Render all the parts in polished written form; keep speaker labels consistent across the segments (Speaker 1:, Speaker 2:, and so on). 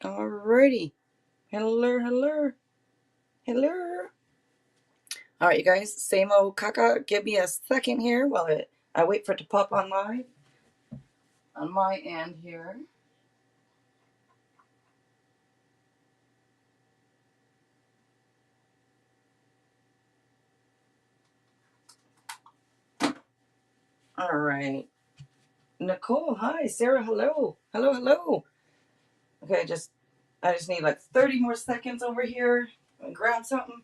Speaker 1: Alrighty. Hello, hello, hello. All right, you guys, same old caca. Give me a second here while I wait for it to pop on my end here. All right. Nicole, hi. Sarah, hello. Hello, hello. Okay, I just need like 30 more seconds over here and grab something.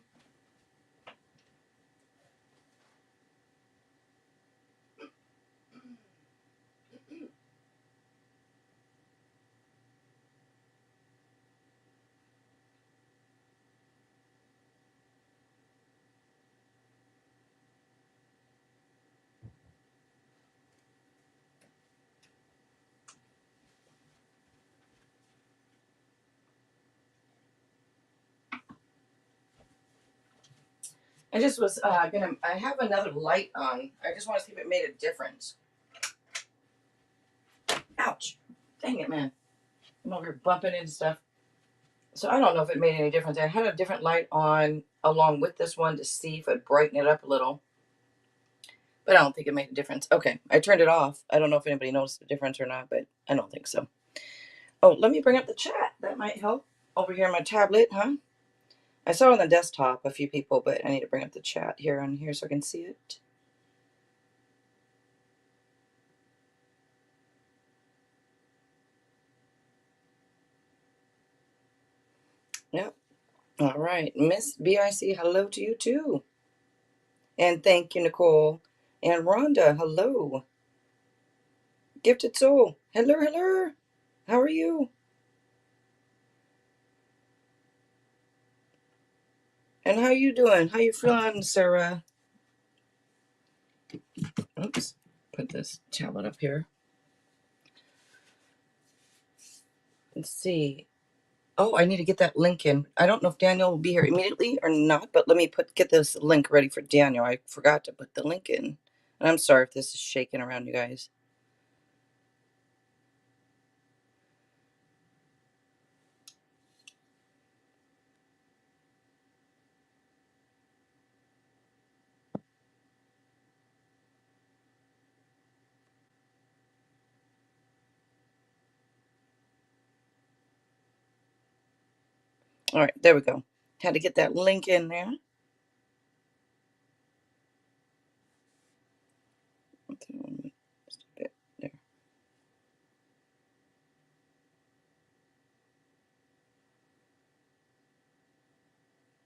Speaker 1: I just was I have another light on. I just want to see if it made a difference. Ouch. Dang it, man. I'm over here bumping into stuff. So I don't know if it made any difference. I had a different light on along with this one to see if it brightened it up a little. But I don't think it made a difference. Okay, I turned it off. I don't know if anybody noticed the difference or not, but I don't think so. Oh, let me bring up the chat. That might help. Over here on my tablet, huh? I saw on the desktop a few people, but I need to bring up the chat here on here so I can see it. Yep. All right. Miss BIC, hello to you too. And thank you, Nicole. And Rhonda, hello. Gifted Soul, hello, hello. How are you? And how you doing? How you feeling, Sarah? Oops. Put this tablet up here. Let's see. Oh, I need to get that link in. I don't know if Daniel will be here immediately or not, but let me get this link ready for Daniel. I forgot to put the link in. And I'm sorry if this is shaking around, you guys. All right, there we go. Had to get that link in there. There.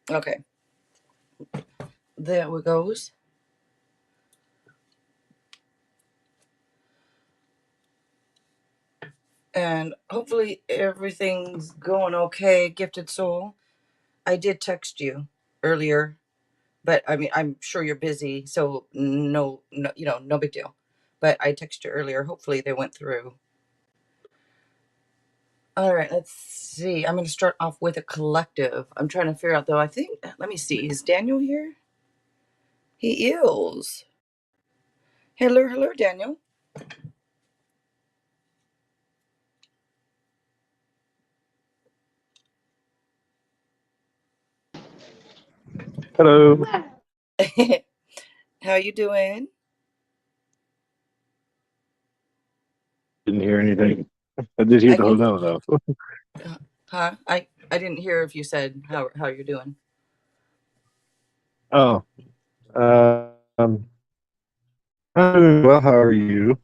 Speaker 1: Okay. There it goes. And hopefully everything's going okay, Gifted Soul. I did text you earlier, but I mean, I'm sure you're busy, so no, no big deal. But I texted you earlier. Hopefully they went through. All right, let's see. I'm going to start off with a collective. I'm trying to figure out, though, I think, let me see. Is Daniel here? He is. Hello, hello, Daniel.
Speaker 2: Hello.
Speaker 1: How you doing?
Speaker 2: Didn't hear anything. I did hear
Speaker 1: I
Speaker 2: the
Speaker 1: can,
Speaker 2: hello though.
Speaker 1: huh? I didn't hear if you said how you're doing.
Speaker 2: Oh, um, I'm doing well. How are you?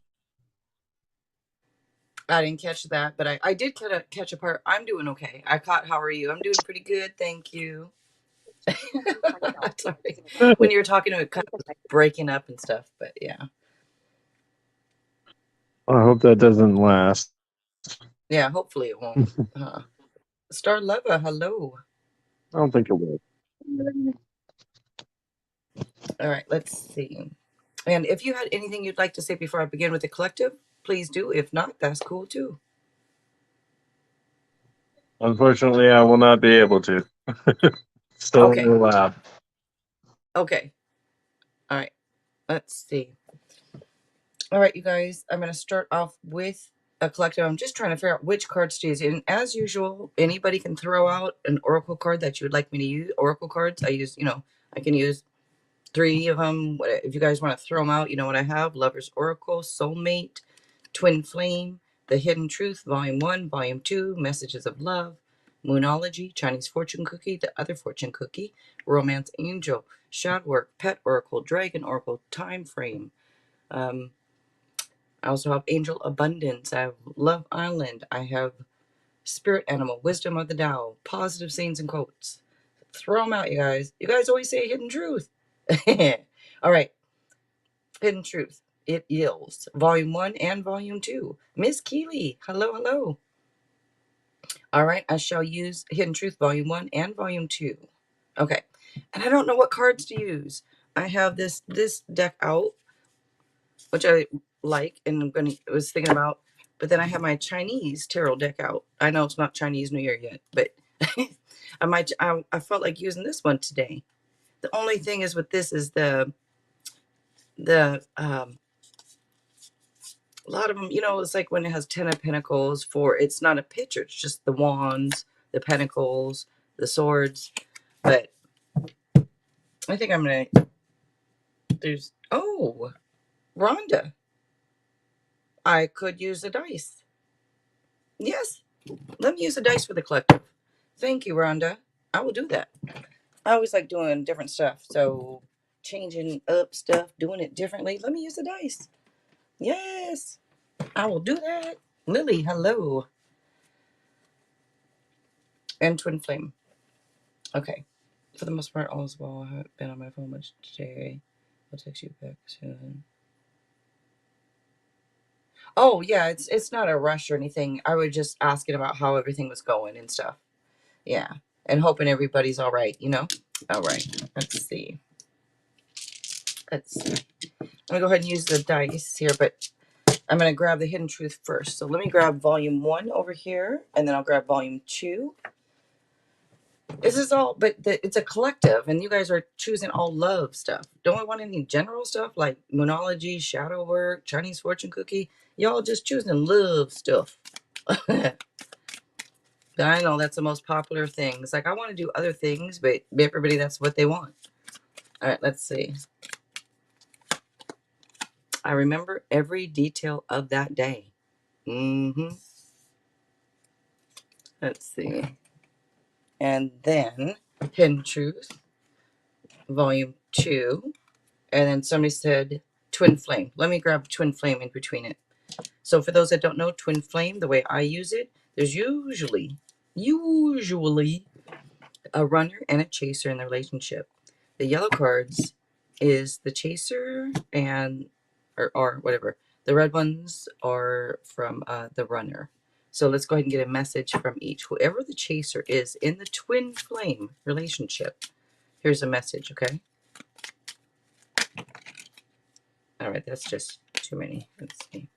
Speaker 1: I didn't catch that, but I did catch a part. I'm doing okay. I caught how are you? I'm doing pretty good, thank you. Sorry. When you were talking to it, kind of breaking up and stuff, but yeah.
Speaker 2: I hope that doesn't last.
Speaker 1: Yeah, hopefully it won't. Star Leva, hello.
Speaker 2: I don't think it will.
Speaker 1: All right, let's see. And if you had anything you'd like to say before I begin with the collective, please do. If not, that's cool too.
Speaker 2: Unfortunately, I will not be able to. Still in
Speaker 1: Okay.
Speaker 2: the lab.
Speaker 1: Okay. All right. Let's see. All right, you guys. I'm going to start off with a collective. I'm just trying to figure out which cards to use. And as usual, anybody can throw out an oracle card that you would like me to use. Oracle cards, I use, I can use 3 of them. If you guys want to throw them out, you know what I have. Lover's Oracle, Soulmate, Twin Flame, The Hidden Truth, Volume 1, Volume 2, Messages of Love, Moonology, Chinese Fortune Cookie, The Other Fortune Cookie, Romance Angel, Shadow Work, Pet Oracle, Dragon Oracle, Time Frame. I also have Angel Abundance. I have Love Island. I have Spirit Animal, Wisdom of the Tao, Positive Sayings and Quotes. Throw them out, you guys. You guys always say Hidden Truth. All right. Hidden Truth. It yields. Volume 1 and Volume 2. Miss Keeley. Hello, hello. All right. I shall use Hidden Truth Volume 1 and Volume 2. Okay. And I don't know what cards to use. I have this deck out, which I like, and I was thinking about, but then I have my Chinese tarot deck out. I know it's not Chinese New Year yet, but I felt like using this one today. The only thing is with this is the a lot of them, it's like when it has 10 of Pentacles, it's not a picture, it's just the wands, the pentacles, the swords. But I think I'm gonna Rhonda, I could use a dice. Yes, let me use a dice for the collective. Thank you, Rhonda. I will do that. I always like doing different stuff, so changing up stuff, doing it differently. Let me use the dice. Yes, I will do that. Lily, hello. And Twin Flame. Okay. For the most part, all is well. I haven't been on my phone much today. I'll text you back soon. Oh yeah, it's not a rush or anything. I was just asking about how everything was going and stuff. Yeah. And hoping everybody's all right, All right. Let's see. I'm gonna go ahead and use the dice here, but I'm gonna grab the Hidden Truth first. So let me grab Volume 1 over here, and then I'll grab Volume 2. This is all, but it's a collective, and you guys are choosing all love stuff. Don't we want any general stuff like Moonology, Shadow Work, Chinese Fortune Cookie? Y'all just choosing love stuff. I know that's the most popular thing. It's like, I want to do other things, but everybody, that's what they want. All right, let's see. I remember every detail of that day. Let's see. And then Hidden Truth, Volume 2. And then somebody said Twin Flame. Let me grab Twin Flame in between it. So for those that don't know, Twin Flame, the way I use it, there's usually a runner and a chaser in the relationship. The yellow cards is the chaser or whatever. The red ones are from the runner. So let's go ahead and get a message from each. Whoever the chaser is in the Twin Flame relationship, here's a message, okay? All right, that's just too many. Let's see.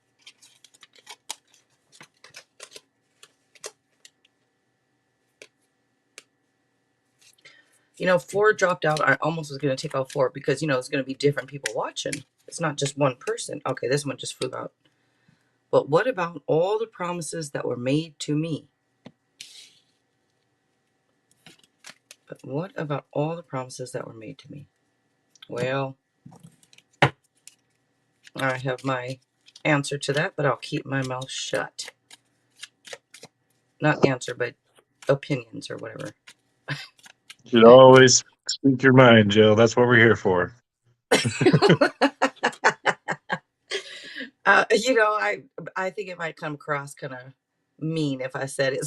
Speaker 1: Four dropped out. I almost was going to take all four because, it's going to be different people watching. It's not just one person. Okay, this one just flew out. But what about all the promises that were made to me? But what about all the promises that were made to me? Well, I have my answer to that, but I'll keep my mouth shut. Not answer, but opinions or whatever.
Speaker 2: You should always speak your mind, Jill. That's what we're here for.
Speaker 1: I think it might come across kind of mean if I said it.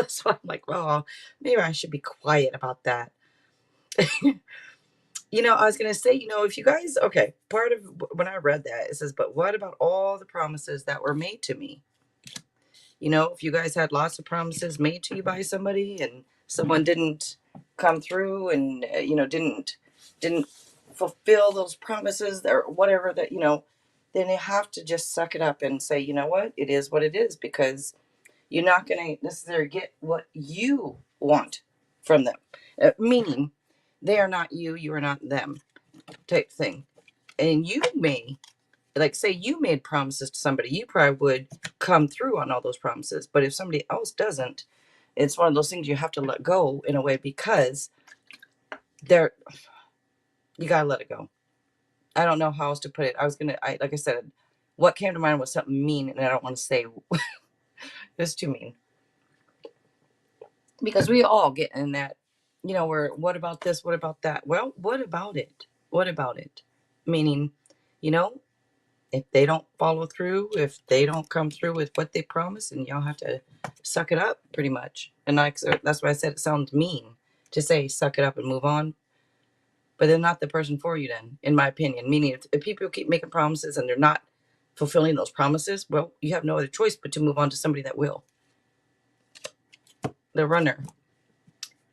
Speaker 1: So I'm like, well, maybe I should be quiet about that. I was going to say, if you guys, okay, part of when I read that, it says, but what about all the promises that were made to me? If you guys had lots of promises made to you by somebody and someone didn't come through and, didn't fulfill those promises or whatever that, then you have to just suck it up and say, you know what, it is what it is, because you're not going to necessarily get what you want from them. Meaning they are not you, you are not them type thing. And you may like say you made promises to somebody, you probably would come through on all those promises. But if somebody else doesn't, it's one of those things you have to let go in a way, because they're you gotta let it go. I don't know how else to put it. I like I said, what came to mind was something mean, and I don't want to say it's too mean, because we all get in that, where what about this? What about that? Well, what about it? What about it? Meaning, you know, if they don't follow through, if they don't come through with what they promise, and y'all have to suck it up pretty much. And that's why I said it sounds mean to say suck it up and move on, but they're not the person for you then, in my opinion. Meaning if people keep making promises and they're not fulfilling those promises, well, you have no other choice but to move on to somebody that will. The runner.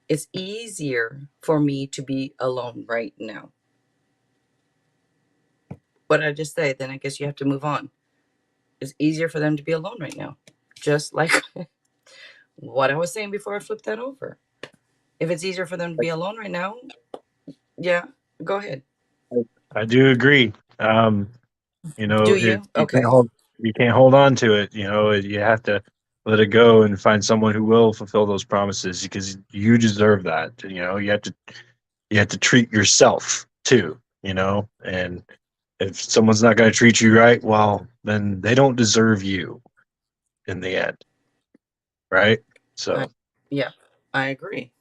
Speaker 1: It's easier for me to be alone right now. What did I just say? Then I guess you have to move on. It's easier for them to be alone right now. Just like what I was saying before I flipped that over. If it's easier for them to be alone right now, yeah, go ahead.
Speaker 2: I do agree.
Speaker 1: Do
Speaker 2: If
Speaker 1: you? Okay.
Speaker 2: you can't hold on to it. You have to let it go and find someone who will fulfill those promises because you deserve that. You have to treat yourself too. And if someone's not going to treat you right, well, then they don't deserve you in the end, right?
Speaker 1: I,
Speaker 2: So,
Speaker 1: yeah, I agree.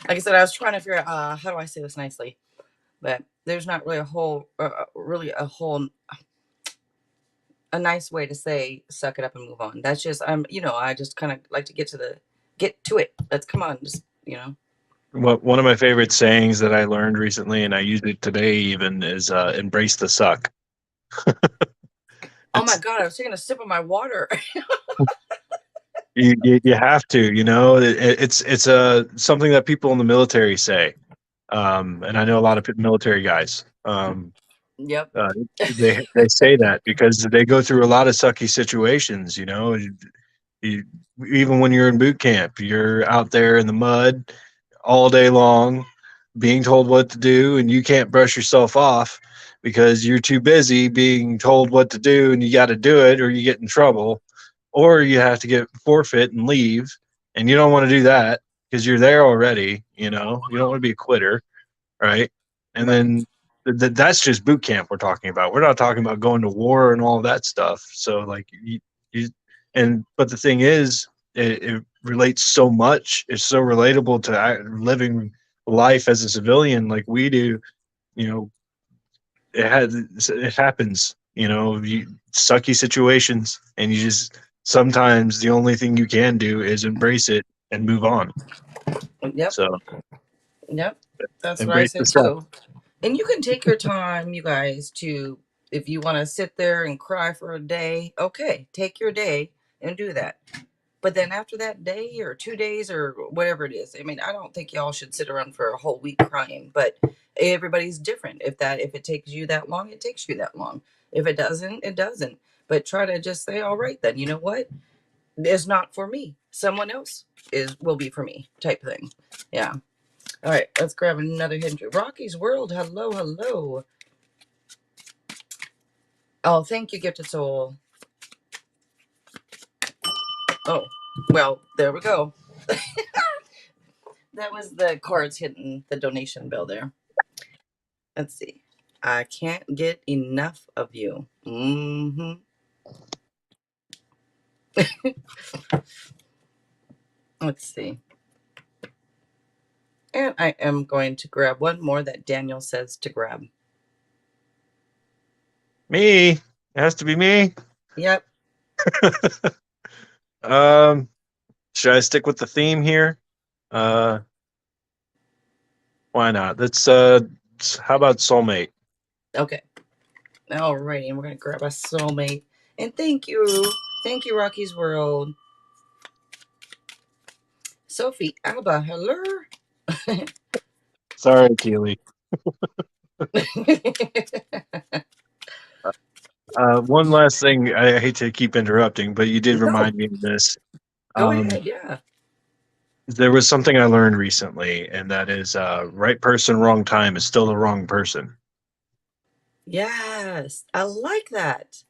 Speaker 1: Like I said, I was trying to figure out how do I say this nicely, but there's not really a nice way to say suck it up and move on. That's just I just kind of like to get to it. Let's come on, just.
Speaker 2: one of my favorite sayings that I learned recently, and I use it today even, is "embrace the suck."
Speaker 1: Oh my
Speaker 2: It's
Speaker 1: god, I was taking a sip of my water.
Speaker 2: you have to. It's something that people in the military say, and I know a lot of military guys.
Speaker 1: Yep.
Speaker 2: Uh, they say that because they go through a lot of sucky situations. You, even when you're in boot camp, you're out there in the mud all day long, being told what to do, and you can't brush yourself off because you're too busy being told what to do, and you got to do it, or you get in trouble, or you have to get forfeit and leave, and you don't want to do that because you're there already. You don't want to be a quitter, right? And
Speaker 1: Right.
Speaker 2: then that's just boot camp we're talking about. We're not talking about going to war and all that stuff. So like you but the thing is, it relates so much. It's so relatable to living life as a civilian like we do. You know, it happens. Sucky situations, and you just sometimes the only thing you can do is embrace it and move on.
Speaker 1: Yep.
Speaker 2: So
Speaker 1: Yep. That's what I
Speaker 2: embrace
Speaker 1: say
Speaker 2: the stuff.
Speaker 1: too. And you can take your time, you guys, to if you want to sit there and cry for a day, okay, take your day and do that. But then after that day or 2 days or whatever it is, I mean, I don't think y'all should sit around for a whole week crying, but everybody's different. If it takes you that long, it takes you that long. If it doesn't, it doesn't. But try to just say, all right, then, you know what? It's not for me. Someone else will be for me, type thing. Yeah. All right, let's grab another hint. Rocky's World. Hello, hello. Oh, thank you, Gifted Soul. Oh, well, there we go. That was the cards hitting the donation bill there. Let's see. I can't get enough of you. Let's see. And I am going to grab one more that Daniel says to grab.
Speaker 2: Me, it has to be me.
Speaker 1: Yep.
Speaker 2: um, should I stick with the theme here? Uh, why not? How about soulmate?
Speaker 1: Okay. All righty. And we're going to grab a soulmate. And thank you. Thank you, Rocky's World. Sophie Alba, hello.
Speaker 2: Sorry, Keely. One last thing. I hate to keep interrupting, but you did
Speaker 1: No,
Speaker 2: remind me of this.
Speaker 1: go
Speaker 2: Um,
Speaker 1: ahead. Yeah.
Speaker 2: there was something I learned recently, and that is right person, wrong time is still the wrong person.
Speaker 1: Yes, I like that.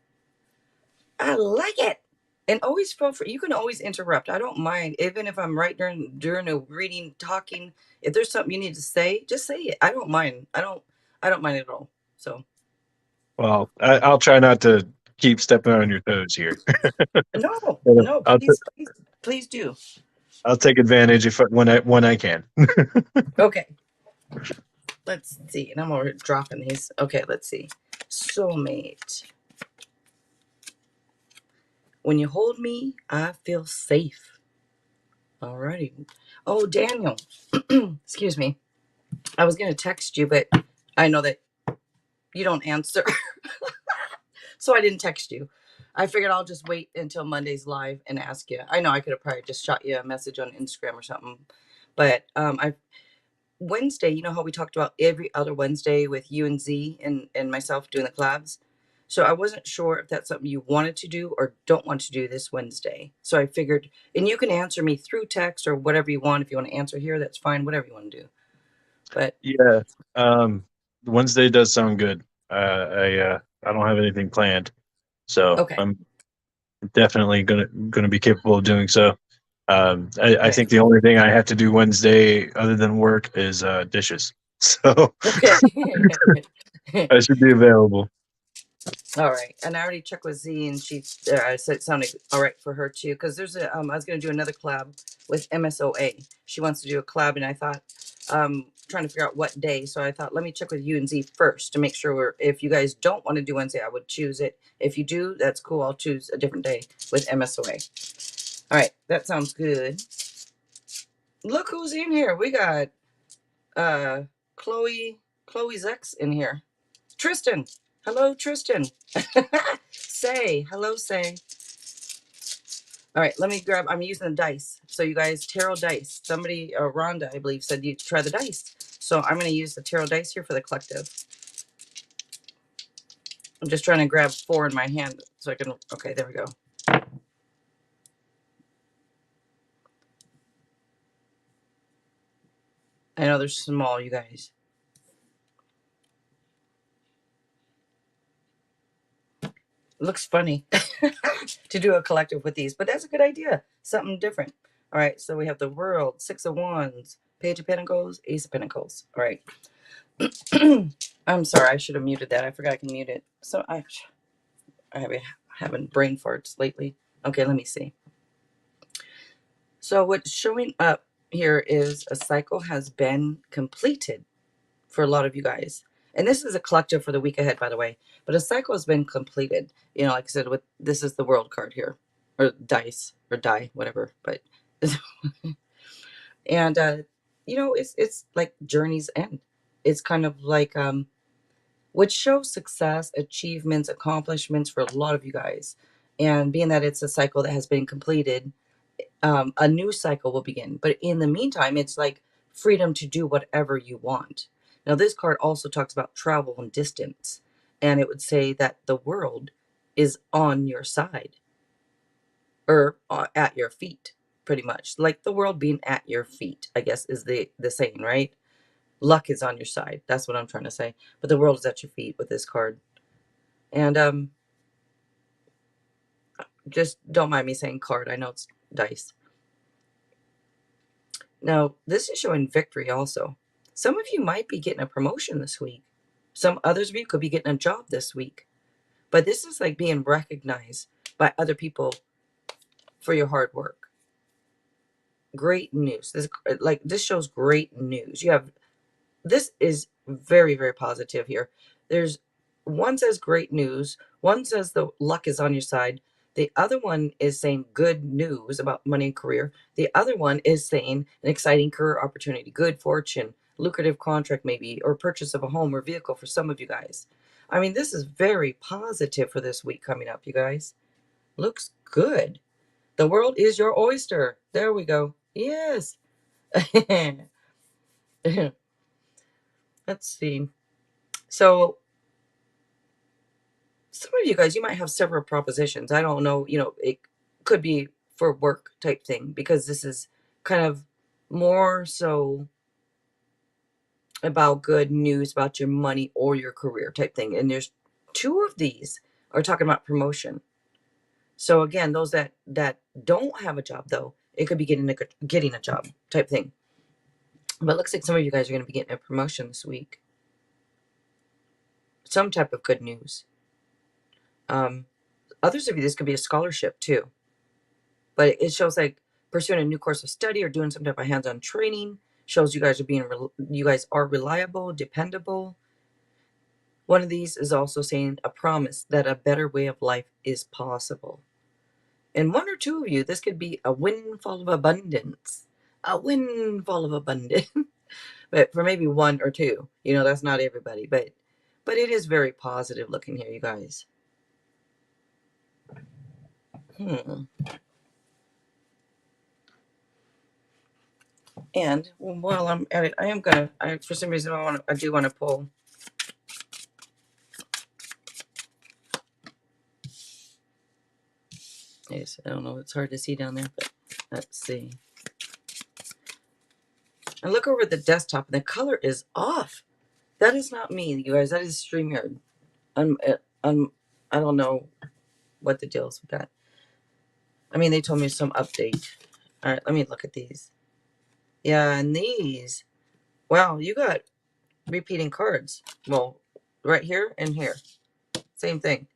Speaker 1: I like it. And always feel free. You can always interrupt. I don't mind, even if I'm right during a reading, talking. If there's something you need to say, just say it. I don't mind. I don't mind at all. So
Speaker 2: Well, I'll try not to keep stepping on your toes here.
Speaker 1: no,
Speaker 2: But,
Speaker 1: no, please, please, please do.
Speaker 2: I'll take advantage if when I can.
Speaker 1: Okay, let's see. And I'm already dropping these. Okay, let's see. Soulmate. When you hold me, I feel safe. Alrighty. Oh, Daniel. Excuse me. I was gonna text you, but I know that you don't answer. So I didn't text you. I figured I'll just wait until Monday's live and ask you. I know I could have probably just shot you a message on Instagram or something. But I Wednesday, you know how we talked about every other Wednesday with you and Z and myself doing the collabs? So I wasn't sure if that's something you wanted to do or don't want to do this Wednesday. So I figured, and you can answer me through text or whatever you want. If you want to answer here, that's fine, whatever you want to do. But
Speaker 2: Yeah, um, Wednesday does sound good. I don't have anything planned, so
Speaker 1: okay.
Speaker 2: I'm definitely gonna be capable of doing so. I
Speaker 1: Okay.
Speaker 2: think the only thing I have to do Wednesday other than work is dishes, so
Speaker 1: Okay.
Speaker 2: I should be available.
Speaker 1: All right, and I already checked with Z, and she said it sounded all right for her too. Because there's a, I was going to do another collab with MSOA. She wants to do a collab, and I thought, trying to figure out what day. So I thought, let me check with you and Z first to make sure if you guys don't want to do Wednesday, I would choose it. If you do, that's cool. I'll choose a different day with MSOA. All right, that sounds good. Look who's in here. We got uh Chloe's ex in here. Tristan. Hello, Tristan. Say, hello, Say. All right, let me grab, I'm using the dice. So you guys, tarot dice. Somebody, Rhonda, I believe, said you try the dice. So I'm going to use the tarot dice here for the collective. I'm just trying to grab 4 in my hand so I can, okay, there we go. I know they're small, you guys. It looks funny to do a collective with these, but that's a good idea. Something different. All right, so we have the World, 6 of Wands, Page of Pentacles, Ace of Pentacles. All right. I'm sorry, I should have muted that. I forgot I can mute it. So I have having brain farts lately. Okay, let me see. So what's showing up here is a cycle has been completed for a lot of you guys. And this is a collective for the week ahead, by the way. But a cycle has been completed. You know, like I said, with this is the world card here. Or dice or die, whatever. But and you know, it's like journey's end. It's kind of like which shows success, achievements, accomplishments for a lot of you guys. And being that it's a cycle that has been completed, a new cycle will begin. But in the meantime, it's like freedom to do whatever you want. Now, this card also talks about travel and distance, and it would say that the world is on your side or at your feet, pretty much. Like the world being at your feet, I guess is the saying, right? Luck is on your side. That's what I'm trying to say. But the world is at your feet with this card. And just don't mind me saying card. I know it's dice. Now, this is showing victory also. Some of you might be getting a promotion this week. Some others of you could be getting a job this week. But this is like being recognized by other people for your hard work. Great news. This shows great news. You have this is very, very positive here. There's one says great news, one says the luck is on your side. The other one is saying good news about money and career. The other one is saying an exciting career opportunity, good fortune, lucrative contract, maybe, or purchase of a home or vehicle for some of you guys. I mean, this is very positive for this week coming up, you guys. Looks good. The world is your oyster. There we go. Yes. Let's see. So some of you guys, you might have several propositions. I don't know, it could be for work type thing because this is kind of more so about good news about your money or your career type thing. And there's 2 of these are talking about promotion. So again, those that don't have a job, though, it could be getting a job type thing. But it looks like some of you guys are going to be getting a promotion this week. Some type of good news. Others of you, this could be a scholarship too. But it shows like pursuing a new course of study or doing some type of hands-on training. Shows you guys are reliable, dependable. One of these is also saying a promise that a better way of life is possible. And 1 or 2 of you, this could be a windfall of abundance. A windfall of abundance. But for maybe 1 or 2, that's not everybody. But it is very positive looking here, you guys. And while I'm at it, for some reason, I do want to pull. Yes, I don't know. It's hard to see down there, but let's see. And look over at the desktop, and the color is off. That is not me, you guys. That is StreamYard. I don't know what the deal is with that. I mean, they told me some update. All right, let me look at these. Yeah, and these. Wow, you got repeating cards. Well, right here and here. Same thing.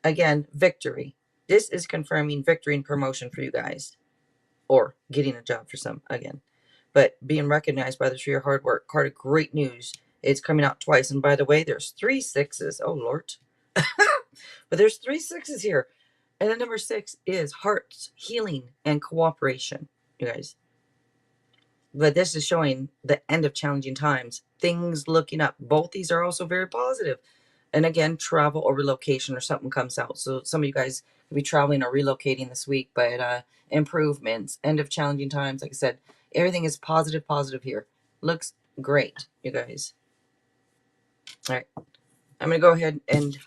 Speaker 1: Again, victory. This is confirming victory and promotion for you guys. Or getting a job for some, again. But being recognized by others for your hard work. Card of great news. It's coming out twice. And by the way, there's 3 6s. Oh, Lord. But there's 3 6s here. And the number 6 is hearts, healing, and cooperation, you guys. But this is showing the end of challenging times. Things looking up. Both these are also very positive. And again, travel or relocation or something comes out. So some of you guys will be traveling or relocating this week. But improvements, end of challenging times. Like I said, everything is positive here. Looks great, you guys. All right. I'm going to go ahead and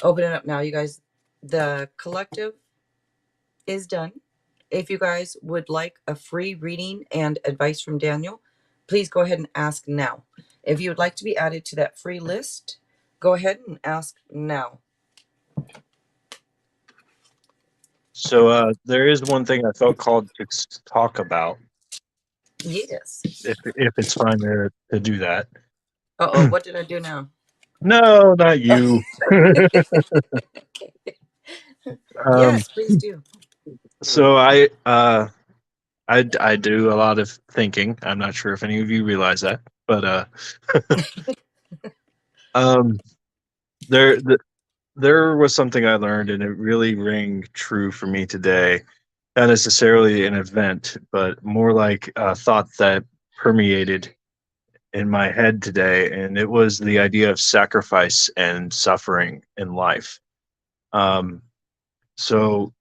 Speaker 1: open it up now, you guys. The collective is done. If you guys would like a free reading and advice from Daniel, please go ahead and ask now. If you would like to be added to that free list, go ahead and ask now.
Speaker 2: So there is one thing I felt called to talk about.
Speaker 1: Yes.
Speaker 2: If it's fine to do that.
Speaker 1: Uh-oh, what did I do now?
Speaker 2: No, not you.
Speaker 1: Yes, please do.
Speaker 2: So I do a lot of thinking. I'm not sure if any of you realize that, but there there was something I learned, and it really rang true for me today. Not necessarily an event, but more like a thought that permeated in my head today, and it was the idea of sacrifice and suffering in life. So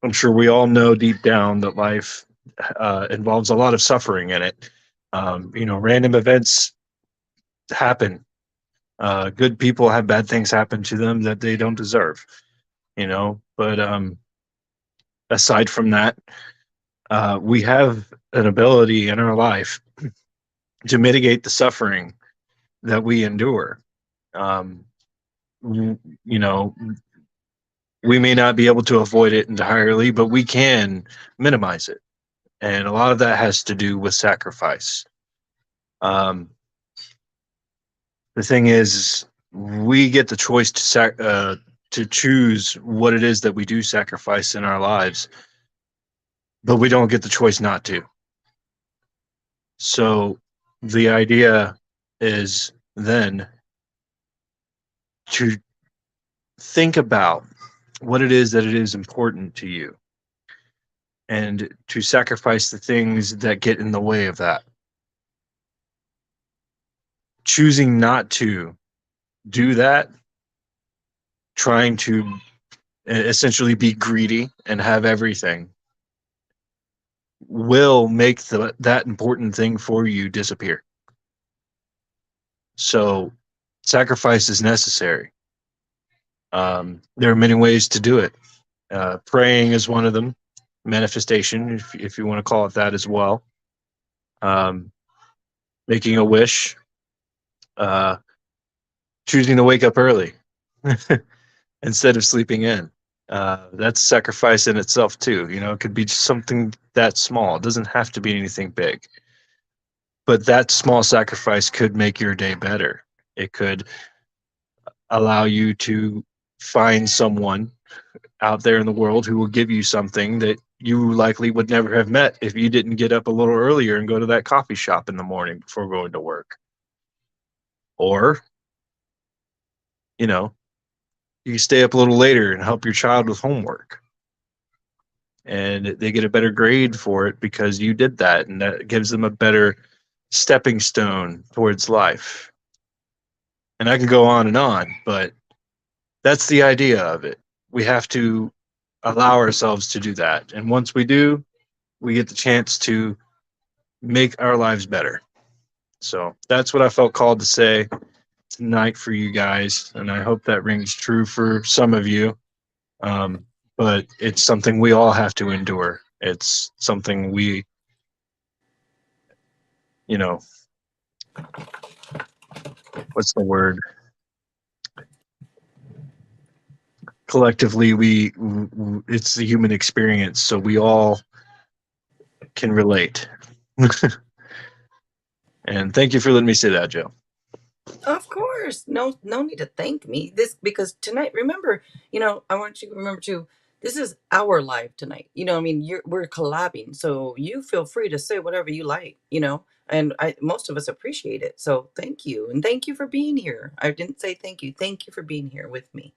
Speaker 2: I'm sure we all know deep down that life involves a lot of suffering in it. Random events happen. Good people have bad things happen to them that they don't deserve. But aside from that, we have an ability in our life to mitigate the suffering that we endure. Um, you know, we may not be able to avoid it entirely, but we can minimize it. And a lot of that has to do with sacrifice. Um, the thing is, we get the choice to choose what it is that we do sacrifice in our lives, but we don't get the choice not to. So the idea is then to think about what it is that it is important to you and to sacrifice the things that get in the way of that. Choosing not to do that, trying to essentially be greedy and have everything, will make that important thing for you disappear. So sacrifice is necessary. There are many ways to do it. Praying is one of them. Manifestation, if you want to call it that as well. Making a wish. Choosing to wake up early. instead of sleeping in. That's a sacrifice in itself too. You know, it could be just something that small. It doesn't have to be anything big. But that small sacrifice could make your day better. It could allow you to find someone out there in the world who will give you something that you likely would never have met if you didn't get up a little earlier and go to that coffee shop in the morning before going to work. Or, you know, you stay up a little later and help your child with homework. And they get a better grade for it because you did that. And that gives them a better stepping stone towards life. And I can go on, but that's the idea of it. We have to allow ourselves to do that. And once we do, we get the chance to make our lives better. So that's what I felt called to say tonight for you guys. And I hope that rings true for some of you. Um, but it's something we all have to endure. It's something we, you know, what's the word? Collectively, it's the human experience. So we all can relate. And thank you for letting me say that, Joe.
Speaker 1: Of course. No, no need to thank me. This because tonight, remember, I want you to remember too, this is our life tonight. I mean, we're collabing. So you feel free to say whatever you like. And most of us appreciate it. So thank you. And thank you for being here. I didn't say thank you. Thank you for being here with me.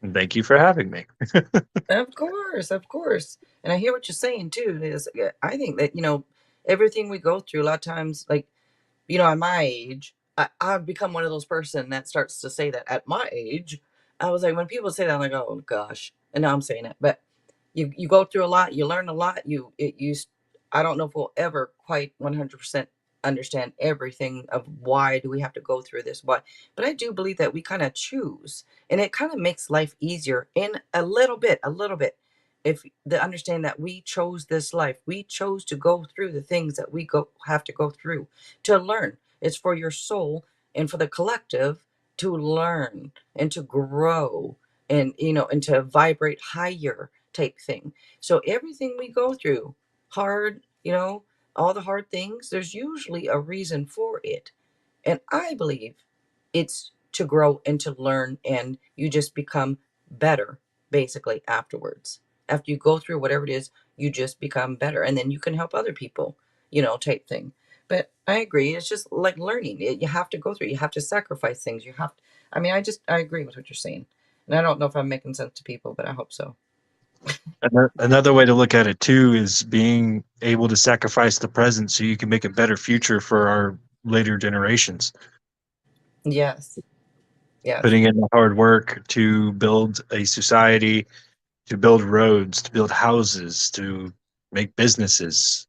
Speaker 2: And thank you for having me.
Speaker 1: Of course, of course. And I hear what you're saying too. Is I think that, everything we go through a lot of times, like, at my age, I've become one of those person that starts to say that at my age. I was like, when people say that, I'm like, oh gosh. And now I'm saying it. But you go through a lot, you learn a lot. I don't know if we'll ever quite 100% understand everything of why do we have to go through this, why. But I do believe that we kind of choose, and it kind of makes life easier in a little bit. If the understand that we chose this life, we chose to go through the things that we go have to go through to learn. It's for your soul and for the collective to learn and to grow and to vibrate higher type thing. So everything we go through, hard, all the hard things, there's usually a reason for it. And I believe it's to grow and to learn, and you just become better basically afterwards. After you go through whatever it is, you just become better, and then you can help other people, type thing. But I agree, it's just like learning. You have to go through, you have to sacrifice things. I mean, I agree with what you're saying. And I don't know if I'm making sense to people, but I hope so.
Speaker 2: Another way to look at it too is being able to sacrifice the present so you can make a better future for our later generations.
Speaker 1: Yes. Yes.
Speaker 2: Putting in the hard work to build a society, to build roads, to build houses, to make businesses,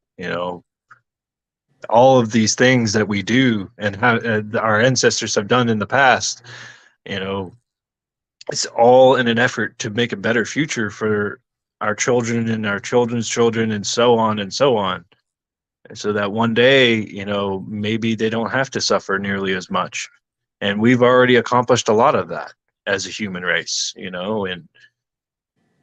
Speaker 2: all of these things that we do and how our ancestors have done in the past, you know, it's all in an effort to make a better future for our children and our children's children and so on and so on. So that one day, maybe they don't have to suffer nearly as much. And we've already accomplished a lot of that as a human race, and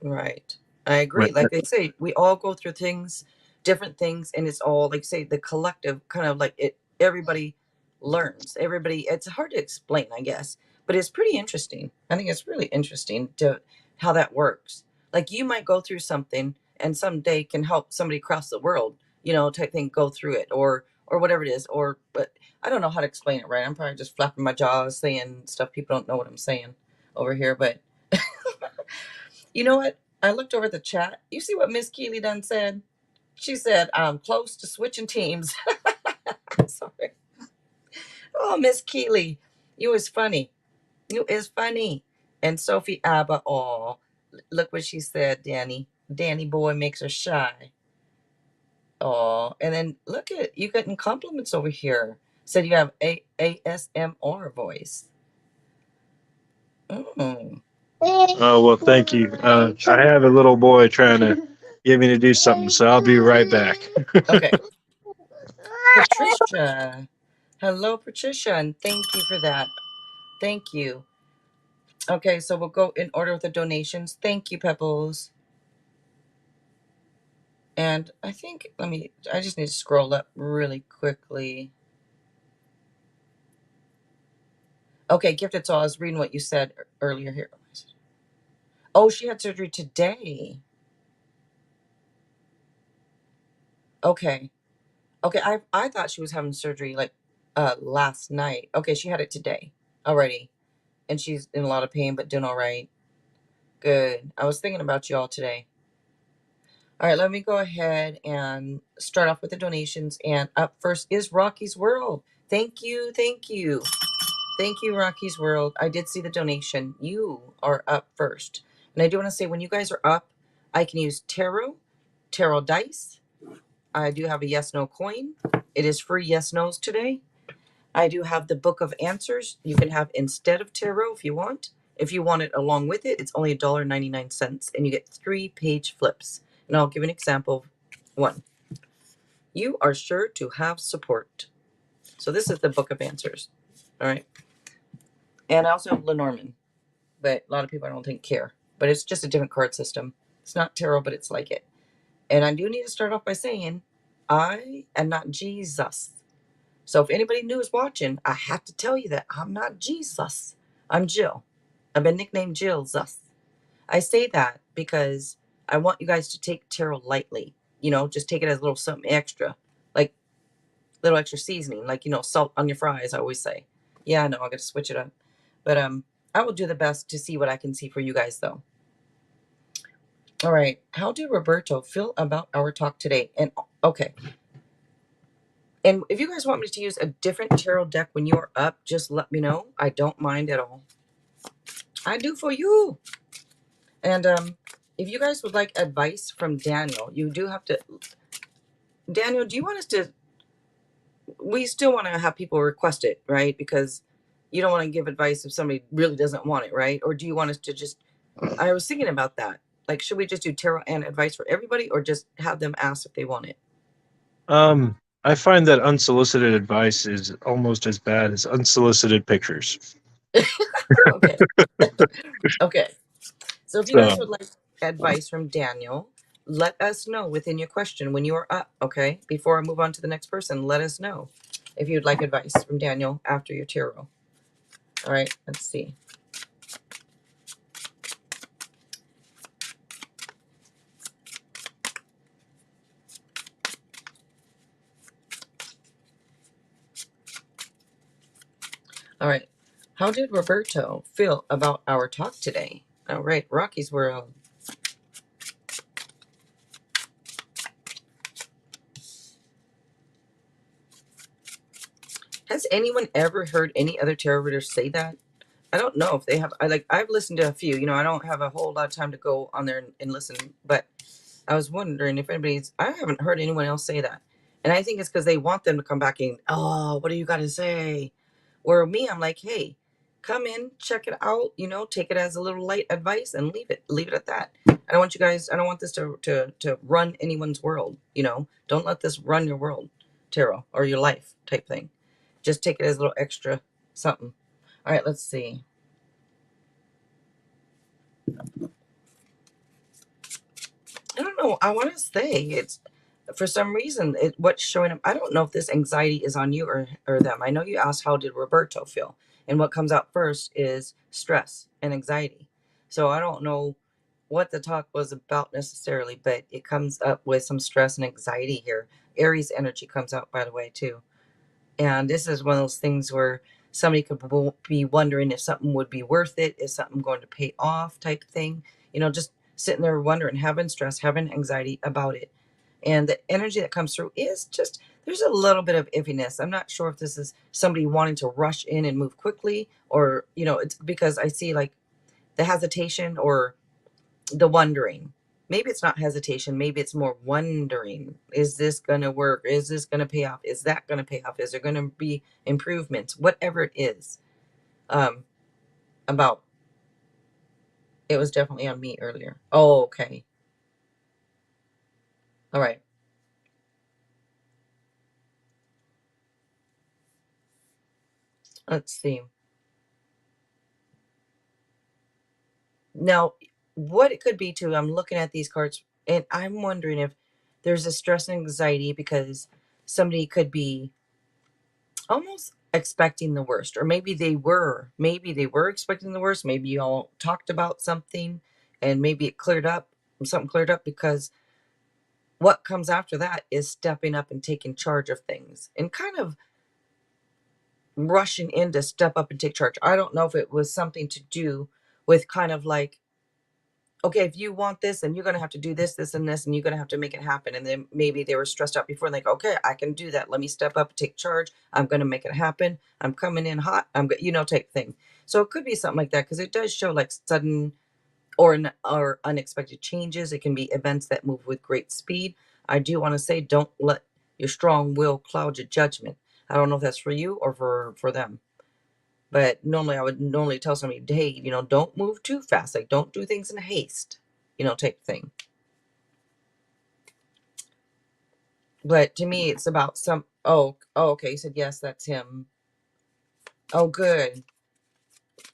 Speaker 1: Right. I
Speaker 2: when,
Speaker 1: agree. Like they say, we all go through things, different things, and it's all like say the collective kind of like it everybody learns. Everybody it's hard to explain, I guess, but it's pretty interesting. I think it's really interesting to how that works. Like you might go through something and someday can help somebody across the world, type thing go through it or whatever it is, or but I don't know how to explain it right. I'm probably just flapping my jaws saying stuff people don't know what I'm saying over here, but you know what? I looked over the chat. You see what Miss Keeley done said? She said, I'm close to switching teams. Sorry. Oh, Miss Keeley, you is funny. You is funny. And Sophie Abba, oh, look what she said, Danny. Danny boy makes her shy. Oh, and then look at you getting compliments over here. Said you have a ASMR voice. Mm.
Speaker 2: oh, well, thank you. I have a little boy trying to get me to do something, so I'll be right back.
Speaker 1: Okay. Patricia. Hello, Patricia, and thank you for that. Thank you. Okay, so we'll go in order with the donations. Thank you, Pepples. And I think, I just need to scroll up really quickly. Okay, Gifted Soul, I was reading what you said earlier here. Oh, she had surgery today. Okay. Okay, I thought she was having surgery like last night. Okay, she had it today already. And she's in a lot of pain, but doing all right. Good. I was thinking about you all today. All right, let me go ahead and start off with the donations. And up first is Rocky's World. Thank you, thank you. Thank you, Rocky's World. I did see the donation. You are up first. And I do want to say, when you guys are up, I can use tarot dice. I do have a yes no coin. It is free yes nos today. I do have the Book of Answers. You can have instead of tarot if you want. If you want it along with it, it's only $1.99, and you get 3-page flips. And I'll give an example of one. You are sure to have support. So this is the Book of Answers. All right. And I also have Lenormand, but a lot of people I don't think care. But it's just a different card system. It's not tarot, but it's like it. And I do need to start off by saying, I am not Jesus. So if anybody new is watching, I have to tell you that I'm not Jesus. I'm Jill. I've been nicknamed Jill Zus. I say that because I want you guys to take tarot lightly. You know, just take it as a little something extra, like little extra seasoning, like salt on your fries. I always say, yeah, I know I got to switch it up, but I will do the best to see what I can see for you guys, though. All right, how did Roberto feel about our talk today? And okay, and if you guys want me to use a different tarot deck when you are up, just let me know. I don't mind at all. I do for you. And if you guys would like advice from Daniel, you do have to. Daniel, do you want us to? We still want to have people request it, right? Because you don't want to give advice if somebody really doesn't want it, right? Or do you want us to just? I was thinking about that. Like, should we just do tarot and advice for everybody, or just have them ask if they want it?
Speaker 2: I find that unsolicited advice is almost as bad as unsolicited pictures.
Speaker 1: Okay. Okay. So if you guys
Speaker 2: So,
Speaker 1: would like advice from Daniel, let us know within your question when you are up, okay? Before I move on to the next person, let us know if you'd like advice from Daniel after your tarot. All right, let's see. All right. How did Roberto feel about our talk today? All right, Rocky's World. Has anyone ever heard any other tarot readers say that? I don't know if they have. I've listened to a few. I don't have a whole lot of time to go on there and listen, but I was wondering if anybody's. I haven't heard anyone else say that, and I think it's because they want them to come back and, oh, what do you got to say? Where me, I'm like, hey, come in, check it out. Take it as a little light advice and leave it at that. I don't want you guys. I don't want this to run anyone's world. Don't let this run your world, tarot, or your life type thing. Just take it as a little extra something. All right, let's see. I don't know. I want to say it's for some reason what's showing up. I don't know if this anxiety is on you or them. I know you asked how did Roberto feel, and what comes out first is stress and anxiety. So I don't know what the talk was about necessarily, but it comes up with some stress and anxiety here. Aries energy comes out, by the way, too. And this is one of those things where somebody could be wondering if something would be worth it, is something going to pay off type thing. Just sitting there wondering, having stress, having anxiety about it. And the energy that comes through is just, there's a little bit of iffiness. I'm not sure if this is somebody wanting to rush in and move quickly, or, it's because I see like the hesitation or the wondering. Maybe it's not hesitation. Maybe it's more wondering. Is this going to work? Is this going to pay off? Is that going to pay off? Is there going to be improvements? Whatever it is. Um, about it was definitely on me earlier. Oh, okay. All right. Let's see. Now, what it could be too, I'm looking at these cards and I'm wondering if there's a stress and anxiety because somebody could be almost expecting the worst, or maybe they were expecting the worst. Maybe you all talked about something and maybe something cleared up, because what comes after that is stepping up and taking charge of things and kind of rushing in to step up and take charge. I don't know if it was something to do with kind of like, okay, if you want this, then you're going to have to do this, this, and this, and you're going to have to make it happen. And then maybe they were stressed out before and like, okay, I can do that. Let me step up and take charge. I'm going to make it happen. I'm coming in hot. Type thing. So it could be something like that, because it does show like sudden or unexpected changes. It can be events that move with great speed. I do want to say, don't let your strong will cloud your judgment. I don't know if that's for you or for them. But normally I would normally tell somebody, hey, don't move too fast. Like, don't do things in haste, type thing. But to me, it's about okay. You said, yes, that's him. Oh, good.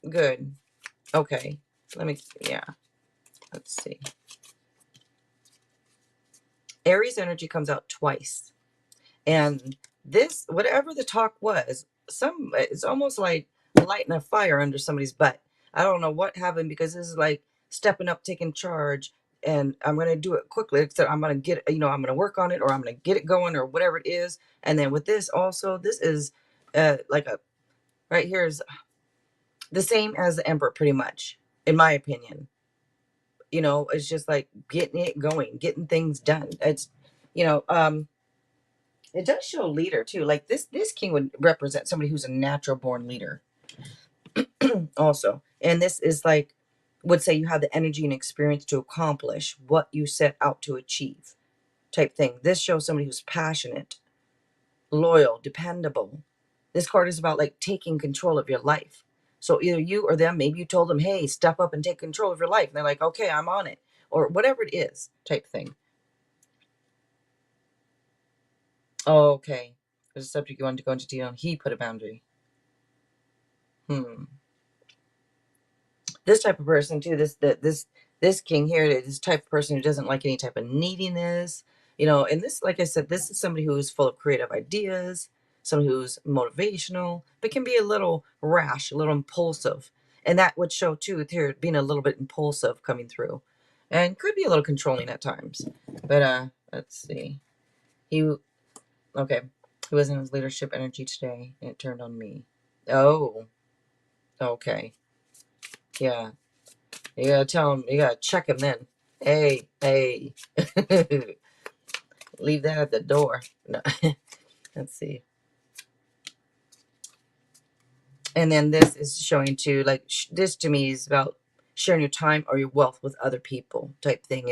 Speaker 1: Good. Okay. Yeah, let's see. Aries energy comes out twice. And this, whatever the talk was, it's almost like lighting a fire under somebody's butt. I don't know what happened, because this is like stepping up, taking charge, and I'm going to do it quickly. So I'm going to get, I'm going to work on it, or I'm going to get it going, or whatever it is. And then with this also, this is like right here is the same as the Emperor, pretty much, in my opinion. It's just like getting it going, getting things done. It's, you know, um, it does show leader too. Like this king would represent somebody who's a natural born leader also. And this is like, would say you have the energy and experience to accomplish what you set out to achieve, type thing. This shows somebody who's passionate, loyal, dependable. This card is about like taking control of your life. So either you or them, maybe you told them, hey, step up and take control of your life. And they're like, okay, I'm on it. Or whatever it is, type thing. Oh, okay. There's a subject you wanted to go into detail on. He put a boundary. This type of person too, this king here, this type of person who doesn't like any type of neediness, and this, like I said, this is somebody who's full of creative ideas, somebody who's motivational, but can be a little rash, a little impulsive. And that would show too with here being a little bit impulsive coming through, and could be a little controlling at times. But let's see. He Okay, he was in his leadership energy today, and it turned on me. Oh, okay. Yeah. You gotta tell him, you gotta check him then. Hey, hey. Leave that at the door. No. Let's see. And then this is showing too, like, this to me is about sharing your time or your wealth with other people, type thing.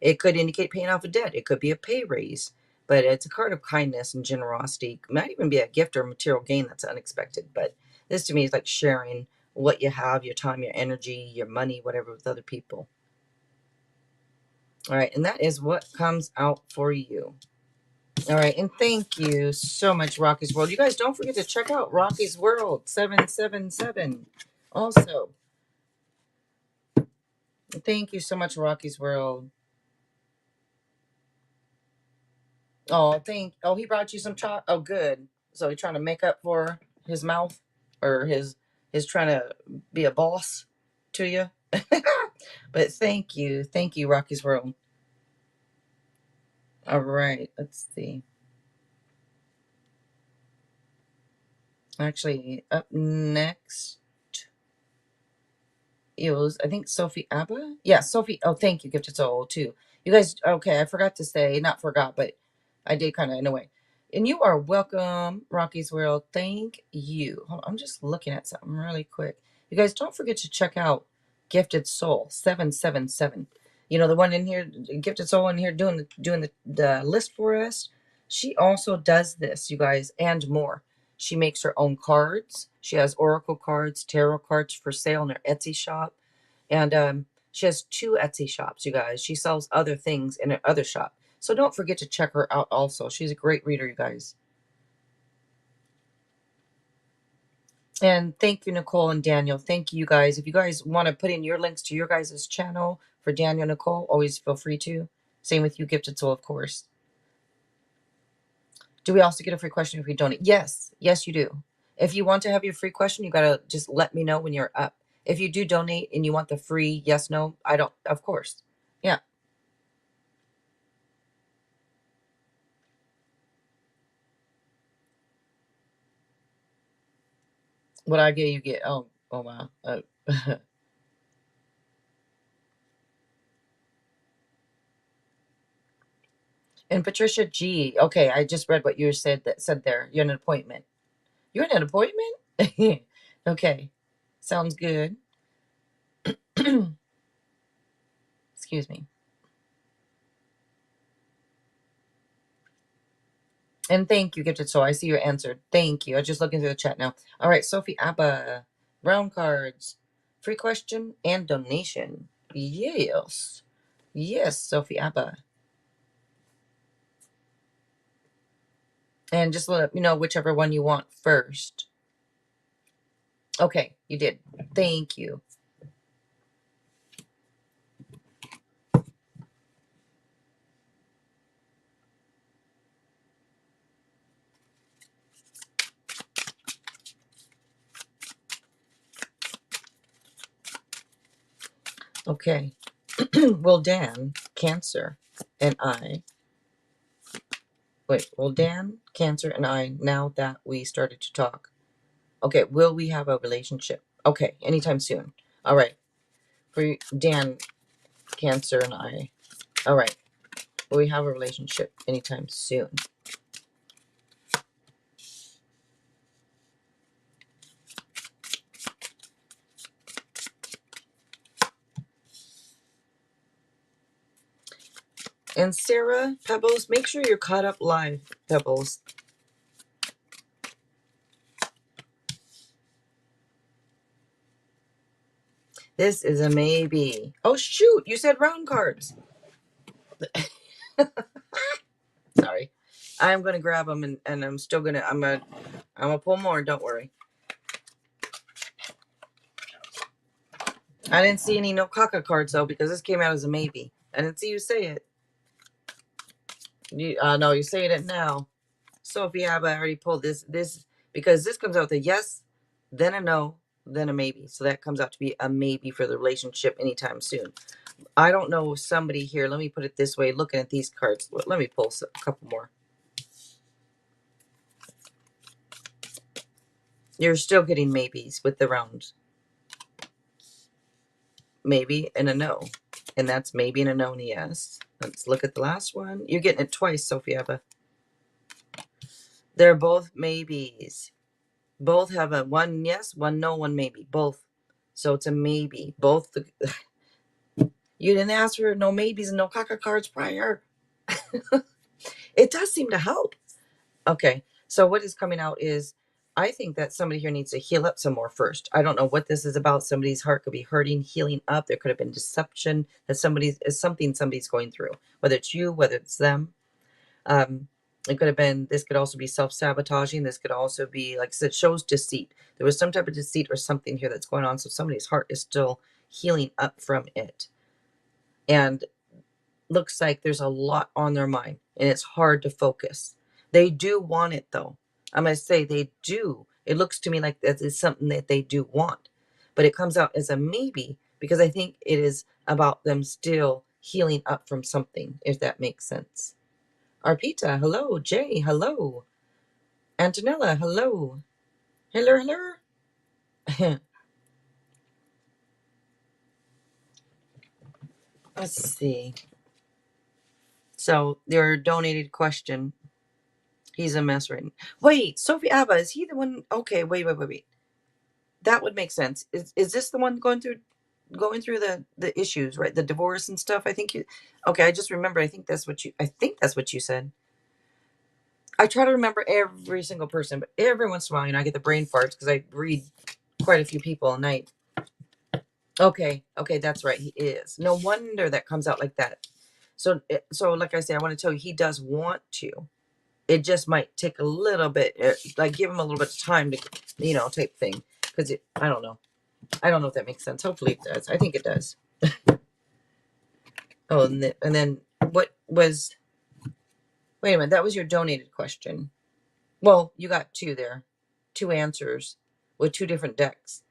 Speaker 1: It could indicate paying off a debt. It could be a pay raise, but it's a card of kindness and generosity. It might even be a gift or material gain that's unexpected. But this to me is like sharing what you have, your time, your energy, your money, whatever, with other people. All right, and that is what comes out for you. All right, and thank you so much, Rocky's World. You guys don't forget to check out Rocky's World 777. Also, thank you so much, Rocky's World. He brought you some chalk. Oh, good. So he's trying to make up for his mouth, or his trying to be a boss to you. But thank you, Rocky's World. All right, let's see. Actually, up next is, I think, Sophie Abba. Yeah, Sophie. Oh, thank you, Gifted Soul, too. You guys, okay, I forgot to say, not forgot, but I did kind of in a way. And you are welcome, Rocky's World. Thank you. Hold on, I'm just looking at something really quick. You guys, don't forget to check out Gifted Soul 777. The one in here, Gifted Soul in here doing the list for us. She also does this, you guys, and more. She makes her own cards. She has oracle cards, tarot cards for sale in her Etsy shop. And she has 2 Etsy shops, you guys. She sells other things in her other shop. So don't forget to check her out also. She's a great reader, you guys. And thank you, Nicole and Daniel. Thank you guys. If you guys want to put in your links to your guys' channel for Daniel, Nicole, always feel free to. Same with you, Gifted Soul, of course. Do we also get a free question if we donate? Yes. Yes, you do. If you want to have your free question, you got to just let me know when you're up. If you do donate and you want the free yes, no, I don't, of course. Yeah. What I get, you get. Oh, oh wow. And Patricia G. Okay, I just read what you said there. You're in an appointment. You're in an appointment? Okay. Sounds good. Excuse me. And thank you, Gifted Soul. I see your answer. Thank you. I'm just looking through the chat now. All right, Sophie Abba. Round cards. Free question and donation. Yes. Yes, Sophie Abba. And just let me know whichever one you want first. Okay, you did. Thank you. Okay. Well, Dan, Cancer, and I. Wait, well, Dan, Cancer, and I, now that we started to talk. Okay, will we have a relationship? Okay, anytime soon. All right. For Dan, Cancer, and I. All right. Will we have a relationship anytime soon? And Sarah, Pebbles, make sure you're caught up live, Pebbles. This is a maybe. Oh, shoot. You said round cards. Sorry. I'm going to grab them and I'm still going to, I'm going to pull more. Don't worry. I didn't see any no caca cards though, because this came out as a maybe. I didn't see you say it. No, you're saying it now. Sophie Abba, I already pulled this because this comes out with a yes, then a no, then a maybe. So that comes out to be a maybe for the relationship anytime soon. I don't know somebody here. Let me put it this way. Looking at these cards, let me pull a couple more. You're still getting maybes with the rounds. Maybe and a no. And that's maybe and a no and a yes. Let's look at the last one. You're getting it twice, Sophie Abba. They're both maybes. Both have a one yes, one no, one maybe. Both. So it's a maybe. Both. You didn't ask for no maybes and no caca cards prior. It does seem to help. Okay. So what is coming out is I think that somebody here needs to heal up some more first. I don't know what this is about. Somebody's heart could be hurting, healing up. There could have been deception that somebody's going through, whether it's you, whether it's them. It could have been, this could also be self-sabotaging. This could also be, like I said, shows deceit. There was some type of deceit or something here that's going on. So somebody's heart is still healing up from it. And looks like there's a lot on their mind and it's hard to focus. They do want it though. I'm going to say they do. It looks to me like that is something that they do want, but it comes out as a maybe because I think it is about them still healing up from something, if that makes sense. Arpita, hello. Jay, hello. Antonella, hello. Hello, hello. Let's see. So your donated question. He's a mess right now. Wait, Sophie Abba, is he the one? Okay, wait. That would make sense. Is this the one going through the issues, right? The divorce and stuff. I think you. Okay, I just remember. I think that's what you said. I try to remember every single person, but every once in a while, I get the brain farts because I read quite a few people a night. Okay, that's right. He is. No wonder that comes out like that. So like I say, I want to tell you, he does want to. It just might take a little bit, like give him a little bit of time to, type thing. Because I don't know. I don't know if that makes sense. Hopefully it does. I think it does. Oh, and then what was? Wait a minute. That was your donated question. Well, you got two there, two answers with two different decks.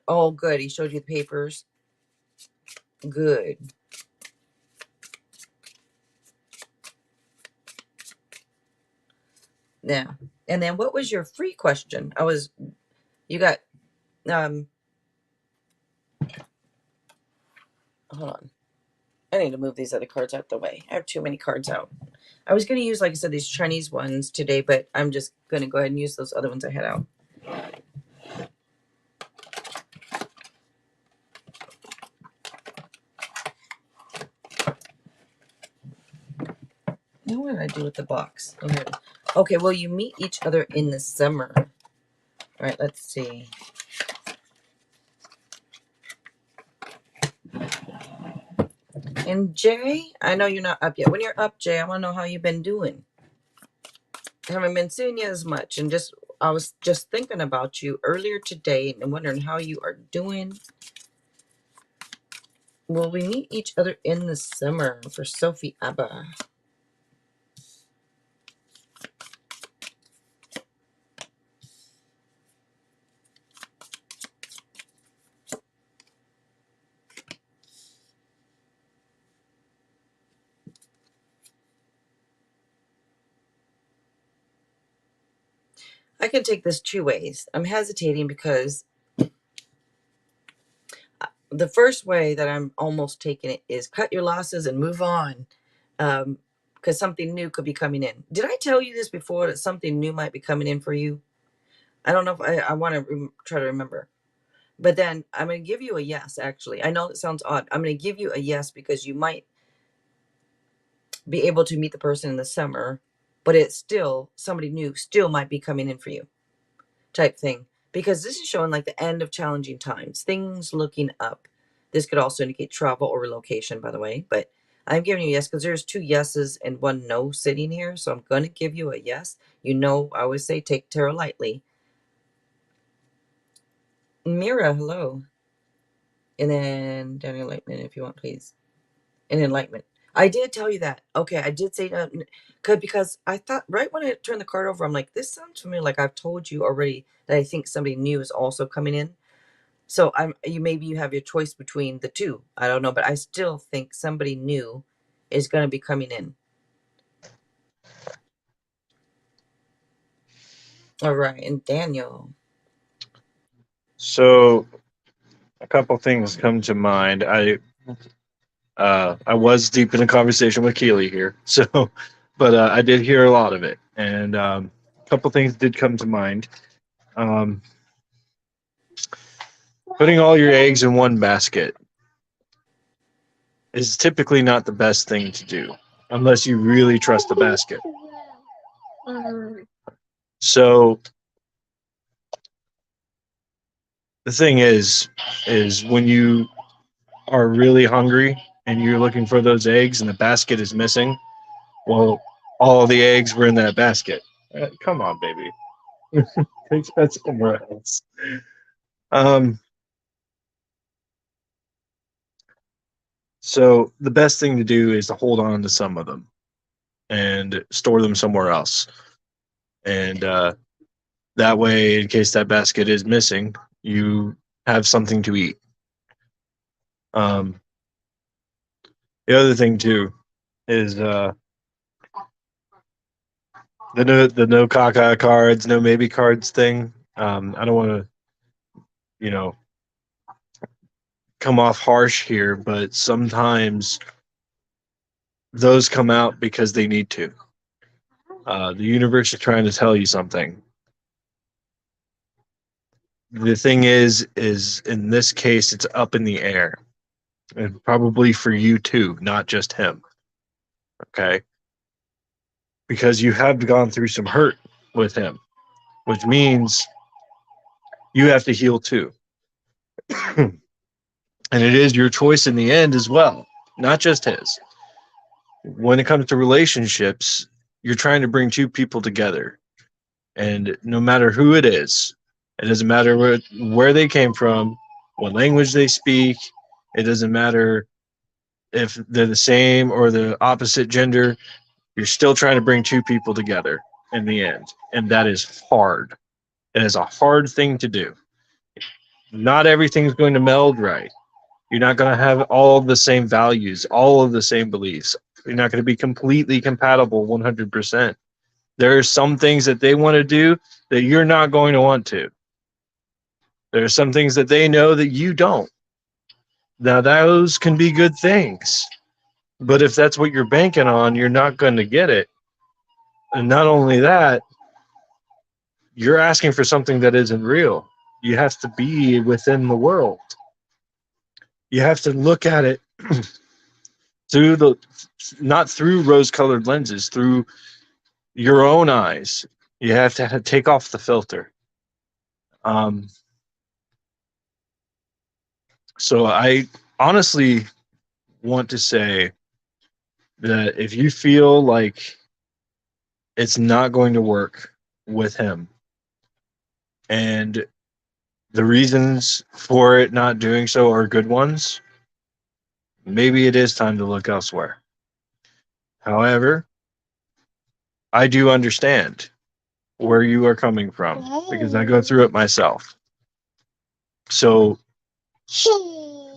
Speaker 1: Oh, good. He showed you the papers. Good. Yeah. And then what was your free question? You got, hold on. I need to move these other cards out the way. I have too many cards out. I was going to use, like I said, these Chinese ones today, but I'm just going to go ahead and use those other ones I had out. Now what did I do with the box? Oh, here it is. Okay, well, you meet each other in the summer. All right, let's see. And Jay, I know you're not up yet. When you're up, Jay, I want to know how you've been doing. I haven't been seeing you as much, and I was just thinking about you earlier today and wondering how you are doing. Will we meet each other in the summer for Sophie Abba? I can take this two ways. I'm hesitating because the first way that I'm almost taking it is cut your losses and move on, because something new could be coming in. Did I tell you this before, that something new might be coming in for you? I don't know if I want to try to remember. But then I'm going to give you a yes, actually. I know it sounds odd. I'm going to give you a yes because you might be able to meet the person in the summer, but it's still, somebody new still might be coming in for you, type thing. Because this is showing like the end of challenging times, things looking up. This could also indicate travel or relocation, by the way. But I'm giving you a yes because there's two yeses and one no sitting here. So I'm going to give you a yes. You know, I always say take tarot lightly. Mira, hello. And then Daniel Lightman, if you want, please. And enlightenment. I did tell you that. Okay, I did say that because I thought right when I turned the card over, I'm like, this sounds familiar. Like I've told you already that I think somebody new is also coming in. So maybe you have your choice between the two. I don't know, but I still think somebody new is going to be coming in. All right, and Daniel.
Speaker 2: So a couple things come to mind. I was deep in a conversation with Keely here, so but I did hear a lot of it, and a couple things did come to mind. Um, Putting all your eggs in one basket is typically not the best thing to do unless you really trust the basket. So the thing is when you are really hungry and you're looking for those eggs and the basket is missing, well, all the eggs were in that basket. Come on, baby. Take that somewhere else. Um, so the best thing to do is to hold on to some of them and store them somewhere else. And that way, in case that basket is missing, you have something to eat. Um, the other thing too is the no caca cards, no maybe cards thing. I don't want to, you know, come off harsh here, but sometimes those come out because they need to. The universe is trying to tell you something. The thing is in this case, it's up in the air, and probably for you too, not just him. Okay, because you have gone through some hurt with him, which means you have to heal too. And it is your choice in the end as well, not just his. When it comes to relationships, you're trying to bring two people together. And no matter who it is, it doesn't matter where they came from, what language they speak, it doesn't matter if they're the same or the opposite gender, you're still trying to bring two people together in the end. And that is hard. It is a hard thing to do. Not everything's going to meld right. You're not going to have all of the same values, all of the same beliefs. You're not going to be completely compatible 100%. There are some things that they want to do that you're not going to want to. There are some things that they know that you don't. Now, those can be good things. But if that's what you're banking on, you're not going to get it. And not only that, you're asking for something that isn't real. You have to be within the world. You have to look at it through the not through rose-colored lenses, through your own eyes. You have to take off the filter. Um, so I honestly want to say that if you feel like it's not going to work with him, and the reasons for it not doing so are good ones, maybe it is time to look elsewhere. However, I do understand where you are coming from because I go through it myself. So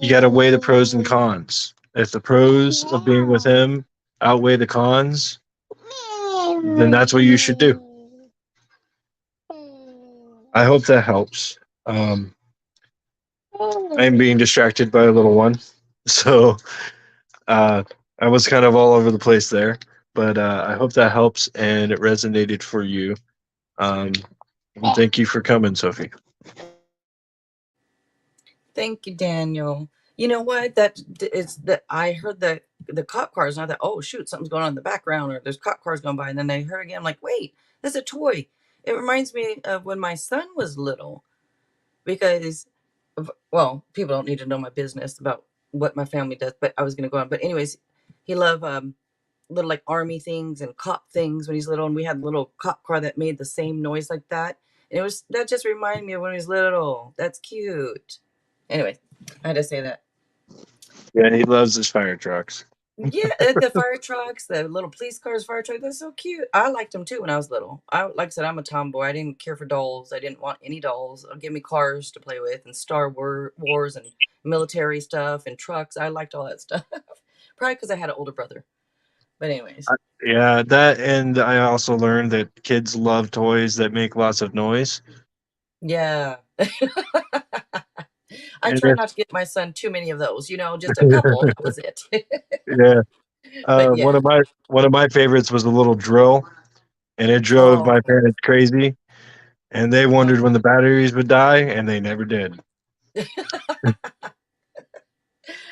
Speaker 2: you got to weigh the pros and cons. If the pros of being with him outweigh the cons, then that's what you should do. I hope that helps. I'm being distracted by a little one. So uh, I was kind of all over the place there, but I hope that helps and it resonated for you. And thank you for coming, Sophie.
Speaker 1: Thank you, Daniel. You know what? That it's that I heard the cop cars, and I thought, oh shoot, something's going on in the background, or there's cop cars going by. And then I heard again, I'm like, wait, that's a toy. It reminds me of when my son was little, because well, people don't need to know my business about what my family does, but I was going to go on. But anyways, he loved little like army things and cop things when he's little, and we had a little cop car that made the same noise like that. And it was that just reminded me of when he was little. That's cute. Anyway, I had to say that.
Speaker 2: Yeah, he loves his fire trucks.
Speaker 1: Yeah, the fire trucks, the little police cars, fire trucks, they're so cute. I liked them too when I was little. Like I said, I'm a tomboy. I didn't care for dolls. I didn't want any dolls. Give me cars to play with and Wars and military stuff and trucks. I liked all that stuff. Probably because I had an older brother. But anyways,
Speaker 2: Yeah, that, and I also learned that kids love toys that make lots of noise.
Speaker 1: yeah. I
Speaker 2: And
Speaker 1: tried not to get my son too many of those, just a couple. That was it.
Speaker 2: yeah,
Speaker 1: But
Speaker 2: one
Speaker 1: yeah.
Speaker 2: of my favorites was a little drill, and it drove
Speaker 1: Oh,
Speaker 2: my parents crazy. And they
Speaker 1: oh.
Speaker 2: wondered when the batteries would die, and they never did.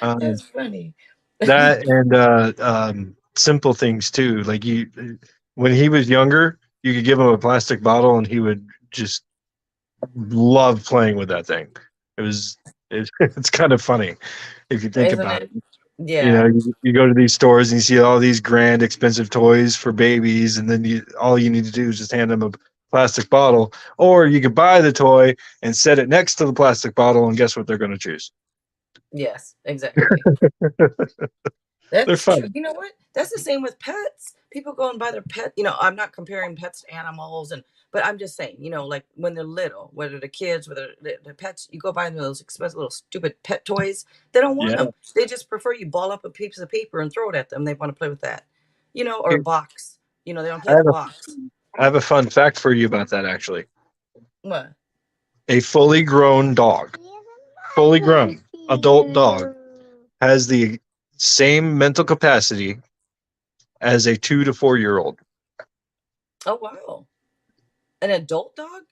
Speaker 2: Um,
Speaker 1: That's funny.
Speaker 2: that and simple things too. Like when he was younger, you could give him a plastic bottle, and he would just love playing with that thing. It was it's kind of funny if you think
Speaker 1: Isn't
Speaker 2: about
Speaker 1: it?
Speaker 2: it. You know,
Speaker 1: Yeah.
Speaker 2: you go to these stores and you see all these grand, expensive toys for babies, and then all you need to do is just hand them a plastic bottle, or you could buy the toy and set it next to the plastic bottle, and guess what they're going to choose?
Speaker 1: Yes, exactly.
Speaker 2: They're
Speaker 1: That's true.
Speaker 2: fun.
Speaker 1: You know what? That's the same with pets. People go and buy their pet. I'm not comparing pets to animals, but I'm just saying, like when they're little, whether the kids, whether the pets, you go buy them those expensive little stupid pet toys. They don't want
Speaker 2: Yeah.
Speaker 1: them. They just prefer you ball up a piece of paper and throw it at them. They want to play with that, or a box. They want to
Speaker 2: I
Speaker 1: play with
Speaker 2: have
Speaker 1: the
Speaker 2: a
Speaker 1: box.
Speaker 2: I have a fun fact for you about that actually.
Speaker 1: What?
Speaker 2: A fully grown dog, fully grown adult dog has the same mental capacity as a 2 to 4 year old.
Speaker 1: Oh wow, an adult dog?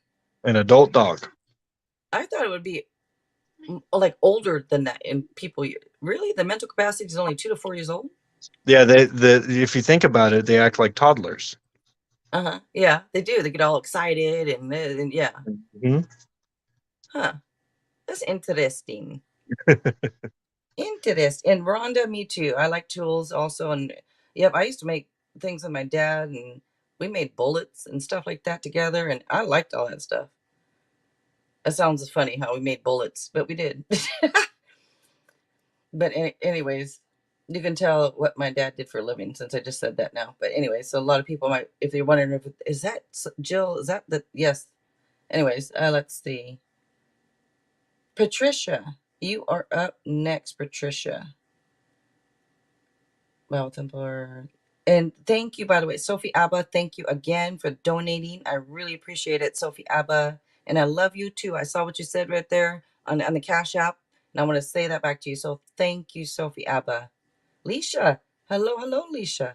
Speaker 2: An adult dog.
Speaker 1: I thought it would be like older than that in people. Really, the mental capacity is only 2 to 4 years old.
Speaker 2: Yeah, if you think about it, they act like toddlers.
Speaker 1: Uh-huh. Yeah, they do. They get all excited and yeah.
Speaker 2: Hmm.
Speaker 1: Huh. That's interesting. Interesting. And Rhonda, me too. I like tools also. And yep, I used to make things with my dad, and We made bullets and stuff like that together, and I liked all that stuff. It sounds funny how we made bullets, but we did. But anyways, you can tell what my dad did for a living since I just said that now. But anyway, so a lot of people might, if they're wondering, if is that Jill? Is that the yes? Anyways, let's see. Patricia, you are up next, Patricia. Well, Templar. And thank you, by the way, Sophie Abba. Thank you again for donating. I really appreciate it, Sophie Abba. And I love you too. I saw what you said right there on the Cash App. And I want to say that back to you. So thank you, Sophie Abba. Leisha. Hello, hello, Leisha.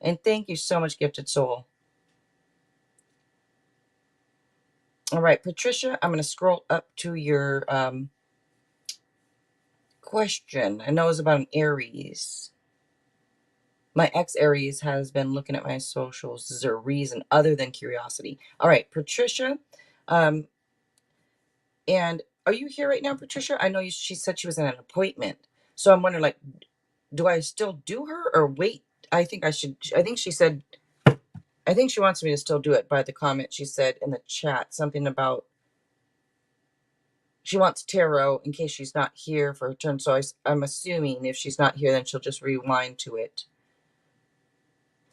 Speaker 1: And thank you so much, Gifted Soul. All right, Patricia, I'm going to scroll up to your question. I know it's about an Aries. My ex Aries has been looking at my socials. Is there a reason other than curiosity? All right, Patricia. Um, and are you here right now, Patricia? I know she said she was in an appointment. So I'm wondering, like, do I still do her or wait? I think I should. I think she said, I think she wants me to still do it by the comment she said in the chat. Something about she wants tarot in case she's not here for her turn. So I'm assuming if she's not here, then she'll just rewind to it.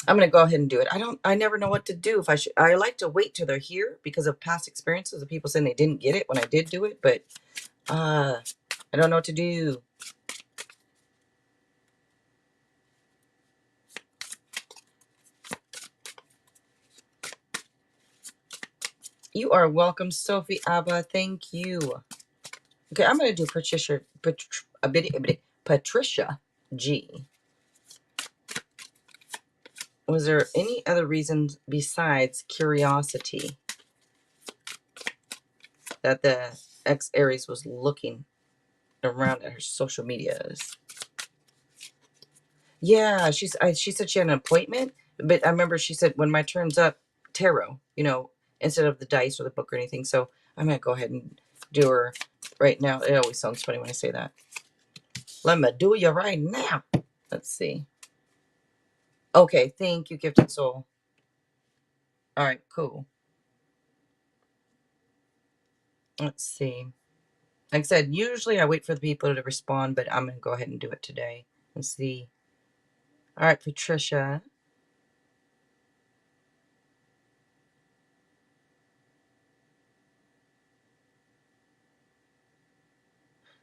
Speaker 1: I'm going to go ahead and do it. I never know what to do. If I like to wait till they're here because of past experiences of people saying they didn't get it when I did do it, but I don't know what to do. You are welcome, Sophie Abba. Thank you. Okay, I'm going to do Patricia G. Was there any other reasons besides curiosity that the ex Aries was looking around at her social medias? Yeah, she said she had an appointment, but I remember she said when my turn's up, tarot, instead of the dice or the book or anything. So I'm gonna go ahead and do her right now. It always sounds funny when I say that. Let me do you right now. Let's see. Okay, thank you, Gifted Soul. All right, cool. Let's see. Like I said, usually I wait for the people to respond, but I'm gonna go ahead and do it today. Let's see. All right, Patricia.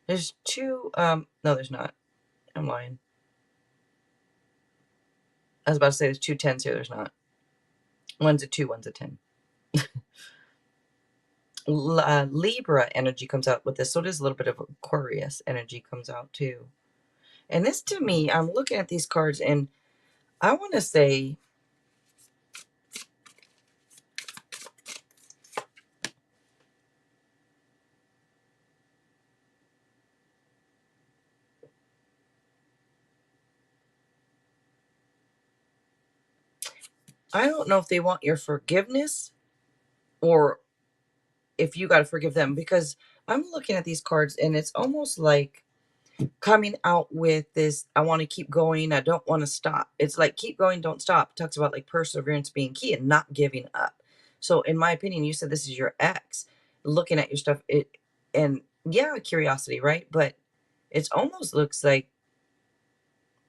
Speaker 1: There's two. No, there's not. I'm lying. I was about to say there's two tens here. There's not. One's a 2, one's a 10. Libra energy comes out with this. So does a little bit of Aquarius energy comes out too. And this to me, I'm looking at these cards and I want to say, I don't know if they want your forgiveness or if you got to forgive them, because I'm looking at these cards and it's almost like coming out with this, I want to keep going, I don't want to stop. It's like keep going, don't stop. It talks about like perseverance being key and not giving up. So in my opinion, you said this is your ex looking at your stuff, and yeah, curiosity, right? But it almost looks like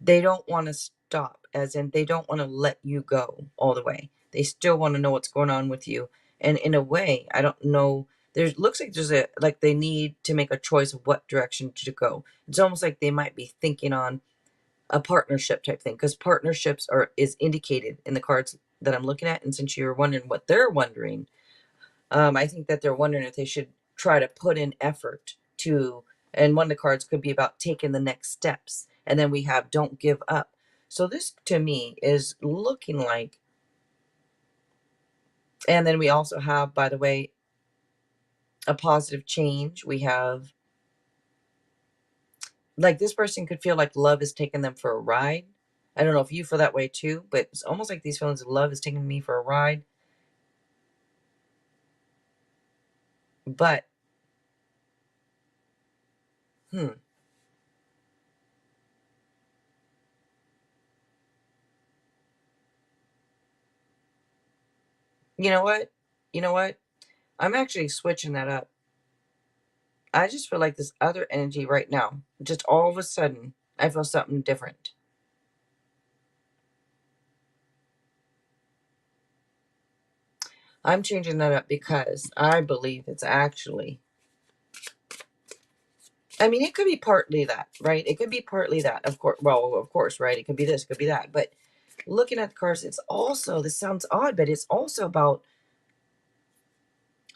Speaker 1: they don't want to stop, as in they don't want to let you go all the way. They still want to know what's going on with you. And in a way, I don't know, there looks like there's a, like they need to make a choice of what direction to go. It's almost like they might be thinking on a partnership type thing, because partnerships is indicated in the cards that I'm looking at. And since you're wondering what they're wondering, I think that they're wondering if they should try to put in effort to, and one of the cards could be about taking the next steps. And then we have don't give up. So this to me is looking like, and then we also have, by the way, a positive change. We have, like, this person could feel like love is taking them for a ride. I don't know if you feel that way too, but it's almost like these feelings of love is taking me for a ride. But, hmm. You know what? You know what? I'm actually switching that up. I just feel like this other energy right now, just all of a sudden, I feel something different. I'm changing that up because I believe it's actually, I mean, it could be partly that, right? It could be partly that, of course. Well, of course, right? It could be this, it could be that. But looking at the cards, it's also, this sounds odd, but it's also about,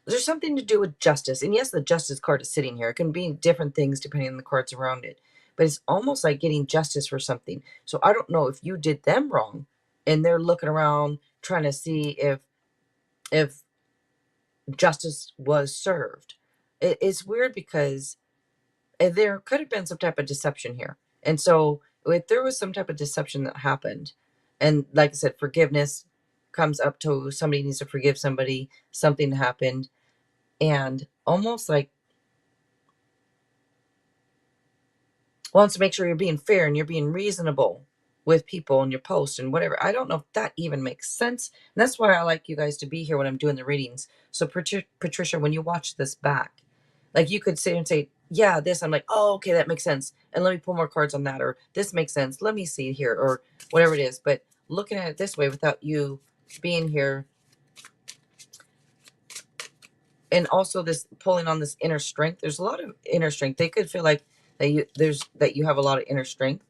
Speaker 1: there's something to do with justice. And yes, the justice card is sitting here. It can be different things depending on the cards around it. But it's almost like getting justice for something. So I don't know if you did them wrong and they're looking around trying to see if justice was served. It's weird because there could have been some type of deception here. And so if there was some type of deception that happened, and like I said, forgiveness comes up to somebody needs to forgive somebody, something happened, and almost like wants to make sure you're being fair and you're being reasonable with people in your post and whatever. I don't know if that even makes sense. And that's why I like you guys to be here when I'm doing the readings. So Patricia, when you watch this back, like you could sit and say, yeah, this, I'm like, oh, okay, that makes sense. And let me pull more cards on that, or this makes sense. Let me see here, or whatever it is. But looking at it this way without you being here, and also this pulling on this inner strength, there's a lot of inner strength. They could feel like that you have a lot of inner strength.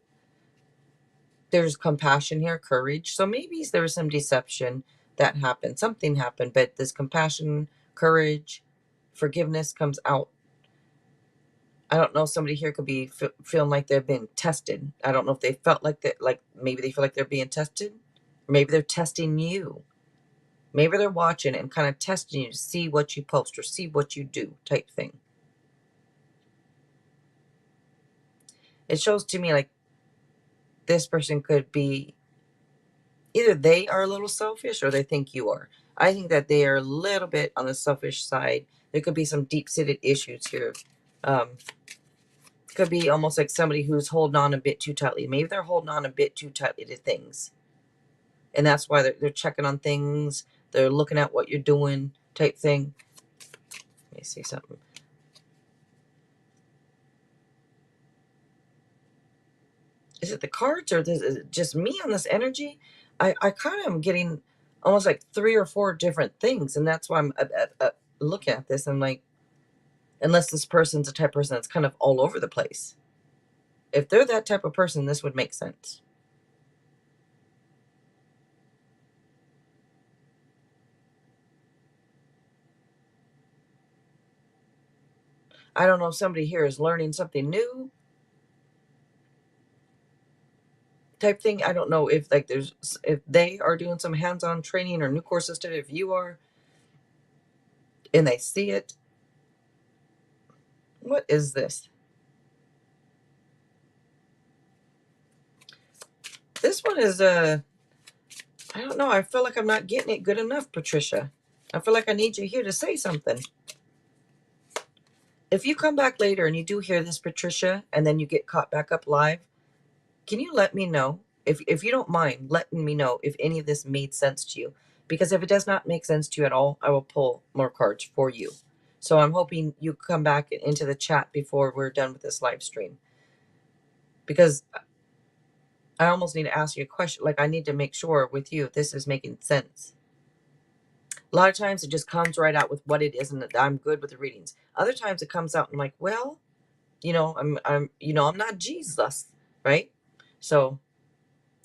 Speaker 1: There's compassion here, courage. So maybe there was some deception that happened. Something happened, but this compassion, courage, forgiveness comes out. I don't know. Somebody here could be feeling like they're being tested. I don't know if they felt like that. Like maybe they feel like they're being tested. Or maybe they're testing you. Maybe they're watching and kind of testing you to see what you post or see what you do, type thing. It shows to me like this person could be, either they are a little selfish or they think you are. I think that they are a little bit on the selfish side. There could be some deep-seated issues here. Um, could be almost like somebody who's holding on a bit too tightly. Maybe they're holding on a bit too tightly to things. And that's why they're checking on things. They're looking at what you're doing, type thing. Let me see something. Is it the cards or is it just me on this energy? I kind of am getting almost like 3 or 4 different things. And that's why I'm looking at this. I'm like, unless this person's a type of person that's kind of all over the place. If they're that type of person, this would make sense. I don't know if somebody here is learning something new type thing. I don't know if like if they are doing some hands-on training or new courses to if you are and they see it. What is this? This one is I don't know. I feel like I'm not getting it good enough, Patricia. I feel like I need you here to say something. If you come back later and you do hear this, Patricia, and then you get caught back up live, can you let me know? If you don't mind letting me know if any of this made sense to you. Because if it does not make sense to you at all, I will pull more cards for you. So I'm hoping you come back into the chat before we're done with this live stream. Because I almost need to ask you a question. Like I need to make sure with you if this is making sense. A lot of times it just comes right out with what it is, and I'm good with the readings. Other times it comes out and I'm like, well, I'm not Jesus, right? So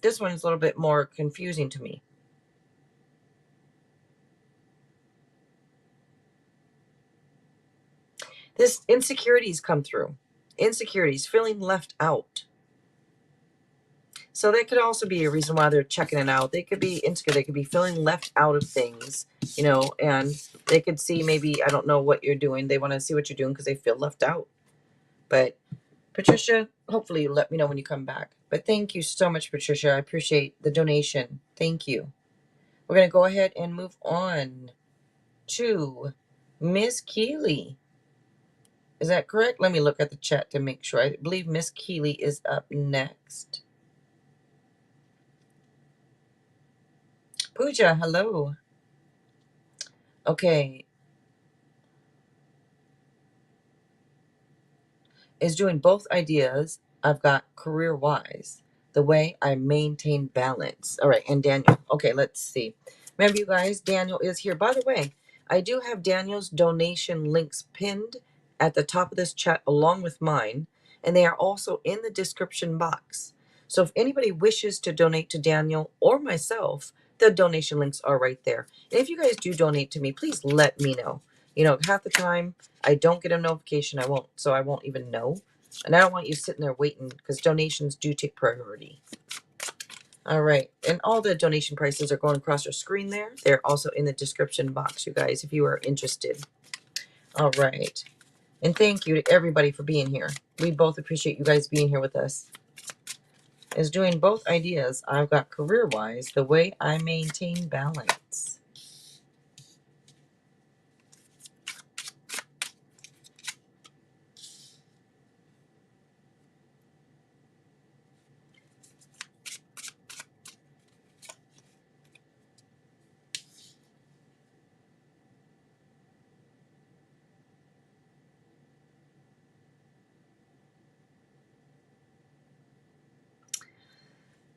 Speaker 1: this one is a little bit more confusing to me. This insecurities come through. Insecurities, feeling left out. So that could also be a reason why they're checking it out. They could be insecure. They could be feeling left out of things, and they could see maybe, I don't know what you're doing. They want to see what you're doing because they feel left out. But Patricia, hopefully you let me know when you come back. But thank you so much, Patricia. I appreciate the donation. Thank you. We're going to go ahead and move on to Miss Keeley. Is that correct? Let me look at the chat to make sure. I believe Miss Keeley is up next. Pooja, hello. Okay, is doing both ideas. I've got career wise, the way I maintain balance. All right, and Daniel. Okay, let's see. Remember, you guys, Daniel is here. By the way, I do have Daniel's donation links pinned at the top of this chat along with mine, and they are also in the description box. So if anybody wishes to donate to Daniel or myself, the donation links are right there. And if you guys do donate to me, please let me know. You know, half the time I don't get a notification. I won't, so I won't even know. And I don't want you sitting there waiting because donations do take priority. All right. And all the donation prices are going across your screen there. They're also in the description box, you guys, if you are interested. All right. And thank you to everybody for being here. We both appreciate you guys being here with us. Is doing both ideas. I've got career wise, the way I maintain balance.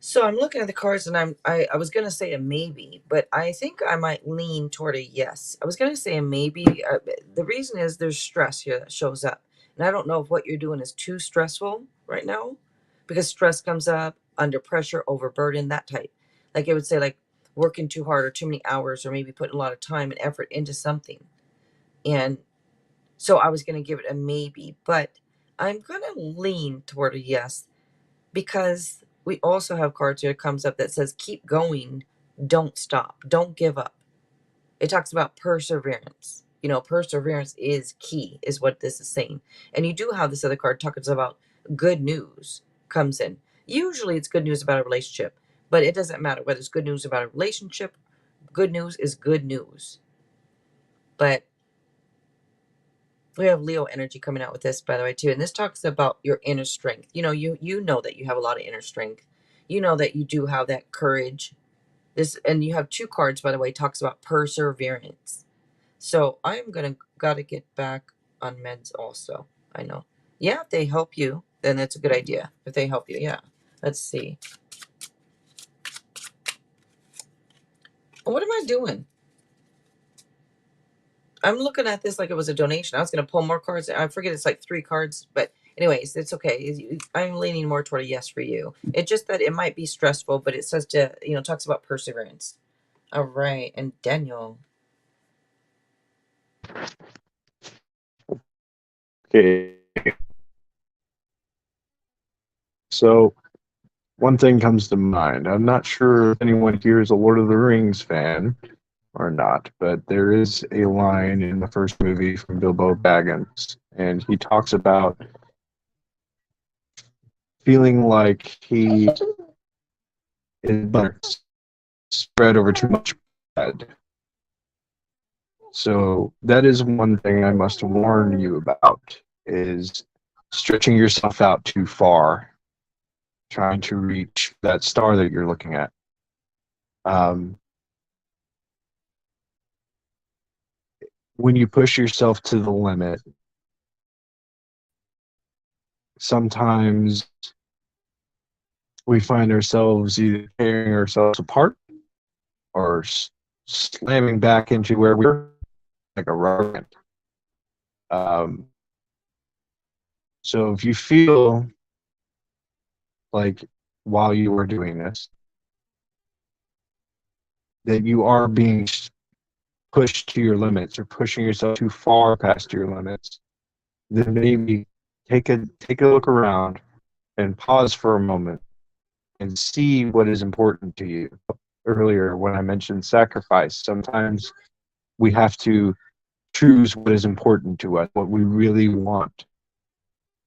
Speaker 1: So I'm looking at the cards, and I was gonna say a maybe, but I think I might lean toward a yes. I was gonna say a maybe. The reason is there's stress here that shows up, and I don't know if what you're doing is too stressful right now, because stress comes up under pressure, overburden, that type. Like it would say like working too hard or too many hours, or maybe putting a lot of time and effort into something. And so I was gonna give it a maybe, but I'm gonna lean toward a yes because we also have cards here that comes up that says keep going, don't stop, don't give up. It talks about perseverance. You know, perseverance is key, is what this is saying. And you do have this other card talking about good news comes in. Usually it's good news about a relationship, but it doesn't matter whether it's good news about a relationship. Good news is good news. But we have Leo energy coming out with this, by the way, too. And this talks about your inner strength. You know, you know that you have a lot of inner strength. You know that you do have that courage. This, and you have two cards, by the way, talks about perseverance. So I am gonna gotta get back on meds also. I know. Yeah, if they help you, then that's a good idea. If they help you, yeah. Let's see. What am I doing? I'm looking at this like it was a donation. I was going to pull more cards. I forget it's like 3 cards, but anyways, it's okay. I'm leaning more toward a yes for you. It's just that it might be stressful, but it says to, you know, talks about perseverance. All right. And Daniel.
Speaker 2: Okay. So one thing comes to mind. I'm not sure if anyone here is a Lord of the Rings fan or not, but there is a line in the first movie from Bilbo Baggins, and he talks about feeling like he is butter spread over too much bread. So that is one thing I must warn you about, is stretching yourself out too far, trying to reach that star that you're looking at. Um, when you push yourself to the limit, sometimes we find ourselves either tearing ourselves apart or slamming back into where we were, like a rubber band. Um, so if you feel like while you are doing this that you are being pushed to your limits or pushing yourself too far past your limits, then maybe take a look around and pause for a moment and see what is important to you. Earlier, when I mentioned sacrifice, sometimes we have to choose what is important to us, what we really want.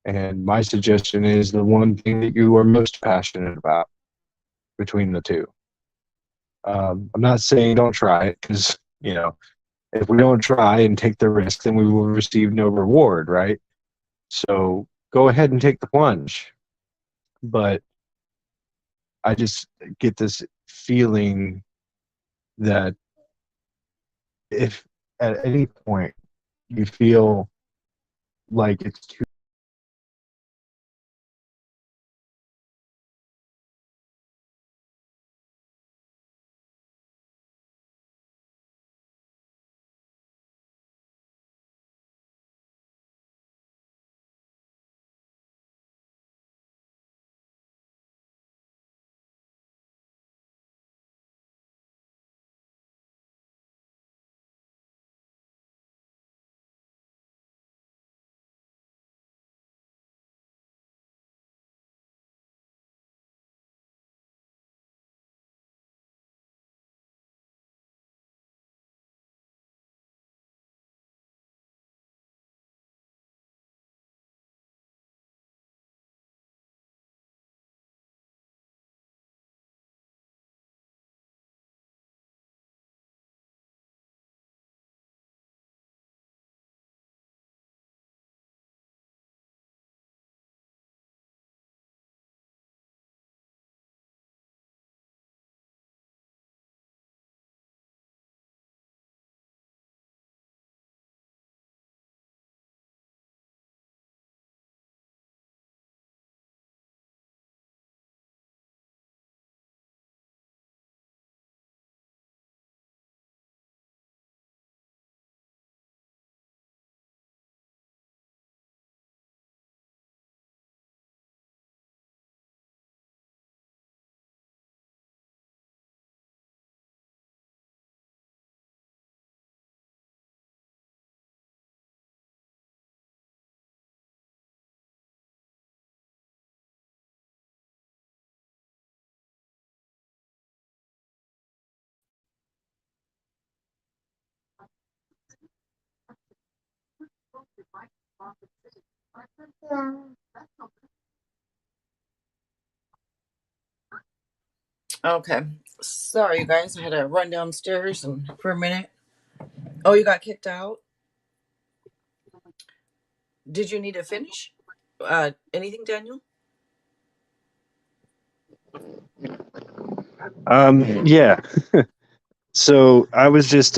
Speaker 2: And my suggestion is the one thing that you are most passionate about between the two. I'm not saying don't try it, because, you know, if we don't try and take the risk, then we will receive no reward, right? So go ahead and take the plunge. But I just get this feeling that if at any point you feel like it's too
Speaker 1: Okay. Sorry, you guys. I had to run downstairs and for a minute. Oh, you got kicked out? Did you need to finish? Anything, Daniel?
Speaker 2: yeah. So I was just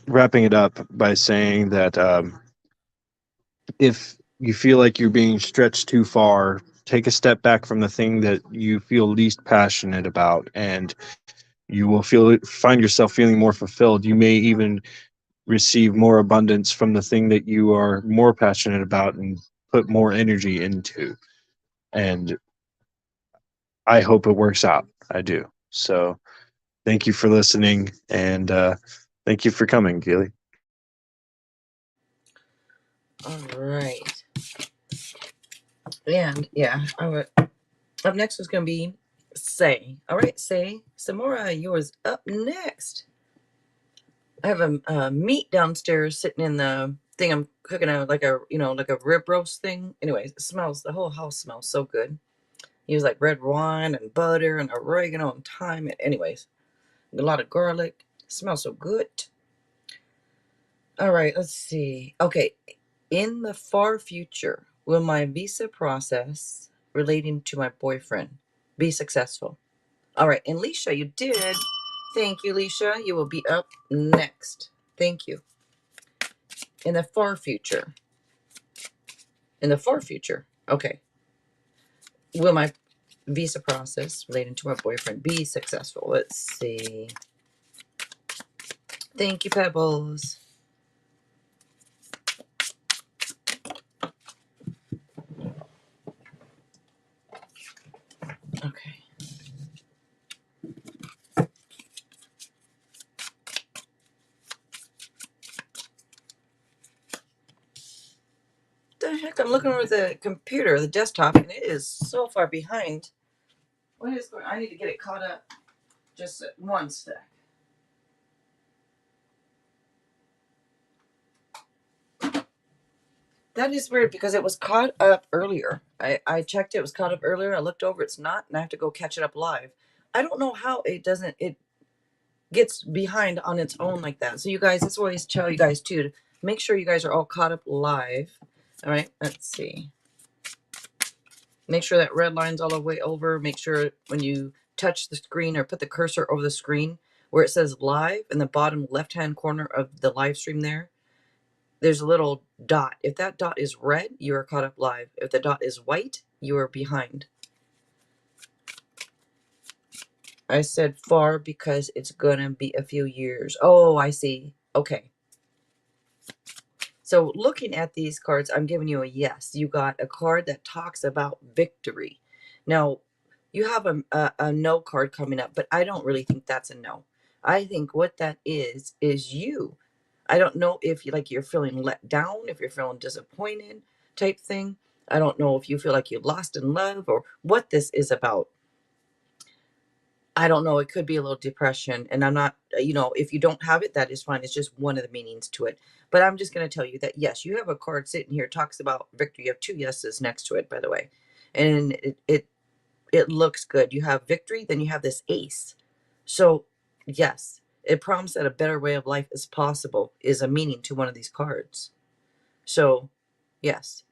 Speaker 2: wrapping it up by saying that if you feel like you're being stretched too far, take a step back from the thing that you feel least passionate about, and you will find yourself feeling more fulfilled. You may even receive more abundance from the thing that you are more passionate about and put more energy into. And I hope it works out. I do. So thank you for listening, and thank you for coming, Keely.
Speaker 1: All right. And yeah, I would. Up next is going to be Say. All right, Say. Samora, yours up next. I have a meat downstairs sitting in the thing I'm cooking, like a rib roast thing. Anyways, it smells, the whole house smells so good. Use like red wine and butter and oregano and thyme. Anyways, a lot of garlic. It smells so good. All right, let's see. Okay, in the far future, will my visa process relating to my boyfriend be successful? All right, and Leisha, you did. Thank you, Leisha. You will be up next. Thank you. In the far future. In the far future. Okay. Will my visa process relating to my boyfriend be successful? Let's see. Thank you, Pebbles. Okay. The heck? I'm looking over the computer, the desktop, and it is so far behind. What is going on? I need to get it caught up. Just one sec. That is weird because it was caught up earlier. I checked it was caught up earlier. I looked over, it's not, and I have to go catch it up live. I don't know how it gets behind on its own like that. So you guys, that's what I always tell you guys too, to make sure you guys are all caught up live. All right, let's see. Make sure that red line's all the way over. Make sure when you touch the screen or put the cursor over the screen, where it says live in the bottom left hand corner of the live stream there's a little dot. If that dot is red, you are caught up live. If the dot is white, you are behind. I said far because it's gonna be a few years. Oh, I see. Okay. So looking at these cards, I'm giving you a yes. You got a card that talks about victory. Now, you have a no card coming up, but I don't really think that's a no. I think what that is you. I don't know if you're feeling let down, if you're feeling disappointed type thing. I don't know if you feel like you lost in love or what this is about. I don't know. It could be a little depression. And I'm not, if you don't have it, that is fine. It's just one of the meanings to it. But I'm just going to tell you that, yes, you have a card sitting here, talks about victory. You have two yeses next to it, by the way. And it looks good. You have victory, then you have this ace. So, yes, it promises that a better way of life is possible is a meaning to one of these cards. So, yes.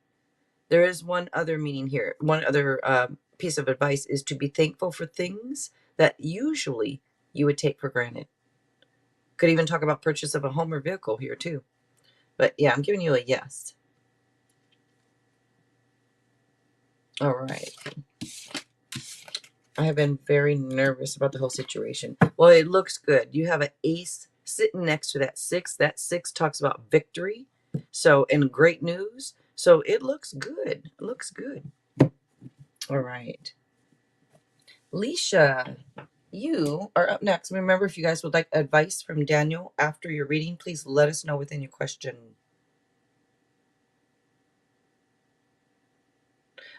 Speaker 1: There is one other meaning here. One other piece of advice is to be thankful for things that usually you would take for granted. Could even talk about purchase of a home or vehicle here too. But yeah, I'm giving you a yes. All right. I have been very nervous about the whole situation. Well, it looks good. You have an ace sitting next to that six. That six talks about victory. So, and great news. So it looks good. It looks good. All right. Leisha, you are up next. Remember, if you guys would like advice from Daniel after your reading, please let us know within your question.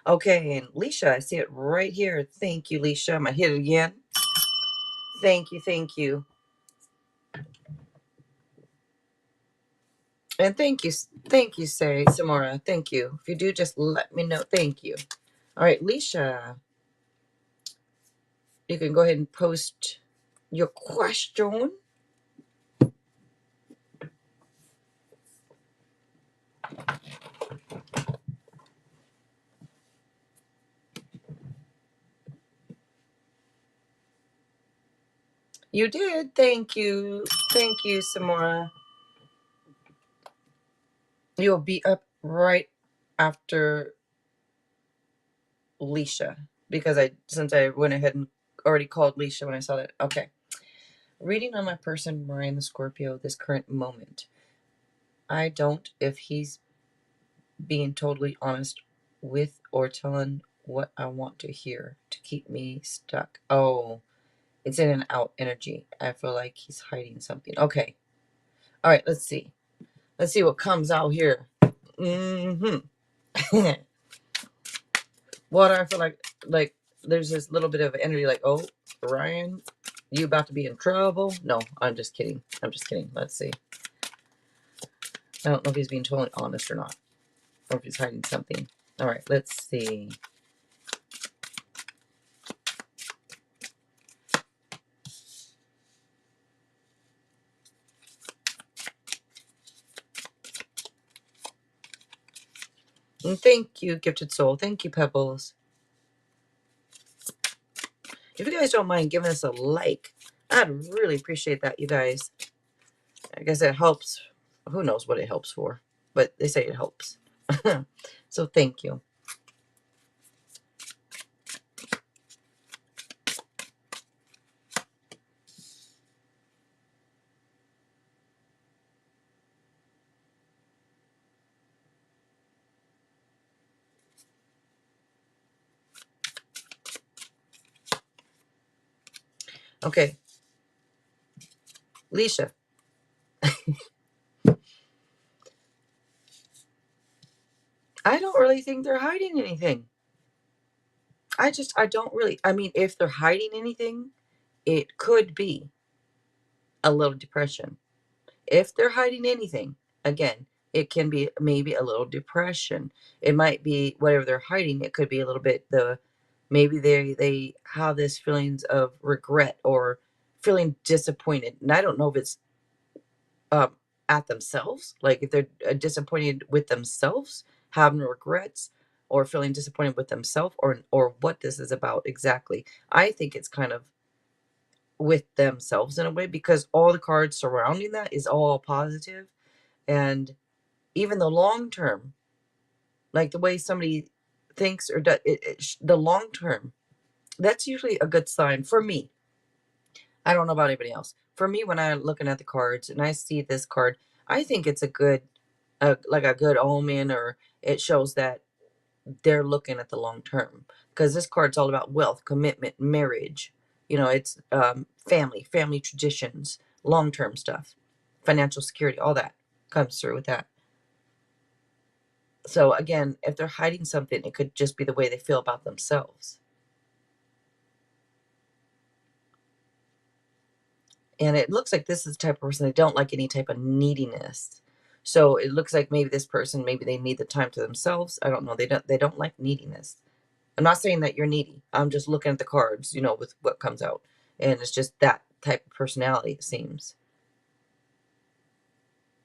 Speaker 1: Okay, and Leisha, I see it right here. Thank you, Leisha. I'm going to hit it again. Thank you, thank you. And thank you, say, Samora. Thank you. If you do, just let me know. Thank you. All right, Leisha, you can go ahead and post your question. You did. Thank you. Thank you, Samora. You'll be up right after Leisha because since I went ahead and already called Leisha when I saw that. Okay. Reading on my person, Ryan the Scorpio, this current moment. I don't if he's being totally honest with or telling what I want to hear to keep me stuck. Oh, it's in and out energy. I feel like he's hiding something. Okay. All right, let's see. Let's see what comes out here. Mm-hmm. What I feel like there's this little bit of energy like, oh, Ryan, you about to be in trouble? No, I'm just kidding. I'm just kidding. Let's see. I don't know if he's being totally honest or not, or if he's hiding something. All right, let's see. And thank you, Gifted Soul. Thank you, Pebbles. If you guys don't mind giving us a like, I'd really appreciate that, you guys. I guess it helps. Who knows what it helps for, but they say it helps. So thank you. Okay, Leisha. I don't really think they're hiding anything. I don't really. I mean, if they're hiding anything, it could be a little depression. If they're hiding anything, again, it can be maybe a little depression. It might be whatever they're hiding. It could be a little bit maybe they have this feelings of regret or feeling disappointed. And I don't know if it's um, at themselves, like if they're disappointed with themselves, having regrets, or feeling disappointed with themselves, or what this is about exactly. I think it's kind of with themselves in a way, because all the cards surrounding that is all positive. And even the long term, like the way somebody thinks or does the long term, that's usually a good sign for me. I don't know about anybody else. For me, when I'm looking at the cards and I see this card, I think it's a good, like a good omen, or it shows that they're looking at the long term. Because this card's all about wealth, commitment, marriage. You know, it's family traditions, long term stuff, financial security, all that comes through with that. So again, if they're hiding something, it could just be the way they feel about themselves. And it looks like this is the type of person, they don't like any type of neediness. So it looks like maybe this person, maybe they need the time to themselves. I don't know. They don't like neediness. I'm not saying that you're needy. I'm just looking at the cards, with what comes out. And it's just that type of personality, it seems.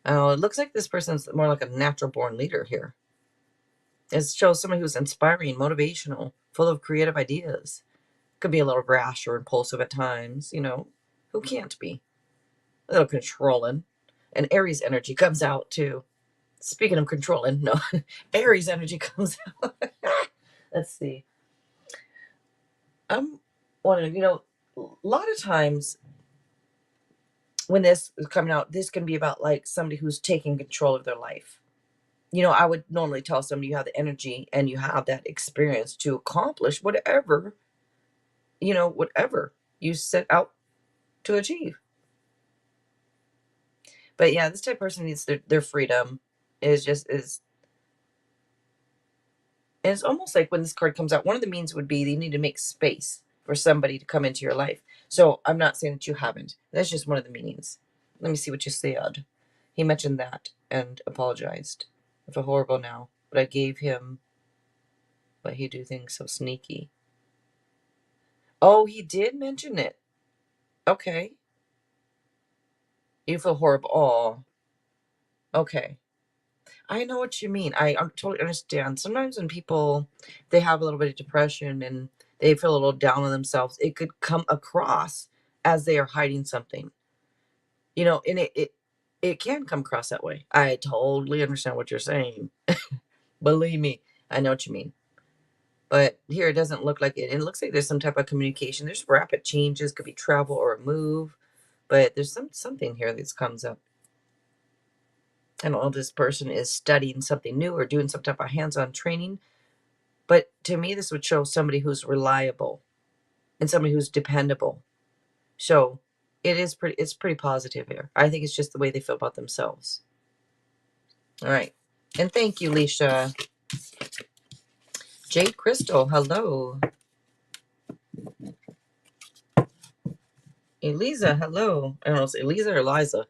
Speaker 1: Oh, it looks like this person's more like a natural born leader here. It shows somebody who's inspiring, motivational, full of creative ideas. Could be a little rash or impulsive at times, Who can't be? A little controlling. And Aries energy comes out too. Speaking of controlling, no, Aries energy comes out. Let's see. I'm wondering, a lot of times when this is coming out, this can be about like somebody who's taking control of their life. I would normally tell somebody you have the energy and you have that experience to accomplish whatever you set out to achieve. But yeah, this type of person needs their freedom. Is and it's almost like when this card comes out, one of the means would be you need to make space for somebody to come into your life. So I'm not saying that you haven't. That's just one of the meanings. Let me see what you said. He mentioned that and apologized. I feel horrible now, but I gave him, but he do things so sneaky. Oh, he did mention it. Okay. You feel horrible. Oh, okay. I know what you mean. I totally understand. Sometimes when people, they have a little bit of depression and they feel a little down on themselves, it could come across as they are hiding something. And it can come across that way. I totally understand what you're saying. Believe me, I know what you mean. But here it doesn't look like it. It looks like there's some type of communication. There's rapid changes, could be travel or a move, but there's something here that comes up. I don't know if this person is studying something new or doing some type of hands-on training, but to me, this would show somebody who's reliable and somebody who's dependable. So it's pretty positive here. I think it's just the way they feel about themselves. All right. And thank you, Leisha. Jade Crystal, hello. Eliza, hello. I don't know, it's Eliza or Liza.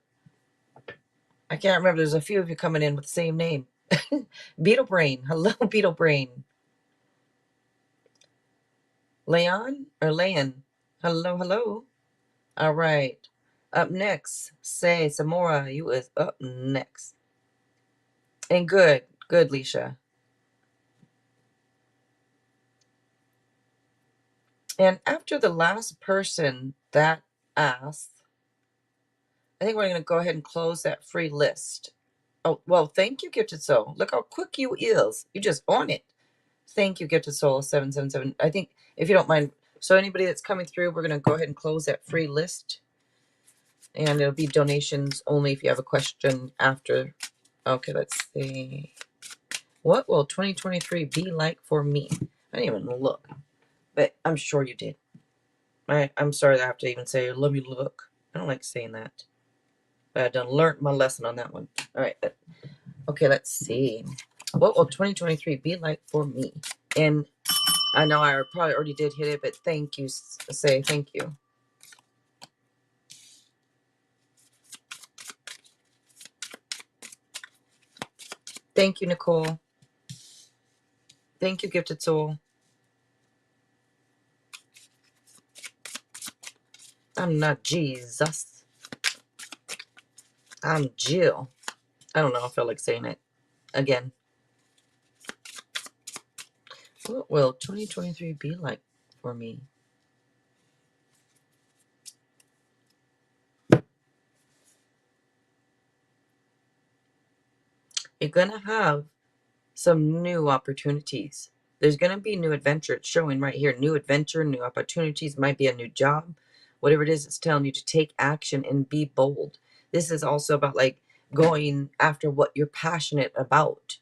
Speaker 1: I can't remember. There's a few of you coming in with the same name. Beetle Brain, hello, Beetle Brain. Leon or Leon, hello, hello. All right. Up next, say Samora, you is up next. And good, Leisha. And after the last person that asked, I think we're going to go ahead and close that free list. Oh, well, thank you, Gifted Soul. Look how quick you is. You just on it. Thank you, Gifted Soul 777. I think, if you don't mind, so anybody that's coming through, we're going to go ahead and close that free list. And it'll be donations only if you have a question after. Okay, let's see. What will 2023 be like for me? I didn't even look, but I'm sure you did. I'm sorry that I have to even say, let me look. I don't like saying that. But I done learned my lesson on that one. All right. Okay, let's see. What will 2023 be like for me? And I know I probably already did hit it, but thank you. Say thank you. Thank you, Nicole. Thank you, Gifted Soul. I'm not Jesus. I'm Jill. I don't know. I feel like saying it again. What will 2023 be like for me? You're going to have some new opportunities. There's going to be new adventure. It's showing right here, new adventure, new opportunities, might be a new job. Whatever it is, it's telling you to take action and be bold. This is also about like going after what you're passionate about.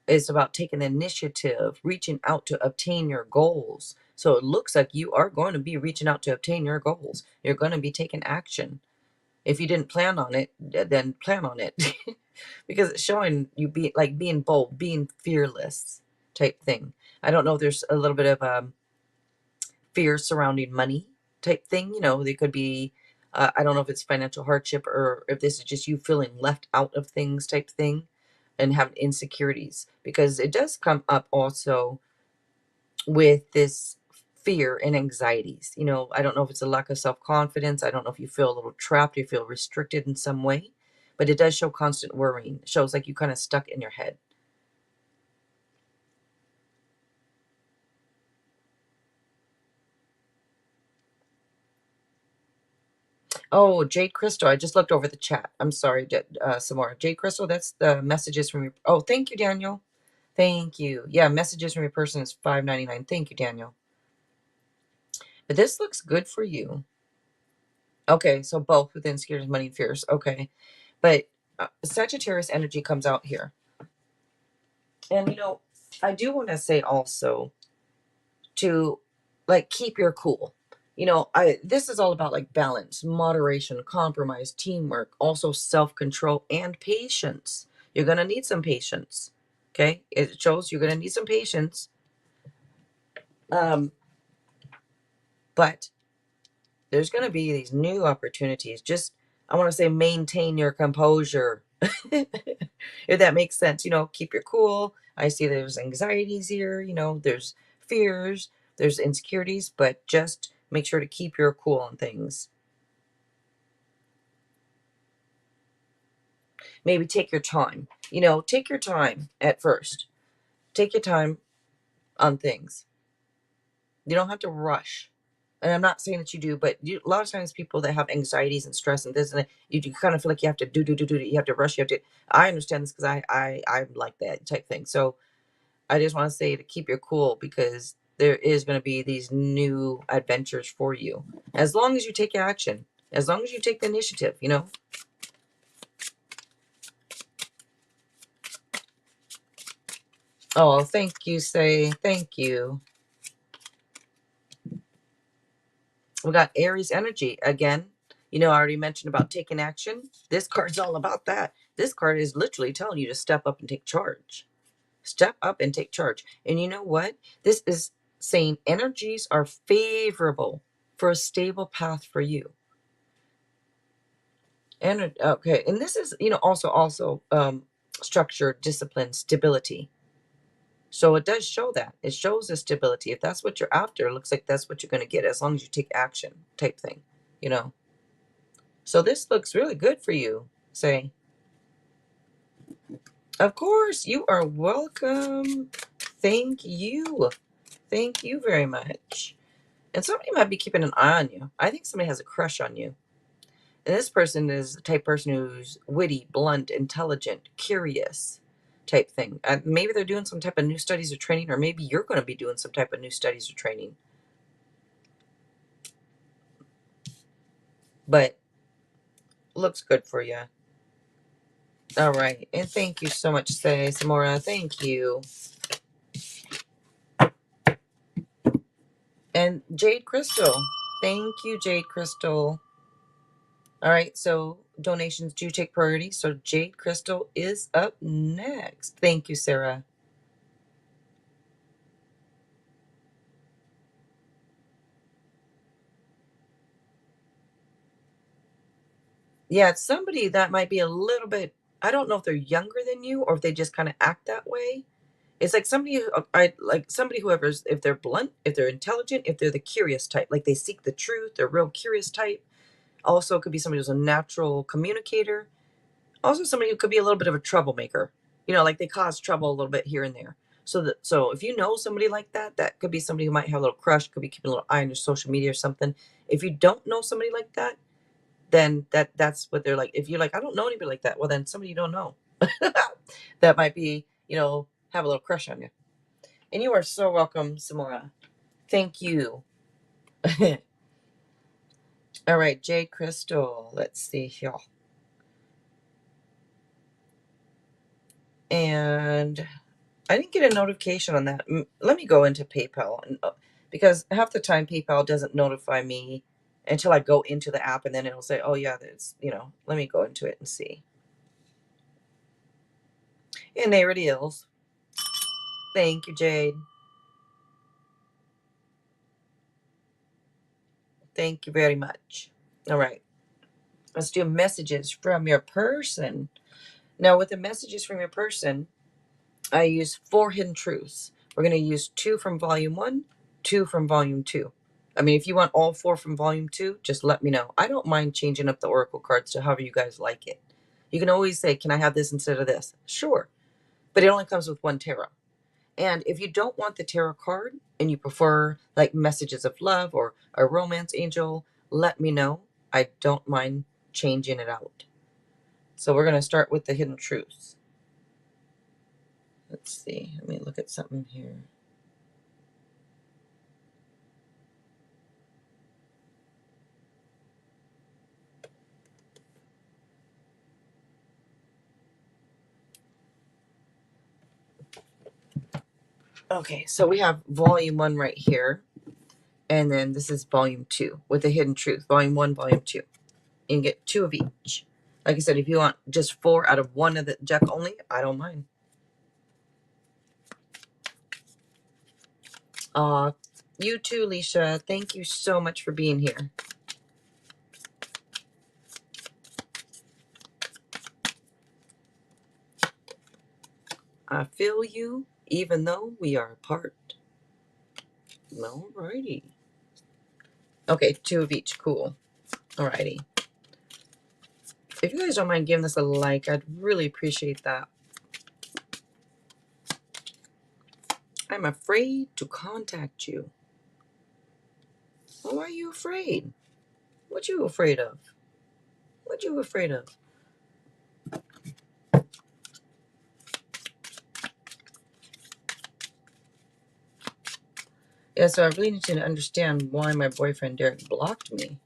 Speaker 1: It's about taking initiative, reaching out to obtain your goals. So it looks like you are going to be reaching out to obtain your goals. You're going to be taking action. If you didn't plan on it, then plan on it. Because it's showing you be like being bold, being fearless type thing. I don't know if there's a little bit of fear surrounding money type thing. You know, they could be, I don't know if it's financial hardship or if this is just you feeling left out of things type thing and having insecurities, because it does come up also with this fear and anxieties. You know, I don't know if it's a lack of self-confidence. I don't know if you feel a little trapped, you feel restricted in some way, but it does show constant worrying. It shows like you kind of stuck in your head. Oh, Jade Crystal, I just looked over the chat. I'm sorry, some more. Jade Crystal, that's the messages from your. Oh, thank you, Daniel. Thank you. Yeah, messages from your person is $5.99. Thank you, Daniel. But this looks good for you. Okay, so both with insecurities, money, and fears. Okay, but Sagittarius energy comes out here, and you know, I do want to say also to like keep your cool. You know, I this is all about like balance, moderation, compromise, teamwork, also self-control and patience. You're going to need some patience. Okay? It shows you're going to need some patience. But there's going to be these new opportunities. Just I want to say maintain your composure. If that makes sense, you know, keep your cool. I see there's anxieties here, you know, there's fears, there's insecurities, but just make sure to keep your cool on things. Maybe take your time. You know, take your time at first. Take your time on things. You don't have to rush. And I'm not saying that you do, but a lot of times people that have anxieties and stress and this and that, you kind of feel like you have to do. You have to rush. You have to. I understand this because I'm like that type thing. So I just want to say to keep your cool, because there is going to be these new adventures for you. As long as you take action, as long as you take the initiative, you know. Oh, thank you, Say. Thank you. We got Aries energy again. You know, I already mentioned about taking action. This card's all about that. This card is literally telling you to step up and take charge. Step up and take charge. And you know what? This is saying energies are favorable for a stable path for you. And okay, and this is, you know, also structure, discipline, stability. So it does show that. It shows the stability. If that's what you're after, it looks like that's what you're going to get as long as you take action type thing, you know. So this looks really good for you. Say, of course, you are welcome. Thank you. Thank you very much. And somebody might be keeping an eye on you. I think somebody has a crush on you. And this person is the type of person who's witty, blunt, intelligent, curious type thing. Maybe they're doing some type of new studies or training, or maybe you're going to be doing some type of new studies or training. But looks good for you. All right. And thank you so much, Say Samora. Thank you. And Jade Crystal. Thank you, Jade Crystal. All right. So donations do take priority. So Jade Crystal is up next. Thank you, Sarah. Yeah, it's somebody that might be a little bit, I don't know if they're younger than you or if they just kind of act that way. It's like somebody who, I like somebody whoever's, if they're blunt, if they're intelligent, if they're the curious type, like they seek the truth, they're real curious type. Also, it could be somebody who's a natural communicator. Also, somebody who could be a little bit of a troublemaker. You know, like they cause trouble a little bit here and there. So if you know somebody like that, that could be somebody who might have a little crush, could be keeping a little eye on your social media or something. If you don't know somebody like that, then that's what they're like. If you're like, I don't know anybody like that, well, then somebody you don't know. that might be, have a little crush on you. And you are so welcome, Samora. Thank you. All right, Jade Crystal. Let's see here. And I didn't get a notification on that. Let me go into PayPal, because half the time PayPal doesn't notify me until I go into the app, and then it'll say, "Oh yeah, there's." Let me go into it and see. And there it is. Thank you, Jade. Thank you very much. All right, let's do messages from your person. Now, with the messages from your person, I use 4 hidden truths. We're going to use 2 from volume 1, 2 from volume 2. I mean, if you want all 4 from volume 2, just let me know. I don't mind changing up the oracle cards to however you guys like it. You can always say, can I have this instead of this? Sure. But it only comes with 1 tarot. And if you don't want the tarot card and you prefer like messages of love or a romance angel, let me know. I don't mind changing it out. So we're going to start with the hidden truths. Let's see. Let me look at something here. Okay, so we have volume 1 right here. And then this is volume 2 with the hidden truth. Volume 1, volume 2. You can get 2 of each. Like I said, if you want just 4 out of 1 of the deck only, I don't mind. You too, Leisha. Thank you so much for being here. I feel you, even though we are apart. Alrighty. Okay, 2 of each. Cool. Alrighty. If you guys don't mind giving this a like, I'd really appreciate that. I'm afraid to contact you. Why are you afraid? What you afraid of? What you afraid of? Yeah, so I really need to understand why my boyfriend Derek blocked me.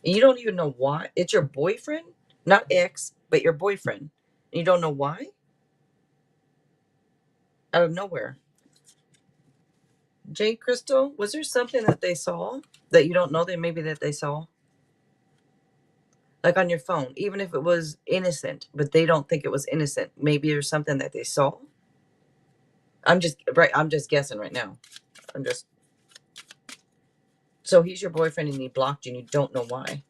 Speaker 1: And you don't even know why. It's your boyfriend, not ex, but your boyfriend. And you don't know why? Out of nowhere. Jade Crystal, was there something that they saw that you don't know that they saw? Like on your phone, even if it was innocent, but they don't think it was innocent. Maybe there's something that they saw. I'm just guessing right now. So he's your boyfriend and he blocked you and you don't know why.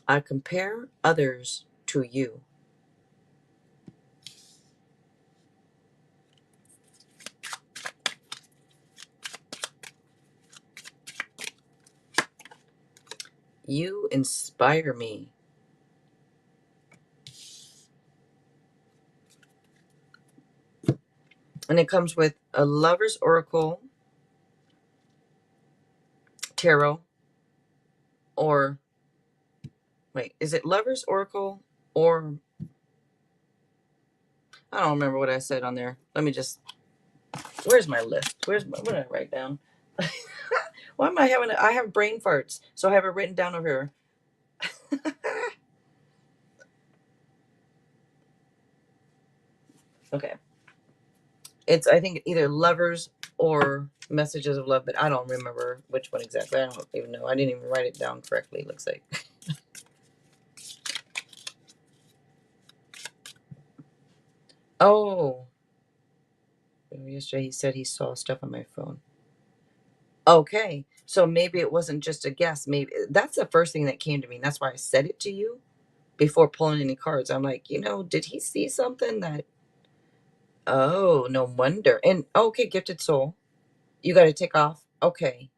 Speaker 1: I compare others to you. You inspire me. And it comes with a Lover's Oracle Tarot, or wait, is it Lover's Oracle or I don't remember what I said on there. Let me just, where's my list? What did I write down? Why am I have brain farts, so I have it written down over here. Okay. It's, I think, either Lovers or Messages of Love, but I don't remember which one exactly. I don't even know. I didn't even write it down correctly, it looks like. Oh. Yesterday he said he saw stuff on my phone. Okay. So maybe it wasn't just a guess. Maybe that's the first thing that came to me. And that's why I said it to you before pulling any cards. I'm like, did he see something that, oh, no wonder. And okay, Gifted Soul. You got to take off. Okay.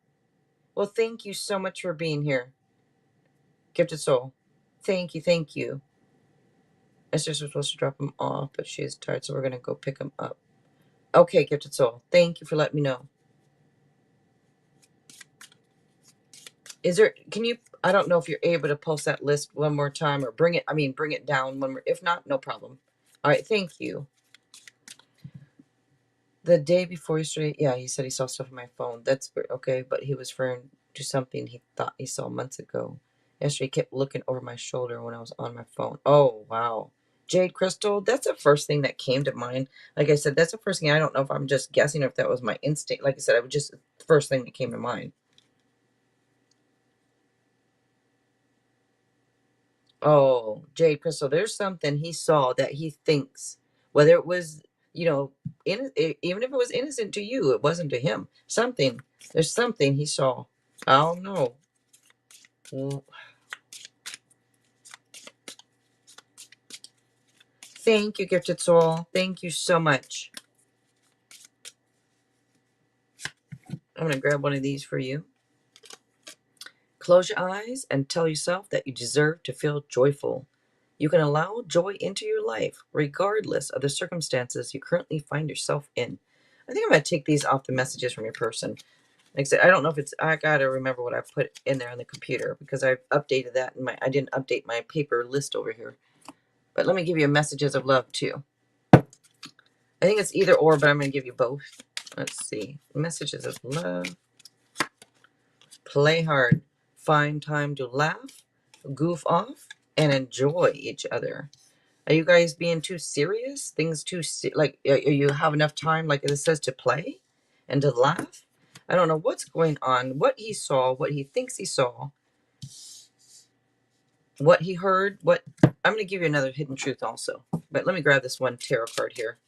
Speaker 1: Well, thank you so much for being here, Gifted Soul. Thank you. Thank you. Esther's supposed to drop him off, but she is tired, so we're going to go pick him up. Okay, Gifted Soul. Thank you for letting me know. Is there, can you, I don't know if you're able to post that list one more time or bring it down one more. If not, no problem. All right. Thank you. The day before yesterday, yeah, he said he saw stuff on my phone. That's okay, but he was referring to something he thought he saw months ago. Yesterday, he kept looking over my shoulder when I was on my phone. Oh, wow. Jade Crystal, that's the first thing that came to mind. Like I said, that's the first thing. I don't know if I'm just guessing or if that was my instinct. Like I said, I was just the first thing that came to mind. Oh, Jade Crystal, there's something he saw that he thinks, whether it was, even if it was innocent to you, it wasn't to him. Something, there's something he saw. I don't know. Mm. Thank you, Gifted Soul. Thank you so much. I'm going to grab one of these for you. Close your eyes and tell yourself that you deserve to feel joyful. You can allow joy into your life, regardless of the circumstances you currently find yourself in. I think I'm going to take these off the messages from your person. Like I said, I don't know if it's, I got to remember what I put in there on the computer because I've updated that in I didn't update my paper list over here. But let me give you messages of love too. I think it's either or, but I'm going to give you both. Let's see. Messages of love. Play hard. Find time to laugh, goof off, and enjoy each other. Are you guys being too serious? Things too, like, you have enough time, like it says, to play and to laugh? I don't know what's going on, what he saw, what he thinks he saw, what he heard, what... I'm going to give you another hidden truth also. But let me grab this one tarot card here.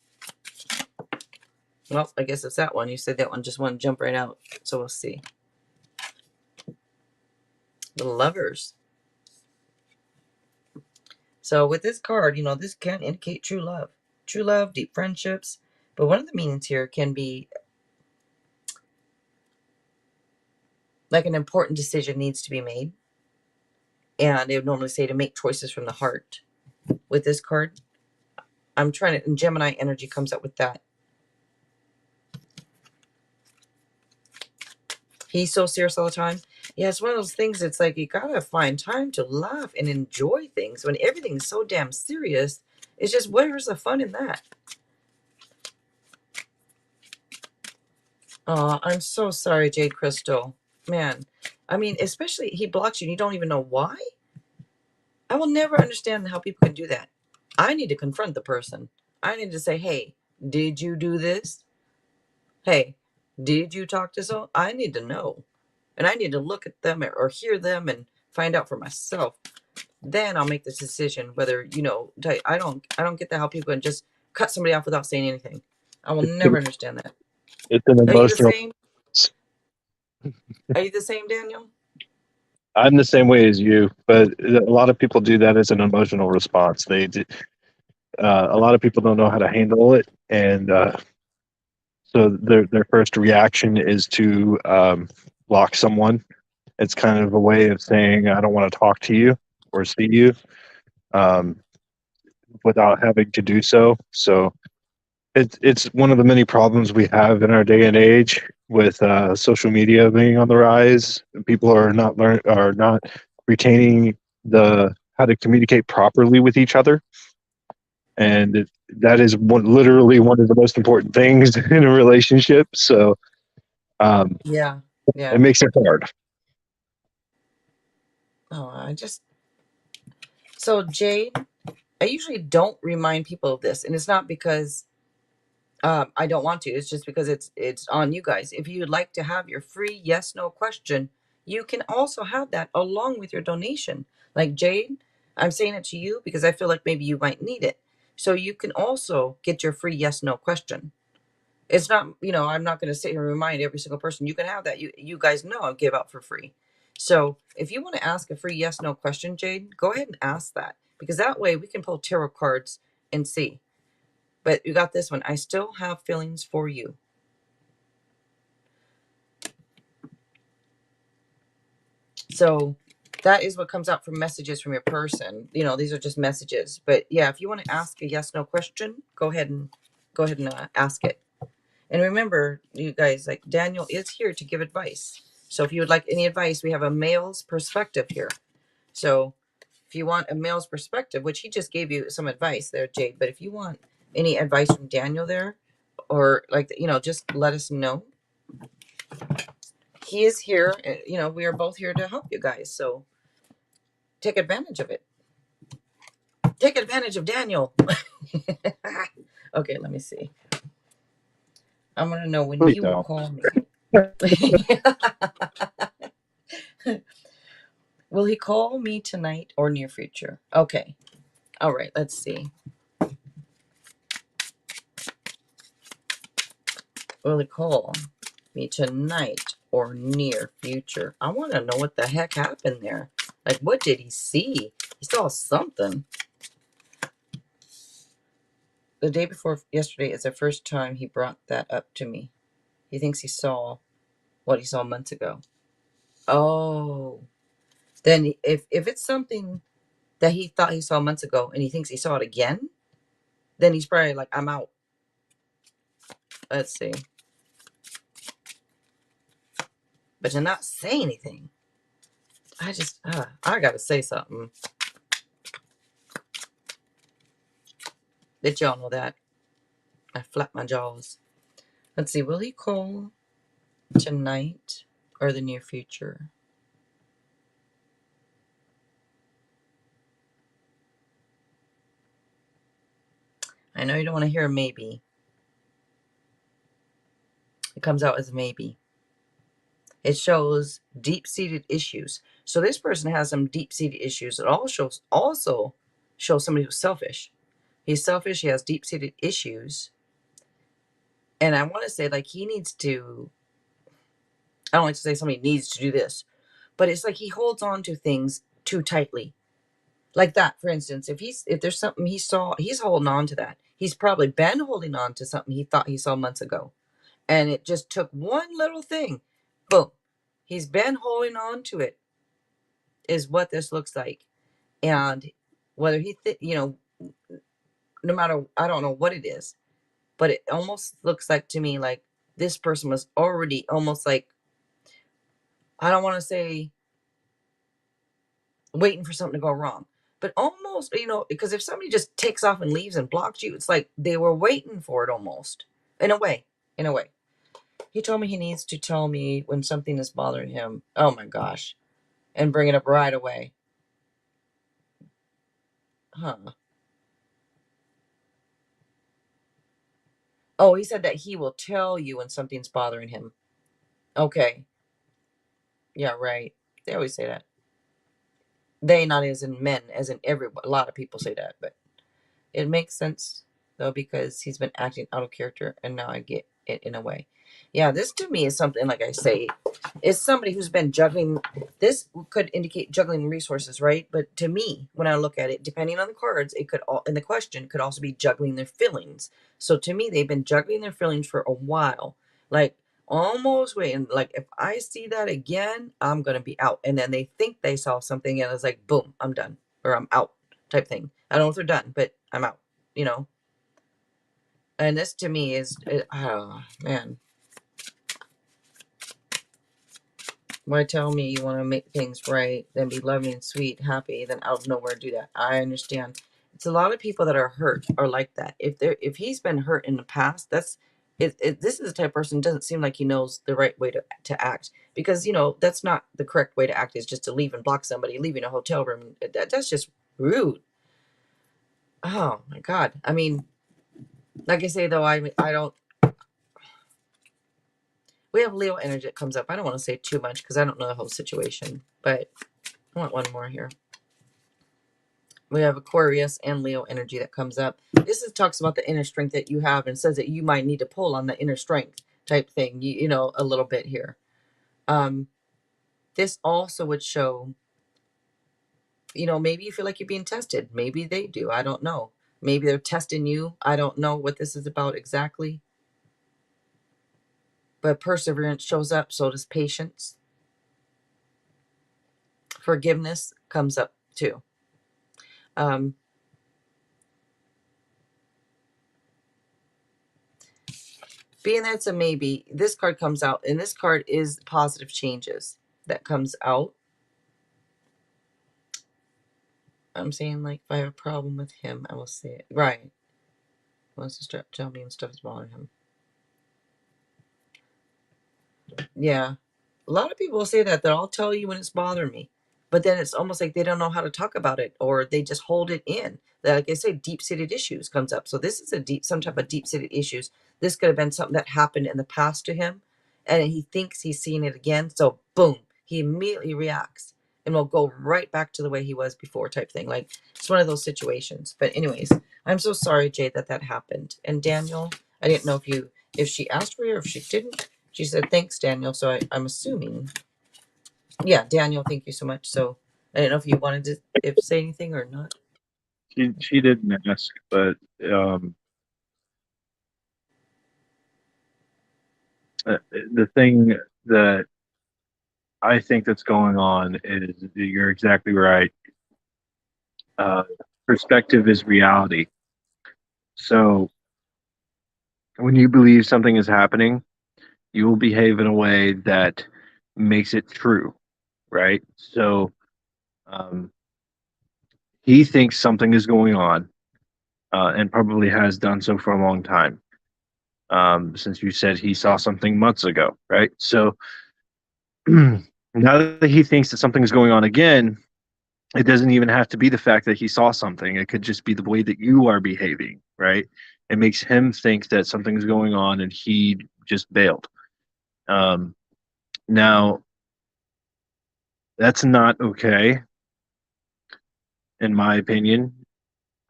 Speaker 1: Well, I guess it's that one. You said that one just want to jump right out. So we'll see. The Lovers. So with this card, this can indicate true love, deep friendships. But one of the meanings here can be like an important decision needs to be made. And they would normally say to make choices from the heart. With this card, I'm trying to, and Gemini energy comes up with that. He's so serious all the time. Yeah, it's one of those things. It's like you gotta find time to laugh and enjoy things when everything's so damn serious. It's just, where's the fun in that? Oh, I'm so sorry, Jade Crystal. Man, I mean, especially he blocks you and you don't even know why. I will never understand how people can do that. I need to confront the person. I need to say, hey, did you do this? Hey, did you talk to so? I need to know. And I need to look at them or hear them and find out for myself. Then I'll make this decision whether, I don't get that how people can just cut somebody off without saying anything. I will never understand that.
Speaker 2: It's an
Speaker 1: Are you the
Speaker 2: emotional.
Speaker 1: same? Are you the same, Daniel?
Speaker 2: I'm the same way as you, but a lot of people do that as an emotional response. A lot of people don't know how to handle it, and so their first reaction is to block someone. It's kind of a way of saying I don't want to talk to you or see you um, without having to do so. So it's one of the many problems we have in our day and age with social media being on the rise. People are not retaining the how to communicate properly with each other, and that is literally one of the most important things in a relationship. So
Speaker 1: Yeah.
Speaker 2: it makes it hard.
Speaker 1: Oh, so Jade, I usually don't remind people of this, and it's not because I don't want to. It's just because it's on you guys. If you'd like to have your free yes no question, you can also have that along with your donation. Like Jade, I'm saying it to you because I feel like maybe you might need it. So you can also get your free yes no question. It's not, I'm not going to sit here and remind every single person. You can have that. You guys know I'll give out for free. So if you want to ask a free yes no question, Jade, go ahead and ask that because that way we can pull tarot cards and see. But you got this one. I still have feelings for you. So that is what comes out from messages from your person. These are just messages. But yeah, if you want to ask a yes no question, go ahead and ask it. And remember, you guys, like Daniel is here to give advice. So if you would like any advice, we have a male's perspective here. So if you want a male's perspective, which he just gave you some advice there, Jade, but if you want any advice from Daniel there, or like, just let us know. He is here. We are both here to help you guys. So take advantage of it. Take advantage of Daniel. Okay, let me see. I want to know when
Speaker 2: Please
Speaker 1: he will
Speaker 2: don't.
Speaker 1: call me. Will he call me tonight or near future? Okay. All right, let's see. Will he call me tonight or near future? I want to know what the heck happened there. Like, what did he see? He saw something. The day before yesterday is the first time he brought that up to me. He thinks he saw what he saw months ago. Oh. Then if it's something that he thought he saw months ago and he thinks he saw it again, then he's probably like, I'm out. Let's see. But to not say anything, I gotta say something. Did y'all know that? I flap my jaws. Let's see, will he call tonight or the near future? I know you don't want to hear a maybe. It comes out as a maybe. It shows deep-seated issues. So this person has some deep-seated issues. It also shows somebody who's selfish. He's selfish. He has deep-seated issues. And I want to say, like, he needs to, I don't like to say somebody needs to do this, but it's like he holds on to things too tightly. Like that, for instance, if there's something he saw, he's holding on to that. He's probably been holding on to something he thought he saw months ago. And it just took one little thing. Boom. He's been holding on to it, is what this looks like. And whether no matter, I don't know what it is, but it almost looks like to me like this person was already almost like, I don't want to say waiting for something to go wrong, but almost, because if somebody just takes off and leaves and blocks you, it's like they were waiting for it almost. In a way. He told me he needs to tell me when something is bothering him. Oh my gosh. And bring it up right away. Huh. Oh, he said that he will tell you when something's bothering him. Okay. Yeah, right. They always say that. They, not as in men, as in everyone. A lot of people say that, but it makes sense though, because he's been acting out of character, and now I get it in a way. Yeah, this to me is something, like I say, is somebody who's been juggling. This could indicate juggling resources, right? But to me, when I look at it, depending on the cards, it could all, and the question could also be juggling their feelings. So to me, they've been juggling their feelings for a while, like almost waiting. Like, if I see that again, I'm gonna be out. And then they think they saw something, and it's like, boom, I'm done, or I'm out, type thing. I don't know if they're done, but I'm out. And this to me is, oh man, why tell me you want to make things right, then be loving, sweet, happy, then out of nowhere do that? I understand. It's a lot of people that are hurt are like that. If he's been hurt in the past, that's this is the type of person, doesn't seem like he knows the right way to act, because that's not the correct way to act, is just to leave and block somebody, leaving a hotel room. That's just rude. Oh my God. I mean, like I say though, I don't. We have Leo energy that comes up. I don't want to say too much because I don't know the whole situation, but I want one more here. We have Aquarius and Leo energy that comes up. This talks about the inner strength that you have, and says that you might need to pull on the inner strength type thing, a little bit here. This also would show, maybe you feel like you're being tested. Maybe they do. I don't know. Maybe they're testing you. I don't know what this is about exactly. But perseverance shows up. So does patience. Forgiveness comes up too. being that it's a maybe, this card comes out, and this card is positive changes that comes out. I'm saying, like, if I have a problem with him, I will say it. Right. He wants to tell me and stuff is bothering him. Yeah. A lot of people will say that I'll tell you when it's bothering me. But then it's almost like they don't know how to talk about it, or they just hold it in. Like I say, deep-seated issues comes up. So this is some type of deep-seated issues. This could have been something that happened in the past to him, and he thinks he's seeing it again. So boom, he immediately reacts and will go right back to the way he was before, type thing. Like, it's one of those situations. But anyways, I'm so sorry, Jade, that happened. And Daniel, I didn't know if she asked for you or if she didn't. She said, thanks, Daniel. So I'm assuming. Yeah, Daniel, thank you so much. So I didn't know if you wanted to say anything or not.
Speaker 2: She didn't ask, but the thing that I think that's going on is you're exactly right. Uh, Perspective is reality. So when you believe something is happening, you will behave in a way that makes it true, right? So um, he thinks something is going on, and probably has done so for a long time. Since you said he saw something months ago, right? So now that he thinks that something is going on again, it doesn't even have to be the fact that he saw something. It could just be the way that you are behaving, right? It makes him think that something's going on and he just bailed. Um, Now, that's not okay, in my opinion.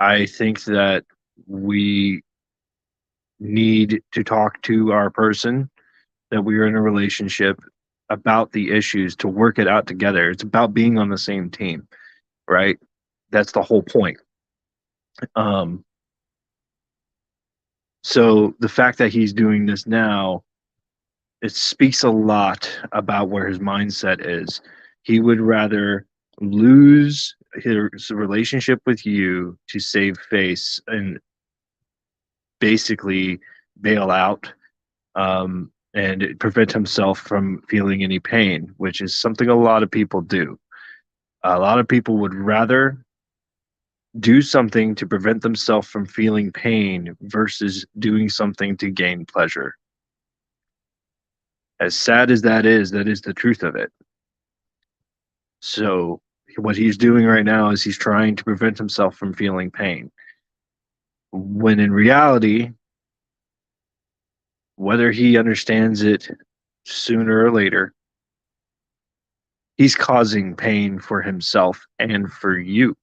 Speaker 2: I think that we need to talk to our person that we are in a relationship about the issues to work it out together. It's about being on the same team, right? That's the whole point. Um, so the fact that he's doing this now, it speaks a lot about where his mindset is. He would rather lose his relationship with you to save face and basically bail out, and prevent himself from feeling any pain, which is something a lot of people do. A lot of people would rather do something to prevent themselves from feeling pain versus doing something to gain pleasure. As sad as that is the truth of it. So, what he's doing right now is he's trying to prevent himself from feeling pain. When in reality, whether he understands it sooner or later, he's causing pain for himself and for you.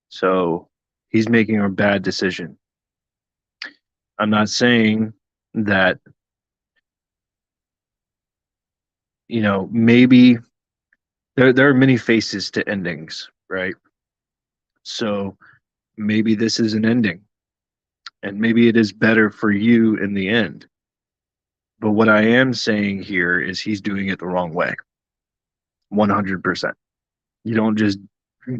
Speaker 2: So he's making a bad decision. I'm not saying that, maybe there are many faces to endings, right? So maybe this is an ending and maybe it is better for you in the end. But what I am saying here is he's doing it the wrong way. 100%. You don't just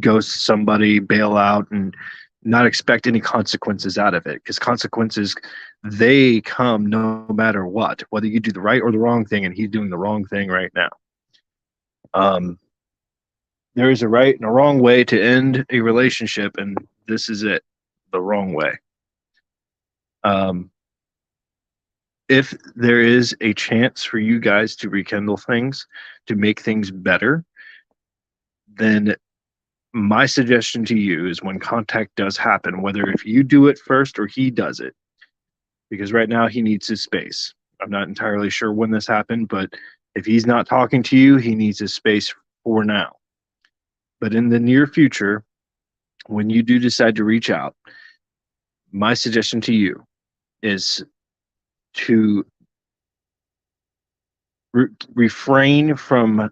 Speaker 2: ghost somebody, bail out, and not expect any consequences out of it, because consequences, they come no matter what, whether you do the right or the wrong thing, and he's doing the wrong thing right now. There is a right and a wrong way to end a relationship, and this is it, the wrong way. If there is a chance for you guys to rekindle things, to make things better, then my suggestion to you is when contact does happen, whether if you do it first or he does it, because right now he needs his space. I'm not entirely sure when this happened, but if he's not talking to you, he needs his space for now. But in the near future, when you do decide to reach out, my suggestion to you is to refrain from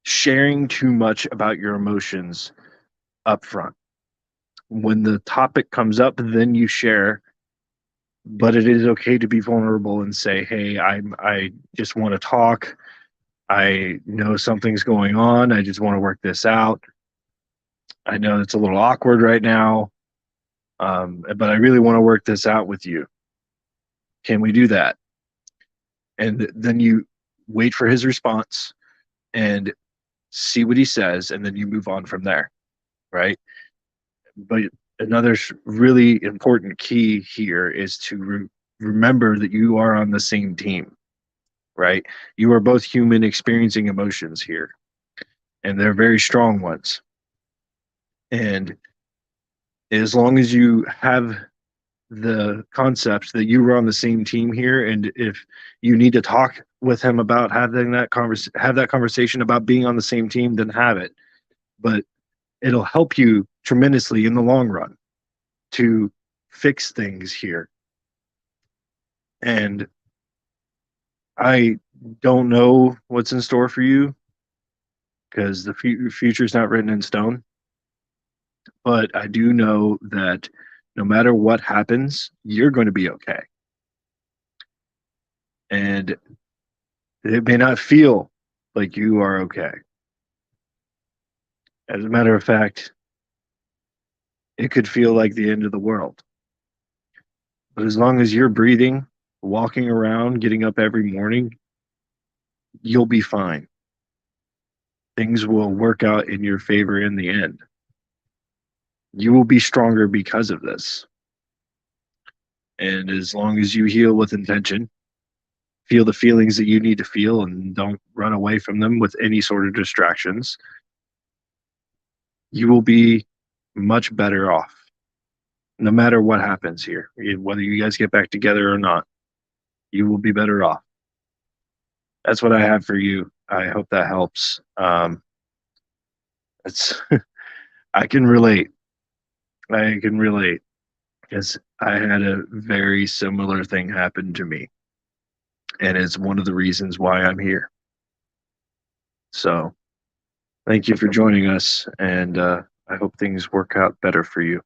Speaker 2: sharing too much about your emotions up front. When the topic comes up, then you share, but it is okay to be vulnerable and say, hey, I just want to talk. I know something's going on. I just want to work this out. I know it's a little awkward right now, but I really want to work this out with you. Can we do that? And then you wait for his response and see what he says, and then you move on from there, right? But another really important key here is to remember that you are on the same team, right? You are both human experiencing emotions here, and they're very strong ones. And as long as you have the concepts that you were on the same team here, and if you need to talk with him about having that have that conversation about being on the same team, then have it. But it'll help you tremendously in the long run to fix things here. And I don't know what's in store for you because the future is not written in stone. But I do know that no matter what happens, you're going to be okay. And it may not feel like you are okay. As a matter of fact, it could feel like the end of the world. But as long as you're breathing, walking around, getting up every morning, you'll be fine. Things will work out in your favor in the end. You will be stronger because of this. And as long as you heal with intention, feel the feelings that you need to feel and don't run away from them with any sort of distractions, you will be much better off no matter what happens here. Whether you guys get back together or not, you will be better off. That's what I have for you. I hope that helps. It's I can relate. I can relate because I had a very similar thing happen to me, and it's one of the reasons why I'm here. So, thank you for joining us, and I hope things work out better for you.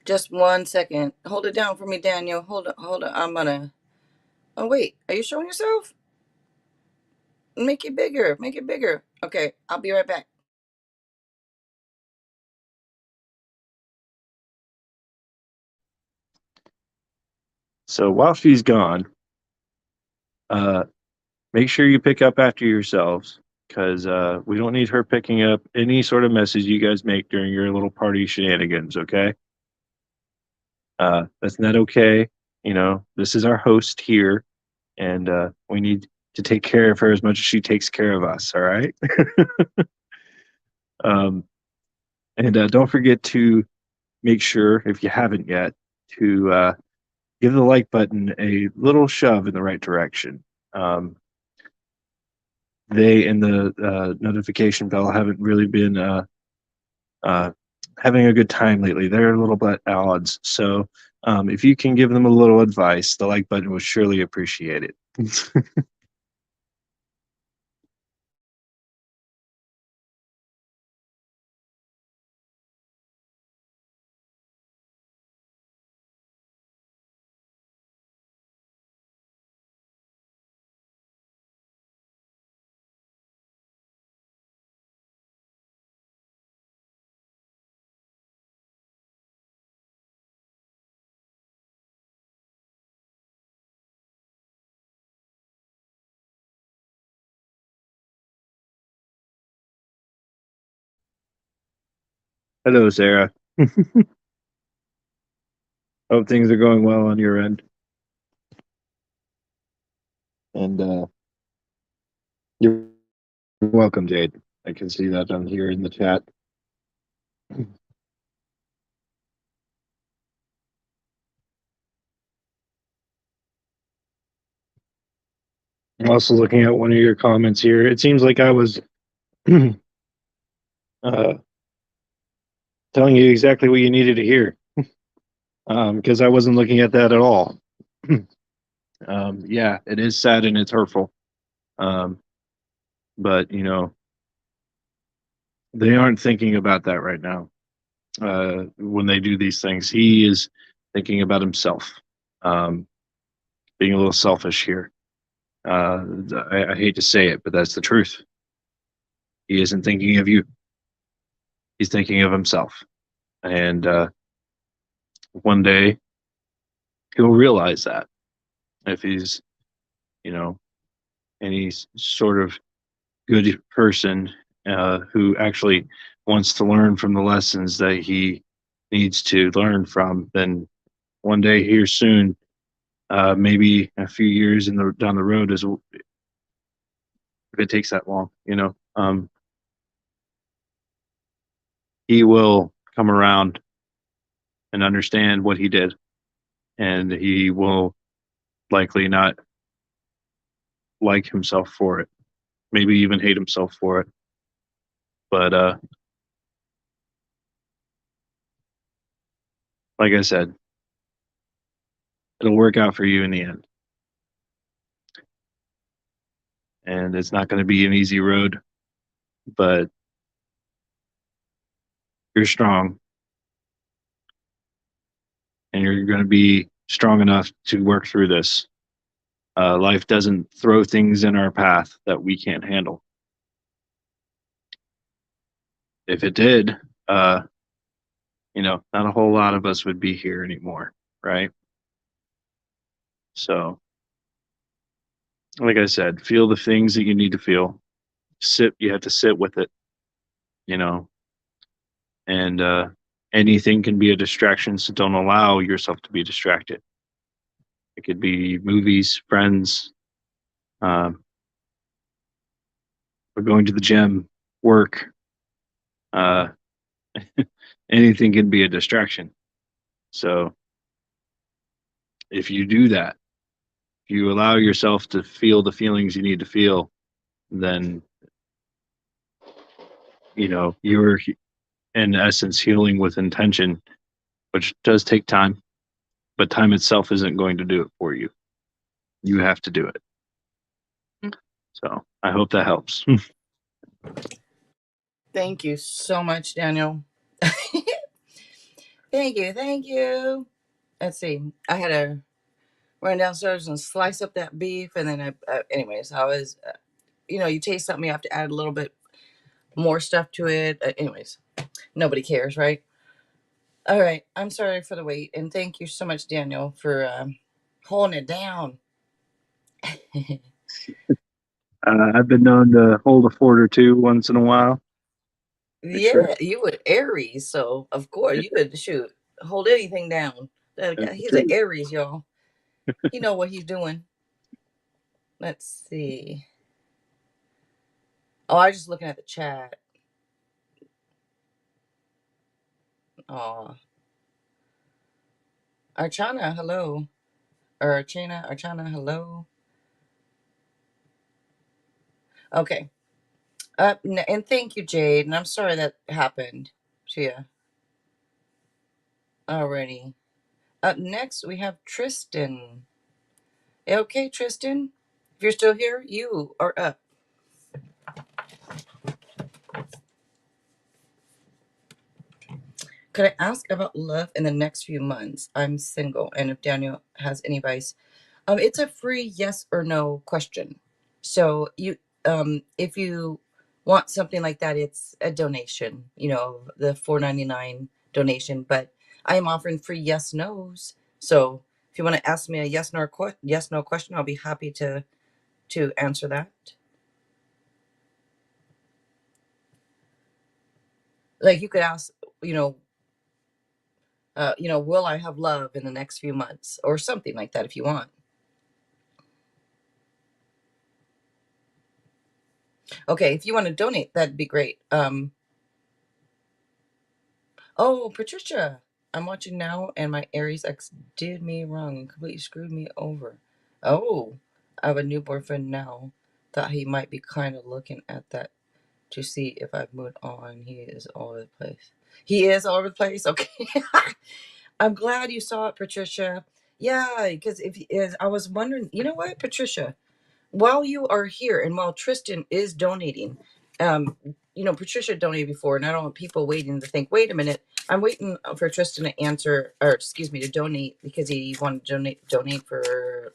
Speaker 1: Just 1 second. Hold it down for me, Daniel. Hold on, hold on. I'm gonna. Oh wait, are you showing yourself? Make it bigger. Make it bigger. Okay, I'll be right back.
Speaker 2: So while she's gone, uh, make sure you pick up after yourselves because we don't need her picking up any sort of message you guys make during your little party shenanigans. Okay, that's not okay. You know, this is our host here, and we need to take care of her as much as she takes care of us. All right. um, and don't forget to make sure, if you haven't yet, to give the like button a little shove in the right direction. They and the notification bell haven't really been uh, having a good time lately. They're a little bit at odds. So if you can give them a little advice, the like button would surely appreciate it. Hello, Sarah. Hope things are going well on your end. And you're welcome, Jade. I can see that on here in the chat. I'm also looking at one of your comments here. It seems like I was uh, telling you exactly what you needed to hear because I wasn't looking at that at all. Yeah, it is sad and it's hurtful. Um, but, you know, they aren't thinking about that right now when they do these things. He is thinking about himself, um, being a little selfish here. I hate to say it, but that's the truth. He isn't thinking of you. He's thinking of himself. And one day he'll realize that if he's, you know, any sort of good person who actually wants to learn from the lessons that he needs to learn from, then one day here soon, maybe a few years down the road, is if it takes that long, he will come around and understand what he did, and he will likely not like himself for it, maybe even hate himself for it. But like I said, it'll work out for you in the end. And it's not going to be an easy road, but you're strong and you're going to be strong enough to work through this. Life doesn't throw things in our path that we can't handle. If it did, not a whole lot of us would be here anymore, right? So, like I said, feel the things that you need to feel. You have to sit with it, you know, and anything can be a distraction, so don't allow yourself to be distracted. It could be movies, friends, or going to the gym, work. Uh, anything can be a distraction. So if you do that, if you allow yourself to feel the feelings you need to feel, then you're in essence healing with intention, which does take time, but time itself isn't going to do it for you. You have to do it. So I hope that helps.
Speaker 1: Thank you so much, Daniel. Thank you. Thank you. Let's see. I had to run downstairs and slice up that beef. And then anyways, I was, you taste something, you have to add a little bit more stuff to it. Anyways, nobody cares, right? All right. I'm sorry for the wait. And thank you so much, Daniel, for holding it down.
Speaker 2: I've been known to hold a fort or two once in a while. Sure.
Speaker 1: Yeah, you would Aries, so of course you could shoot hold anything down. He's an Aries, y'all. He know what he's doing. Let's see. Oh, I was just looking at the chat. Oh, Archana, hello. Or Archana, hello. Okay. And thank you, Jade. And I'm sorry that happened to you already. Up next, we have Tristan. Okay, Tristan, if you're still here, you are up. Could I ask about love in the next few months? I'm single, and if Daniel has any advice, it's a free yes or no question. So if you want something like that, it's a donation. The $4.99 donation. But I am offering free yes nos. So if you want to ask me a yes no question, I'll be happy to answer that. Like you could ask, you know, will I have love in the next few months or something like that if you want. Okay, if you want to donate, that'd be great. Oh, Patricia, I'm watching now, and my Aries ex did me wrong and completely screwed me over. Oh, I have a new boyfriend now. Thought he might be kind of looking at that to see if I've moved on. He is all over the place. He is all over the place. Okay. I'm glad you saw it, Patricia. Yeah, because I was wondering, you know what, Patricia? While you are here and while Tristan is donating, Patricia donated before, and I don't want people waiting to think, wait a minute, I'm waiting for Tristan to answer, or excuse me, to donate because he wanted to donate for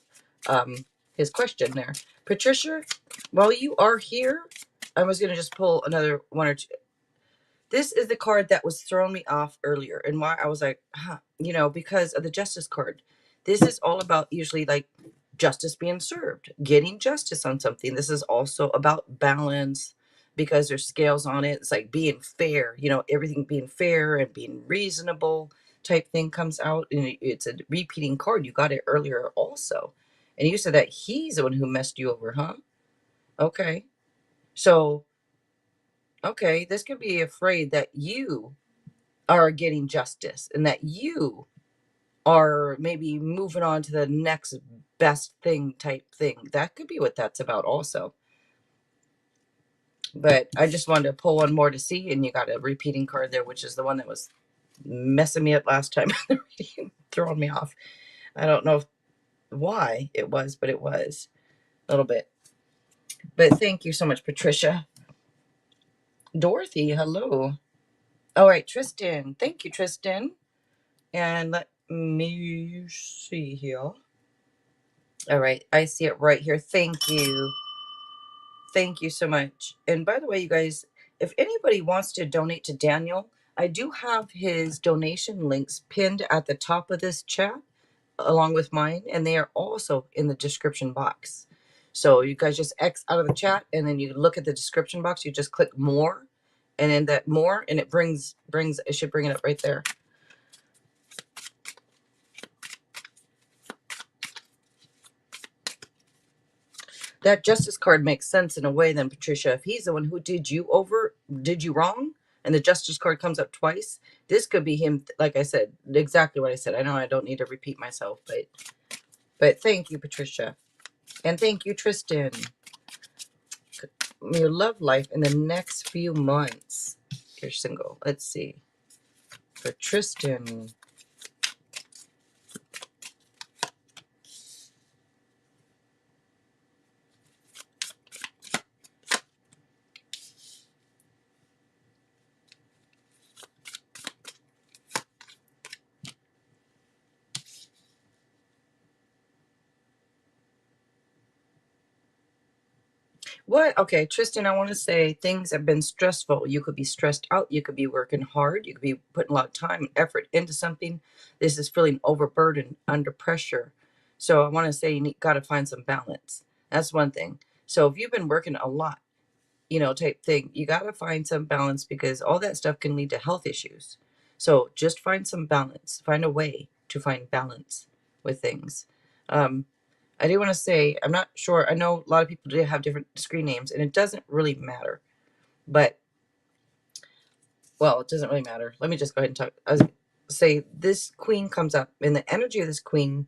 Speaker 1: his question there. Patricia, while you are here, I was going to just pull another one or two. This is the card that was throwing me off earlier, and why I was like, huh, because of the justice card. This is all about usually like justice being served, getting justice on something. This is also about balance because there's scales on it. It's like being fair, everything being fair and being reasonable type thing comes out. And it's a repeating card. You got it earlier also. And you said that he's the one who messed you over, huh? Okay. So, okay, this could be afraid that you are getting justice and that you are maybe moving on to the next best thing type thing. That could be what that's about also. But I just wanted to pull one more to see, and you got a repeating card there, which is the one that was messing me up last time, throwing me off. I don't know why it was, but it was a little bit. But thank you so much, Patricia. Dorothy, hello. All right, Tristan. Thank you, Tristan. And let me see here. All right, I see it right here. Thank you. Thank you so much. And by the way, you guys, if anybody wants to donate to Daniel, I do have his donation links pinned at the top of this chat along with mine, and they are also in the description box. So you guys just X out of the chat, and then you look at the description box. You just click more, and then that more, and it brings it should bring it up right there. That justice card makes sense in a way then, Patricia. If he's the one who did you wrong, and the justice card comes up twice, this could be him. Like I said, exactly what I said. I know I don't need to repeat myself, but thank you, Patricia. And thank you, Tristan. Your love life in the next few months. You're single. Let's see. For Tristan. What? Okay, Tristan, I want to say things have been stressful. You could be stressed out. You could be working hard. You could be putting a lot of time and effort into something. This is feeling overburdened, under pressure. So I want to say you got to find some balance. That's one thing. So if you've been working a lot, type thing, you got to find some balance because all that stuff can lead to health issues. So just find some balance. Find a way to find balance with things. I do want to say, I'm not sure. I know a lot of people do have different screen names, and it doesn't really matter. But, well, it doesn't really matter. Let me just go ahead and talk. Say this queen comes up, and the energy of this queen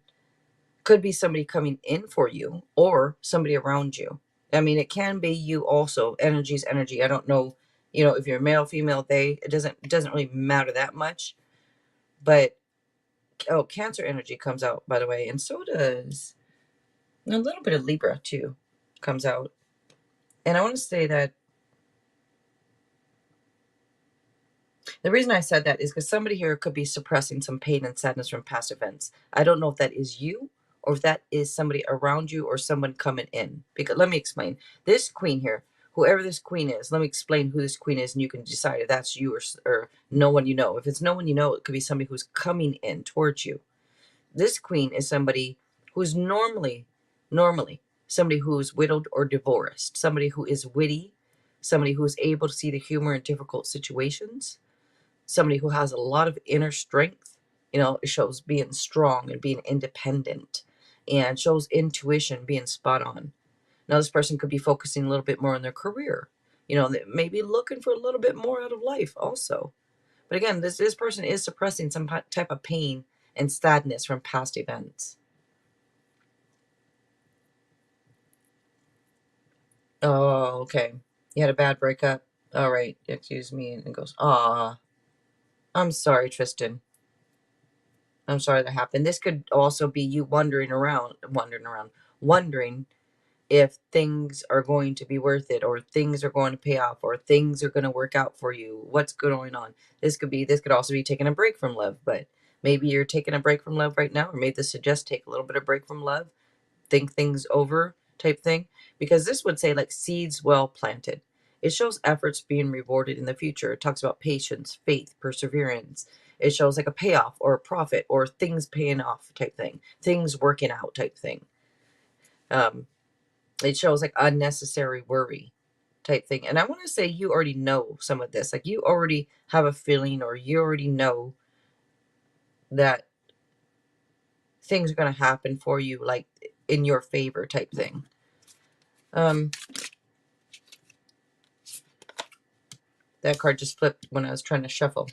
Speaker 1: could be somebody coming in for you or somebody around you. I mean, it can be you also. Energy is energy. I don't know, if you're male, female, they. It doesn't really matter that much. But Cancer energy comes out, by the way, and so does a little bit of Libra too comes out. And I want to say that the reason I said that is because somebody here could be suppressing some pain and sadness from past events. I don't know if that is you or if that is somebody around you or someone coming in. Because let me explain. This queen here, whoever this queen is, let me explain who this queen is, and you can decide if that's you or no one you know. If it's no one you know, it could be somebody who's coming in towards you. This queen is somebody who's normally somebody who's widowed or divorced, somebody who is witty, somebody who's able to see the humor in difficult situations, somebody who has a lot of inner strength. It shows being strong and being independent, and shows intuition, being spot on. Now, this person could be focusing a little bit more on their career. They may be looking for a little bit more out of life also. But again, this person is suppressing some type of pain and sadness from past events. Oh, okay. You had a bad breakup. All right. Excuse me. And it goes, ah, I'm sorry, Tristan. I'm sorry that happened. This could also be you wondering if things are going to be worth it, or things are going to pay off, or things are going to work out for you. What's going on? This could also be taking a break from love, but maybe you're taking a break from love right now, or maybe this suggests take a little bit of break from love. think things over type thing, because this would say like seeds well planted. It shows efforts being rewarded in the future. It talks about patience, faith, perseverance. It shows like a payoff or a profit or things paying off type thing, things working out type thing. Um, it shows like unnecessary worry type thing. And I want to say you already know some of this. Like you already have a feeling, or you already know that things are going to happen for you, like in your favor type thing. Um, that card just flipped when I was trying to shuffle.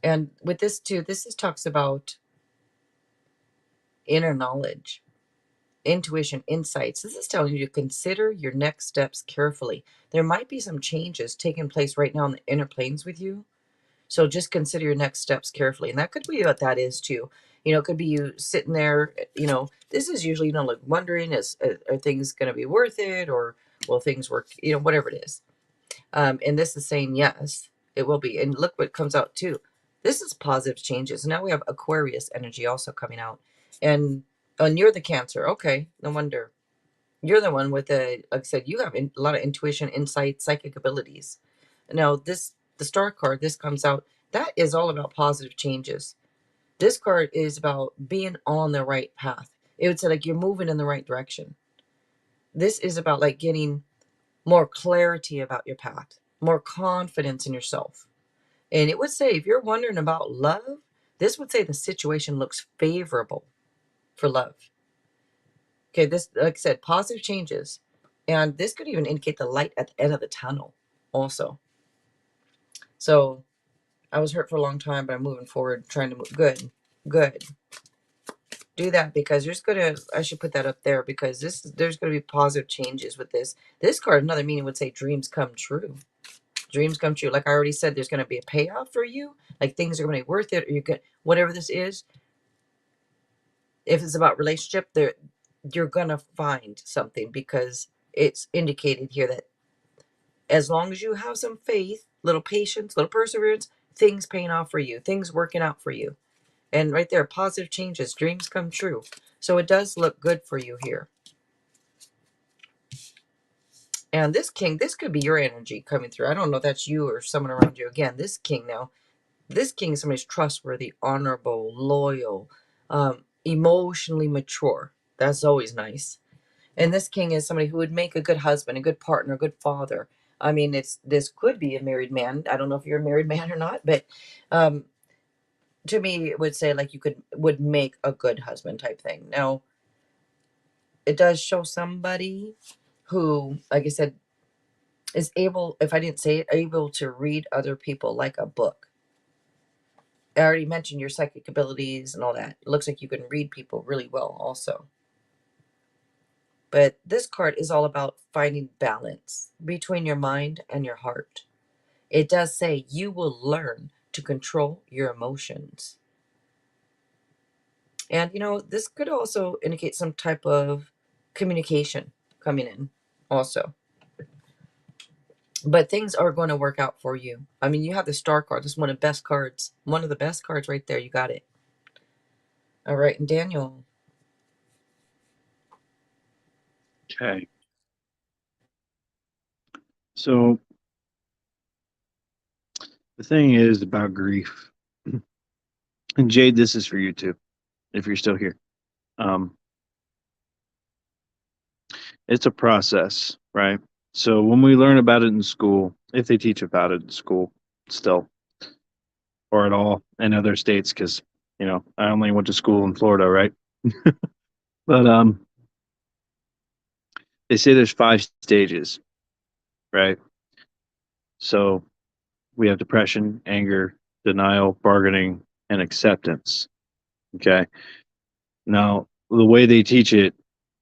Speaker 1: And with this too, talks about inner knowledge, intuition, insights. This is telling you to consider your next steps carefully. There might be some changes taking place right now in the inner planes with you. So just consider your next steps carefully. And that could be what that is too. It could be you sitting there, this is usually, like wondering, are things going to be worth it, or will things work, whatever it is. And this is saying, yes, it will be. And look what comes out too. This is positive changes. Now we have Aquarius energy also coming out. And you're the Cancer. Okay, no wonder. You're the one with like I said, you have a lot of intuition, insight, psychic abilities. Now the Star card, this comes out. That is all about positive changes. This card is about being on the right path. It would say like you're moving in the right direction. This is about like getting more clarity about your path, more confidence in yourself. And it would say, if you're wondering about love, this would say the situation looks favorable for love. Okay, this, like I said, positive changes. And this could even indicate the light at the end of the tunnel also. So I was hurt for a long time, but I'm moving forward, trying to move. Good, good. Do that, because I should put that up there, because there's going to be positive changes with this. This card, another meaning would say dreams come true. Dreams come true. Like I already said, there's going to be a payoff for you. Like things are going to be worth it, or you get whatever this is. If it's about relationship, you're going to find something, because it's indicated here that as long as you have some faith, little patience, little perseverance, things paying off for you, things working out for you. And right there, positive changes, dreams come true. So it does look good for you here. And this king, this could be your energy coming through. I don't know if that's you or someone around you. Again, this king now, this king is somebody's trustworthy, honorable, loyal, emotionally mature. That's always nice. And this king is somebody who would make a good husband, a good partner, a good father. I mean, this could be a married man. I don't know if you're a married man or not, but to me, it would say like you would make a good husband type thing. Now, it does show somebody who, like I said, is able, if I didn't say it, able to read other people like a book. I already mentioned your psychic abilities and all that. It looks like you can read people really well also. But this card is all about finding balance between your mind and your heart. It does say you will learn to control your emotions. And, this could also indicate some type of communication coming in also. But things are going to work out for you. I mean, you have the Star card. This is one of the best cards. One of the best cards right there. You got it. All right. And Daniel.
Speaker 2: Okay. So the thing is about grief, and Jade, this is for you too, if you're still here. It's a process, right? So when we learn about it in school, if they teach about it in school still, or at all in other states, because I only went to school in Florida, right? But they say there's 5 stages, right? So we have depression, anger, denial, bargaining, and acceptance. Okay. Now, the way they teach it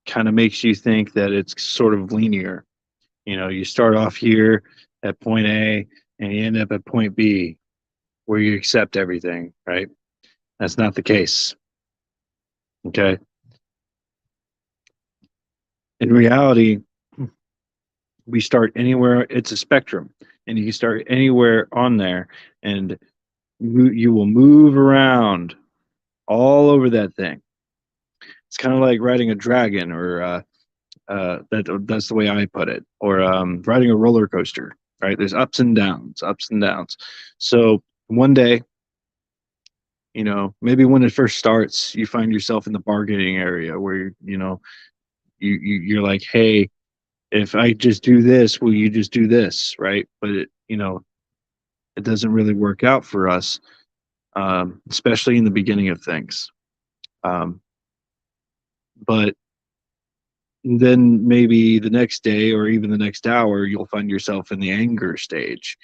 Speaker 2: kind of makes you think that it's sort of linear. You start off here at point A and you end up at point B where you accept everything, right? That's not the case. Okay. In reality, we start anywhere. It's a spectrum, and you can start anywhere on there, and you will move around all over that thing. It's kind of like riding a dragon, or that's the way I put it, or riding a roller coaster. Right? There's ups and downs, ups and downs. So one day, maybe when it first starts, you find yourself in the bargaining area where you're like, hey, if I just do this, will you just do this, right? But it doesn't really work out for us, especially in the beginning of things. Um, but then maybe the next day or even the next hour, you'll find yourself in the anger stage.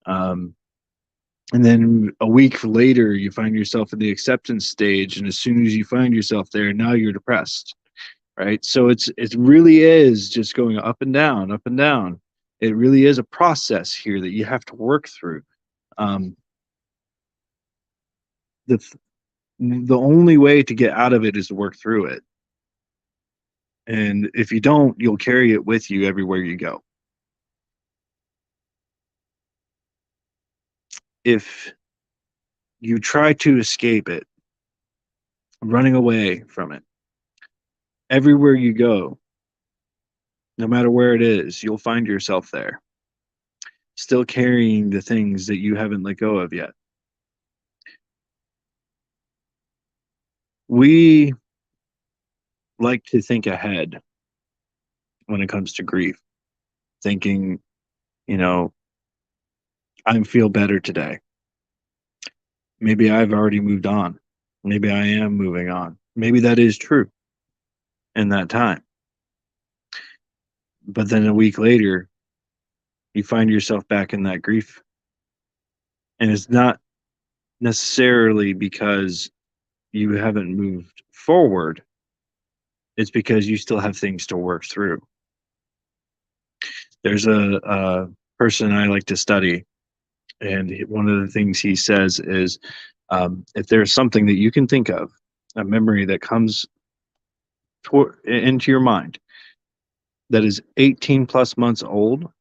Speaker 2: Um, and then a week later, you find yourself in the acceptance stage. And as soon as you find yourself there, now you're depressed, right? So it really is just going up and down, up and down. It really is a process here that you have to work through. Um, the the only way to get out of it is to work through it. And if you don't, you'll carry it with you everywhere you go. If you try to escape it, running away from it, everywhere you go, no matter where it is, you'll find yourself there, still carrying the things that you haven't let go of yet. We like to think ahead when it comes to grief, thinking, you know, I feel better today. Maybe I've already moved on. Maybe I am moving on. Maybe that is true in that time. But then a week later, you find yourself back in that grief. And it's not necessarily because you haven't moved forward, it's because you still have things to work through. There's a person I like to study, and one of the things he says is, if there's something that you can think of, a memory that comes into your mind that is 18 plus months old,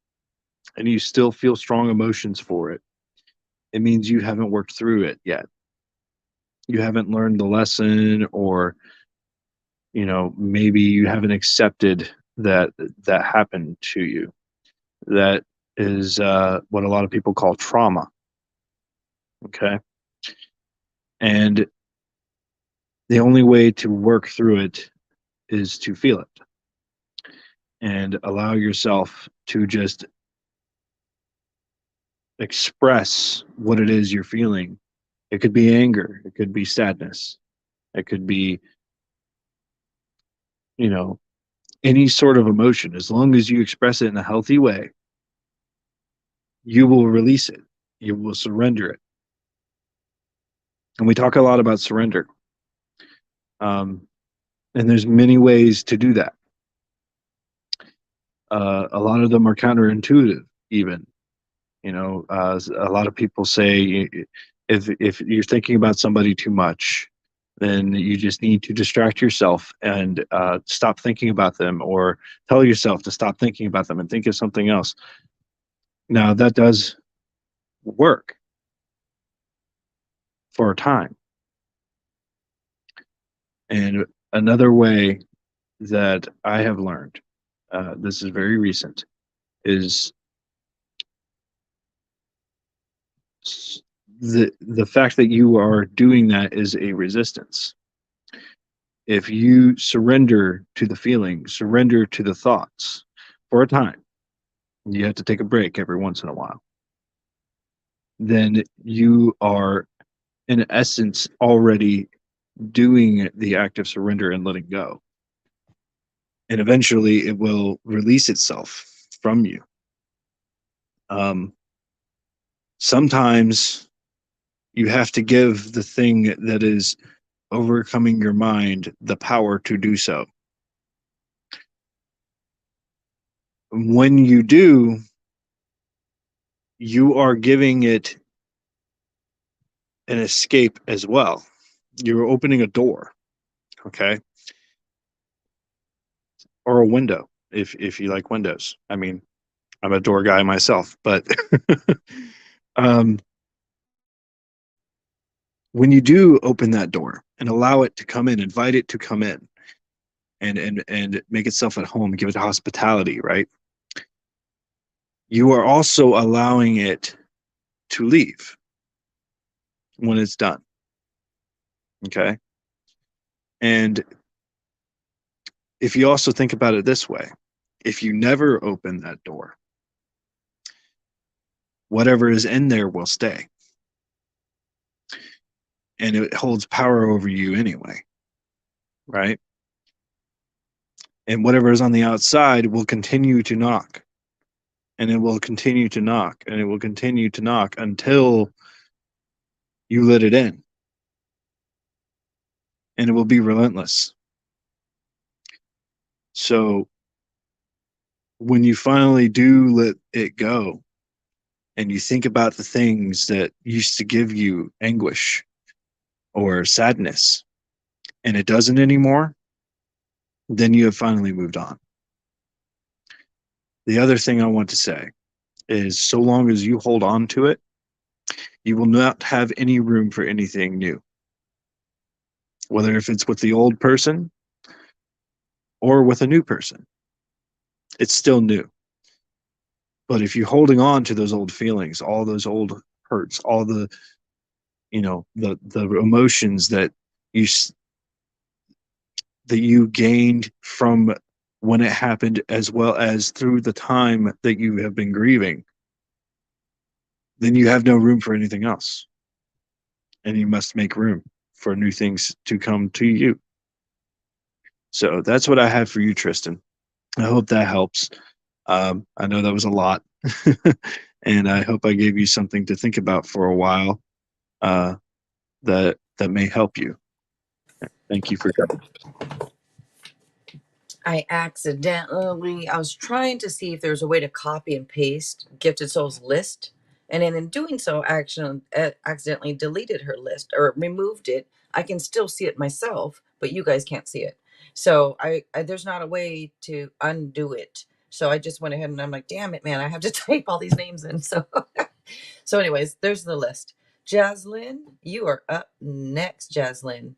Speaker 2: and you still feel strong emotions for it, it means you haven't worked through it yet. You haven't learned the lesson, or maybe you haven't accepted that that happened to you. That is what a lot of people call trauma. Okay. And the only way to work through it is to feel it and allow yourself to just express what it is you're feeling. It could be anger, it could be sadness, it could be, you know, any sort of emotion. As long as you express it in a healthy way, you will release it, you will surrender it. And we talk a lot about surrender. Um, and there's many ways to do that. A lot of them are counterintuitive, even. A lot of people say, if you're thinking about somebody too much, then you just need to distract yourself and stop thinking about them, or tell yourself to stop thinking about them and think of something else. Now, that does work for a time. And another way that I have learned, this is very recent, is the fact that you are doing that is a resistance. If you surrender to the feeling, surrender to the thoughts for a time, you have to take a break every once in a while, then you are, in essence, already doing the act of surrender and letting go. And eventually it will release itself from you. Um, Sometimes you have to give the thing that is overcoming your mind the power to do so. When you do, you are giving it an escape as well. You're opening a door, okay, or a window if you like windows. I mean, I'm a door guy myself, but um, when you do open that door and allow it to come in, invite it to come in and make itself at home, give it hospitality, right? You are also allowing it to leave when it's done. Okay. And if you also think about it this way, if you never open that door, whatever is in there will stay. And it holds power over you anyway, right? And whatever is on the outside will continue to knock, and it will continue to knock, and it will continue to knock until you let it in. And it will be relentless. So when you finally do let it go, and you think about the things that used to give you anguish or sadness, and it doesn't anymore, then you have finally moved on. The other thing I want to say is so long as you hold on to it, you will not have any room for anything new. Whether if it's with the old person or with a new person, it's still new. But if you're holding on to those old feelings, all those old hurts, all the the emotions you that you gained from when it happened, as well as through the time that you have been grieving, then you have no room for anything else. And you must make room for new things to come to you. So that's what I have for you, Tristan. I hope that helps. I know that was a lot, and I hope I gave you something to think about for a while uh, that may help you. Thank you for coming.
Speaker 1: I was trying to see if there's a way to copy and paste Gifted Souls list. And then in doing so, I accidentally deleted her list or removed it. I can still see it myself, but you guys can't see it. So there's not a way to undo it. So I just went ahead and I'm like, damn it, man, I have to type all these names in. So, so anyways, there's the list. Jaslyn, you are up next, Jaslyn.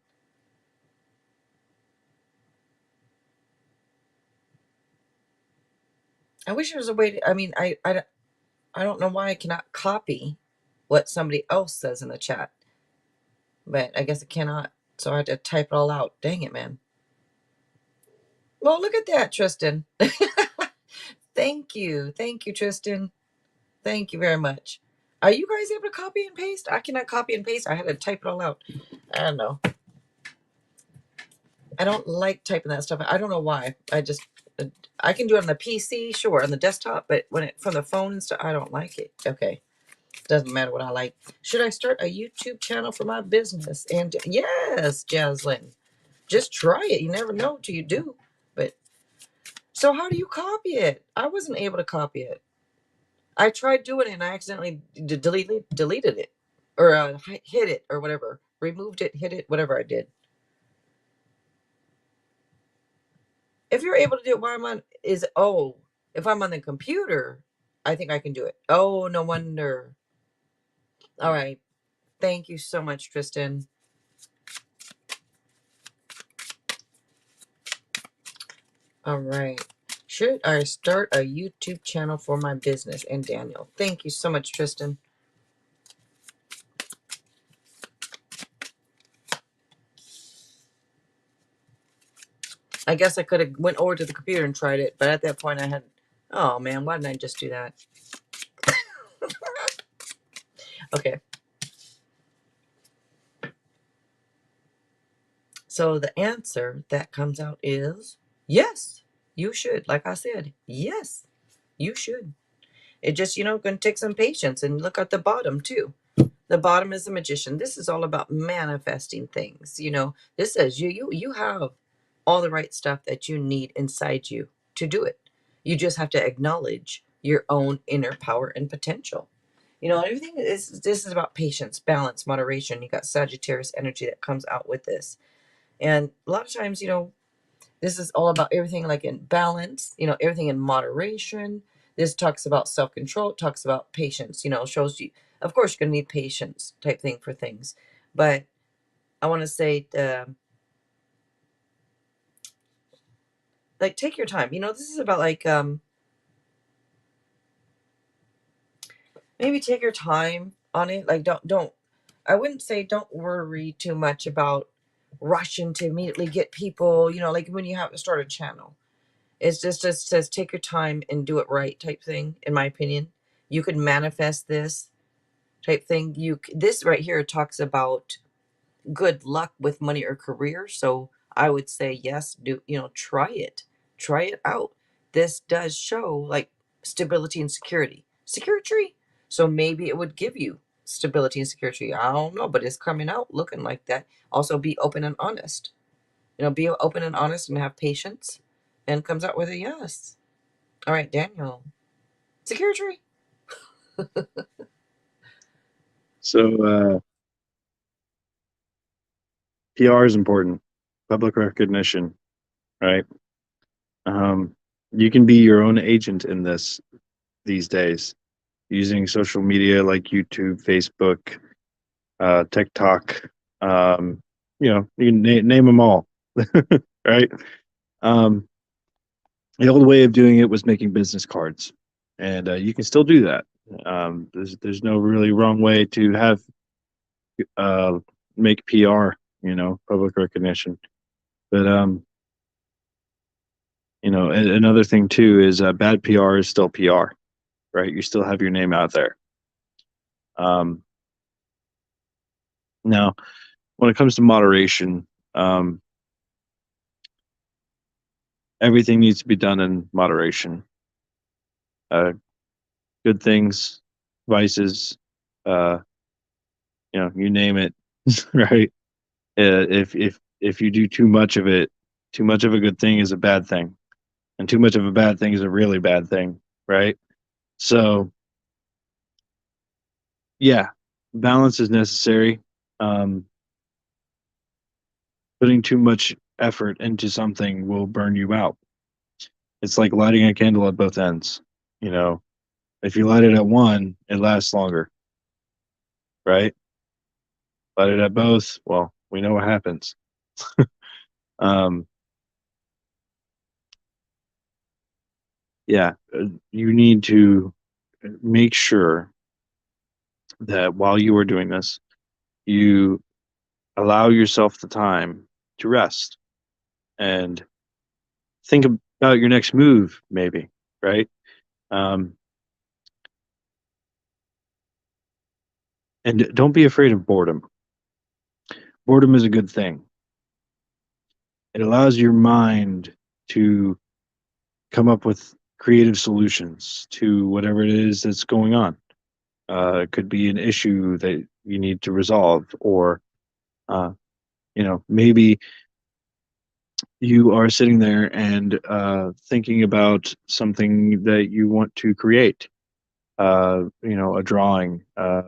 Speaker 1: I wish there was a way to, I mean, I don't know why I cannot copy what somebody else says in the chat, but I guess I cannot. So I had to type it all out. Dang it, man. Well, look at that, Tristan. Thank you. Thank you, Tristan. Thank you very much. Are you guys able to copy and paste? I cannot copy and paste. I had to type it all out. I don't know. I don't like typing that stuff. I don't know why. I can do it on the PC, sure, on the desktop, but when it from the phone and stuff, I don't like it. Okay. Doesn't matter what I like. Should I start a YouTube channel for my business? And yes, Jaslyn, just try it. You never know till you do. But so how do you copy it? I wasn't able to copy it. I tried doing it and I accidentally deleted it or hit it or whatever. Removed it, hit it, whatever I did. If you're able to do it while I'm on, if I'm on the computer, I think I can do it. Oh, no wonder. All right. Thank you so much, Tristan. All right. Should I start a YouTube channel for my business? And Daniel, thank you so much, Tristan. I guess I could have went over to the computer and tried it, but at that point I had, oh man, why didn't I just do that? Okay. So the answer that comes out is yes, you should. Like I said, yes, you should. It just, going to take some patience. And look at the bottom too. The bottom is the magician. This is all about manifesting things. This says you have all the right stuff that you need inside you to do it. You just have to acknowledge your own inner power and potential. Everything this is about patience, balance, moderation. You got Sagittarius energy that comes out with this. And a lot of times, this is all about everything like in balance, everything in moderation. This talks about self-control, it talks about patience, shows you, of course, you're going to need patience type thing for things. But I want to say, like, take your time. This is about like, maybe take your time on it. Like, don't. I wouldn't say don't worry too much about rushing to immediately get people. Like when you have to start a channel, it's just says take your time and do it right type thing. In my opinion, you could manifest this type thing. This right here talks about good luck with money or career. So I would say yes, try it out. This does show like stability and security. So maybe it would give you stability and security. I don't know, but it's coming out looking like that. Also, be open and honest. Be open and honest and have patience, and comes out with a yes. All right, Daniel, security.
Speaker 2: So PR is important, public recognition, right? You can be your own agent in this these days using social media like YouTube, Facebook, TikTok. You can name them all, right? Um, the old way of doing it was making business cards, and you can still do that. There's no really wrong way to have uh, make PR, public recognition. But another thing too is bad PR is still PR, right? You still have your name out there. Um, Now, when it comes to moderation, everything needs to be done in moderation. Uh, Good things, vices, uh, you name it, right? If you do too much of it, too much of a good thing is a bad thing, and too much of a bad thing is a really bad thing, right? So, yeah, balance is necessary. Um, Putting too much effort into something will burn you out. It's like lighting a candle at both ends. You know, if you light it at one, it lasts longer, right? Light it at both, well, we know what happens. Um, yeah, you need to make sure that while you are doing this, you allow yourself the time to rest and think about your next move, maybe, right? Um, and don't be afraid of boredom. Boredom is a good thing. It allows your mind to come up with creative solutions to whatever it is that's going on. It could be an issue that you need to resolve, or uh, maybe you are sitting there and thinking about something that you want to create. A drawing, a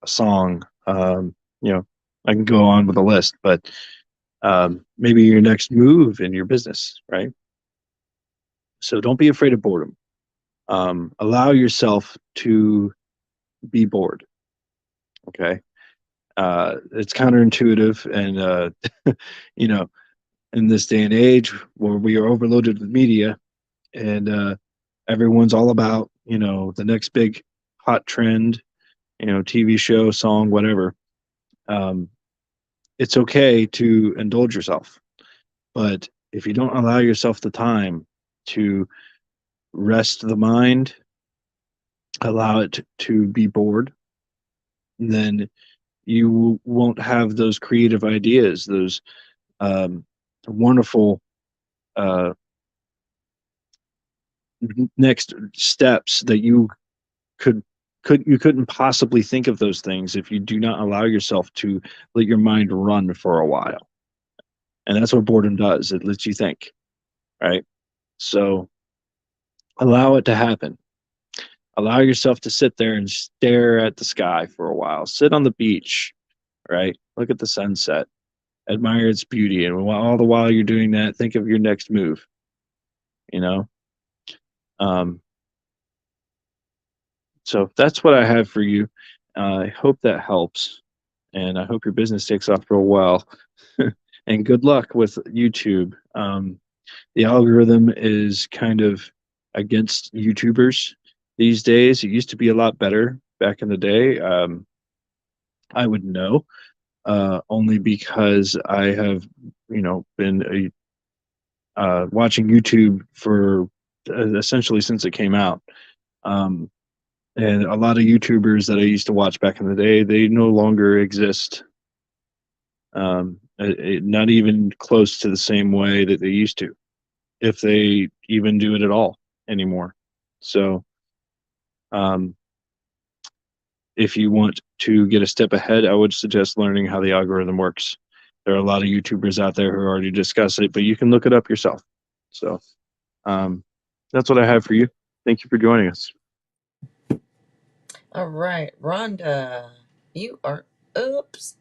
Speaker 2: song. I can go on with a list, but maybe your next move in your business, right? So don't be afraid of boredom. Allow yourself to be bored. Okay. It's counterintuitive, and you know, in this day and age where we are overloaded with media, and everyone's all about the next big hot trend, TV show, song, whatever. Um, it's okay to indulge yourself, but if you don't allow yourself the time to rest the mind, allow it to be bored, then you won't have those creative ideas, those um, wonderful uh, next steps that could you couldn't possibly think of those things if you do not allow yourself to let your mind run for a while. And that's what boredom does. It lets you think, right? So allow it to happen. Allow yourself to sit there and stare at the sky for a while. Sit on the beach, right? Look at the sunset. Admire its beauty. And all the while you're doing that, think of your next move, you know? Um, so that's what I have for you. I hope that helps. and I hope your business takes off real well. And good luck with YouTube. The algorithm is kind of against YouTubers these days. It used to be a lot better back in the day. I would know only because I have, been watching YouTube for essentially since it came out. Um, and a lot of YouTubers that I used to watch back in the day, they no longer exist. Not even close to the same way that they used to, if they even do it at all anymore. So, um, if you want to get a step ahead, I would suggest learning how the algorithm works. There are a lot of YouTubers out there who already discuss it, but you can look it up yourself. So, um, that's what I have for you. Thank you for joining us.
Speaker 1: All right, Rhonda, you are oops.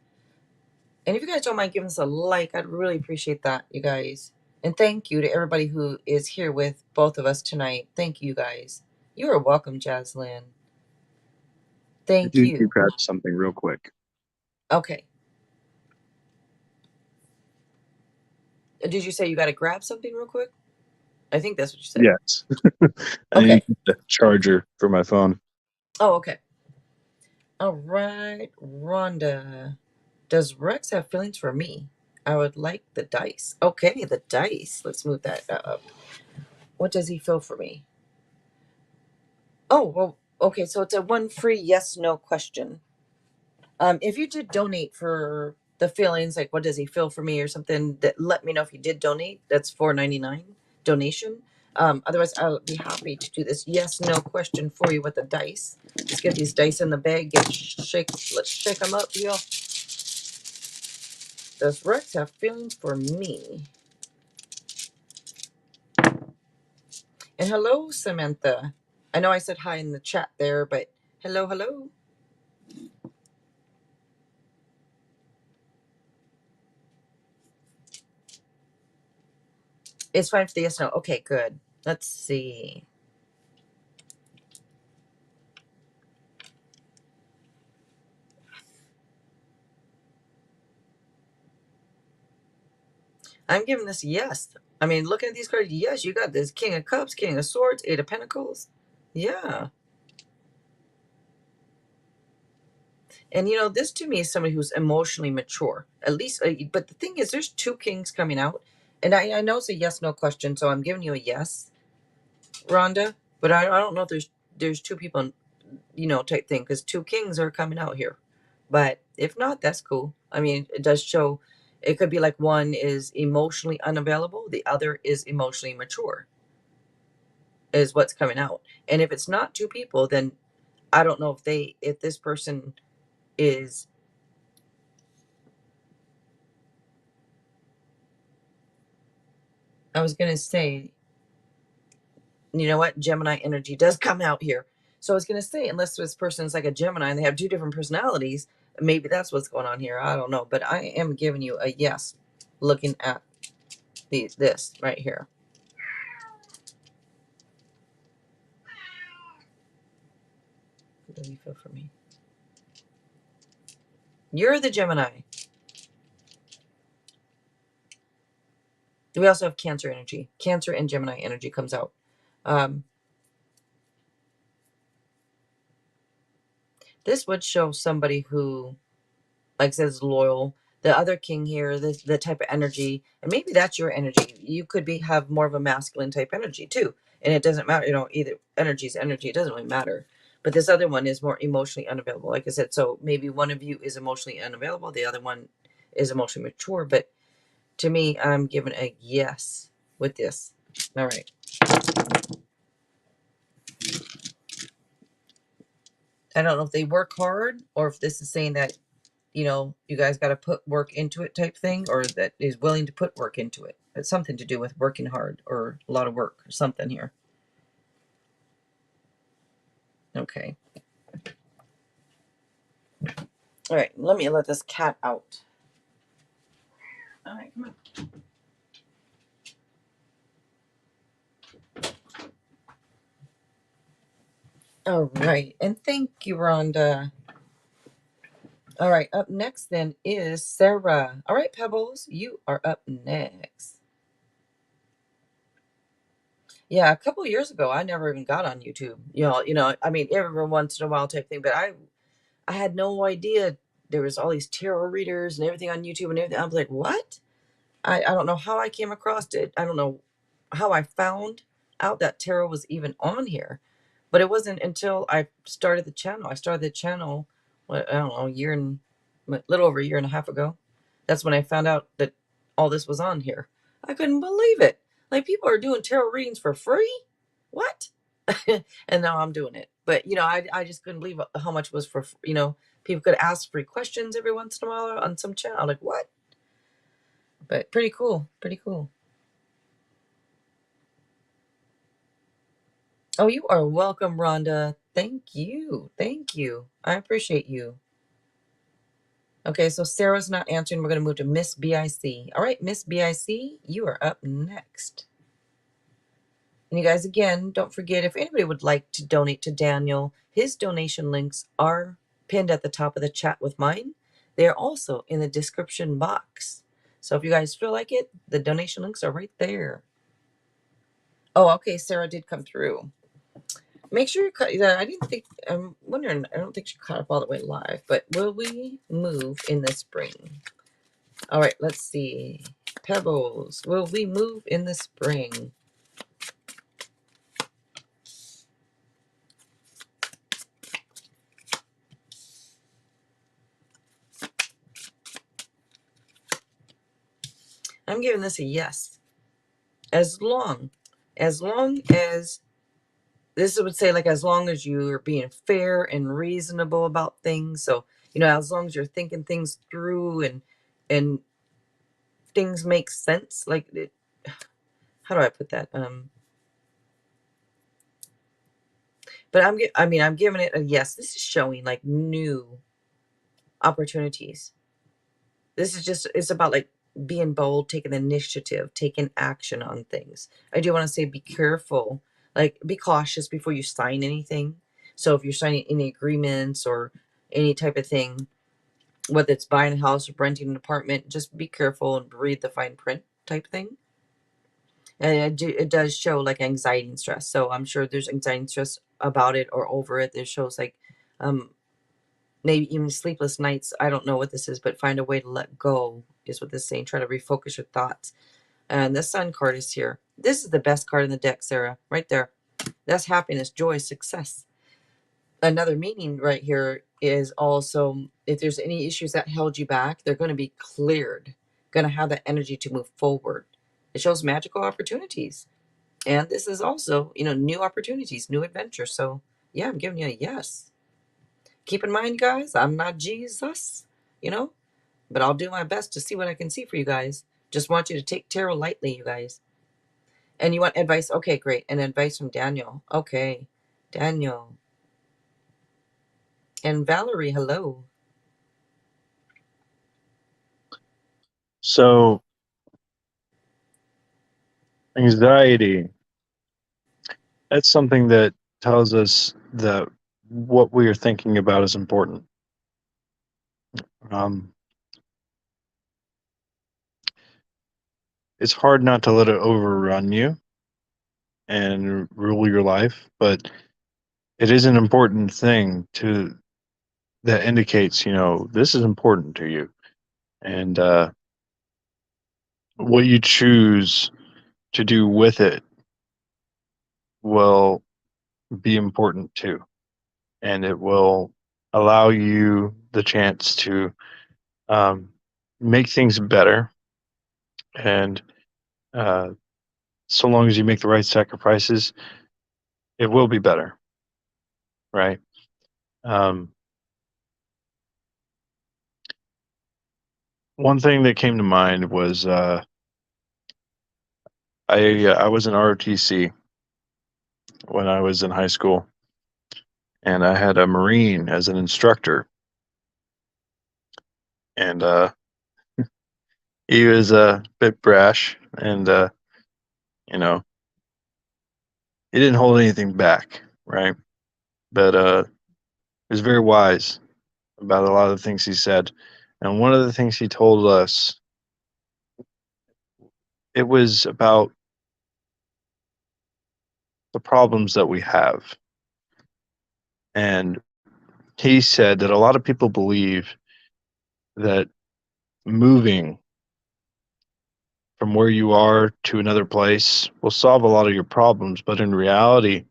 Speaker 1: And if you guys don't mind giving us a like, I'd really appreciate that, you guys. And thank you to everybody who is here with both of us tonight. Thank you, guys. You are welcome, Jaslyn.
Speaker 2: I
Speaker 1: Thank
Speaker 2: do need to
Speaker 1: you.
Speaker 2: grab something real quick.
Speaker 1: Okay. Did you say you got to grab something real quick? I think that's what you said.
Speaker 2: Yes. I need
Speaker 1: Okay.
Speaker 2: the charger for my phone.
Speaker 1: Oh, okay. All right, Rhonda. Does Rex have feelings for me? I would like the dice. Okay, the dice. Let's move that up. What does he feel for me? Oh, well, okay, so it's a one free yes no question. If you did donate for the feelings, like what does he feel for me or something, that let me know if you did donate. That's $4.99 donation. Otherwise, I'll be happy to do this yes no question for you with the dice. Just get these dice in the bag. Let's shake them up, yo. Does Rex have feelings for me? And hello, Samantha. I know I said hi in the chat there, but hello, hello. It's fine for the yes no. Okay, good. Let's see. I'm giving this a yes. I mean, looking at these cards, yes, you got this King of Cups, King of Swords, Eight of Pentacles. Yeah. And this to me is somebody who's emotionally mature. At least, but the thing is, there's two kings coming out. And I know it's a yes no question, so I'm giving you a yes, Rhonda. But I don't know if there's two people, type thing, because two kings are coming out here. But if not, that's cool. I mean, it does show it could be like one is emotionally unavailable, the other is emotionally mature, is what's coming out. And if it's not two people, then I don't know if this person is, I was going to say, you know what? Gemini energy does come out here. So I was going to say, unless this person is like a Gemini and they have two different personalities, maybe that's what's going on here. I don't know. But I am giving you a yes looking at this right here. What do you feel for me? You're the Gemini. We also have Cancer energy. Cancer and Gemini energy comes out. This would show somebody who, like I said, is loyal. The other king here, the type of energy, and maybe that's your energy. You could have more of a masculine type energy too, and it doesn't matter. Either energy is energy. It doesn't really matter. But this other one is more emotionally unavailable. Like I said, so maybe one of you is emotionally unavailable. The other one is emotionally mature. But to me, I'm giving a yes with this. All right. I don't know if they work hard or if this is saying that, you guys got to put work into it type thing, or that is willing to put work into it. It's something to do with working hard or a lot of work or something here. Okay. All right. Let me let this cat out. All right. Come on. All right. And thank you, Rhonda. All right, up next then is Sarah. All right, Pebbles, you are up next. Yeah, a couple years ago, I never even got on YouTube. I mean, every once in a while type thing, but I had no idea there was all these tarot readers and everything on YouTube and everything. I was like, what? I don't know how I came across it. I don't know how I found out that tarot was even on here. But it wasn't until I started the channel. I started the channel, what, I don't know, a little over a year and a half ago. That's when I found out that all this was on here. I couldn't believe it. Like, people are doing tarot readings for free? What? And now I'm doing it. But, I just couldn't believe how much was people could ask free questions every once in a while on some channel. Like, what? But pretty cool. Pretty cool. Oh, you are welcome, Rhonda. Thank you. Thank you. I appreciate you. Okay, so Sarah's not answering. We're going to move to Miss BIC. All right, Miss BIC, you are up next. And you guys, again, don't forget, if anybody would like to donate to Daniel, his donation links are pinned at the top of the chat with mine. They are also in the description box. So if you guys feel like it, the donation links are right there. Oh, okay, Sarah did come through. Make sure you cut. I didn't think. I'm wondering. I don't think she caught up all the way live. But will we move in the spring? All right. Let's see. Pebbles. Will we move in the spring? I'm giving this a yes. As long as this would say, like, as long as you're being fair and reasonable about things. So as long as you're thinking things through and things make sense. Like, how do I put that? But I'm giving it a yes. This is showing like new opportunities. It's about like being bold, taking initiative, taking action on things. I do want to say be careful, like be cautious before you sign anything. So if you're signing any agreements or any type of thing, whether it's buying a house or renting an apartment, just be careful and read the fine print type thing. And it does show like anxiety and stress. So I'm sure there's anxiety and stress about it or over it. It shows like maybe even sleepless nights. I don't know what this is, but find a way to let go is what this is saying. Try to refocus your thoughts. And the Sun card is here. This is the best card in the deck, Sarah. Right there. That's happiness, joy, success. Another meaning right here is also, if there's any issues that held you back, they're going to be cleared. Going to have the energy to move forward. It shows magical opportunities. And this is also, new opportunities, new adventures. So yeah, I'm giving you a yes. Keep in mind, guys, I'm not Jesus, but I'll do my best to see what I can see for you guys. Just want you to take tarot lightly, you guys. And you want advice? Okay, great. And advice from Daniel. Okay, Daniel. And Valerie, hello.
Speaker 2: So anxiety, that's something that tells us that what we are thinking about is important. Um, it's hard not to let it overrun you and rule your life, but it is an important thing that indicates, this is important to you. And what you choose to do with it will be important too. And it will allow you the chance to um, make things better. And so long as you make the right sacrifices, it will be better. Right. Um, one thing that came to mind was I was in ROTC when I was in high school, and I had a Marine as an instructor, and he was a bit brash, and you know he didn't hold anything back, right? But he was very wise, about a lot of the things he said. And one of the things he told us, it was about the problems that we have. And he said that a lot of people believe that moving from where you are to another place will solve a lot of your problems, but in reality,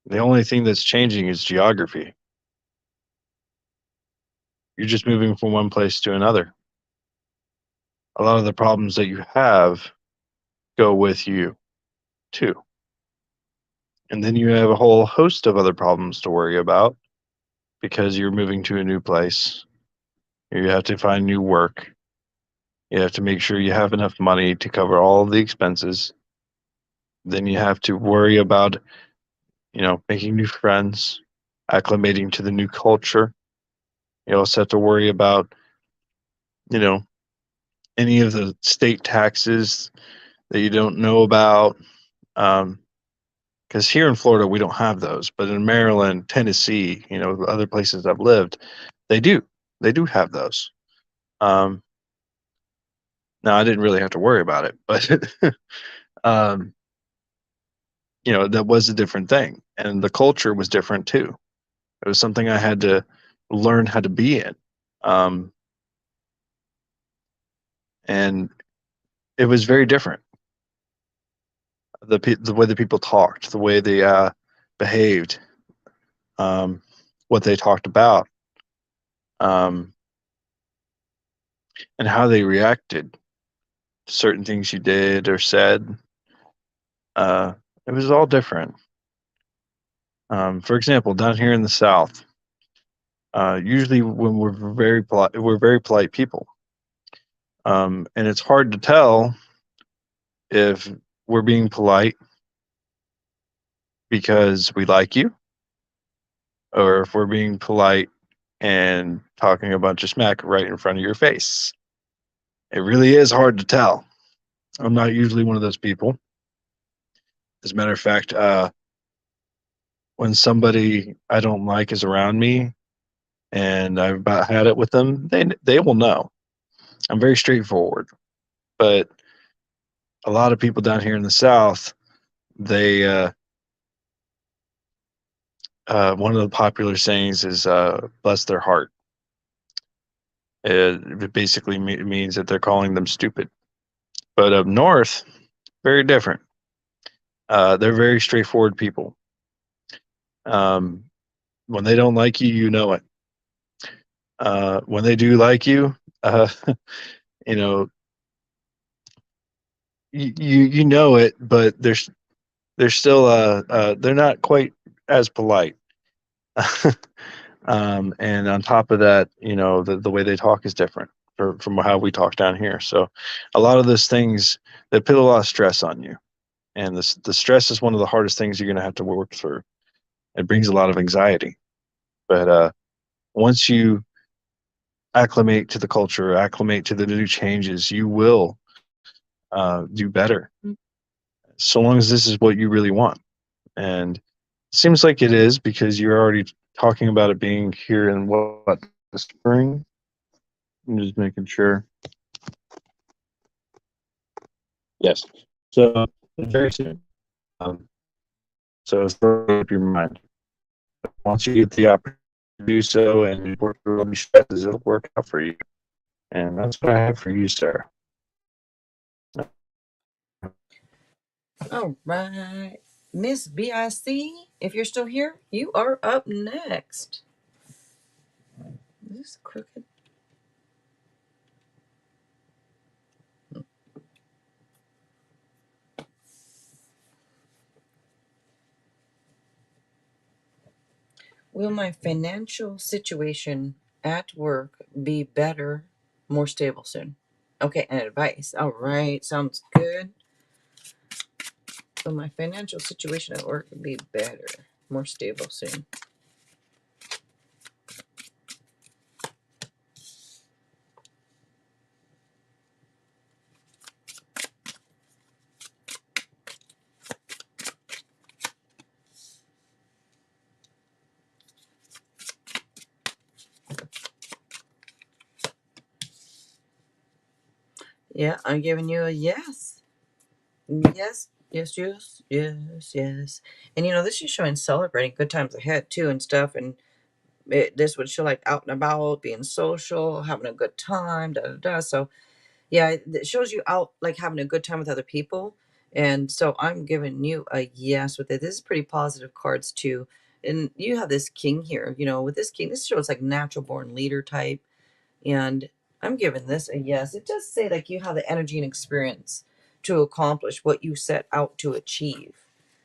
Speaker 2: the only thing that's changing is geography. You're just moving from one place to another. A lot of the problems that you have go with you too. And then you have a whole host of other problems to worry about because you're moving to a new place. You have to find new work. You have to make sure you have enough money to cover all of the expenses. Then you have to worry about, making new friends, acclimating to the new culture. You also have to worry about, you know, any of the state taxes that you don't know about. Because here in Florida, we don't have those. But in Maryland, Tennessee, other places I've lived, they do. They do have those. Um, Now, I didn't really have to worry about it, but um, that was a different thing, and the culture was different too. It was something I had to learn how to be in, um, and it was very different. The way the people talked, the way they behaved, um, what they talked about, um, and how they reacted to certain things you did or said. Uh, it was all different. For example, down here in the South, usually when we're very polite people, and it's hard to tell if we're being polite because we like you, or if we're being polite and talking a bunch of smack right in front of your face. It really is hard to tell. I'm not usually one of those people. As a matter of fact, when somebody I don't like is around me and I've about had it with them, they will know. I'm very straightforward, but a lot of people down here in the South, they one of the popular sayings is "bless their heart." It basically means that they're calling them stupid. But up north, very different. They're very straightforward people. Um, when they don't like you, you know it. When they do like you, you know, you know it, but they're still they're not quite as polite. And on top of that, the way they talk is different from how we talk down here. So a lot of those things, they put a lot of stress on you. And the stress is one of the hardest things you're going to have to work through. It brings a lot of anxiety. But once you acclimate to the culture, acclimate to the new changes, you will do better. So long as this is what you really want. And it seems like it is because you're already talking about it being here in what the spring. I'm just making sure. Yes. So very soon. Um, so throw up your mind. Once you get the opportunity to do so and you work through all these stresses, it'll work out for you. And that's what I have for you, Sarah.
Speaker 1: All right. Miss BIC, if you're still here, you are up next. Is this crooked? Will my financial situation at work be better, more stable soon? Okay, and advice. All right, sounds good. Will my financial situation at work be better, more stable soon? Yeah, I'm giving you a yes. Yes, yes, yes, yes, yes. And you know, this is showing celebrating good times ahead too and stuff. And this would show like out and about, being social, having a good time, da da da. So yeah, it shows you out like having a good time with other people. And so I'm giving you a yes with it. This is pretty positive cards too. And you have this king here, you know, with this king, this shows like natural born leader type. And I'm giving this a yes. It does say like you have the energy and experience to accomplish what you set out to achieve,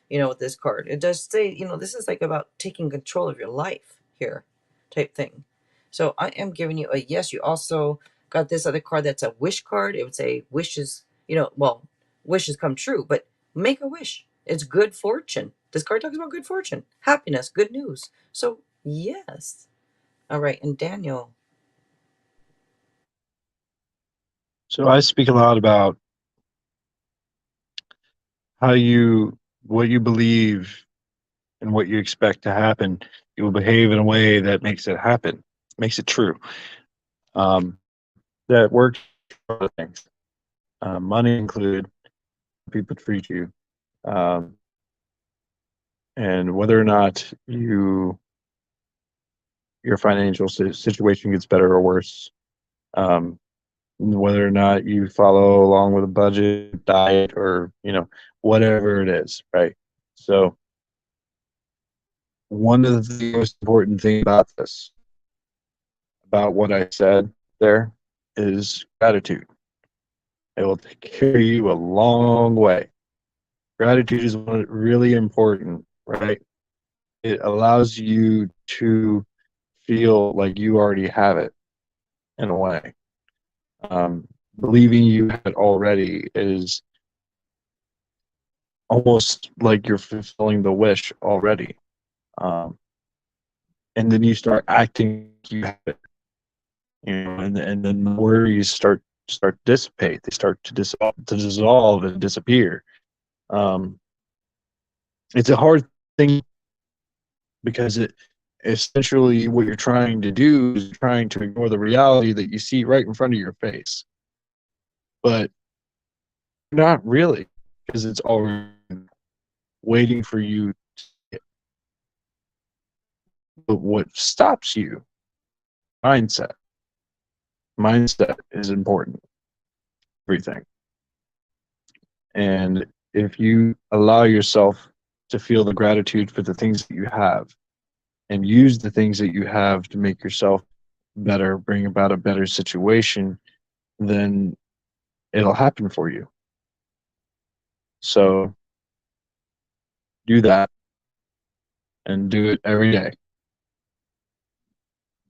Speaker 1: you know, with this card. It does say, you know, this is like about taking control of your life here type thing. So I am giving you a yes. You also got this other card that's a wish card. It would say wishes, you know, well, wishes come true, but make a wish. It's good fortune. This card talks about good fortune, happiness, good news. So yes. All right. And Daniel.
Speaker 2: So I speak a lot about how you, what you believe and what you expect to happen. You will behave in a way that makes it happen, makes it true. That works for other things, money included, people treat you, um, and whether or not your financial situation gets better or worse, um, whether or not you follow along with a budget, diet, or whatever it is, right? So one of the most important things about this, about what I said there, is gratitude. It will carry you a long way. Gratitude is really important, right? It allows you to feel like you already have it in a way. Believing you have it already is almost like you're fulfilling the wish already. Um, and then you start acting like you have it, and then the worries start to dissipate. They start to dissolve and disappear. Um, it's a hard thing because it essentially what you're trying to do is trying to ignore the reality that you see right in front of your face, but not really, because it's already waiting for you. But what stops you? Mindset. Mindset is important. Everything. And if you allow yourself to feel the gratitude for the things that you have and use the things that you have to make yourself better, bring about a better situation, then it'll happen for you. So do that and do it every day,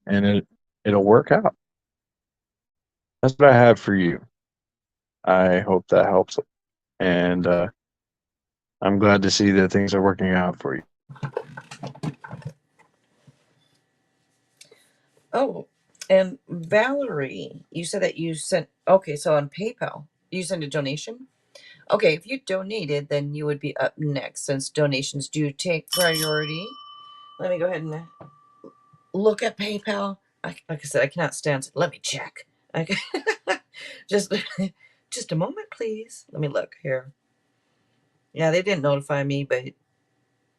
Speaker 2: and it'll work out. That's what I have for you. I hope that helps, and I'm glad to see that things are working out for you.
Speaker 1: Oh, and Valerie, you said that you sent, okay, so on PayPal, you sent a donation? Okay, if you donated, then you would be up next since donations do take priority. Let me go ahead and look at PayPal. Like I said, I cannot stand it. Let me check. Okay. just, just a moment, please. Let me look here. Yeah, they didn't notify me, but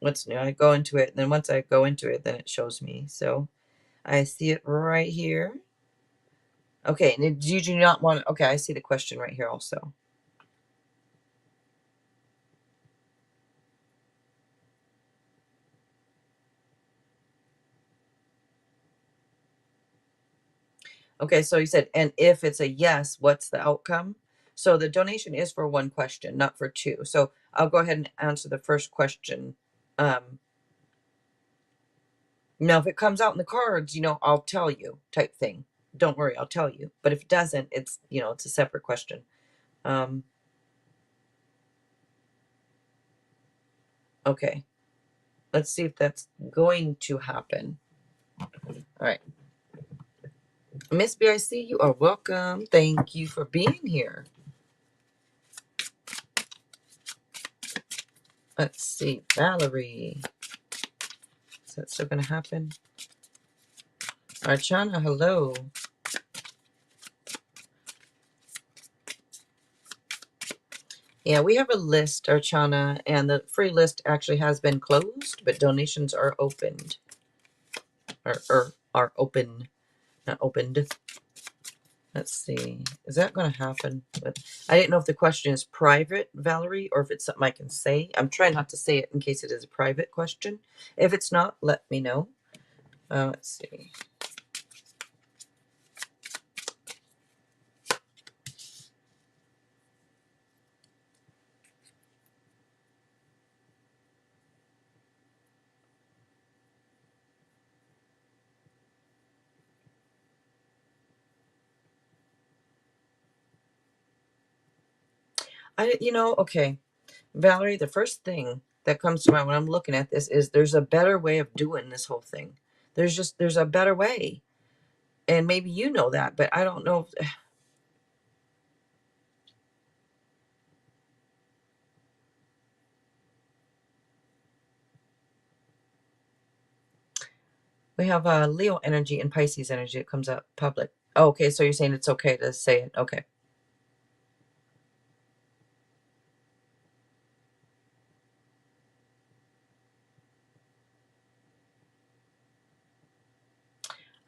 Speaker 1: what's new? I go into it, and then once I go into it, then it shows me. So I see it right here. Okay, and you do not want. Okay, I see the question right here also. Okay, so you said, and if it's a yes, what's the outcome? So the donation is for one question, not for two. So I'll go ahead and answer the first question. Um, Now, if it comes out in the cards, I'll tell you type thing. Don't worry, I'll tell you. But if it doesn't, it's a separate question. Um, okay, let's see if that's going to happen. All right. Miss BIC, you are welcome. Thank you for being here. Let's see, Valerie. Is that still going to happen? Archana, hello. Yeah, we have a list, Archana, and the free list actually has been closed, but donations are opened. Or are open, not opened. Let's see. Is that going to happen? But I didn't know if the question is private, Valerie, or if it's something I can say. I'm trying not to say it in case it is a private question. If it's not, let me know. Let's see. Okay. Valerie, the first thing that comes to mind when I'm looking at this is there's a better way of doing this whole thing. There's a better way. And maybe you know that, but I don't know. We have Leo energy and Pisces energy. It comes up public. Oh, okay, so you're saying it's okay to say it. Okay.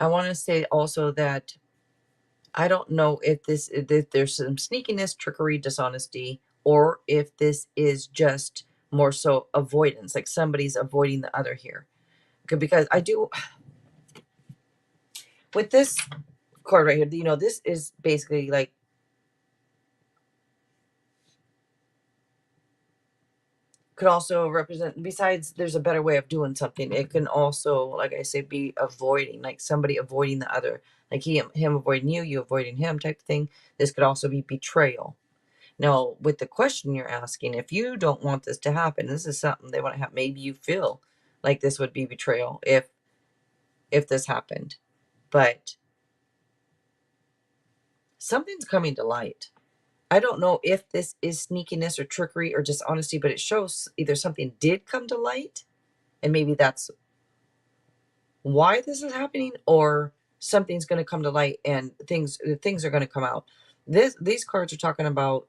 Speaker 1: I want to say also that I don't know if there's some sneakiness, trickery, dishonesty, or if this is just more so avoidance, like somebody's avoiding the other here. Because I do with this card right here, this is basically like could also represent, besides there's a better way of doing something, it can also, like I say, be avoiding, like somebody avoiding the other, like him avoiding you, you avoiding him type of thing. This could also be betrayal. Now, with the question you're asking, if you don't want this to happen, this is something they want to have. Maybe you feel like this would be betrayal if this happened, but something's coming to light. I don't know if this is sneakiness or trickery or dishonesty, but it shows either something did come to light, and maybe that's why this is happening, or something's going to come to light and things are going to come out. These cards are talking about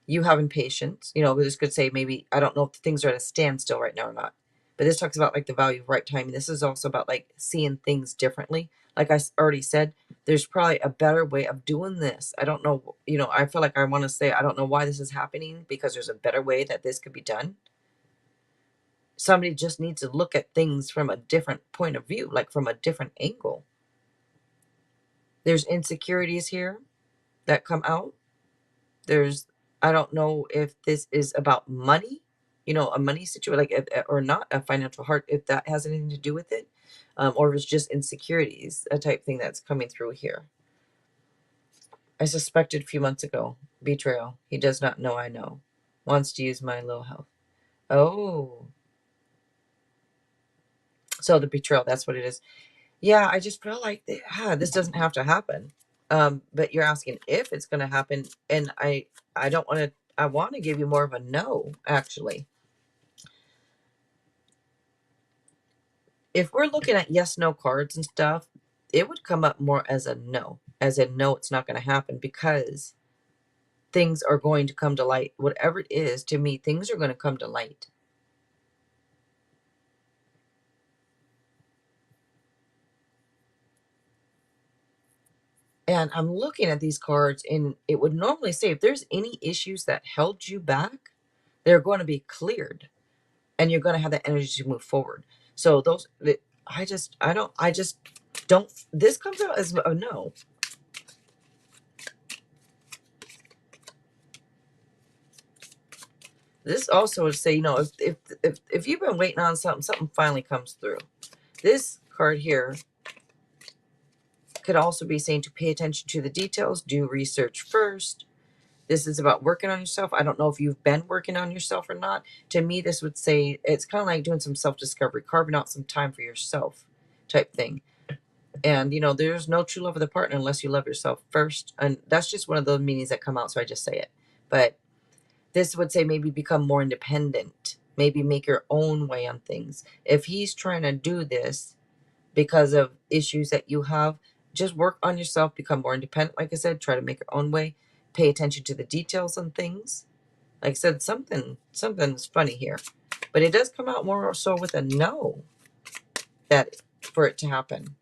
Speaker 1: you having patience. This could say, maybe, I don't know if things are at a standstill right now or not, but this talks about like the value of right timing. This is also about like seeing things differently. Like I already said, there's probably a better way of doing this. I don't know, I feel like I want to say I don't know why this is happening, because there's a better way that this could be done. Somebody just needs to look at things from a different point of view, like from a different angle. There's insecurities here that come out. I don't know if this is about money, a money situation, like, or not a financial heart, if that has anything to do with it, or if it's just insecurities, a type thing that's coming through here. I suspected a few months ago. Betrayal. He does not know I know. Wants to use my low health. Oh. So the betrayal, that's what it is. Yeah, I just feel like this doesn't have to happen. But you're asking if it's going to happen, and I don't want to. I want to give you more of a no, actually. If we're looking at yes, no cards and stuff, it would come up more as a no, as in no, it's not going to happen, because things are going to come to light. Whatever it is, to me, things are going to come to light. And I'm looking at these cards, and it would normally say if there's any issues that held you back, they're going to be cleared, and you're going to have the energy to move forward. So I just don't. This comes out as a no. This also would say, if you've been waiting on something finally comes through. This card here could also be saying to pay attention to the details, do research first. This is about working on yourself. I don't know if you've been working on yourself or not. To me, this would say it's kind of like doing some self-discovery, carving out some time for yourself type thing. And, there's no true love of the partner unless you love yourself first. And that's just one of those meanings that come out, so I just say it. But this would say maybe become more independent, maybe make your own way on things. If he's trying to do this because of issues that you have, just work on yourself, become more independent. Like I said, try to make your own way, pay attention to the details on things. Like I said, something's funny here. But it does come out more so with a no, that for it to happen.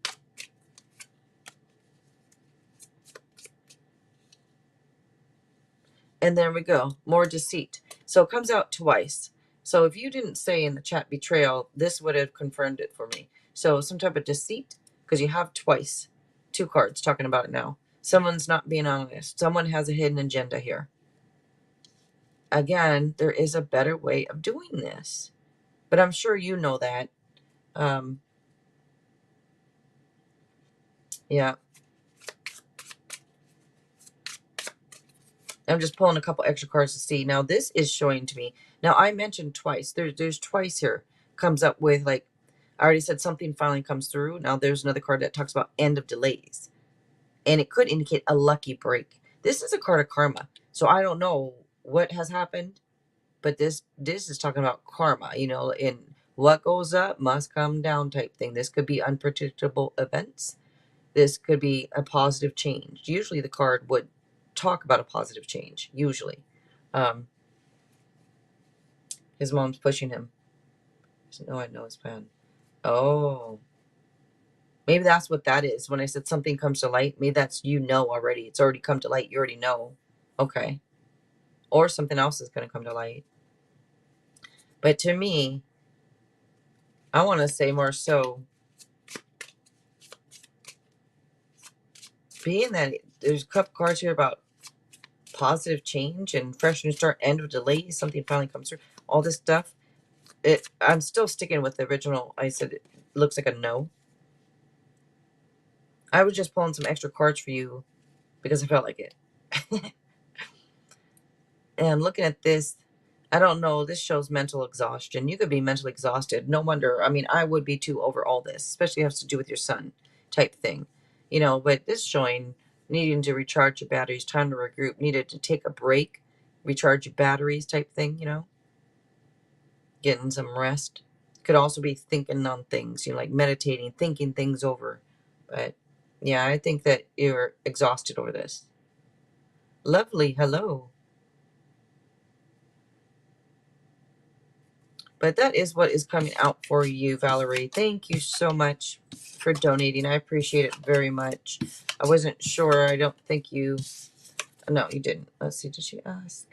Speaker 1: And there we go. More deceit. So it comes out twice. So if you didn't say in the chat betrayal, this would have confirmed it for me. So some type of deceit, because you have twice. 2 cards talking about it now. Someone's not being honest. Someone has a hidden agenda here. Again, there is a better way of doing this. But I'm sure you know that. Yeah. I'm just pulling a couple extra cards to see. Now, this is showing to me. Now, I mentioned twice. There's twice here. Comes up with, like, I already said something finally comes through. Now, there's another card that talks about end of delays. And it could indicate a lucky break. This is a card of karma. So I don't know what has happened. But this is talking about karma, you know, in what goes up must come down type thing. This could be unpredictable events. This could be a positive change. Usually the card would talk about a positive change, usually. His mom's pushing him. No, I know his plan. Oh. Maybe that's what that is. When I said something comes to light, maybe that's, you know, already. It's already come to light. You already know. Okay. Or something else is going to come to light. But to me, I want to say more so, being that there's a couple cards here about positive change and fresh new start, end of delays, something finally comes through, all this stuff. I'm still sticking with the original. I said it looks like a no. I was just pulling some extra cards for you because I felt like it. And I'm looking at this. I don't know. This shows mental exhaustion. You could be mentally exhausted. No wonder. I mean, I would be too over all this, especially has to do with your son type thing. You know, but this showing needing to recharge your batteries, time to regroup, needed to take a break, recharge your batteries type thing, you know, getting some rest. Could also be thinking on things, you know, like meditating, thinking things over. But yeah, I think that you're exhausted over this. Lovely. Hello. But that is what is coming out for you, Valerie. Thank you so much for donating. I appreciate it very much. I wasn't sure. I don't think you... No, you didn't. Let's see. Did she ask?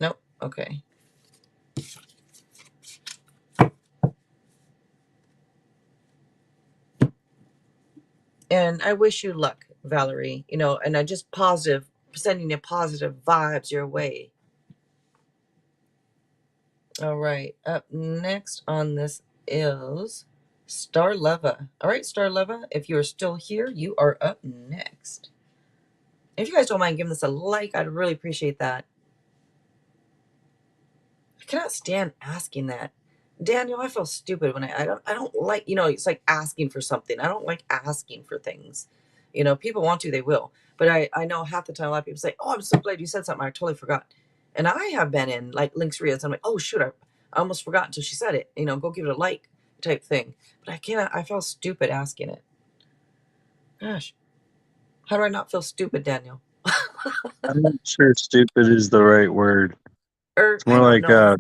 Speaker 1: Nope. Okay. And I wish you luck, Valerie. You know, and I just sending you positive vibes your way. All right. Up next on this is Starleva. All right, Starleva, if you are still here, you are up next. If you guys don't mind giving this a like, I'd really appreciate that. I cannot stand asking that. Daniel, I feel stupid when I don't like, you know, it's like asking for something. I don't like asking for things. You know, people want to, they will. But I know half the time a lot of people say, "Oh, I'm so glad you said something. I totally forgot." And I have been in like links reads. I'm like, "Oh shoot, I almost forgot until she said it." You know, go give it a like type thing. But I cannot. I feel stupid asking it. Gosh, how do I not feel stupid, Daniel?
Speaker 2: I'm not sure stupid is the right word.
Speaker 1: Or
Speaker 2: It's
Speaker 1: I
Speaker 2: more
Speaker 1: don't
Speaker 2: like
Speaker 1: know.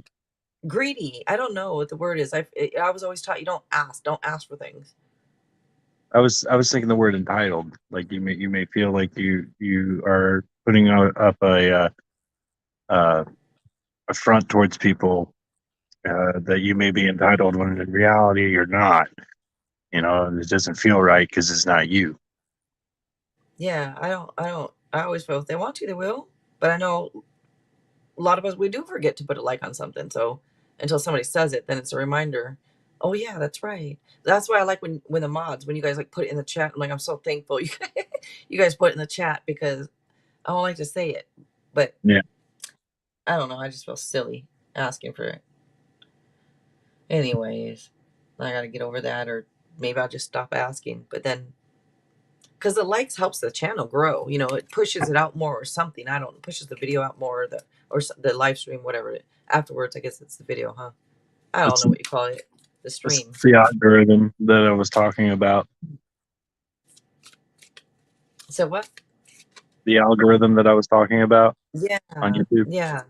Speaker 1: Greedy. I don't know what the word is. I was always taught you don't ask for things.
Speaker 2: I was thinking the word entitled. Like you may feel like you are putting up a front towards people that you may be entitled when in reality you're not. You know, it doesn't feel right because it's not you.
Speaker 1: Yeah, I always feel if they want to they will, but I know a lot of us, we do forget to put a like on something. So until somebody says it, then it's a reminder. Oh yeah, that's right. That's why I like when the mods, when you guys like put it in the chat. I'm like, I'm so thankful you guys put it in the chat, because I don't like to say it, but
Speaker 2: Yeah.
Speaker 1: I don't know. I just feel silly asking for it. Anyways, I gotta get over that, or maybe I'll just stop asking. But then, because the likes helps the channel grow, you know, it pushes it out more or something. I don't know, pushes the video out more, or the live stream, whatever. Afterwards, I guess it's the video, huh? I don't
Speaker 2: It's,
Speaker 1: know what you call it. The
Speaker 2: it's
Speaker 1: stream.
Speaker 2: the algorithm that I was talking about.
Speaker 1: So what?
Speaker 2: The algorithm that I was talking about. on
Speaker 1: Yeah,
Speaker 2: YouTube.
Speaker 1: yeah.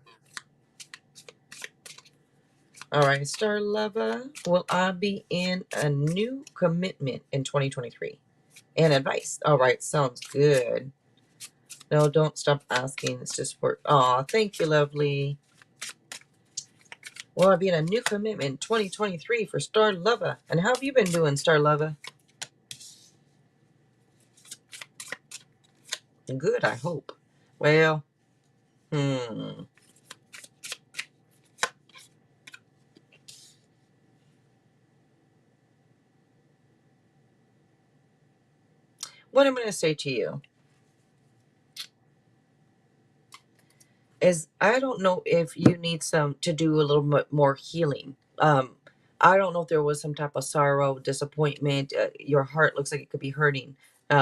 Speaker 1: All right, Star Lover. Will I be in a new commitment in 2023? And advice. All right, sounds good. No, don't stop asking. It's just work. Aw, thank you, lovely. Will I be in a new commitment in 2023 for Star Lover? And how have you been doing, Star Lover? Good, I hope. Well, hmm. What I'm going to say to you is I don't know if you need some to do a little bit more healing. I don't know if there was some type of sorrow, disappointment. Your heart looks like it could be hurting.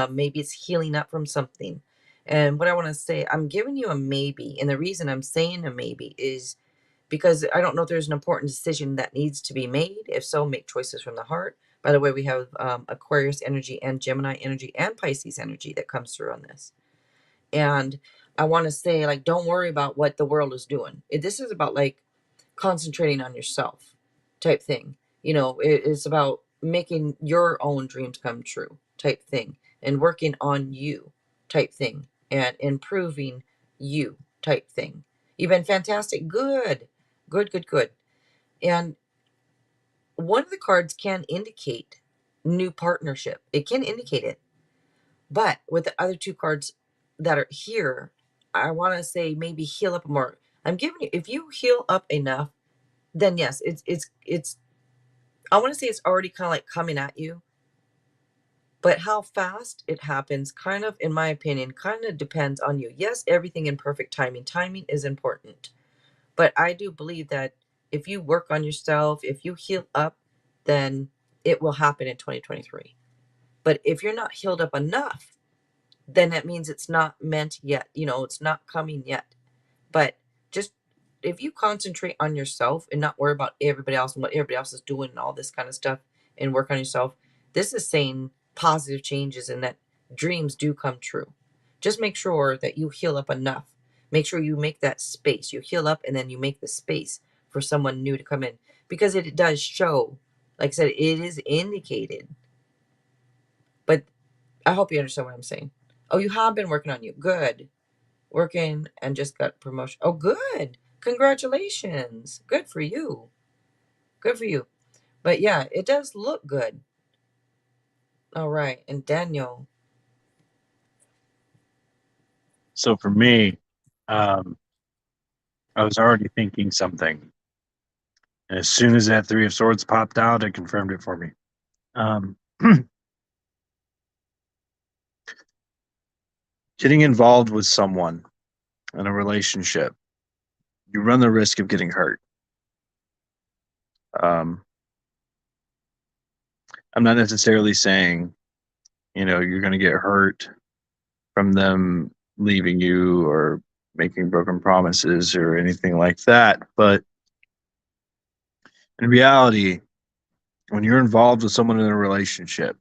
Speaker 1: Maybe it's healing up from something. And what I want to say, I'm giving you a maybe. And the reason I'm saying a maybe is because I don't know if there's an important decision that needs to be made. If so, make choices from the heart. By the way, we have Aquarius energy and Gemini energy and Pisces energy that comes through on this. And I want to say, like, don't worry about what the world is doing. This is about like concentrating on yourself type thing. It's about making your own dreams come true type thing and working on you type thing and improving you type thing. You've been fantastic. Good, good, good, good. And one of the cards can indicate new partnership, it can indicate it. But with the other two cards that are here, I want to say maybe heal up more. I'm giving you, if you heal up enough, then yes, it's I want to say it's already kind of like coming at you. But how fast it happens, kind of, in my opinion, kind of depends on you. Yes, everything in perfect timing. Timing is important. But I do believe that if you work on yourself, if you heal up, then it will happen in 2023. But if you're not healed up enough, then that means it's not meant yet. It's not coming yet. But just if you concentrate on yourself and not worry about everybody else and what everybody else is doing and all this kind of stuff and work on yourself, this is saying positive changes and that dreams do come true. Just make sure that you heal up enough. Make sure you make that space. You heal up and then you make the space for someone new to come in because it does show, like I said, it is indicated. But I hope you understand what I'm saying. Oh, you have been working on you. Good. Working and just got promotion. Oh, good. Congratulations. Good for you. Good for you. But yeah, it does look good. All right. And Daniel.
Speaker 2: So for me, um, I was already thinking something. And as soon as that Three of Swords popped out, it confirmed it for me. Um, getting involved with someone in a relationship, you run the risk of getting hurt. Um, I'm not necessarily saying, you're going to get hurt from them leaving you or making broken promises or anything like that. But in reality, when you're involved with someone in a relationship,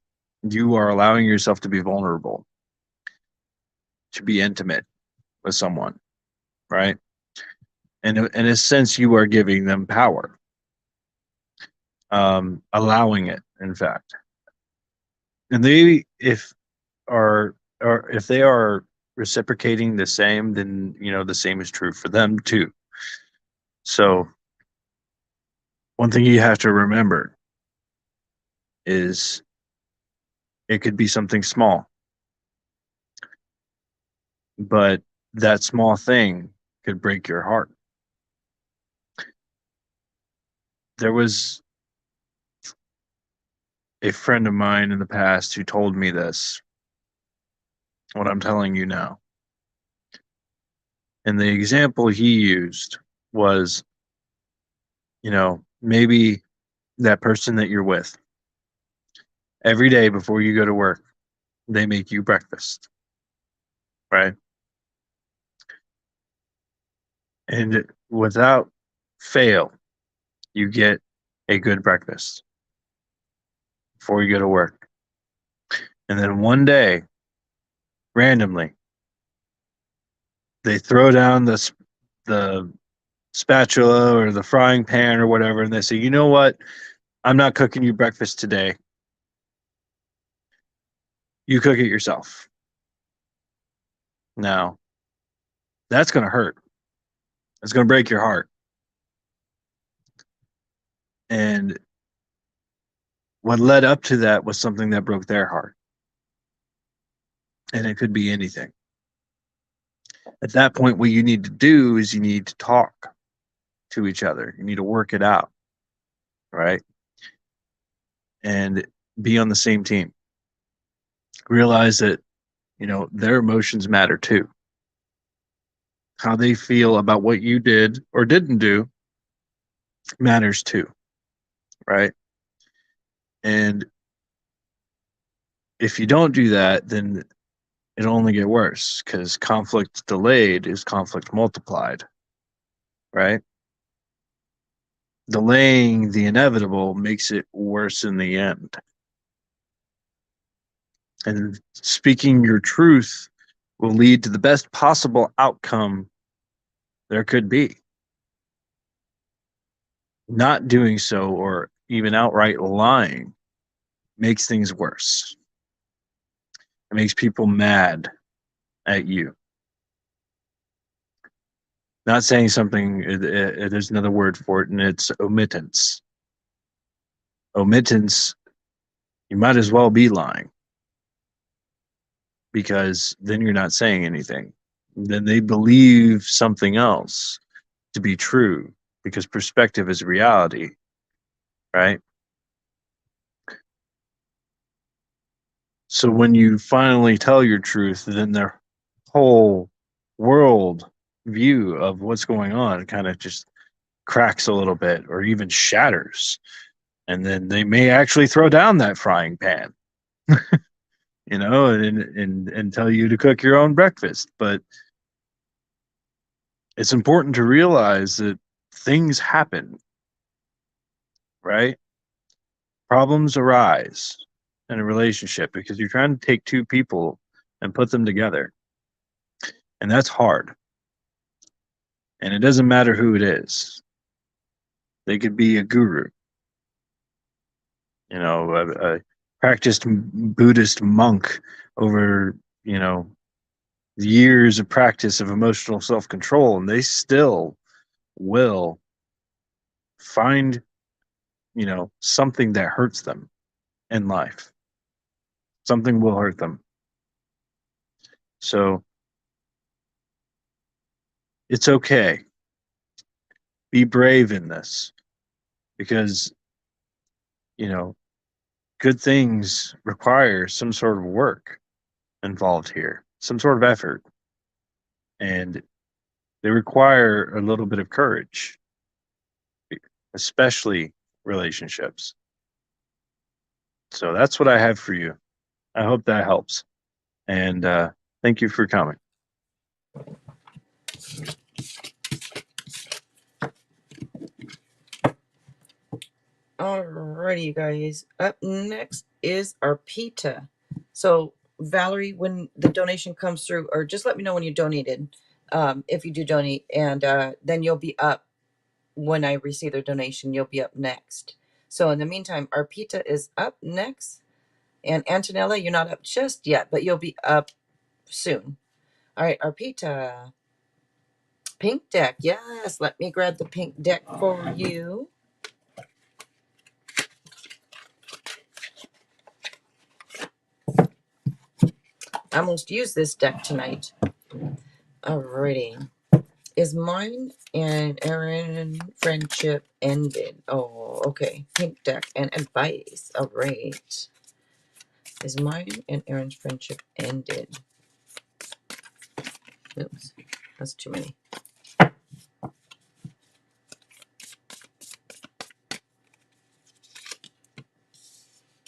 Speaker 2: you are allowing yourself to be vulnerable, to be intimate with someone, right? And in a sense, you are giving them power, allowing it, in fact. And they, if they are reciprocating the same, then the same is true for them too. So one thing you have to remember is it could be something small, but that small thing could break your heart. There was a friend of mine in the past who told me this, what I'm telling you now. And the example he used was, maybe that person that you're with, every day before you go to work, they make you breakfast, right? And without fail, you get a good breakfast before you go to work. And then one day, randomly, They throw down the spatula or the frying pan or whatever, and they say, you know what? I'm not cooking you breakfast today. You cook it yourself. Now, that's going to hurt. It's going to break your heart. And what led up to that was something that broke their heart. And it could be anything. At that point, what you need to do is you need to talk to each other. You need to work it out, right? And be on the same team. Realize that, their emotions matter too. How they feel about what you did or didn't do matters too, right? And if you don't do that, then it'll only get worse because conflict delayed is conflict multiplied, right? Delaying the inevitable makes it worse in the end. And speaking your truth will lead to the best possible outcome there could be. Not doing so or even outright lying makes things worse. It makes people mad at you. Not saying something, there's another word for it, and it's omittance. Omittance, you might as well be lying because then you're not saying anything. Then they believe something else to be true because perspective is reality, right? So when you finally tell your truth, then their whole world view of what's going on kind of just cracks a little bit or even shatters. And then they may actually throw down that frying pan, and tell you to cook your own breakfast. But it's important to realize that things happen, right? Problems arise in a relationship because you're trying to take two people and put them together. And that's hard. And it doesn't matter who it is. They could be a guru, a practiced Buddhist monk over, years of practice of emotional self-control, and they still will find, something that hurts them in life. Something will hurt them. So it's okay. Be brave in this because, good things require some sort of work involved here, some sort of effort. And they require a little bit of courage, especially relationships. So that's what I have for you. I hope that helps. And thank you for coming.
Speaker 1: Alrighty, you guys. Up next is Arpita. So, Valerie, when the donation comes through, or just let me know when you donated, if you do donate, and then you'll be up when I receive their donation. You'll be up next. So, in the meantime, Arpita is up next, and Antonella, you're not up just yet, but you'll be up soon. All right, Arpita. Pink deck. Yes, let me grab the pink deck for you. I almost used this deck tonight. Alrighty. Is mine and Aaron friendship ended? Oh, okay. Pink deck and advice. All right. Is mine and Aaron's friendship ended? Oops, that's too many.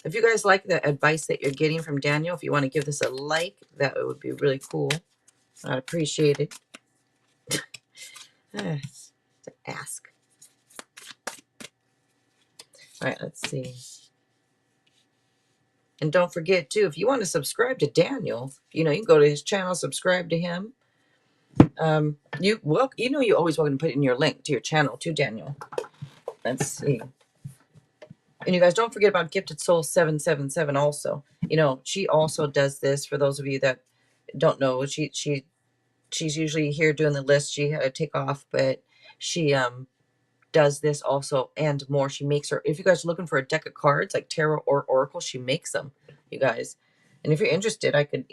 Speaker 1: If you guys like the advice that you're getting from Daniel, if you want to give this a like, that would be really cool. I'd appreciate it. To ask. All right, let's see. And don't forget, too, if you want to subscribe to Daniel, you can go to his channel, subscribe to him. You always welcome to put in your link to your channel too, Daniel. Let's see. And you guys don't forget about Gifted Soul 777 also. She also does this for those of you that don't know. She's usually here doing the list. She had to take off, but she does this also and more. She makes her, if you guys are looking for a deck of cards like tarot or oracle, she makes them, you guys. And if you're interested, I could,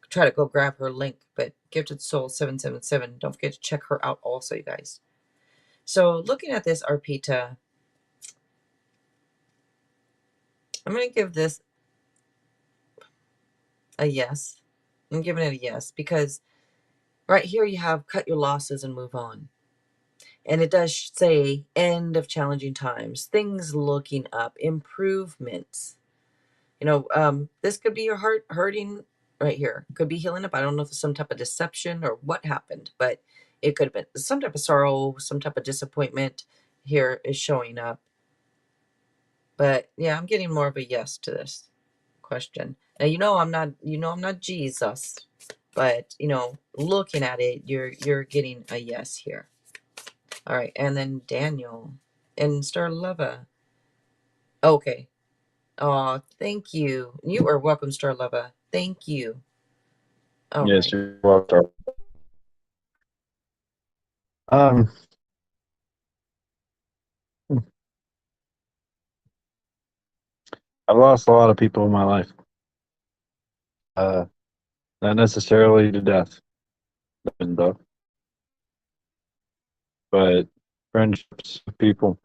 Speaker 1: try to go grab her link. But Gifted Soul 777, don't forget to check her out also, you guys. So looking at this Arpita, I'm going to give this a yes. I'm giving it a yes because right here you have cut your losses and move on. And it does say end of challenging times, things looking up, improvements. This could be your heart hurting right here. Could be healing up. I don't know if it's some type of deception or what happened, but it could have been some type of sorrow, some type of disappointment here is showing up. But yeah, I'm getting more of a yes to this question. Now I'm not Jesus, but looking at it, you're getting a yes here. All right, and then Daniel and Starlova. Okay. Oh, thank you. You are welcome, Starlova. Thank you. All
Speaker 2: Yes,
Speaker 1: right.
Speaker 2: you're welcome. Um, I've lost a lot of people in my life. Not necessarily to death, though, but friendships with people.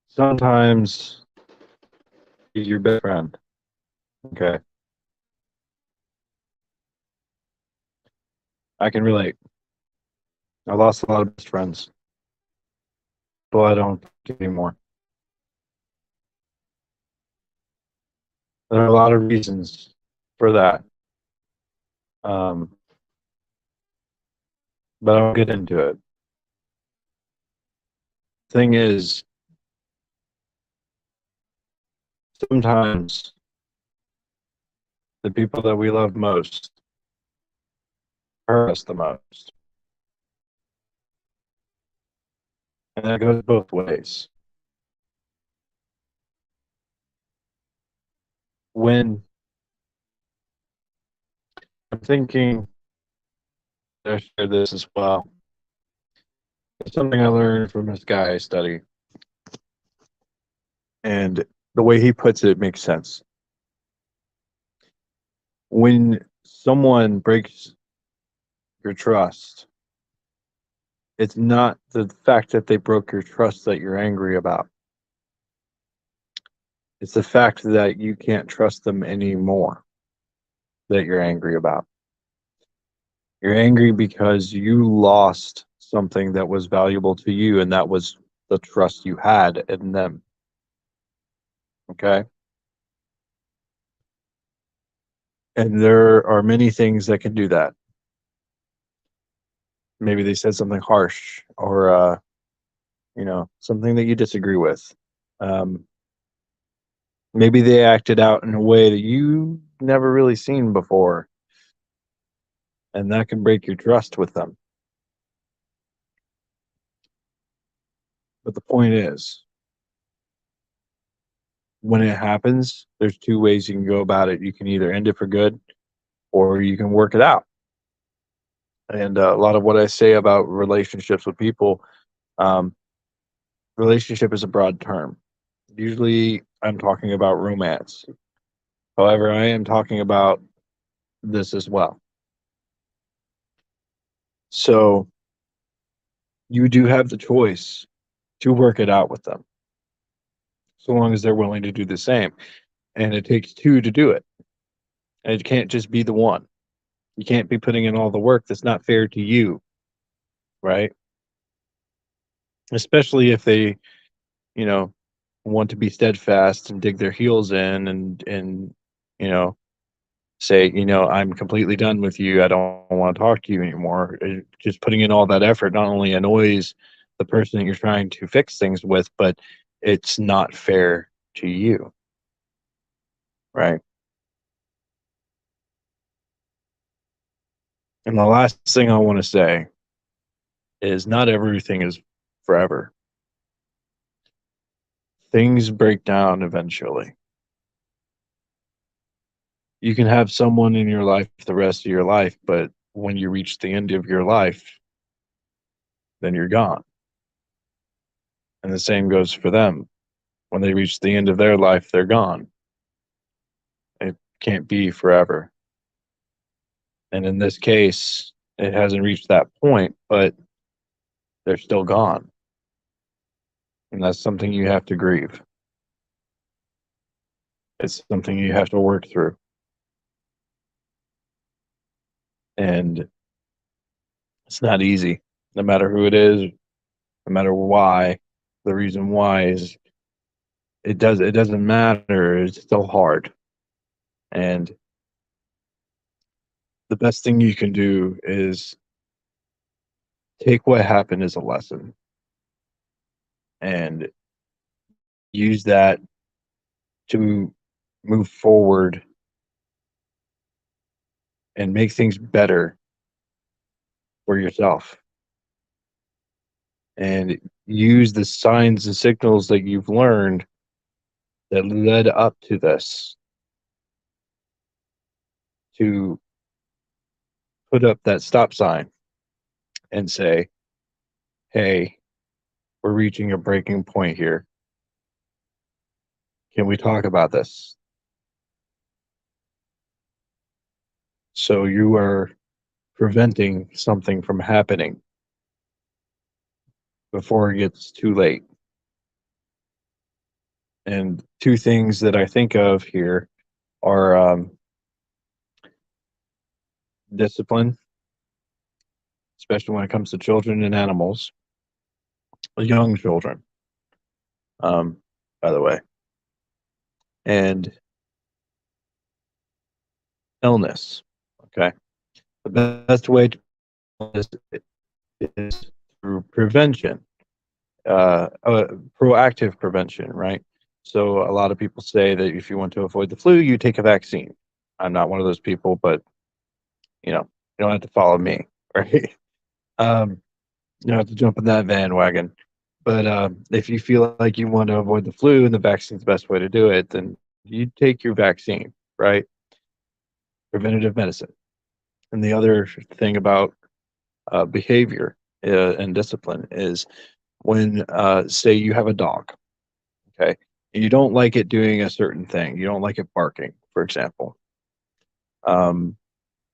Speaker 2: Sometimes he's your best friend. Okay, I can relate. I lost a lot of best friends, but I don't anymore. There are a lot of reasons for that, um, but I'll get into it. Thing is, sometimes the people that we love most hurt us the most, and that goes both ways. When I'm thinking, I share this as well. It's something I learned from this guy I study, and the way he puts it makes sense. When someone breaks your trust, it's not the fact that they broke your trust that you're angry about. It's the fact that you can't trust them anymore that you're angry about. You're angry because you lost something that was valuable to you, and that was the trust you had in them. Okay? And there are many things that can do that. Maybe they said something harsh or, something that you disagree with. Um, maybe they acted out in a way that you never really seen before, and that can break your trust with them. But the point is, when it happens, there's two ways you can go about it. You can either end it for good or you can work it out. And a lot of what I say about relationships with people, um, relationship is a broad term. Usually I'm talking about romance. However, I am talking about this as well. So you do have the choice to work it out with them, so long as they're willing to do the same. And it takes two to do it. And it can't just be the one. You can't be putting in all the work. That's not fair to you, right? Especially if they, you know, want to be steadfast and dig their heels in and you know, say, I'm completely done with you. I don't want to talk to you anymore. Just putting in all that effort not only annoys the person that you're trying to fix things with, but it's not fair to you, right? And the last thing I want to say is not everything is forever. Things break down eventually. You can have someone in your life the rest of your life, but when you reach the end of your life, then you're gone. And the same goes for them. When they reach the end of their life, they're gone. It can't be forever. And in this case, it hasn't reached that point, but they're still gone. And that's something you have to grieve. It's something you have to work through. And it's not easy, no matter who it is, no matter why. The reason why is it doesn't matter. It's still hard. And the best thing you can do is take what happened as a lesson and use that to move forward and make things better for yourself. And use the signs and signals that you've learned that led up to this to put up that stop sign and say, hey, we're reaching a breaking point here. Can we talk about this? So you are preventing something from happening before it gets too late. And two things that I think of here are discipline, especially when it comes to children and animals, young children, by the way, and illness. Okay. The best way to this is through prevention, proactive prevention, right? So a lot of people say that if you want to avoid the flu, you take a vaccine. I'm not one of those people, but you don't have to follow me, right? Um, you don't have to jump in that bandwagon. But if you feel like you want to avoid the flu and the vaccine's the best way to do it, then you take your vaccine, right? Preventative medicine. And the other thing about behavior and discipline is when, say, you have a dog, okay, and you don't like it doing a certain thing, you don't like it barking, for example, um,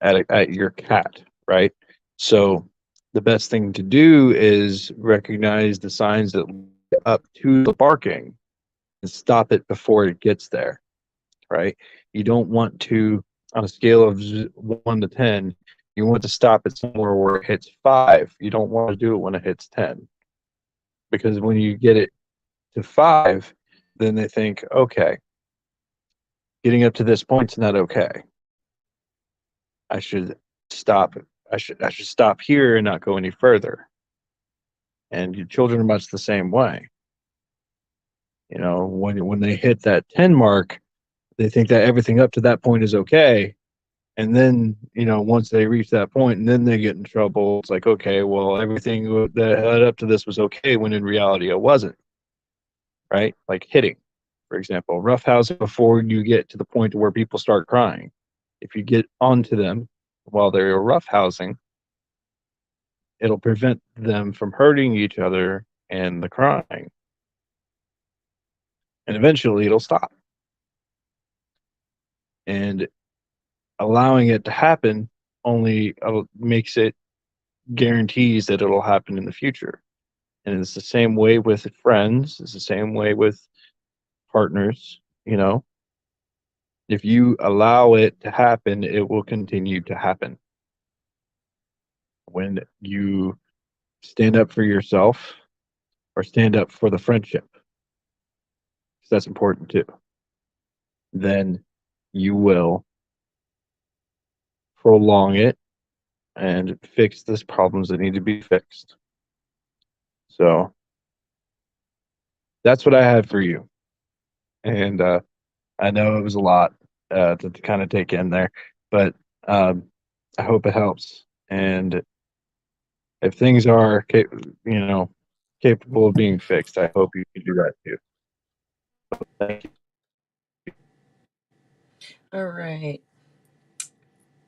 Speaker 2: at your cat, right? So the best thing to do is recognize the signs that lead up to the barking and stop it before it gets there, right? You don't want to, on a scale of 1 to 10, you want to stop it somewhere where it hits 5. You don't want to do it when it hits 10. Because when you get it to 5, then they think, okay, getting up to this point's not okay. I should stop. I should stop here and not go any further. And your children are much the same way. When they hit that 10 mark, they think that everything up to that point is okay. And then, once they reach that point and then they get in trouble, it's like, okay, well, everything that led up to this was okay when in reality it wasn't, right? Like hitting, for example, roughhousing before you get to the point where people start crying. If you get onto them while they're roughhousing, it'll prevent them from hurting each other and the crying. And eventually it'll stop. And allowing it to happen only makes it guarantees that it'll happen in the future. And it's the same way with friends, it's the same way with partners, If you allow it to happen, it will continue to happen. When you stand up for yourself or stand up for the friendship, because that's important too, then you will prolong it and fix these problems that need to be fixed. So that's what I have for you. And I know it was a lot to kind of take in there, but I hope it helps. And if things are, capable of being fixed, I hope you can do that too. Thank you.
Speaker 1: All right.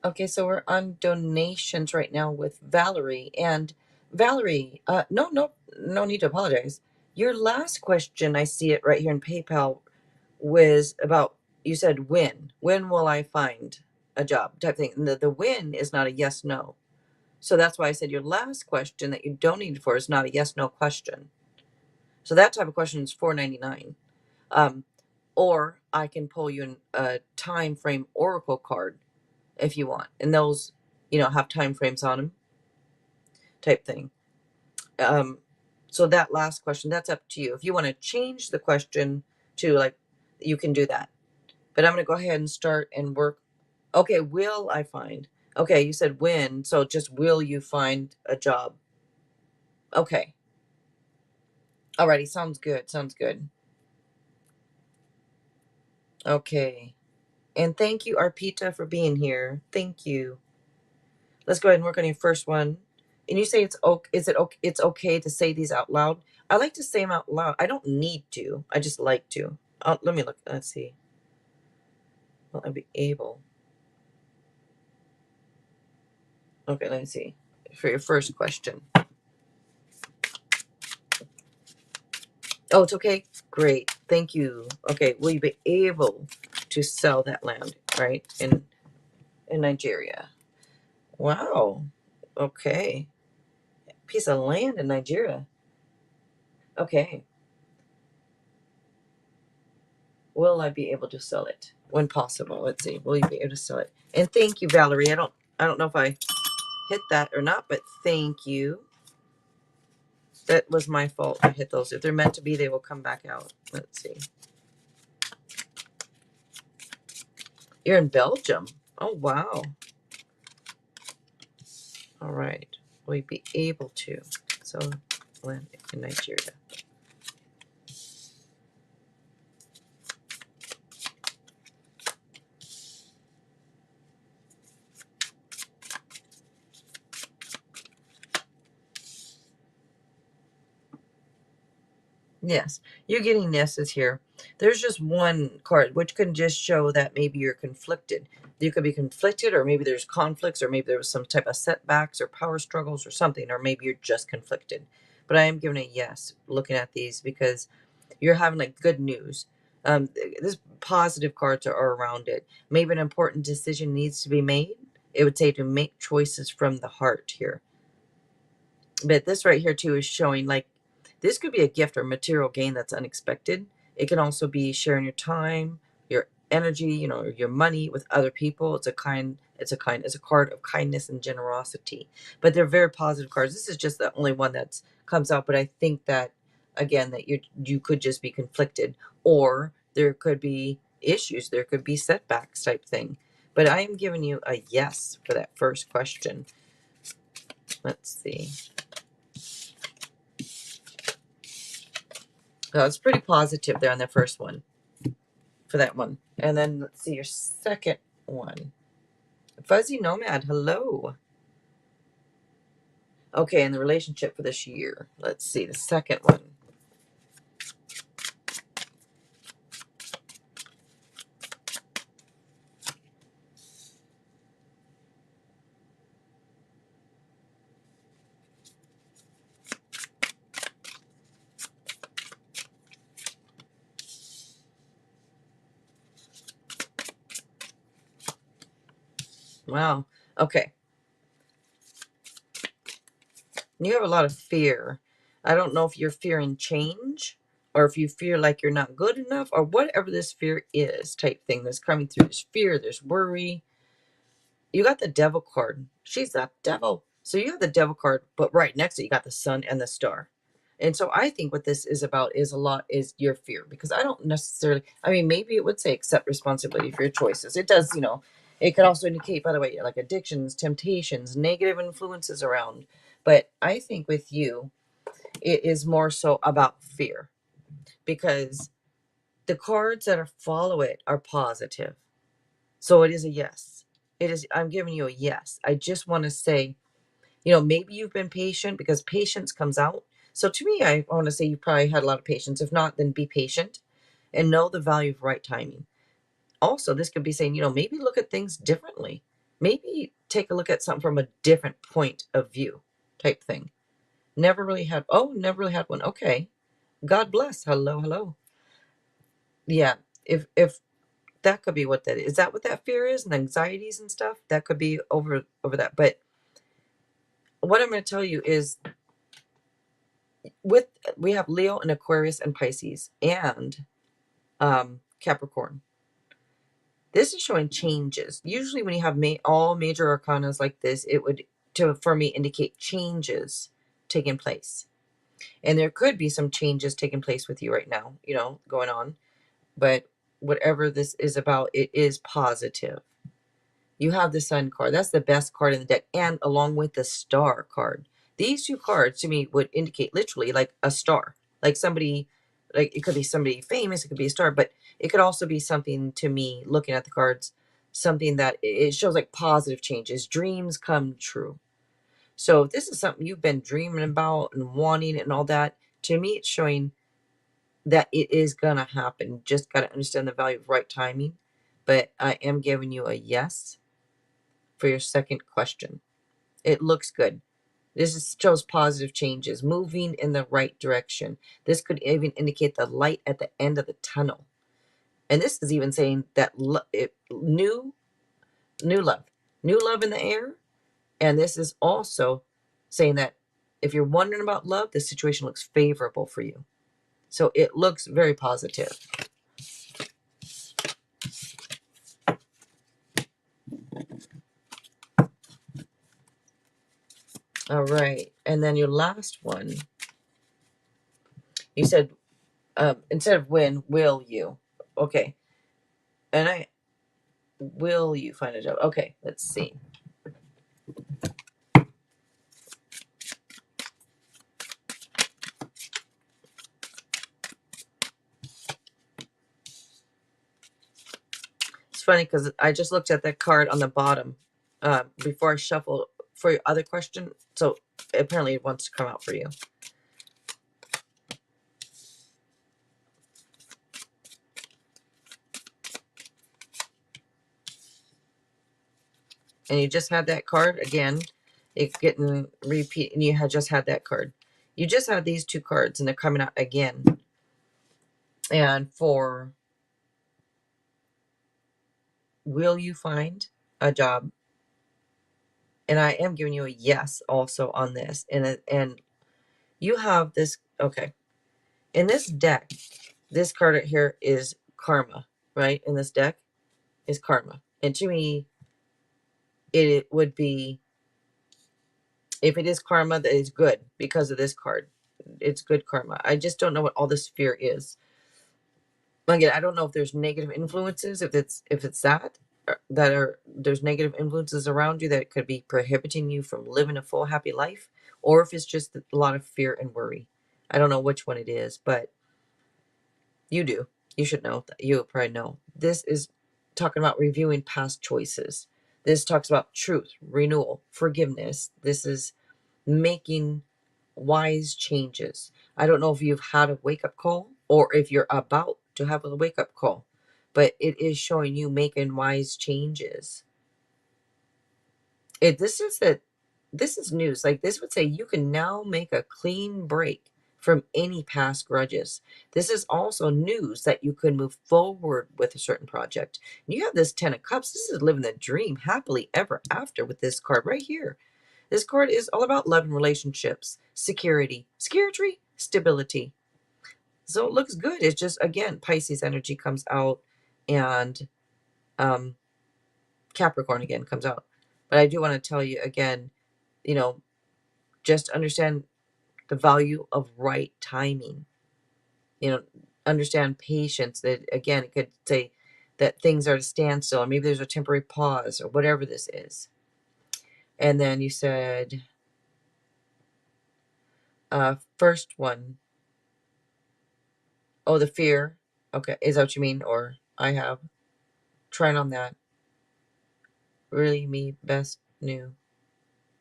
Speaker 1: Okay, so we're on donations right now with Valerie. And Valerie, no need to apologize. Your last question, I see it right here in PayPal, was about, you said when will I find a job type thing. And the when is not a yes no. So that's why I said your last question that you donated for is not a yes no question. So that type of question is $4.99. Or I can pull you a time frame oracle card if you want, and those, have time frames on them, type thing. So that last question, that's up to you. If you want to change the question to, like, you can do that. But I'm going to go ahead and start and work. Okay, will I find? Okay, you said when, so just will you find a job? Okay. Alrighty, sounds good. Sounds good. Okay. And thank you, Arpita, for being here. Thank you. Let's go ahead and work on your first one. And you say it's okay. Is it okay? It's okay to say these out loud. I like to say them out loud. I don't need to. I just like to. Let me look. Let's see. Will I be able? Okay, let me see. For your first question. Oh, it's okay. Great. Thank you. Okay. Will you be able to sell that land, right? In Nigeria. Wow. Okay. Piece of land in Nigeria. Okay. Will I be able to sell it when possible? Let's see. Will you be able to sell it? And thank you, Valerie. I don't know if I hit that or not, but thank you. That was my fault. I hit those. If they're meant to be, they will come back out. Let's see. You're in Belgium. Oh, wow. All right. Will you be able to sell land in Nigeria? Yes, you're getting yeses here. There's just one card, which can just show that maybe you're conflicted. You could be conflicted, or maybe there's conflicts, or maybe there was some type of setbacks or power struggles or something, or maybe you're just conflicted. But I am giving a yes looking at these because you're having like good news. This positive cards are around it. Maybe an important decision needs to be made. It would say to make choices from the heart here. But this right here too is showing like this could be a gift or material gain that's unexpected. It can also be sharing your time, your energy, your money with other people. It's a card of kindness and generosity. But they're very positive cards. This is just the only one that's comes out. But I think that again that you could just be conflicted, or there could be issues, there could be setbacks type thing. But I am giving you a yes for that first question. Let's see. It's pretty positive there on the first one for that one. And then let's see your second one. Fuzzy Nomad, hello. Okay, and the relationship for this year. Let's see the second one. Wow. Okay. You have a lot of fear. I don't know if you're fearing change, or if you feel like you're not good enough, or whatever this fear is type thing that's coming through. There's fear, there's worry. You got the devil card. She's that devil. So you have the devil card, but right next to it, you got the sun and the star. And so I think what this is about is your fear, because I don't necessarily, I mean, maybe it would say accept responsibility for your choices. It does, it could also indicate, by the way, like addictions, temptations, negative influences around. But I think with you, it is more so about fear, because the cards that follow it are positive. So it is a yes. I'm giving you a yes. I just want to say Maybe you've been patient because patience comes out. So to me, I want to say you probably had a lot of patience. If not, then be patient and know the value of right timing. Also, this could be saying, maybe look at things differently. Maybe take a look at something from a different point of view type thing. Never really had, never really had one. Okay. God bless. Hello, hello. Yeah. If that could be what that is. Is that what that fear is and anxieties and stuff? That could be over that. But what I'm going to tell you is we have Leo and Aquarius and Pisces and Capricorn. This is showing changes. Usually when you have all major arcanas like this, it would, for me, indicate changes taking place. And there could be some changes taking place with you right now, going on. But whatever this is about, it is positive. You have the Sun card. That's the best card in the deck. And along with the Star card. These two cards to me would indicate literally like a star. Like somebody, like it could be somebody famous, it could be a star, but it could also be something to me, looking at the cards, something that it shows like positive changes. Dreams come true. So if this is something you've been dreaming about and wanting and all that, to me it's showing that it is going to happen. Just got to understand the value of right timing. But I am giving you a yes for your second question. It looks good. Shows positive changes, moving in the right direction. This could even indicate the light at the end of the tunnel. And this is even saying that new love, new love in the air. And this is also saying that if you're wondering about love, the situation looks favorable for you. So it looks very positive. All right. And then your last one, you said, instead of when, will you? Okay. And will you find a job? Okay, let's see. It's funny because I just looked at that card on the bottom before I shuffle for your other question. So apparently it wants to come out for you. And you just had that card again. It's getting repeat, and you had just had that card. You just had these two cards, and they're coming out again. And for will you find a job? And I am giving you a yes also on this. And you have this, okay. In this deck, this card right here is karma, right? In this deck is karma. And to me, it would be, if it is karma, that is good because of this card. It's good karma. I just don't know what all this fear is. Again, I don't know if there's negative influences, if it's that there's negative influences around you that could be prohibiting you from living a full happy life, or if it's just a lot of fear and worry. I don't know which one it is, but you do. You should know. You probably know. This is talking about reviewing past choices. This talks about truth, renewal, forgiveness. This is making wise changes. I don't know if you've had a wake up call or if you're about to have a wake up call, but it is showing you making wise changes. This is news. Like this would say you can now make a clean break from any past grudges. This is also news that you can move forward with a certain project. You have this 10 of Cups. This is living the dream happily ever after with this card right here. This card is all about love and relationships, security, stability. So it looks good. It's just, again, Pisces energy comes out and Capricorn again comes out. But I do want to tell you again, just understand the value of right timing. Understand patience. That again, it could say that things are at a standstill, or maybe there's a temporary pause, or whatever this is. And then you said, first one, oh, the fear. Okay, is that what you mean? Or I have trying on that. Really, me best knew.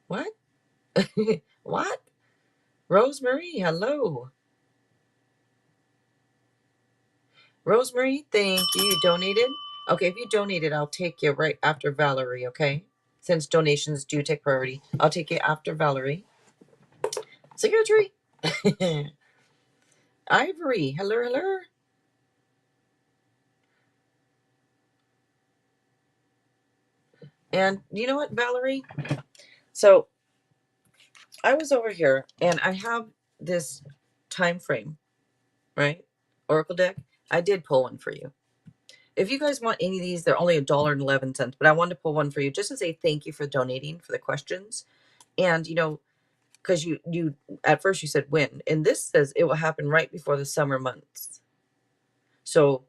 Speaker 1: What? What? Rosemary, hello. Rosemary, thank you. You donated? Okay, if you donated, I'll take you right after Valerie, okay? Since donations do take priority, I'll take you after Valerie. Secretary. Ivory, hello, hello. And you know what, Valerie? So I was over here and I have this time frame, right? Oracle deck. I did pull one for you. If you guys want any of these, they're only $1.11, but I wanted to pull one for you just to say thank you for donating for the questions. And because you at first you said when, and this says it will happen right before the summer months. So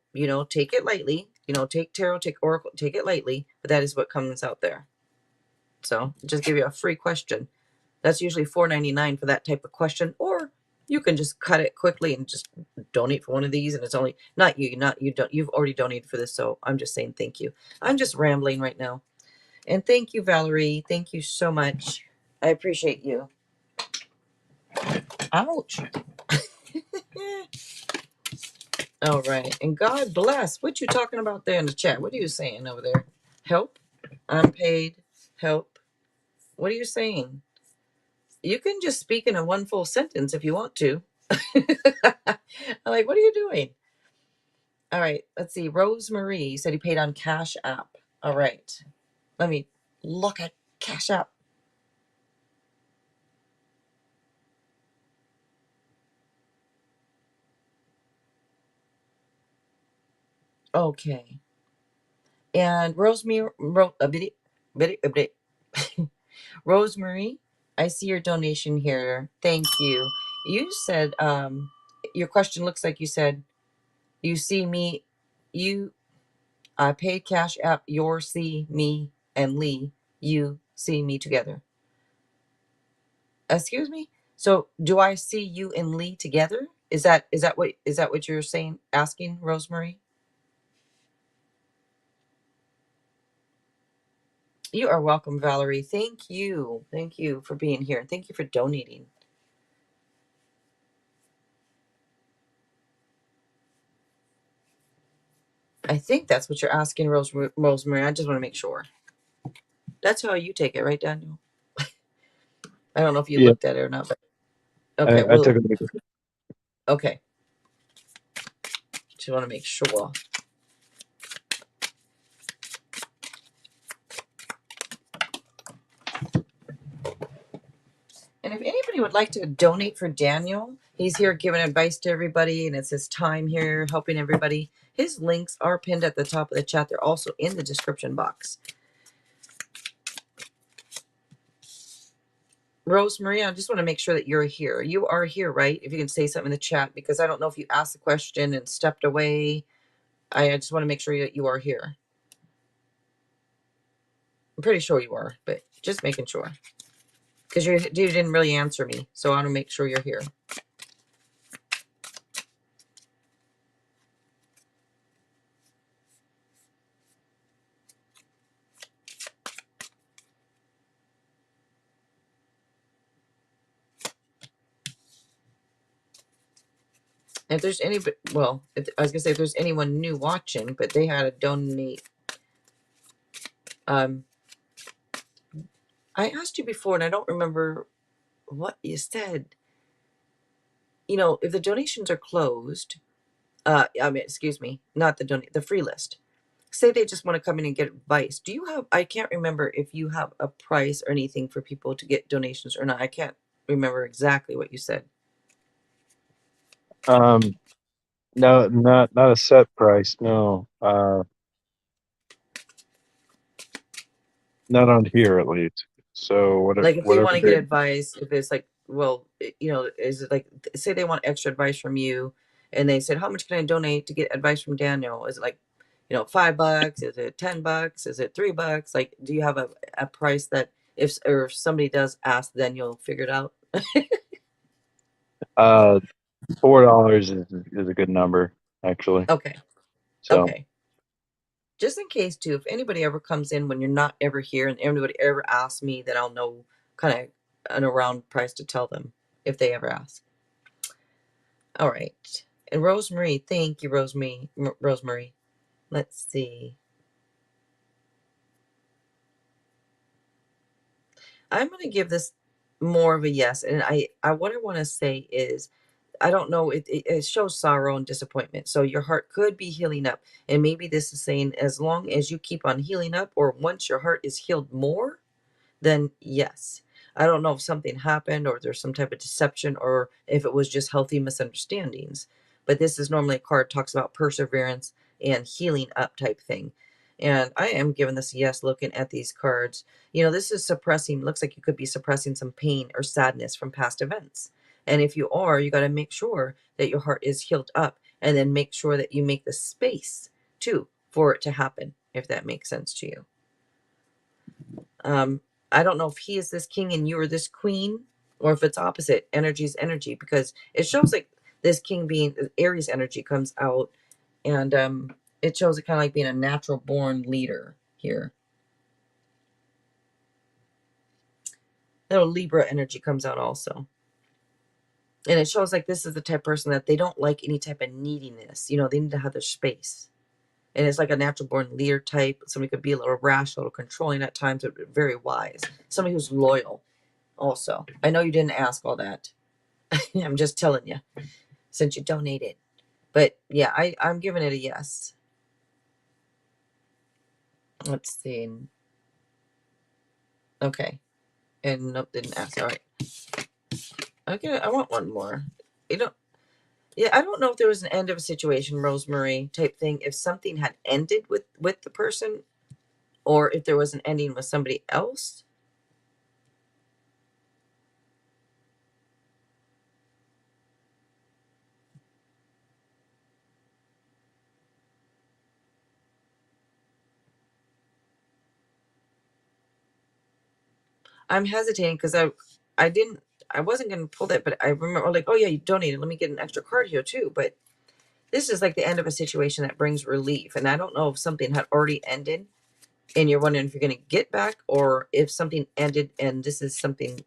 Speaker 1: take it lightly. Take tarot, take oracle, take it lightly. But that is what comes out there. So just give you a free question. That's usually $4.99 for that type of question, or you can just cut it quickly and just donate for one of these. And it's only not you, don't. You've already donated for this, so I'm just saying thank you. I'm just rambling right now, and thank you, Valerie. Thank you so much. I appreciate you. Ouch. All right, and God bless. What you talking about there in the chat? What are you saying over there? Help. Unpaid help. What are you saying? You can just speak in a one full sentence if you want to. I'm like, what are you doing? All right, let's see. Rosemarie said he paid on Cash App. All right, let me look at Cash App. Okay. And Rosemary, Rosemary, I see your donation here. Thank you. You said your question looks like you said you see me, you I paid Cash App, your see me and Lee, you see me together. Excuse me? So do I see you and Lee together? Is that what you're saying, asking, Rosemary? You are welcome, Valerie. Thank you. Thank you for being here. Thank you for donating. I think that's what you're asking, Rosemary. I just want to make sure. That's how you take it, right, Daniel? I don't know if you
Speaker 2: Yeah,
Speaker 1: looked at it or not, but okay,
Speaker 2: I took
Speaker 1: well,
Speaker 2: a look.
Speaker 1: okay. Just want to make sure. And if anybody would like to donate for Daniel, he's here giving advice to everybody, and it's his time here helping everybody. His links are pinned at the top of the chat. They're also in the description box. Rosemary, I just want to make sure that you're here. You are here, right? If you can say something in the chat, because I don't know if you asked the question and stepped away. I just want to make sure that you are here. I'm pretty sure you are, but just making sure. Because you didn't really answer me, so I want to make sure you're here. If there's anybody, well, I was gonna say if there's anyone new watching, but they had to donate. Um, I asked you before, and I don't remember what you said. If the donations are closed, excuse me, not the free list. Say they just want to come in and get advice. Do you have? I can't remember if you have a price or anything for people to get donations or not. I can't remember exactly what you said.
Speaker 2: No, not a set price. No, not on here at least. So
Speaker 1: Like if they
Speaker 2: whatever
Speaker 1: want to get
Speaker 2: they.
Speaker 1: advice, if it's like, well, is it like, say they want extra advice from you, and they said, how much can I donate to get advice from Daniel? Is it like, $5? Is it $10? Is it $3? Like, do you have a price that if somebody does ask, then you'll figure it out?
Speaker 2: Uh, $4 is a good number actually.
Speaker 1: Okay.
Speaker 2: So
Speaker 1: Okay. Just in case too, if anybody ever comes in when you're not ever here and anybody ever asks me, that I'll know kind of an around price to tell them if they ever ask. All right. And Rosemary, thank you, Rosemary. Let's see. I'm going to give this more of a yes. And what I want to say is, I don't know, it shows sorrow and disappointment. So your heart could be healing up. And maybe this is saying, as long as you keep on healing up, or once your heart is healed more, then yes. I don't know if something happened or there's some type of deception or if it was just healthy misunderstandings. But this is normally a card talks about perseverance and healing up type thing. And I am giving this a yes looking at these cards. You know, this is suppressing, looks like you could be suppressing some pain or sadness from past events. And if you are, you got to make sure that your heart is healed up, and then make sure that you make the space too for it to happen, if that makes sense to you. I don't know if he is this king and you are this queen, or if it's opposite. Energy is energy, because it shows like this king being Aries energy comes out, and it shows it kind of like being a natural born leader here. Little Libra energy comes out also. And it shows like this is the type of person that they don't like any type of neediness. You know, they need to have their space. And it's like a natural born leader type. Somebody could be a little rash, a little controlling at times, but very wise. Somebody who's loyal also. I know you didn't ask all that. I'm just telling you, since you donated. But yeah, I'm giving it a yes. Let's see. Okay. And nope, didn't ask. All right. Okay, I want one more. You know, yeah, I don't know if there was an end of a situation, Rosemary type thing. If something had ended with the person, or if there was an ending with somebody else. I'm hesitating because I wasn't gonna pull that, but I remember like, oh yeah, you donated. Let me get an extra card here too. But this is like the end of a situation that brings relief, and I don't know if something had already ended and you're wondering if you're going to get back, or if something ended and this is something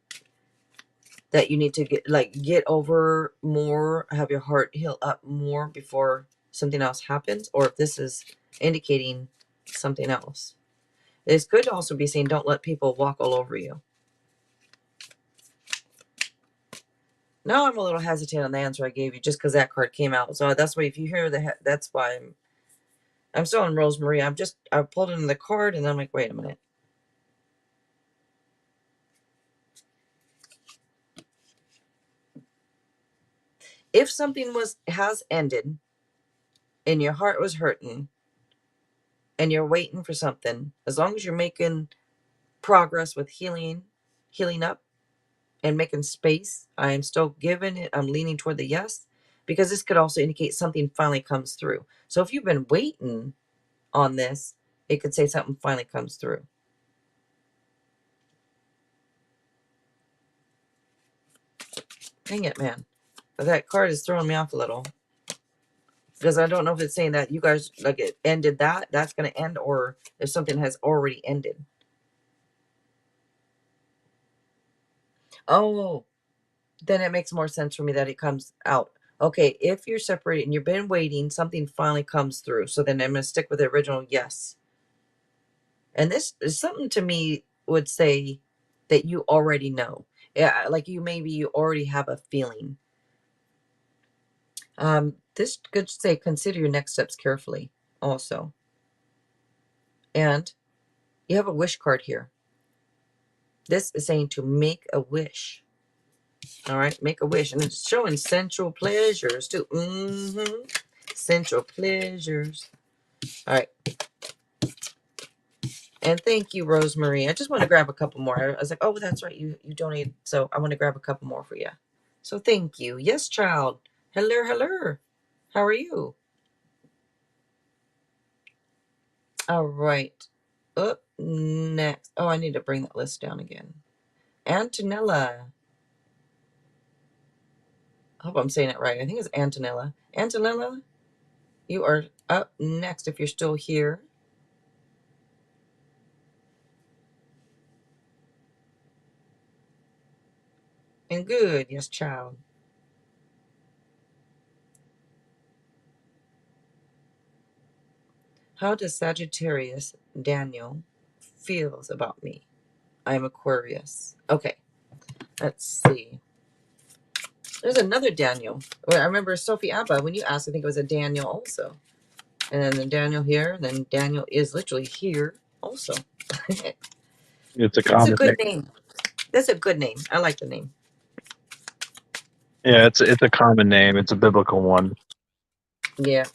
Speaker 1: that you need to get over more, have your heart heal up more before something else happens, or if this is indicating something else. This could also be saying don't let people walk all over you. Now I'm a little hesitant on the answer I gave you just because that card came out. So that's why if you hear that's why I'm still on Rosemary. I pulled in the card and I'm like, wait a minute. If something has ended and your heart was hurting and you're waiting for something, as long as you're making progress with healing up and making space, I am still giving it, I'm leaning toward the yes, because this could also indicate something finally comes through. So if you've been waiting on this, it could say something finally comes through. Dang it, man. That card is throwing me off a little. Because I don't know if it's saying that you guys, like, it ended that's going to end, or if something has already ended. Oh, then it makes more sense for me that it comes out. Okay, if you're separated and you've been waiting, something finally comes through. So then I'm going to stick with the original yes. And this is something to me would say that you already know. Yeah, like maybe you already have a feeling. This could say consider your next steps carefully also. And you have a wish card here. This is saying to make a wish. All right, make a wish. And it's showing sensual pleasures too. Sensual pleasures. All right. And thank you, Rosemary. I just want to grab a couple more. I was like, oh, that's right. You donated. So I want to grab a couple more for you. So thank you. Yes, child. Hello, hello. How are you? All right. Up next. Oh, I need to bring that list down again. Antonella. I hope I'm saying it right. I think it's Antonella. Antonella, you are up next if you're still here. and good. Yes, child. How does Sagittarius Daniel feels about me? I'm Aquarius. Okay, let's see. There's another Daniel. Well, I remember Sophie Abba, when you asked, I think it was a Daniel also. And then Daniel here, and then Daniel is literally here also.
Speaker 2: It's a
Speaker 1: It's a
Speaker 2: common name.
Speaker 1: good name. That's a good name. I like the name.
Speaker 2: Yeah, it's a common name. It's a biblical one.
Speaker 1: Yeah.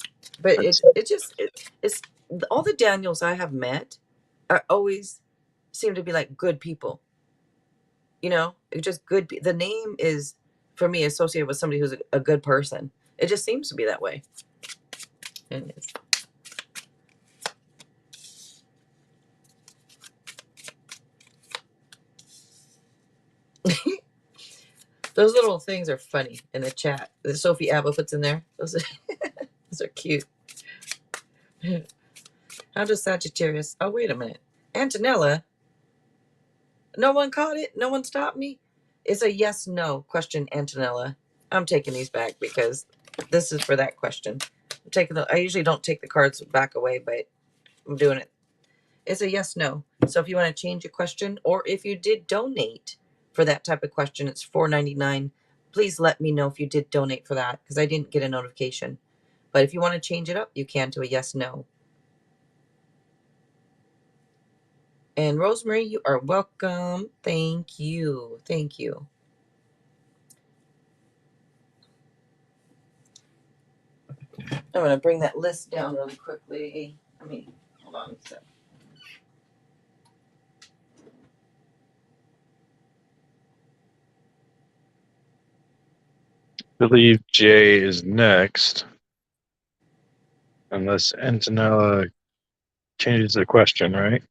Speaker 1: But
Speaker 2: It's
Speaker 1: it's all the Daniels I have met are always seem to be like good people. You know, it's just good. The name is for me associated with somebody who's a good person. It just seems to be that way. And those little things are funny in the chat that Sophie Abba puts in there. Those are cute. How does Sagittarius? Oh, wait a minute. Antonella, no one caught it? No one stopped me? It's a yes no question, Antonella. I'm taking these back because this is for that question. I usually don't take the cards back away, but I'm doing it. It's a yes no. So if you want to change a question, or if you did donate for that type of question, it's $4.99. Please let me know if you did donate for that because I didn't get a notification. But if you want to change it up, you can to a yes no. And Rosemary, you are welcome. Thank you. Thank you. I'm going to bring that list down really quickly. Hold on a sec.
Speaker 2: I believe Jay is next, unless Antonella changes the question, right?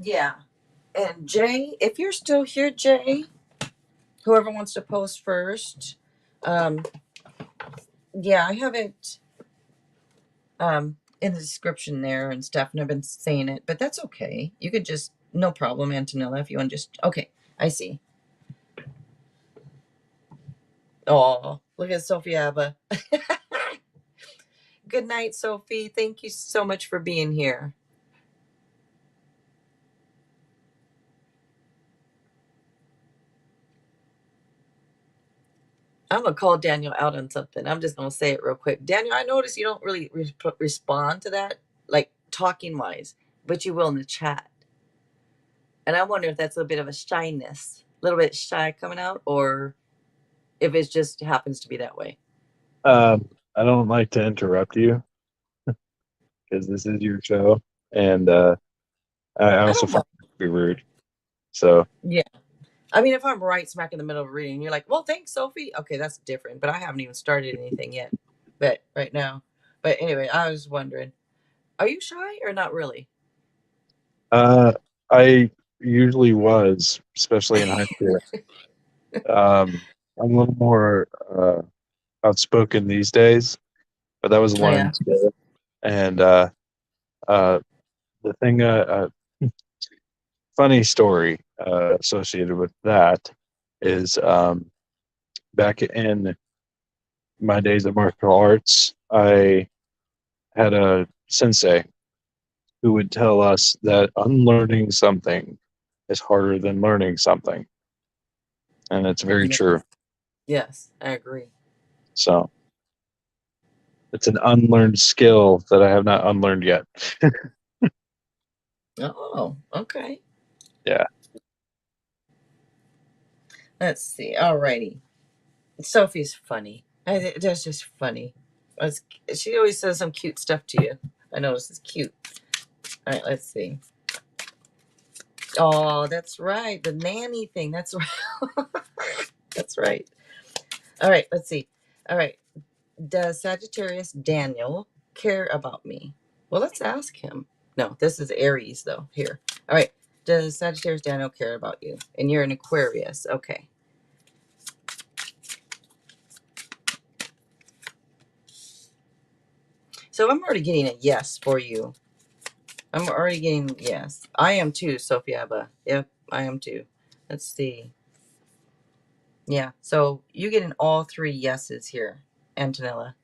Speaker 1: Yeah. And Jay, if you're still here, Jay, whoever wants to post first, um, yeah, I haven't in the description there and stuff, and I've been saying it, but that's okay. You could just no problem, Antonella, if you want to just okay. I see. Oh, look at Sophie Abba. Good night, Sophie. Thank you so much for being here. I'm gonna call Daniel out on something. I'm just gonna say it real quick. Daniel, I notice you don't really respond to that, like talking wise, but you will in the chat. And I wonder if that's a bit of a shyness, a little bit shy coming out, or if it just happens to be that way.
Speaker 2: I don't like to interrupt you because this is your show, and I
Speaker 1: I
Speaker 2: also
Speaker 1: don't mind.
Speaker 2: find it to be rude. So,
Speaker 1: Yeah. I mean, if I'm right smack in the middle of a reading, and you're like, well, thanks, Sophie. Okay, that's different. But I haven't even started anything yet. But right now. But anyway, I was wondering, are you shy or not really?
Speaker 2: I usually was, especially in high school. I'm a little more outspoken these days, but that was a
Speaker 1: Yeah.
Speaker 2: learned skill. And uh, the thing, funny story associated with that is back in my days of martial arts, I had a sensei who would tell us that unlearning something is harder than learning something. And it's very
Speaker 1: Yeah.
Speaker 2: true.
Speaker 1: Yes, I agree.
Speaker 2: So it's an unlearned skill that I have not unlearned yet.
Speaker 1: Oh, okay.
Speaker 2: Yeah.
Speaker 1: Let's see. Alrighty. Sophie's funny. That's just funny. She always says some cute stuff to you. I notice it's cute. All right, let's see. Oh, that's right. The nanny thing. That's right. That's right. All right, let's see. All right. Does Sagittarius Daniel care about me? Well, let's ask him. No, this is Aries, though. Here. All right. Does Sagittarius Daniel care about you? And you're an Aquarius. Okay. So I'm already getting a yes for you. I'm already getting yes. I am too, Sophia. Yep, I am too. Let's see. Yeah, so you get in all three yeses here, Antonella.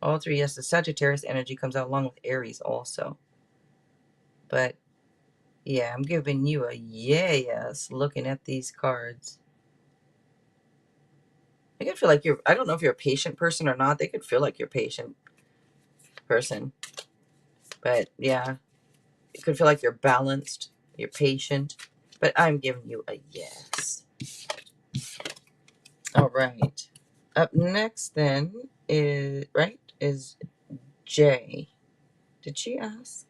Speaker 1: All three yeses. Sagittarius energy comes out along with Aries also. But yeah, I'm giving you a yes looking at these cards. I could feel like you're, I don't know if you're a patient person or not. They could feel like you're a patient person. But yeah, it could feel like you're balanced, you're patient. But I'm giving you a yes. All right. Up next then is Jay. Did she ask?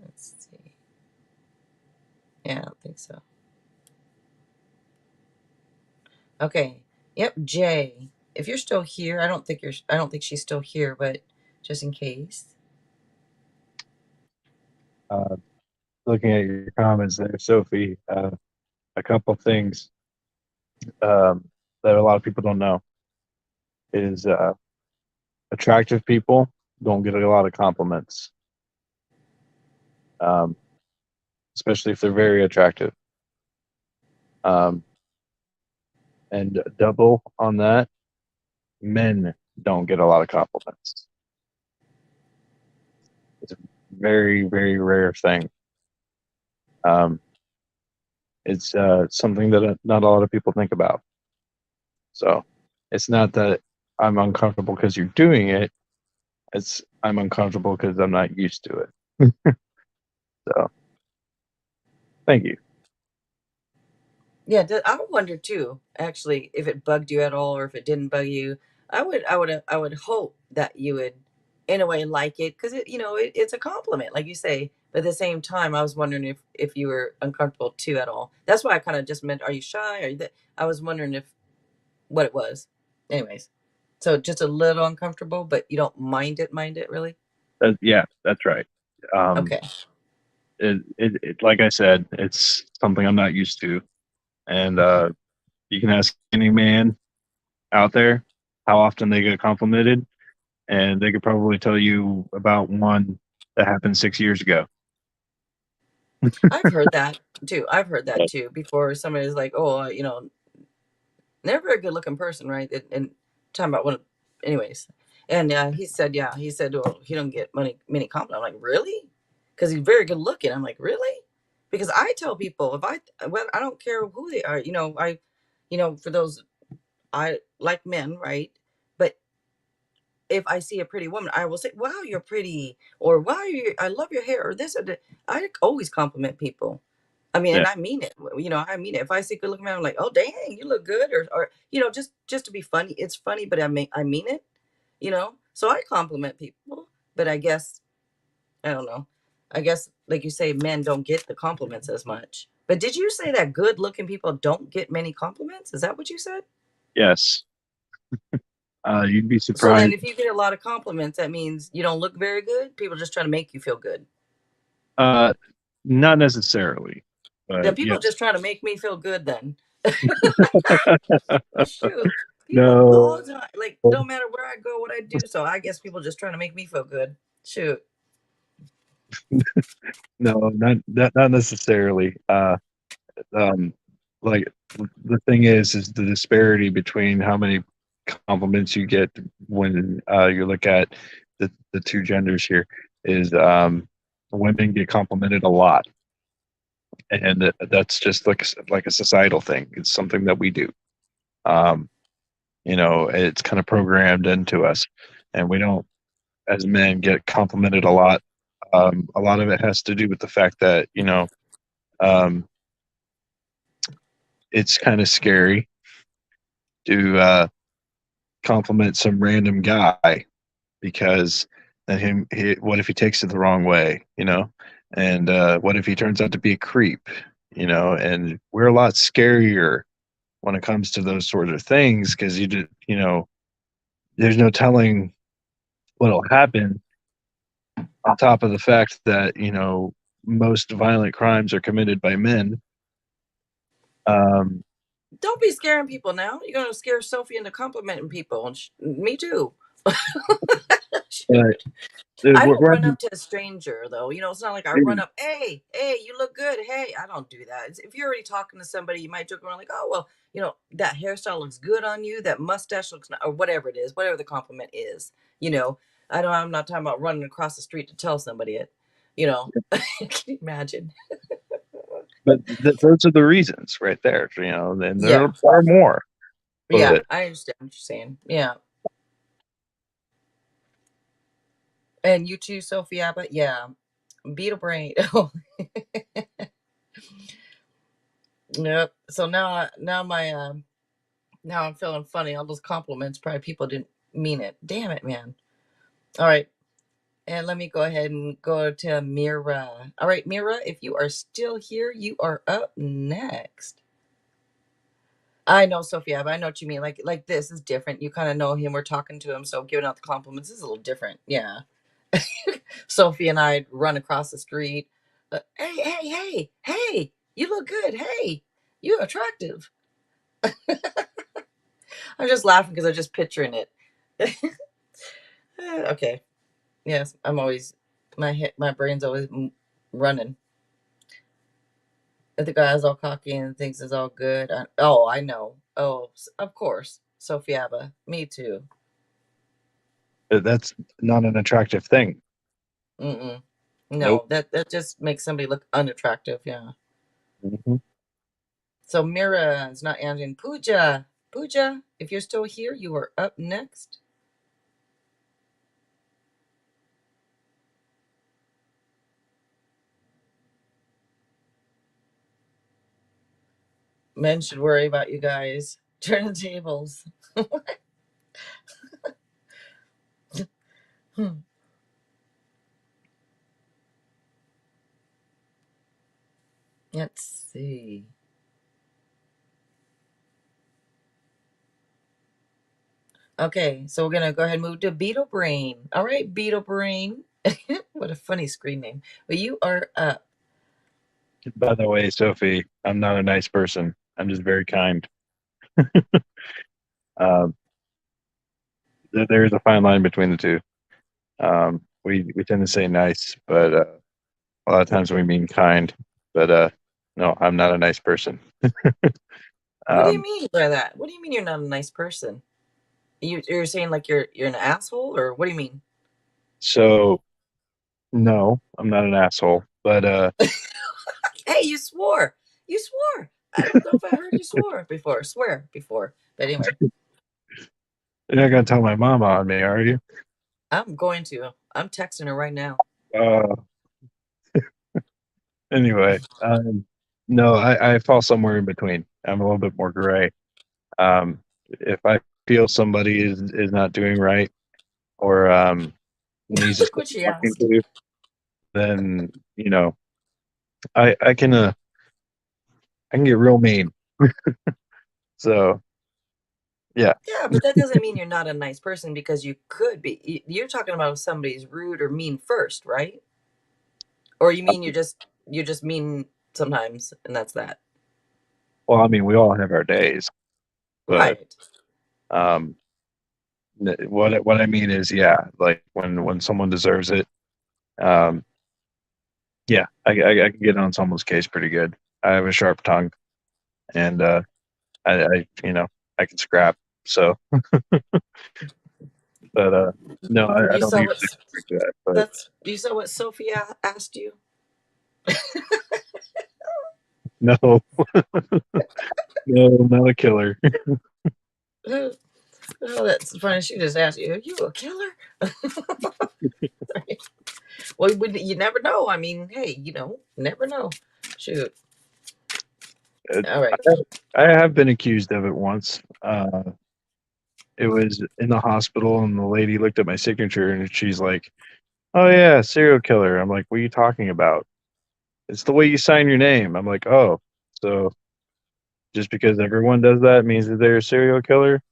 Speaker 1: Let's see. Yeah, I don't think so. Okay. Yep, Jay. If you're still here, I don't think she's still here, but just in case.
Speaker 2: Uh, Looking at your comments there, Sophie, a couple things that a lot of people don't know is attractive people don't get a lot of compliments, um, especially if they're very attractive. Um, and double on that, men don't get a lot of compliments. It's a very, very rare thing. Um, it's something that not a lot of people think about. So it's not that I'm uncomfortable because you're doing it. It's I'm uncomfortable because I'm not used to it. So thank you.
Speaker 1: Yeah, I wonder too, actually, if it bugged you at all or if it didn't bug you. I would hope that you would, in a way, like it because it's a compliment, like you say. But at the same time, I was wondering if you were uncomfortable too at all. That's why I kind of just meant, are you shy? Are you that? I was wondering if what it was. Anyways, so just a little uncomfortable, but you don't mind it really.
Speaker 2: Yeah, that's right. Um,
Speaker 1: Okay.
Speaker 2: like I said, it's something I'm not used to, and you can ask any man out there how often they get complimented, and they could probably tell you about one that happened 6 years ago.
Speaker 1: I've heard that too. I've heard that too before. Somebody's like, "Oh, they're a very good looking person, right?" And talking about one, anyways. And he said, yeah, he said, well, he don't get many compliments. I'm like, really? Because he's very good looking. I'm like, really? Because I tell people well, I don't care who they are. For those I like men, right? But if I see a pretty woman, I will say, "Wow, you're pretty," or "Wow, I love your hair," or this or that. I always compliment people. I mean,
Speaker 2: Yeah,
Speaker 1: and I mean it. I mean it. If I see a good looking man, I'm like, "Oh, dang, you look good," or just to be funny. It's funny, but I mean it. So I compliment people, but I guess I don't know. I guess, like you say, men don't get the compliments as much. But did you say that good looking people don't get many compliments? Is that what you said?
Speaker 2: yes. You'd be
Speaker 1: So then,
Speaker 2: surprised.
Speaker 1: if you get a lot of compliments, that means you don't look very good. People just trying to make you feel good.
Speaker 2: Uh, Not necessarily,
Speaker 1: Then
Speaker 2: but
Speaker 1: people
Speaker 2: yes.
Speaker 1: just trying to make me feel good. Then shoot, people all
Speaker 2: No,
Speaker 1: the time, like no matter where I go, what I do. So I guess people just trying to make me feel good. Shoot.
Speaker 2: no, not necessarily. Um, like the thing is the disparity between how many compliments you get when you look at the two genders here is women get complimented a lot, and that's just like a societal thing. It's something that we do. Um, it's kind of programmed into us, and we don't, as men, get complimented a lot. A lot of it has to do with the fact that um, it's kind of scary to compliment some random guy because then what if he takes it the wrong way, and what if he turns out to be a creep, and we're a lot scarier when it comes to those sorts of things because there's no telling what'll happen on top of the fact that most violent crimes are committed by men. um,
Speaker 1: Don't be scaring people now. You're gonna scare Sophie into complimenting people, and me too.
Speaker 2: but
Speaker 1: Shoot. I don't
Speaker 2: We're
Speaker 1: run up to a stranger though. You know, it's not like I run up, hey, hey, you look good. Hey, I don't do that. If you're already talking to somebody, you might joke around like, oh, well, that hairstyle looks good on you. That mustache looks, or whatever it is, whatever the compliment is. You know, I'm not talking about running across the street to tell somebody it. You know, can you imagine?
Speaker 2: but those are the reasons right there. And there
Speaker 1: Yeah,
Speaker 2: are more.
Speaker 1: yeah,
Speaker 2: But
Speaker 1: I understand what you're saying. Yeah, and you too, Sophia. But yeah, beetle brain. Yep. So now I'm feeling funny. All those compliments, probably people didn't mean it. Damn it, man. All right. And let me go ahead and go to Mira. All right, Mira, if you are still here, you are up next. I know, Sophia, but I know what you mean. Like this is different. You kind of know him. We're talking to him, so giving out the compliments is a little different. Yeah. Sophie and I run across the street. Hey, hey, hey, hey! You look good. Hey, you attractive. I'm just laughing because I'm just picturing it. Okay. Yes, I'm always my brain's always running. If the guy's all cocky and thinks it's all good. I know. Oh, of course, Sofiaba. Me too.
Speaker 2: that's not an attractive thing.
Speaker 1: Mm-mm.
Speaker 2: Nope.
Speaker 1: No, that just makes somebody look unattractive. Yeah.
Speaker 2: Hmm.
Speaker 1: So Mira is not answering. Pooja, Pooja, if you're still here, you are up next. Men should worry about you guys. Turn the tables. Hmm. Let's see. Okay, so we're gonna go ahead and move to Beetle Brain. All right, Beetle Brain. What a funny screen name. But you are up.
Speaker 2: By the way, Sophie, I'm not a nice person. I'm just very kind. Um, there's a fine line between the two. We tend to say nice, but a lot of times we mean kind. But no, I'm not a nice person.
Speaker 1: What do you
Speaker 2: Um,
Speaker 1: mean by that? What do you mean you're not a nice person? You're saying like you're an asshole, or what do you mean?
Speaker 2: so no, I'm not an asshole. But
Speaker 1: Hey, you swore. You swore. I don't know if I heard you swore before. Swear before. But anyway,
Speaker 2: you're not gonna tell my mama on me, are you?
Speaker 1: I'm going to. I'm texting her right now.
Speaker 2: Uh, anyway, no, I fall somewhere in between. I'm a little bit more gray. Um, if I feel somebody is not doing right or needs to
Speaker 1: Look
Speaker 2: stop
Speaker 1: what she
Speaker 2: talking
Speaker 1: asked.
Speaker 2: to, then I can get real mean. So yeah,
Speaker 1: Yeah, but that doesn't mean you're not a nice person because you could be. You're talking about if somebody's rude or mean first, right? Or you mean you're just mean sometimes, and that's that.
Speaker 2: well, I mean, we all have our days, but
Speaker 1: Right.
Speaker 2: um, what I mean is, yeah, like when someone deserves it, um, yeah, I can get on someone's case pretty good. I have a sharp tongue, and I can scrap. So, but no, I
Speaker 1: You
Speaker 2: don't
Speaker 1: saw
Speaker 2: usually
Speaker 1: what
Speaker 2: like that. But
Speaker 1: that's you saw what Sophia asked you.
Speaker 2: no, no, not a killer.
Speaker 1: Oh, that's funny. She just asked you, "Are you a killer?" Well, you never know. I mean, hey, never know. Shoot.
Speaker 2: Uh,
Speaker 1: All right.
Speaker 2: I have been accused of it once. It was in the hospital, and the lady looked at my signature, and she's like, "Oh yeah, serial killer." I'm like, "What are you talking about? It's the way you sign your name." I'm like, "Oh, so just because everyone does that means that they're a serial killer?"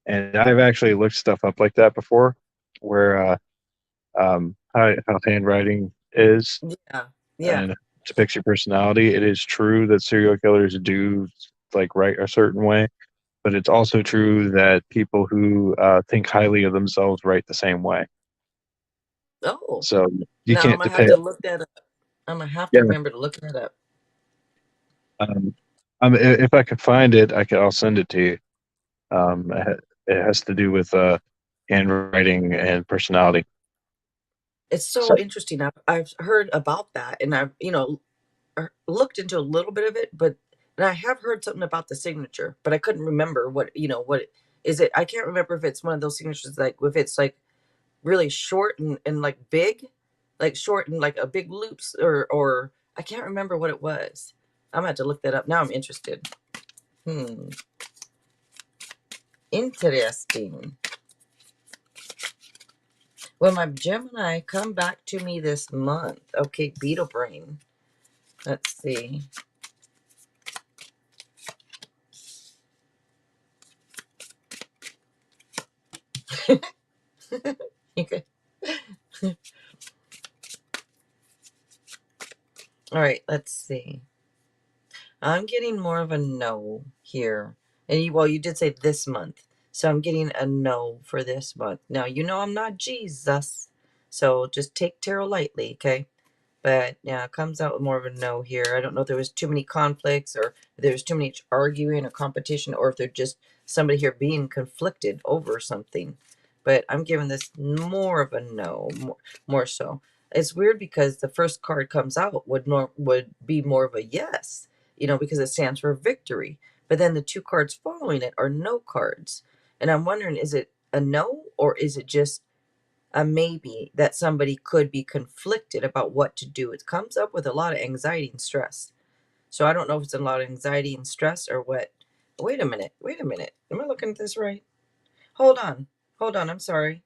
Speaker 2: And I've actually looked stuff up like that before, where how handwriting is
Speaker 1: Yeah. Yeah.
Speaker 2: and depicts your personality. It is true that serial killers do like write a certain way, but it's also true that people who think highly of themselves write the same way.
Speaker 1: Oh,
Speaker 2: So you
Speaker 1: now I'm
Speaker 2: can't
Speaker 1: gonna have
Speaker 2: depend.
Speaker 1: to look that up. I'm gonna have to
Speaker 2: Yeah.
Speaker 1: remember to look that up.
Speaker 2: Um, if I could find it, I'll send it to you. It has to do with handwriting and personality.
Speaker 1: It's
Speaker 2: So
Speaker 1: so interesting. I've heard about that, and I've looked into a little bit of it, but and I have heard something about the signature, but I couldn't remember what is it. I can't remember if it's one of those signatures like if it's like really short and like big, like short and like a big loops, or I can't remember what it was. I'm gonna have to look that up. Now I'm interested. Hmm. Interesting. Will my Gemini come back to me this month? Okay, Beetle Brain. Let's see. Okay. All right, let's see. I'm getting more of a no here. And you did say this month. So I'm getting a no for this month. Now, I'm not Jesus. So just take tarot lightly, okay? But yeah, it comes out with more of a no here. I don't know if there was too many conflicts or if there was too many arguing or competition or if they're just somebody here being conflicted over something. But I'm giving this more of a no, more so. It's weird because the first card comes out would be more of a yes, because it stands for victory. But then the two cards following it are no cards. And I'm wondering, is it a no or is it just a maybe that somebody could be conflicted about what to do? It comes up with a lot of anxiety and stress. So I don't know if it's a lot of anxiety and stress or what. Wait a minute. Wait a minute. Am I looking at this right? Hold on. Hold on. I'm sorry.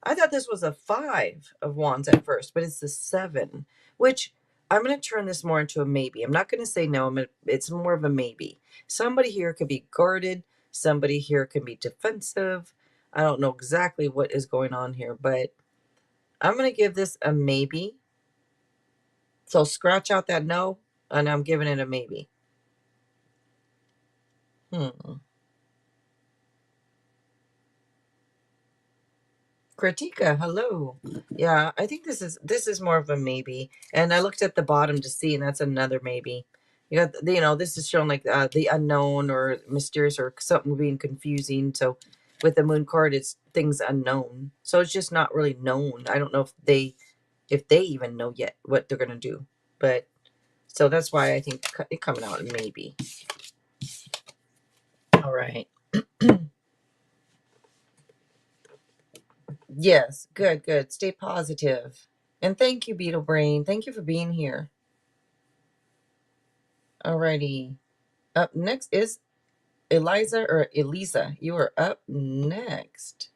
Speaker 1: I thought this was a 5 of Wands at first, but it's the 7, which I'm going to turn this more into a maybe. I'm not going to say no. It's more of a maybe. Somebody here could be guarded. Somebody here can be defensive. I don't know exactly what is going on here, but I'm going to give this a maybe. So scratch out that no, and I'm giving it a maybe. Kritika, hello. Yeah, I think this is more of a maybe. And I looked at the bottom to see, and that's another maybe. This is showing like the unknown or mysterious or something being confusing. So with the moon card, it's things unknown. So it's just not really known. I don't know if they even know yet what they're gonna do. But so that's why I think it coming out maybe. All right. Yes, good, good. Stay positive. And thank you, Beetle Brain. Thank you for being here. Alrighty. Up next is Eliza or Elisa. You are up next.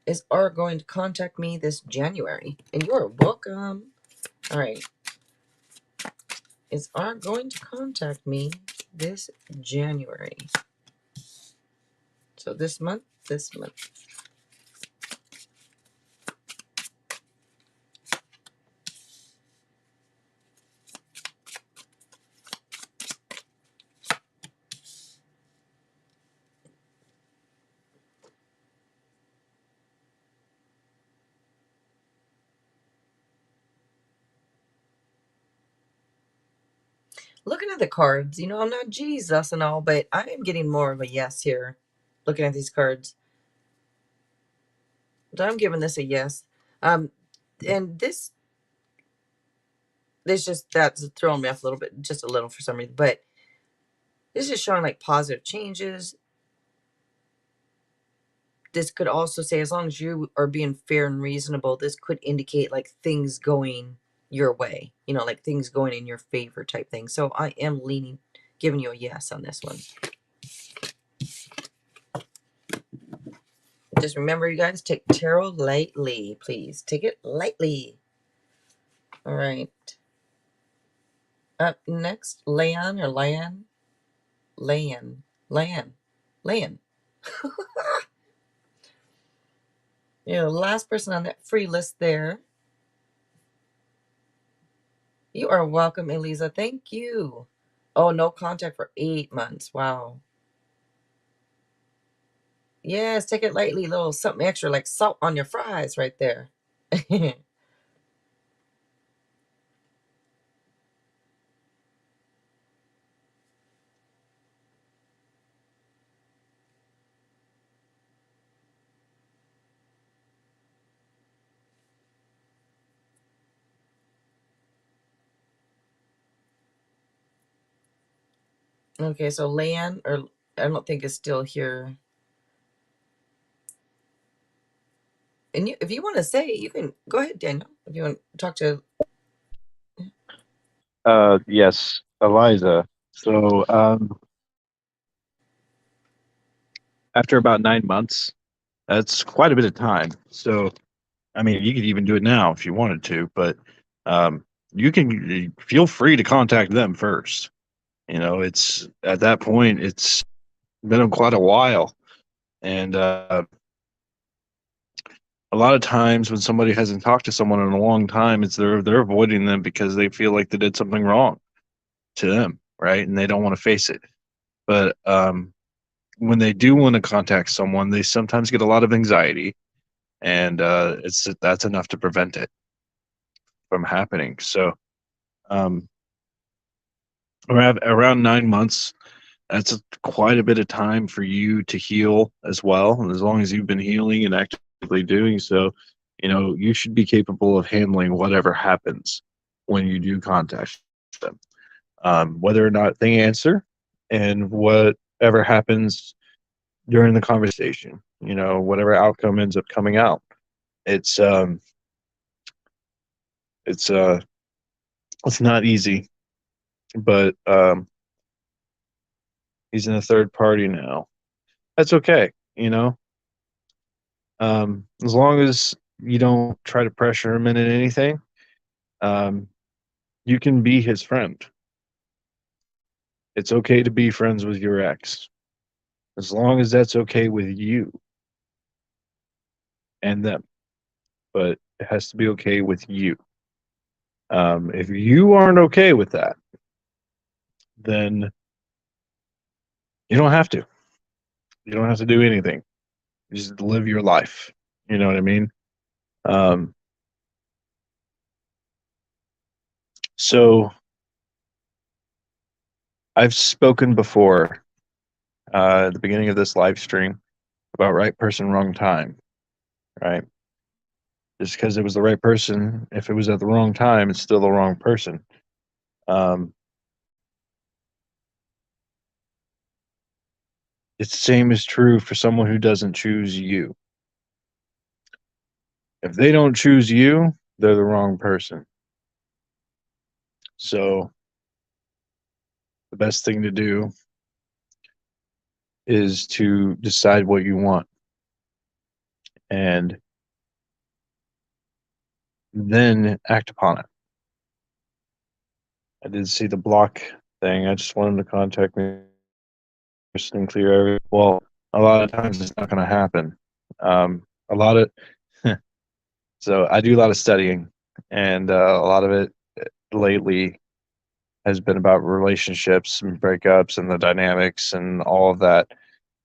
Speaker 1: Is R going to contact me this January? And you are welcome. All right. Is R going to contact me this January? So this month, this month. Looking at the cards, I'm not Jesus and all, but I am getting more of a yes here. Looking at these cards. So I'm giving this a yes. And this just that's throwing me off a little bit, just a little for some reason. But this is showing like positive changes. This could also say, as long as you are being fair and reasonable, this could indicate like things going your way, like things going in your favor type thing. So I am giving you a yes on this one. Just remember, you guys, take tarot lightly, please. Take it lightly. All right. Up next, Lan or Lan? Lan. Lan. Lan. You're the last person on that free list there. You are welcome, Elisa. Thank you. Oh, no contact for 8 months. Wow. Yes, take it lightly. A little something extra like salt on your fries right there. Okay, so Lan, or I don't think it's still here. And if you want to say, you can go ahead, Daniel. If you want to talk to.
Speaker 2: Yes, Eliza. So, after about 9 months, that's quite a bit of time. So, I mean, you could even do it now if you wanted to, but um, you can feel free to contact them first. You know, it's at that point, it's been quite a while, and a lot of times when somebody hasn't talked to someone in a long time, it's they're avoiding them because they feel like they did something wrong to them, right? And they don't want to face it. But when they do want to contact someone, they sometimes get a lot of anxiety, and that's enough to prevent it from happening. So um, around 9 months, that's quite a bit of time for you to heal as well. And as long as you've been healing and actively doing so, you know, you should be capable of handling whatever happens when you do contact them, whether or not they answer, and whatever happens during the conversation. You know, whatever outcome ends up coming out. It's it's uh it's not easy, but he's in a third party now. That's okay, you know. As long as you don't try to pressure him into anything, um, you can be his friend. It's okay to be friends with your ex, as long as that's okay with you and them. But it has to be okay with you. If you aren't okay with that, then you don't have to. You don't have to do anything. Just live your life. You know what I mean? Um, so I've spoken before at the beginning of this live stream about right person, wrong time, right? Just because it was the right person, if it was at the wrong time, it's still the wrong person. Um, it's the same is true for someone who doesn't choose you. If they don't choose you, they're the wrong person. So the best thing to do is to decide what you want and then act upon it. I did see the block thing. I just wanted to contact me and clear everything. Well, a lot of times it's not going to happen. A lot of so I do a lot of studying, and a lot of it lately has been about relationships and breakups and the dynamics and all of that.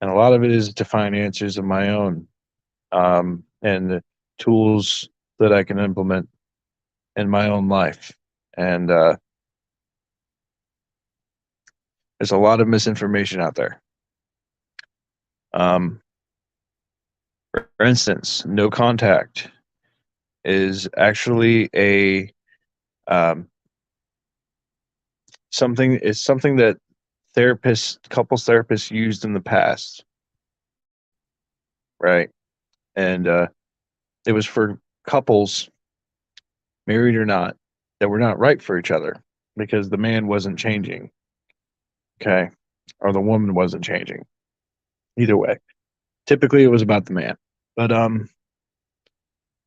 Speaker 2: And a lot of it is to find answers of my own, and the tools that I can implement in my own life. And there's a lot of misinformation out there. Um, for instance, no contact is actually a um, something that couples therapists used in the past, right? And it was for couples, married or not, that were not right for each other because the man wasn't changing, okay, or the woman wasn't changing. Either way, typically it was about the man. But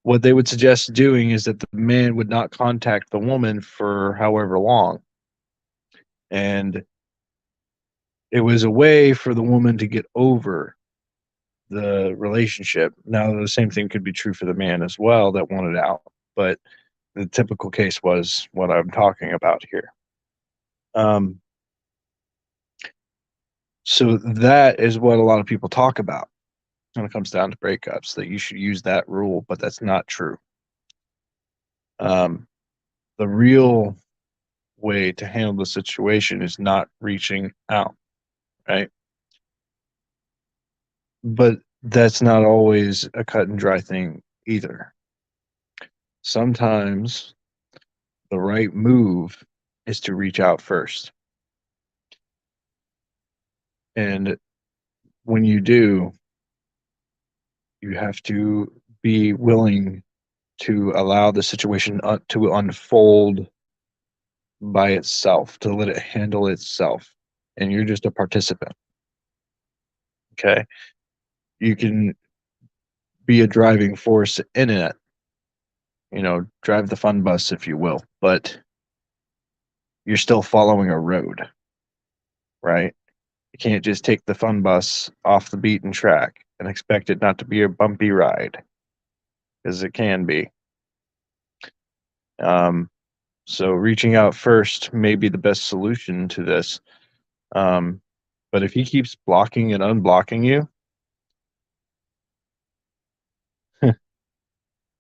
Speaker 2: what they would suggest doing is that the man would not contact the woman for however long, and it was a way for the woman to get over the relationship. Now, the same thing could be true for the man as well that wanted out, but the typical case was what I'm talking about here. Um, so that is what a lot of people talk about when it comes down to breakups, that you should use that rule, but that's not true. The real way to handle the situation is not reaching out, right? But that's not always a cut and dry thing either. Sometimes the right move is to reach out first. And when you do, you have to be willing to allow the situation to unfold by itself, to let it handle itself. And you're just a participant. Okay. You can be a driving force in it, drive the fun bus, if you will, but you're still following a road, right? You can't just take the fun bus off the beaten track and expect it not to be a bumpy ride, because it can be. Um, so reaching out first may be the best solution to this. But if he keeps blocking and unblocking you,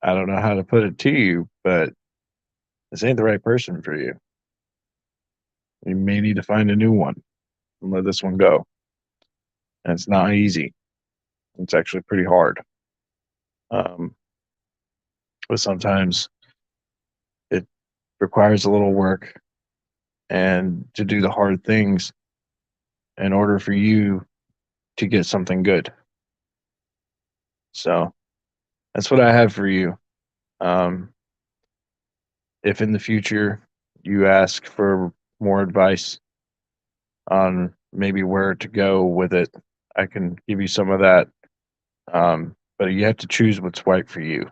Speaker 2: I don't know how to put it to you, but this ain't the right person for you. You may need to find a new one and let this one go. And it's not easy. It's actually pretty hard. Um, but sometimes it requires a little work and to do the hard things in order for you to get something good. So that's what I have for you. Um, if in the future you ask for more advice on maybe where to go with it, I can give you some of that. But you have to choose what's right for you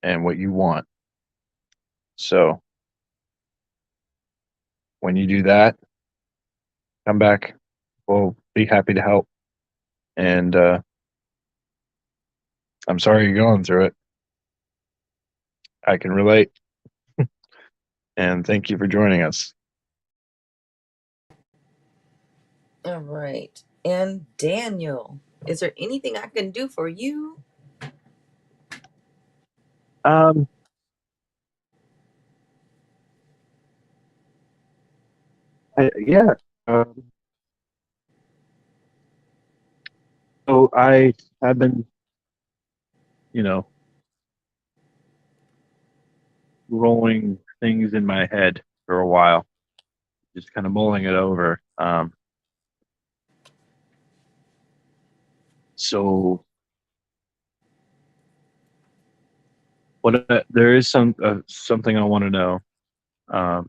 Speaker 2: and what you want. So when you do that, come back. We'll be happy to help. And I'm sorry you're going through it. I can relate. And thank you for joining us.
Speaker 1: All right. And Daniel, is there anything I can do for you?
Speaker 2: Um, yeah. Um, so I have been, you know, rolling things in my head for a while, just kind of mulling it over. So there is something I want to know, um,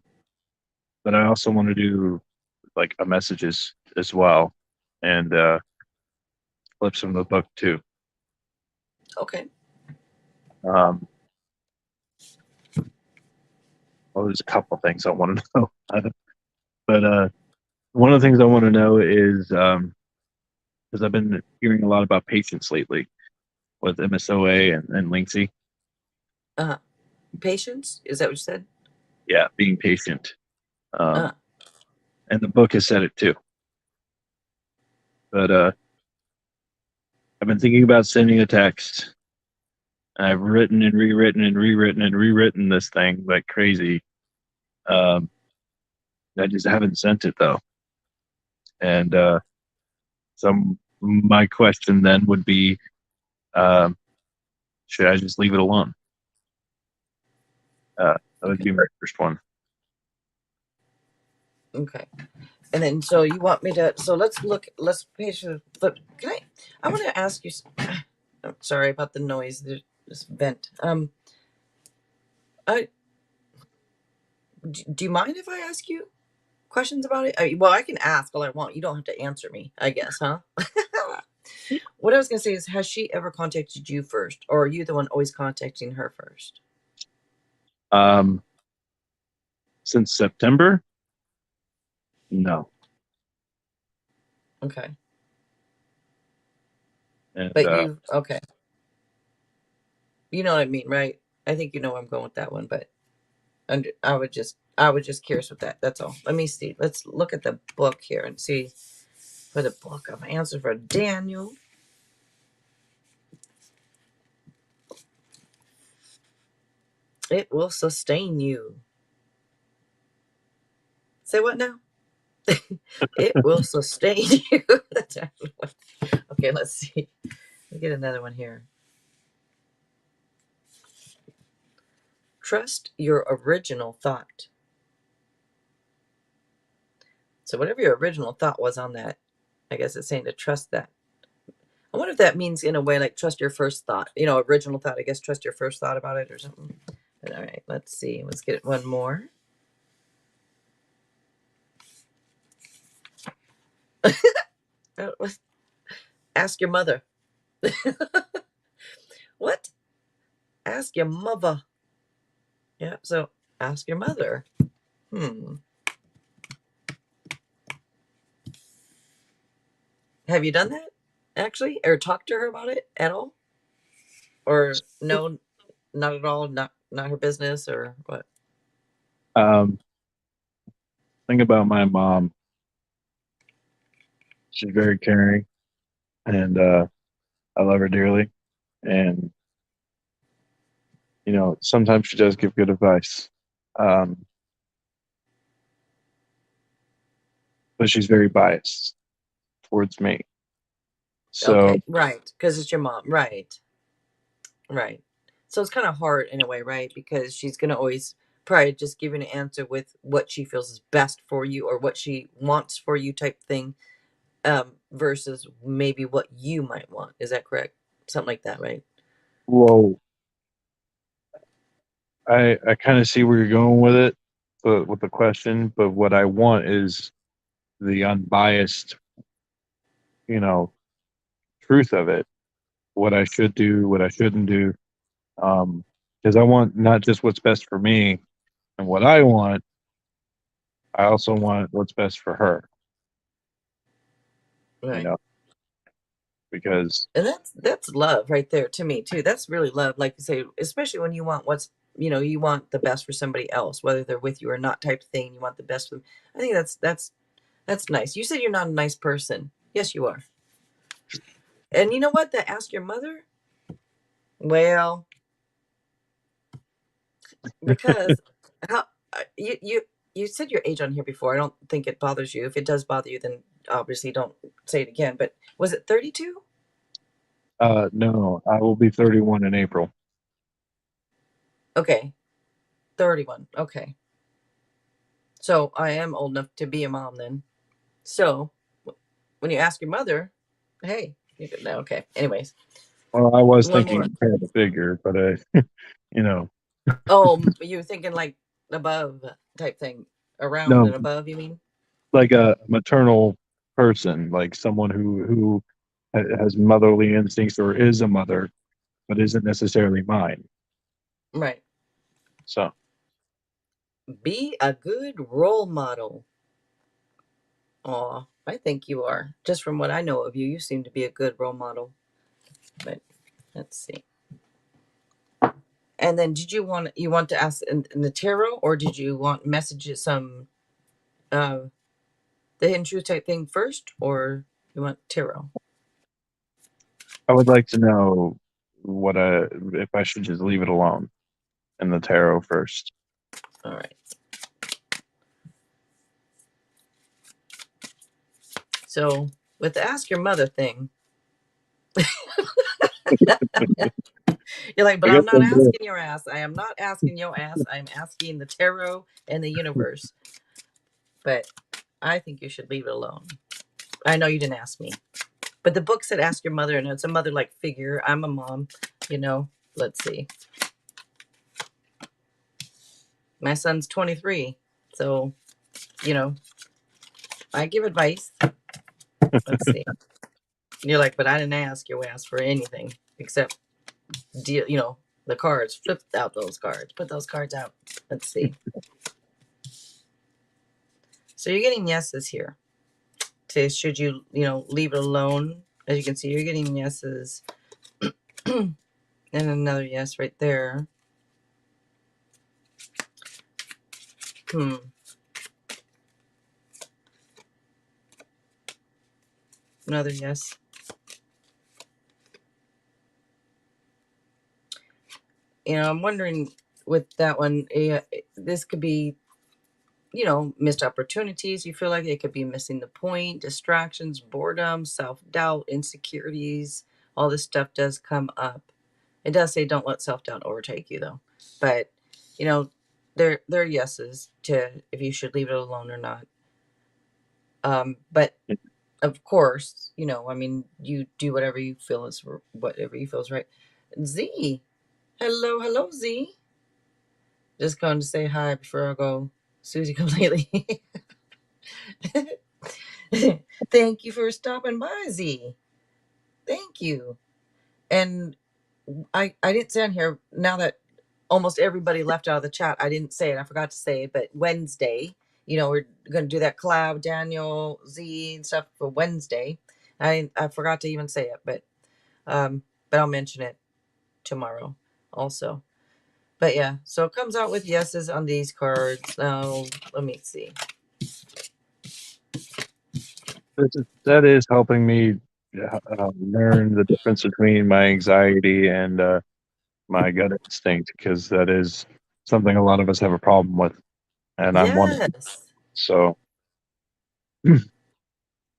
Speaker 2: but I also want to do like a messages as well, and flip some of the book too.
Speaker 1: Okay.
Speaker 2: Um, well, there's a couple things I want to know, but one of the things I want to know is because I've been hearing a lot about patience lately with MSOA and Linksy.
Speaker 1: Uh, Patience? Is that what you said?
Speaker 2: Yeah, being patient.
Speaker 1: Uh,
Speaker 2: And the book has said it too. But I've been thinking about sending a text. I've written and rewritten and rewritten and rewritten this thing like crazy. Um, I just haven't sent it though. And so my question then would be, um, should I just leave it alone? That would
Speaker 1: okay.
Speaker 2: be my first one.
Speaker 1: Okay. And then, so you want me to, so let's patient flip. I want to ask you, I'm sorry about the noise. There's this vent. I, do you mind if I ask you questions about it? Well, I can ask all I want. You don't have to answer me, I guess, huh? What I was going to say is, has she ever contacted you first, or are you the one always contacting her first?
Speaker 2: Um, since September, no.
Speaker 1: Okay.
Speaker 2: And
Speaker 1: But you, okay. You know what I mean, right? I think you know where I'm going with that one, but I was just curious with that. That's all. Let me see. Let's look at the book here and see for the book of answer for Daniel. It will sustain you. Say what now? It will sustain you. That's actually what. Okay, let's see. Let me get another one here. Trust your original thought. So whatever your original thought was on that, I guess it's saying to trust that. I wonder if that means in a way like trust your first thought. You know, original thought. I guess trust your first thought about it or something. But all right, let's see. Let's get one more. Ask your mother. What? Ask your mother. Yeah, so ask your mother. Have you done that actually, or talked to her about it at all, or no, not at all, not her business, or what?
Speaker 2: um, think about my mom. She's very caring, and I love her dearly. And sometimes she does give good advice, um, but she's very biased towards me. So,
Speaker 1: Okay, right, because it's your mom, right, right. So it's kind of hard in a way, right? Because she's gonna always probably just give you an answer with what she feels is best for you or what she wants for you, type thing, versus maybe what you might want. Is that correct? Something like that, right?
Speaker 2: well, I kind of see where you're going with it, but with the question. But what I want is the unbiased, you know, truth of it. What I should do, what I shouldn't do. Because I want not just what's best for me and what I want. I also want what's best for her. You
Speaker 1: Right.
Speaker 2: know, because
Speaker 1: And that's love right there to me too. That's really love, like you say, especially when you want what's, you want the best for somebody else, whether they're with you or not, type of thing. You want the best for them. I think that's nice. You said you're not a nice person. Yes, you are. And you know what? That ask your mother. Well, because how you said your age on here before. I don't think it bothers you. If it does bother you, then obviously don't say it again. But was it 32?
Speaker 2: no, I will be 31 in April.
Speaker 1: Okay, 31. Okay. So I am old enough to be a mom then. So when you ask your mother, hey, you could know. Okay. Anyways,
Speaker 2: Well, I was
Speaker 1: one more.
Speaker 2: thinking kind of figure, but you know,
Speaker 1: Oh, you were thinking like above type thing, around
Speaker 2: no,
Speaker 1: and above. You mean?
Speaker 2: like a maternal person, like someone who has motherly instincts or is a mother, but isn't necessarily mine.
Speaker 1: Right.
Speaker 2: So
Speaker 1: Be a good role model. Aw, I think you are. Just from what I know of you, you seem to be a good role model. But let's see. And then, did you want to ask in the tarot, or did you want messages, some uh the hidden truth type thing first, or you want tarot?
Speaker 2: I would like to know if I should just leave it alone in the tarot first.
Speaker 1: All right. So with the ask your mother thing, you're like, but
Speaker 2: I guess
Speaker 1: I'm not
Speaker 2: I'm good.
Speaker 1: asking your ass. I am not asking your ass. I'm asking the tarot and the universe. But I think you should leave it alone. I know you didn't ask me, but the book said ask your mother, and it's a mother like figure. I'm a mom, you know. Let's see. My son's 23, so you know I give advice. Let's see. You're like, but I didn't ask your ass for anything except deal. The cards. Flip out those cards. Put those cards out. Let's see. So you're getting yeses here. Say, should you leave it alone? As you can see, you're getting yeses and another yes right there. Hmm. Another yes. I'm wondering with that one, this could be, missed opportunities. You feel like it could be missing the point, distractions, boredom, self doubt, insecurities. All this stuff does come up. It does say don't let self doubt overtake you, though. But, you know, there are yeses to if you should leave it alone or not. But of course, I mean, you do whatever you feel is right. Z, hello, hello, Z. Just going to say hi before I go. Susie completely. Thank you for stopping by, Z. Thank you. And I didn't say on here, now that almost everybody left out of the chat, I didn't say it. I forgot to say it, but Wednesday, we're going to do that collab, Daniel, Z, and stuff for Wednesday. I forgot to even say it, but I'll mention it tomorrow also. But yeah, so it comes out with yeses on these cards. Now, let me see.
Speaker 2: That is helping me learn the difference between my anxiety and my gut instinct, because that is something a lot of us have a problem with, and I'm one of them.
Speaker 1: Yes.
Speaker 2: So,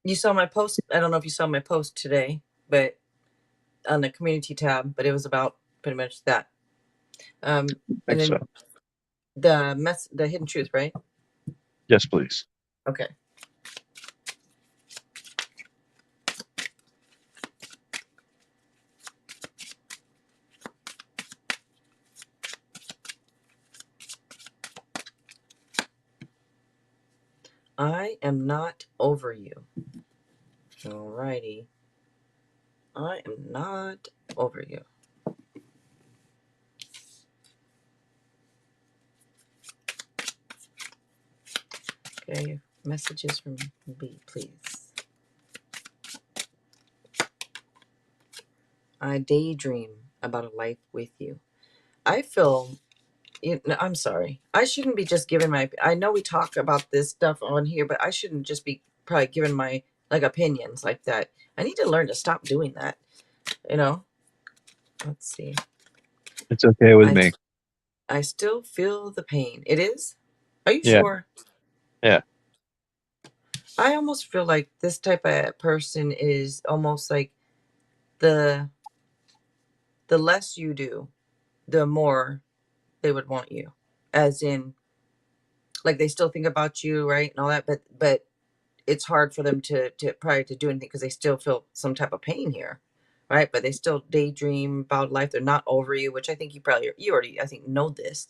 Speaker 1: You saw my post. I don't know if you saw my post today, but on the community tab, but it was about pretty much that.
Speaker 2: I
Speaker 1: And
Speaker 2: think so.
Speaker 1: then the hidden truth, right?
Speaker 2: Yes, please.
Speaker 1: Okay. I am not over you. Alrighty. I am not over you. Okay. Messages from B, please. I daydream about a life with you. I feel. I'm sorry. I shouldn't be just giving my. I know we talk about this stuff on here, but I shouldn't just be probably giving my opinions like that. I need to learn to stop doing that. You know. Let's see.
Speaker 2: It's okay with
Speaker 1: I
Speaker 2: me.
Speaker 1: I still feel the pain. It is. Are you
Speaker 2: Yeah,
Speaker 1: sure?
Speaker 2: yeah.
Speaker 1: I almost feel like this type of person is almost like the the less you do, the more they would want you. As in, like they still think about you, right, and all that, but it's hard for them to probably to do anything because they still feel some type of pain here, right? But they still daydream about life. They're not over you, which I think you already I think know this.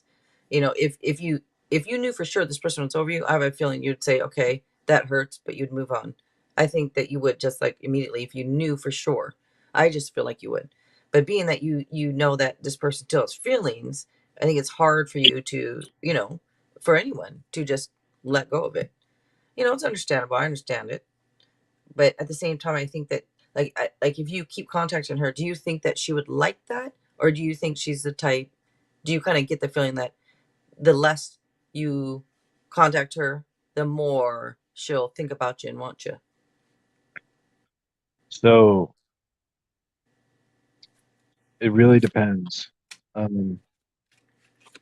Speaker 1: If you knew for sure this person was over you, I have a feeling you'd say, okay, that hurts, but you'd move on. I think that you would just like immediately if you knew for sure. I just feel like you would. But being that you know that this person still has feelings, I think it's hard for you to, for anyone to just let go of it. It's understandable. I understand it, but at the same time, I think that like if you keep contacting her, do you think that she would like that, or do you think she's the type? Do you kind of get the feeling that the less you contact her, the more she'll think about you and want you?
Speaker 2: So it really depends. Um,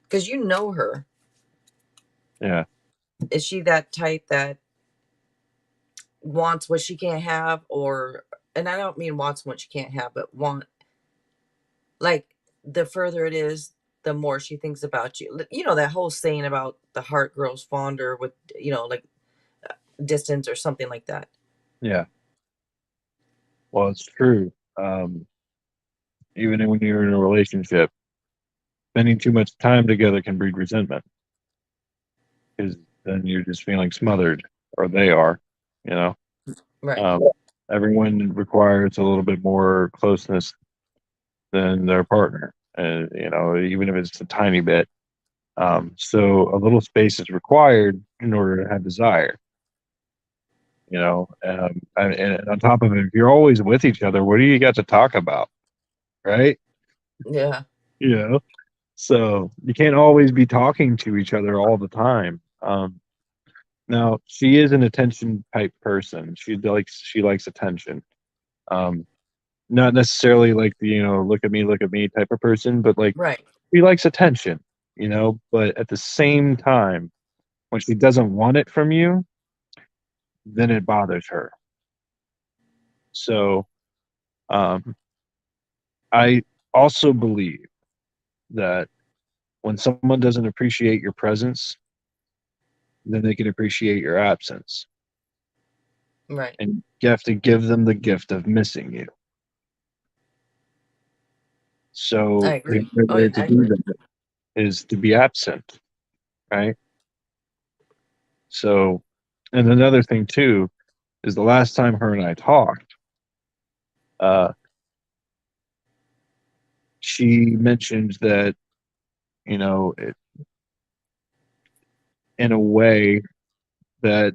Speaker 1: Because you know her.
Speaker 2: yeah.
Speaker 1: Is she that type that wants what she can't have, or and I don't mean wants what she can't have, but want like the further it is, the more she thinks about you. You know that whole saying about the heart grows fonder with like distance or something like that.
Speaker 2: Yeah. Well, it's true. Um, Even when you're in a relationship, spending too much time together can breed resentment, because then you're just feeling smothered, or they are, you know.
Speaker 1: Right.
Speaker 2: Um, Everyone requires a little bit more closeness than their partner, and even if it's a tiny bit. So a little space is required in order to have desire. And on top of it, if you're always with each other, what do you got to talk about, right?
Speaker 1: Yeah.
Speaker 2: You know, so you can't always be talking to each other all the time. Now she is an attention type person. She likes attention. Um, Not necessarily like the look at me type of person, but like
Speaker 1: Right.
Speaker 2: she likes attention. But at the same time, when she doesn't want it from you, then it bothers her. So um, I also believe that when someone doesn't appreciate your presence, then they can appreciate your absence.
Speaker 1: Right.
Speaker 2: And you have to give them the gift of missing you.
Speaker 1: I
Speaker 2: So the
Speaker 1: agree.
Speaker 2: only
Speaker 1: Oh
Speaker 2: way
Speaker 1: yeah,
Speaker 2: to
Speaker 1: I
Speaker 2: do
Speaker 1: agree.
Speaker 2: that is to be absent, right? So, and another thing too is the last time her and I talked, uh, she mentioned that, in a way that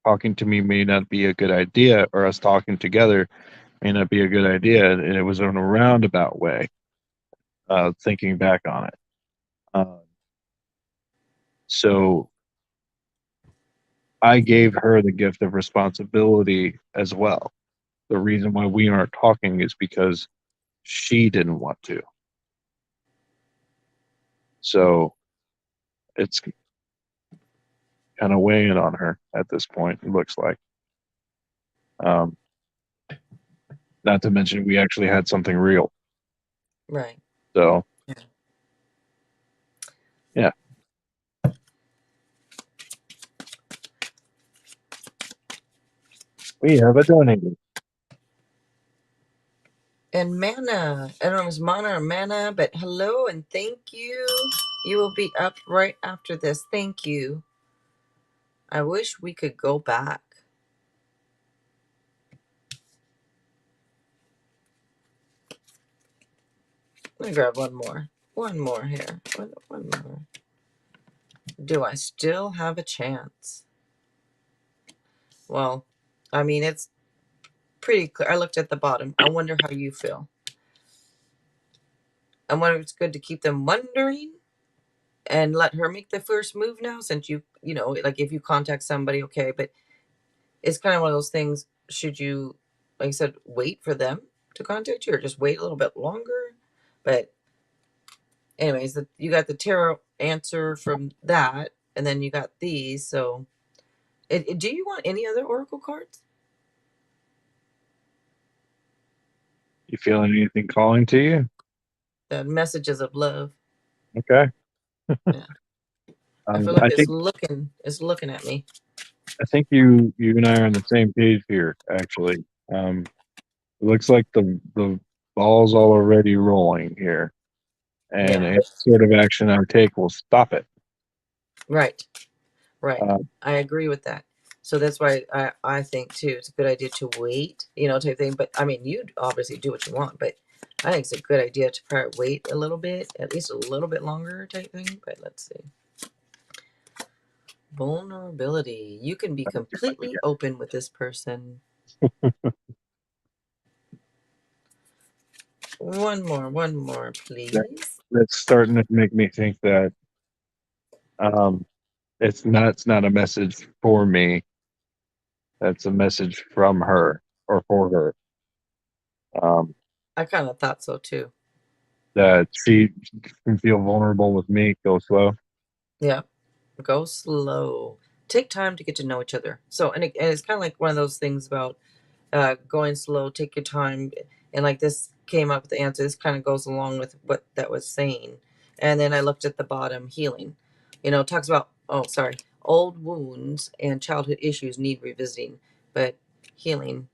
Speaker 2: talking to me may not be a good idea, or us talking together may not be a good idea. And it was in a roundabout way, thinking back on it. Uh, so I gave her the gift of responsibility as well. The reason why we aren't talking is because she didn't want to. So it's kind of weighing on her at this point, it looks like. Um, Not to mention, we actually had something real.
Speaker 1: Right.
Speaker 2: So,
Speaker 1: Yeah.
Speaker 2: yeah, we have a donator.
Speaker 1: And Mana, I don't know if it's Mana or Mana, but hello and thank you. You will be up right after this. Thank you. I wish we could go back. Let me grab one more. One more here. One more. Do I still have a chance? Well, I mean, it's pretty clear. I looked at the bottom. I wonder how you feel. I wonder if it's good to keep them wondering and let her make the first move now, since like if you contact somebody, okay, but it's kind of one of those things. Should you, like I said, wait for them to contact you or just wait a little bit longer? But, anyways, you got the tarot answer from that, and then you got these. So, do you want any other oracle cards?
Speaker 2: You feeling anything calling to you?
Speaker 1: The messages of love.
Speaker 2: Okay.
Speaker 1: Yeah. I feel like
Speaker 2: I think
Speaker 1: it's looking at me.
Speaker 2: you and I are on the same page here. Actually, it looks like the ball's already rolling here, and
Speaker 1: Yeah.
Speaker 2: any sort of action I take will stop it.
Speaker 1: Right. Right.
Speaker 2: Uh,
Speaker 1: I agree with that. So that's why I think too it's a good idea to wait, type thing. But I mean, you obviously do what you want, but I think it's a good idea to probably wait a little bit, at least a little bit longer, type thing. But let's see. Vulnerability. You can be completely open with this person. One more,
Speaker 2: that,
Speaker 1: please.
Speaker 2: that's starting to make me think that um, it's not a message for me. That's a message from her or for her. Um,
Speaker 1: I kind of thought so too.
Speaker 2: that she can feel vulnerable with me. Go slow.
Speaker 1: Yeah. Go slow. Take time to get to know each other. So, and it's kind of like one of those things about going slow, take your time. And like this came up with the answer. This kind of goes along with what that was saying. And then I looked at the bottom, healing. It talks about, oh, sorry, old wounds and childhood issues need revisiting, but healing,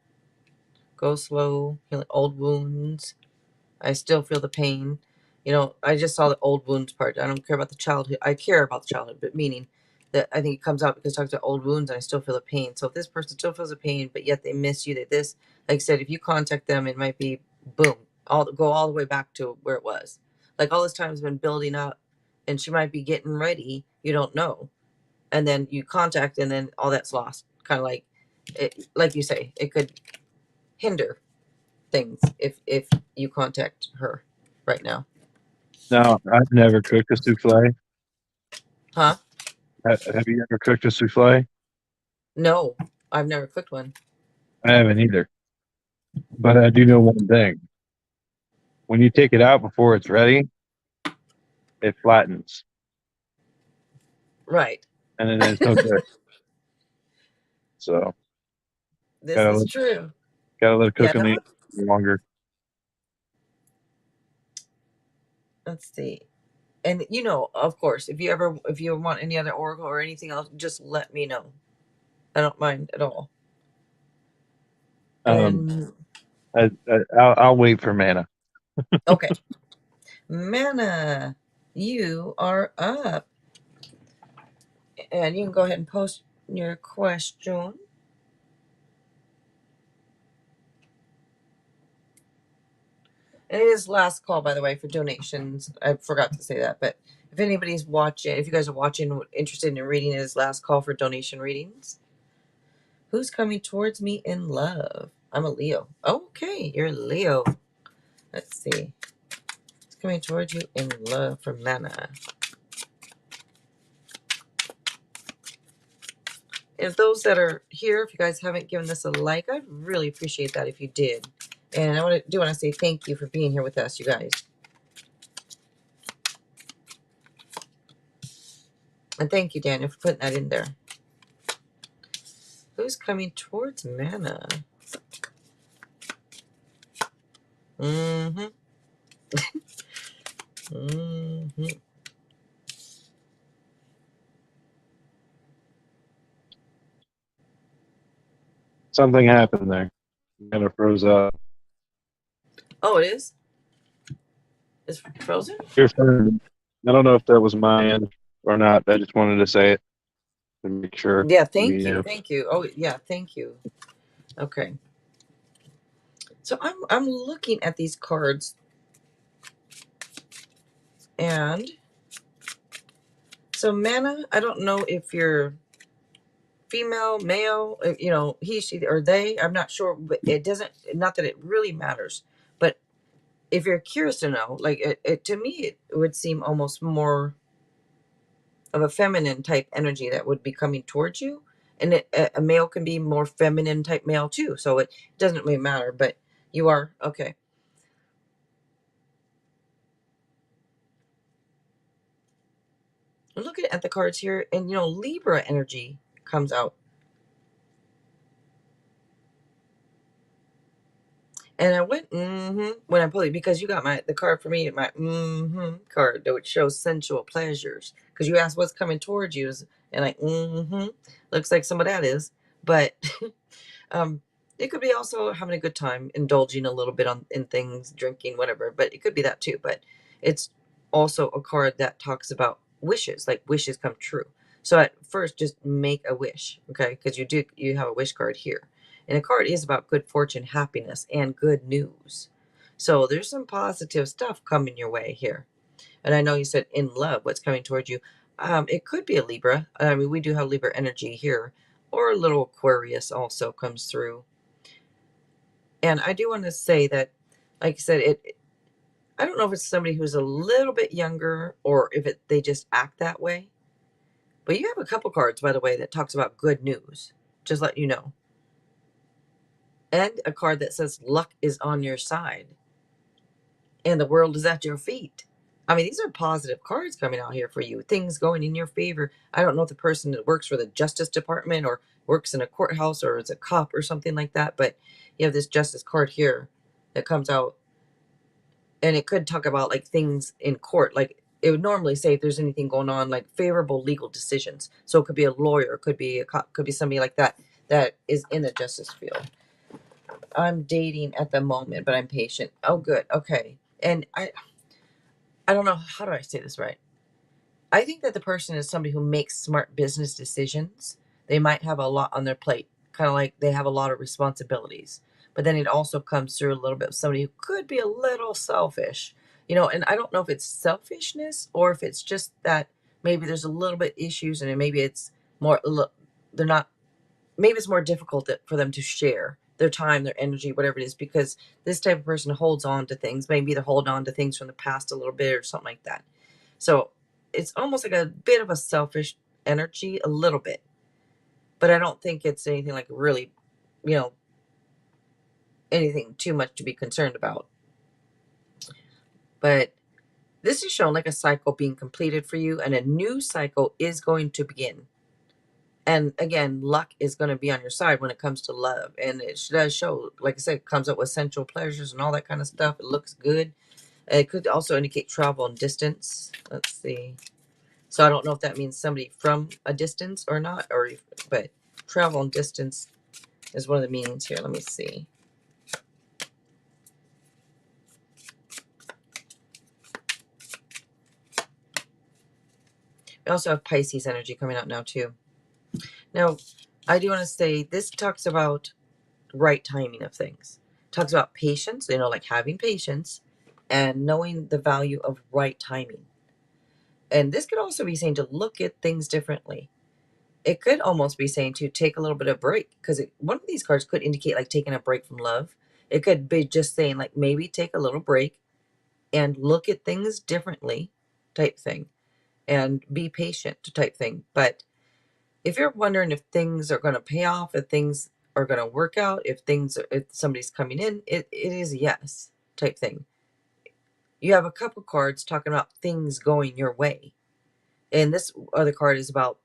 Speaker 1: go slow, healing old wounds. I still feel the pain. I just saw the old wounds part. I don't care about the childhood. I care about the childhood, but meaning that I think it comes out because it talks about old wounds and I still feel the pain. So if this person still feels the pain, but yet they miss you, like I said, if you contact them, it might be boom, go all the way back to where it was. Like all this time has been building up and she might be getting ready. You don't know. And then you contact and then all that's lost. Kind of like like you say, it could hinder things if you contact her right now.
Speaker 2: No, I've never cooked a souffle.
Speaker 1: Huh?
Speaker 2: Have you ever cooked a souffle?
Speaker 1: No, I've never cooked one.
Speaker 2: I haven't either. But I do know one thing. When you take it out before it's ready, it flattens.
Speaker 1: Right.
Speaker 2: And then it's no good. So
Speaker 1: This
Speaker 2: gotta
Speaker 1: is
Speaker 2: let,
Speaker 1: true.
Speaker 2: gotta let it
Speaker 1: Yeah,
Speaker 2: cook in
Speaker 1: no.
Speaker 2: the longer.
Speaker 1: Let's see. And of course, if you want any other oracle or anything else, just let me know. I don't mind at all.
Speaker 2: Um,
Speaker 1: And
Speaker 2: I'll wait for mana.
Speaker 1: okay, Mana, you are up, and you can go ahead and post your question. And it is last call, by the way, for donations. I forgot to say that, but if anybody's watching, if you guys are watching, interested in reading, it is last call for donation readings. Who's coming towards me in love? I'm a Leo. Okay, you're a Leo. Let's see. Who's coming towards you in love for Mana? If those that are here, if you guys haven't given this a like, I'd really appreciate that if you did. And I want to say thank you for being here with us, you guys. And thank you, Daniel, for putting that in there. Who's coming towards Mana? Mm-hmm. Mm-hmm.
Speaker 2: Something happened there. Kind of froze up.
Speaker 1: Oh, it is? It's frozen?
Speaker 2: Your phone. I don't know if that was my end or not. I just wanted to say it to make sure
Speaker 1: Yeah,
Speaker 2: we
Speaker 1: thank you.
Speaker 2: knew.
Speaker 1: Thank you. Oh, yeah, thank you. Okay. So I'm looking at these cards, and so Mana, I don't know if you're female, male, he, she, or they. I'm not sure, but it doesn't. Not that it really matters, but if you're curious to know, like to me, it would seem almost more of a feminine type energy that would be coming towards you, and a male can be more feminine type male too. So it doesn't really matter, but you are okay. I'm looking at the cards here, and Libra energy comes out. And I went when I pulled it because you got the card for me, my card that would show sensual pleasures. Because you asked what's coming towards you, and looks like some of that is, but um, it could be also having a good time, indulging a little bit in things, drinking, whatever. But it could be that too. But it's also a card that talks about wishes, like wishes come true. So at first, just make a wish, okay? Because you have a wish card here. And a card is about good fortune, happiness, and good news. So there's some positive stuff coming your way here. And I know you said in love, what's coming towards you. It could be a Libra. I mean, we do have Libra energy here, or a little Aquarius also comes through. And I do want to say that, like I said, I don't know if it's somebody who's a little bit younger or if they just act that way. But you have a couple cards, by the way, that talks about good news. Just let you know. And a card that says luck is on your side and the world is at your feet. I mean, these are positive cards coming out here for you. Things going in your favor. I don't know if the person that works for the Justice Department or works in a courthouse or is a cop or something like that, but you have this Justice card here that comes out, and it could talk about like things in court. Like it would normally say if there's anything going on, like favorable legal decisions. So it could be a lawyer, could be a cop, could be somebody like that that is in the justice field. I'm dating at the moment, but I'm patient. Oh, good. Okay. And I don't know, how do I say this right? I think that the person is somebody who makes smart business decisions. They might have a lot on their plate, kind of like they have a lot of responsibilities. But then it also comes through a little bit of somebody who could be a little selfish, and I don't know if it's selfishness or if it's just that maybe there's a little bit issues and maybe it's more, they're not maybe it's more difficult for them to share their time, their energy, whatever it is, because this type of person holds on to things. Maybe they're holding on to things from the past a little bit or something like that. So it's almost like a bit of a selfish energy, a little bit. But I don't think it's anything like really, you know, anything too much to be concerned about. But this is shown like a cycle being completed for you, and a new cycle is going to begin. And again, luck is going to be on your side when it comes to love. And it does show, like I said, it comes up with sensual pleasures and all that kind of stuff. It looks good. It could also indicate travel and distance. Let's see. So I don't know if that means somebody from a distance or not, but travel and distance is one of the meanings here. Let me see. We also have Pisces energy coming out now too. Now, I do want to say this talks about right timing of things. It talks about patience, like having patience and knowing the value of right timing. And this could also be saying to look at things differently. It could almost be saying to take a little bit of break, because one of these cards could indicate like taking a break from love. It could be just saying like maybe take a little break and look at things differently type thing, and be patient type thing. But if you're wondering if things are going to pay off, if things are going to work out, if somebody's coming in, it is a yes type thing. You have a couple cards talking about things going your way. And this other card is about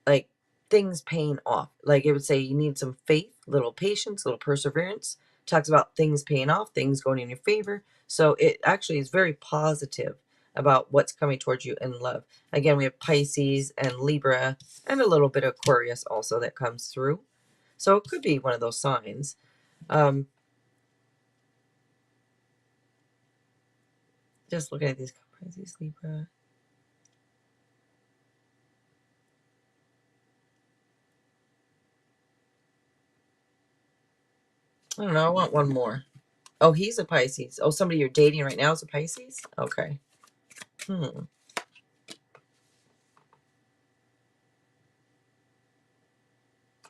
Speaker 1: like things paying off. Like it would say you need some faith, little patience, little perseverance. Talks about things paying off, things going in your favor. So it actually is very positive about what's coming towards you in love. Again, we have Pisces and Libra and a little bit of Aquarius also that comes through. So it could be one of those signs. Just looking at these Pisces, Libra. I don't know. I want one more. Oh, he's a Pisces. Oh, somebody you're dating right now is a Pisces? Okay.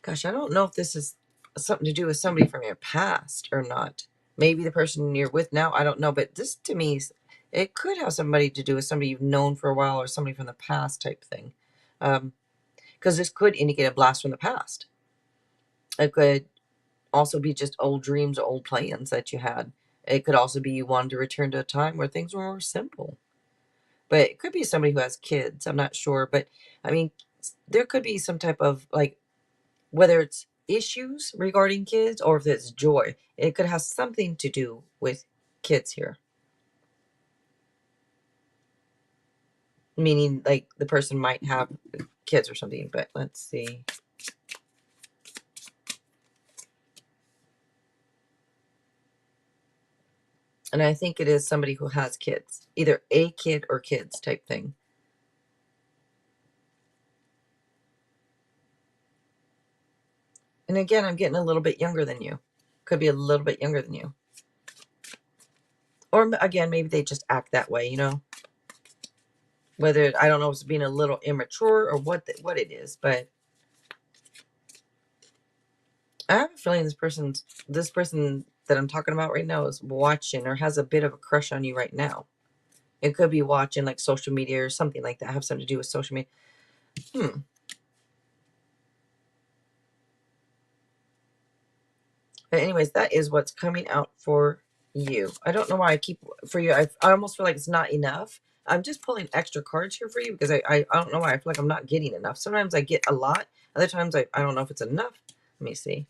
Speaker 1: Gosh, I don't know if this is something to do with somebody from your past or not. Maybe the person you're with now, I don't know. But this to me, it could have somebody to do with somebody you've known for a while or somebody from the past type thing. Because this could indicate a blast from the past. It could also be just old dreams or old plans that you had. It could also be you wanted to return to a time where things were more simple. But it could be somebody who has kids. I'm not sure. But I mean, there could be some type of like, whether it's issues regarding kids or if it's joy, it could have something to do with kids here. Meaning like the person might have kids or something, but let's see. And I think it is somebody who has kids, either a kid or kids type thing. And again, I'm getting a little bit younger than you. Could be a little bit younger than you. Or again, maybe they just act that way, Whether, I don't know if it's being a little immature or what it is, but I have a feeling this person that I'm talking about right now is watching or has a bit of a crush on you right now. It could be watching like social media or something like that. Have something to do with social media. But anyways, that is what's coming out for you. I don't know why I keep for you. I almost feel like it's not enough. I'm just pulling extra cards here for you because I don't know why I feel like I'm not getting enough. Sometimes I get a lot. Other times I don't know if it's enough. Let me see.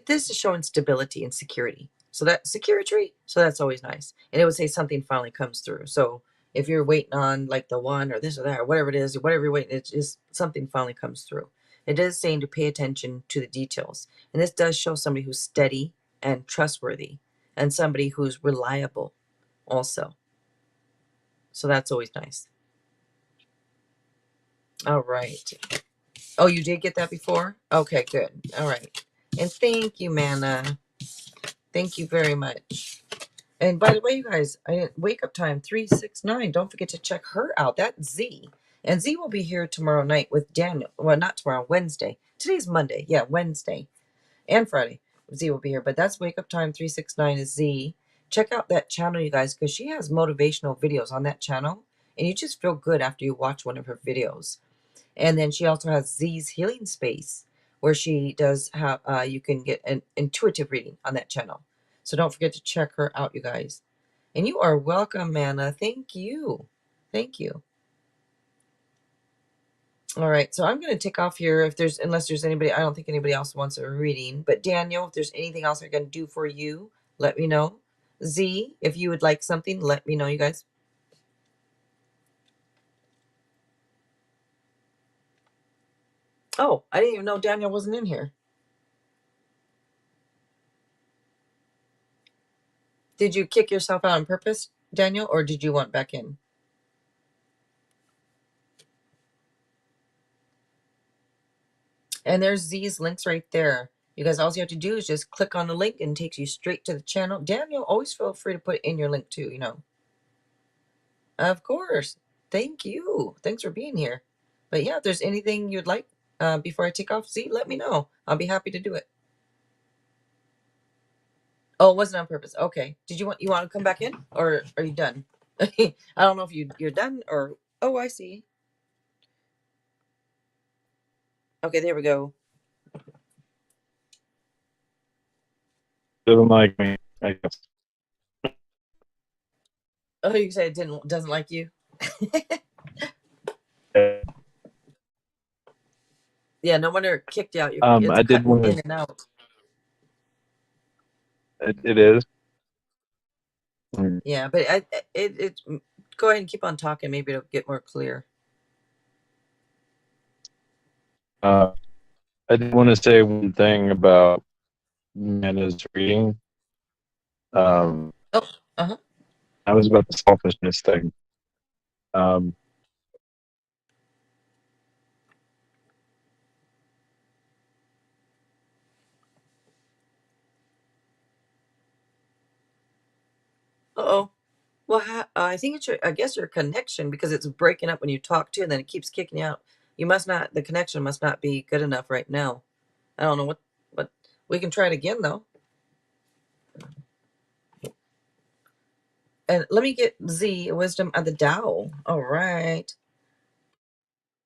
Speaker 1: This is showing stability and security. So that security, so that's always nice. And it would say something finally comes through. So if you're waiting on like the one or this or that or whatever it is, or whatever you're waiting, it's just something finally comes through. It is saying to pay attention to the details. And this does show somebody who's steady and trustworthy and somebody who's reliable also. So that's always nice. All right. Oh, you did get that before? Okay, good. All right. And thank you, Mana. Thank you very much. And by the way, you guys, wake up time 369. Don't forget to check her out. That's Z. And Z will be here tomorrow night with Daniel. Well, not tomorrow, Wednesday. Today's Monday. Yeah, Wednesday and Friday. Z will be here. But that's Wake Up Time 369 is Z. Check out that channel, you guys, because she has motivational videos on that channel. And you just feel good after you watch one of her videos. And then she also has Z's Healing Space, where she does have, you can get an intuitive reading on that channel. So don't forget to check her out, you guys. And you are welcome, Manna. Thank you. Thank you. All right, so I'm going to take off here unless there's anybody, I don't think anybody else wants a reading. But Daniel, if there's anything else I can do for you, let me know. Z, if you would like something, let me know, you guys. Oh, I didn't even know Daniel wasn't in here. Did you kick yourself out on purpose, Daniel, or did you want back in? And there's Z's links right there. You guys, all you have to do is just click on the link and it takes you straight to the channel. Daniel, always feel free to put in your link too, you know. Of course. Thank you. Thanks for being here. But yeah, if there's anything you'd like before I take off, Z, let me know. I'll be happy to do it. Oh, it wasn't on purpose. Okay. You want to come back in, or are you done? I don't know if you're done or. Oh, I see. Okay, there we go.
Speaker 2: Doesn't like me, I guess.
Speaker 1: Oh, you said it doesn't like you. Yeah, no wonder it kicked you out. It's
Speaker 2: I did
Speaker 1: cutting
Speaker 2: want
Speaker 1: in
Speaker 2: to.
Speaker 1: and out.
Speaker 2: It is.
Speaker 1: Yeah, but it go ahead and keep on talking. Maybe it'll get more clear.
Speaker 2: I did want to say one thing about Mana's reading.
Speaker 1: Oh, uh-huh.
Speaker 2: I was about the selfishness thing. Um,
Speaker 1: Uh-oh. Well, I think it's I guess your connection, because it's breaking up when you talk too, and then it keeps kicking you out. The connection must not be good enough right now. I don't know what, we can try it again though. And let me get Z, Wisdom of the Tao. All right.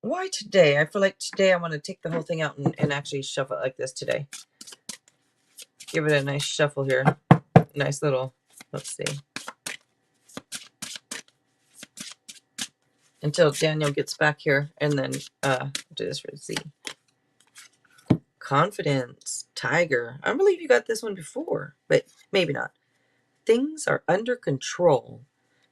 Speaker 1: Why today? I feel like today I want to take the whole thing out and actually shuffle it like this today. Give it a nice shuffle here. Nice little, let's see. Until Daniel gets back here, and then do this for Z. Confidence, Tiger. I believe you got this one before, but maybe not. Things are under control.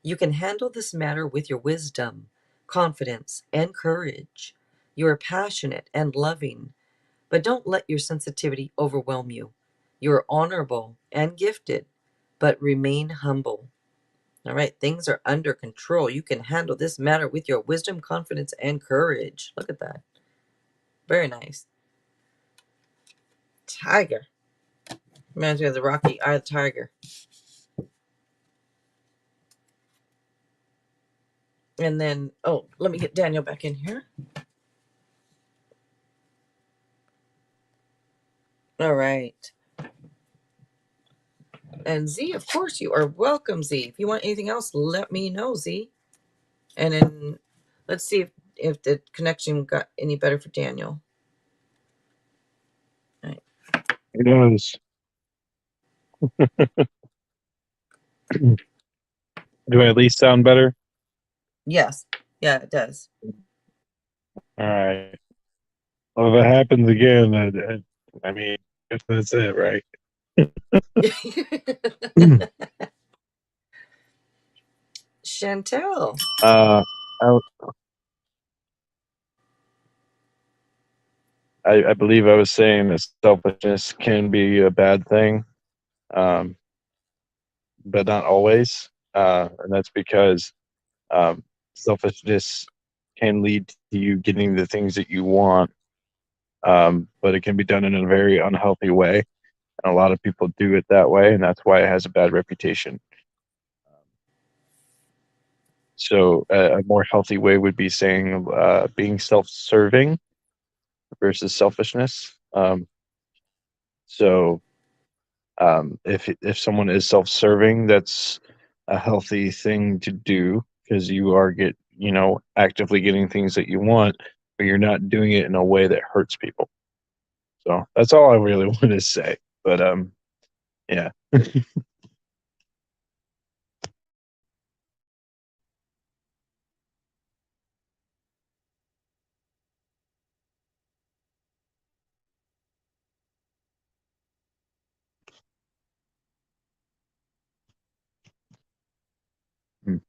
Speaker 1: You can handle this matter with your wisdom, confidence, and courage. You are passionate and loving, but don't let your sensitivity overwhelm you. You are honorable and gifted, but remain humble. All right, things are under control. You can handle this matter with your wisdom, confidence, and courage. Look at that. Very nice. Tiger. Reminds me of the Rocky Eye of the Tiger. And then, oh, let me get Daniel back in here. All right. And Z, of course, you are welcome, Z. If you want anything else, let me know, Z. And then let's see if the connection got any better for Daniel. All right.
Speaker 2: it does. Do I at least sound better?
Speaker 1: Yes. Yeah, it does.
Speaker 2: All right. Well, if it happens again, I mean, if that's it, right?
Speaker 1: Chantel.
Speaker 2: I, I believe I was saying that selfishness can be a bad thing, but not always. And that's because selfishness can lead to you getting the things that you want, but it can be done in a very unhealthy way. And a lot of people do it that way, and that's why it has a bad reputation. So a more healthy way would be saying being self-serving versus selfishness. So if someone is self-serving, that's a healthy thing to do because you are actively getting things that you want, but you're not doing it in a way that hurts people. So that's all I really want to say. But yeah. Mm.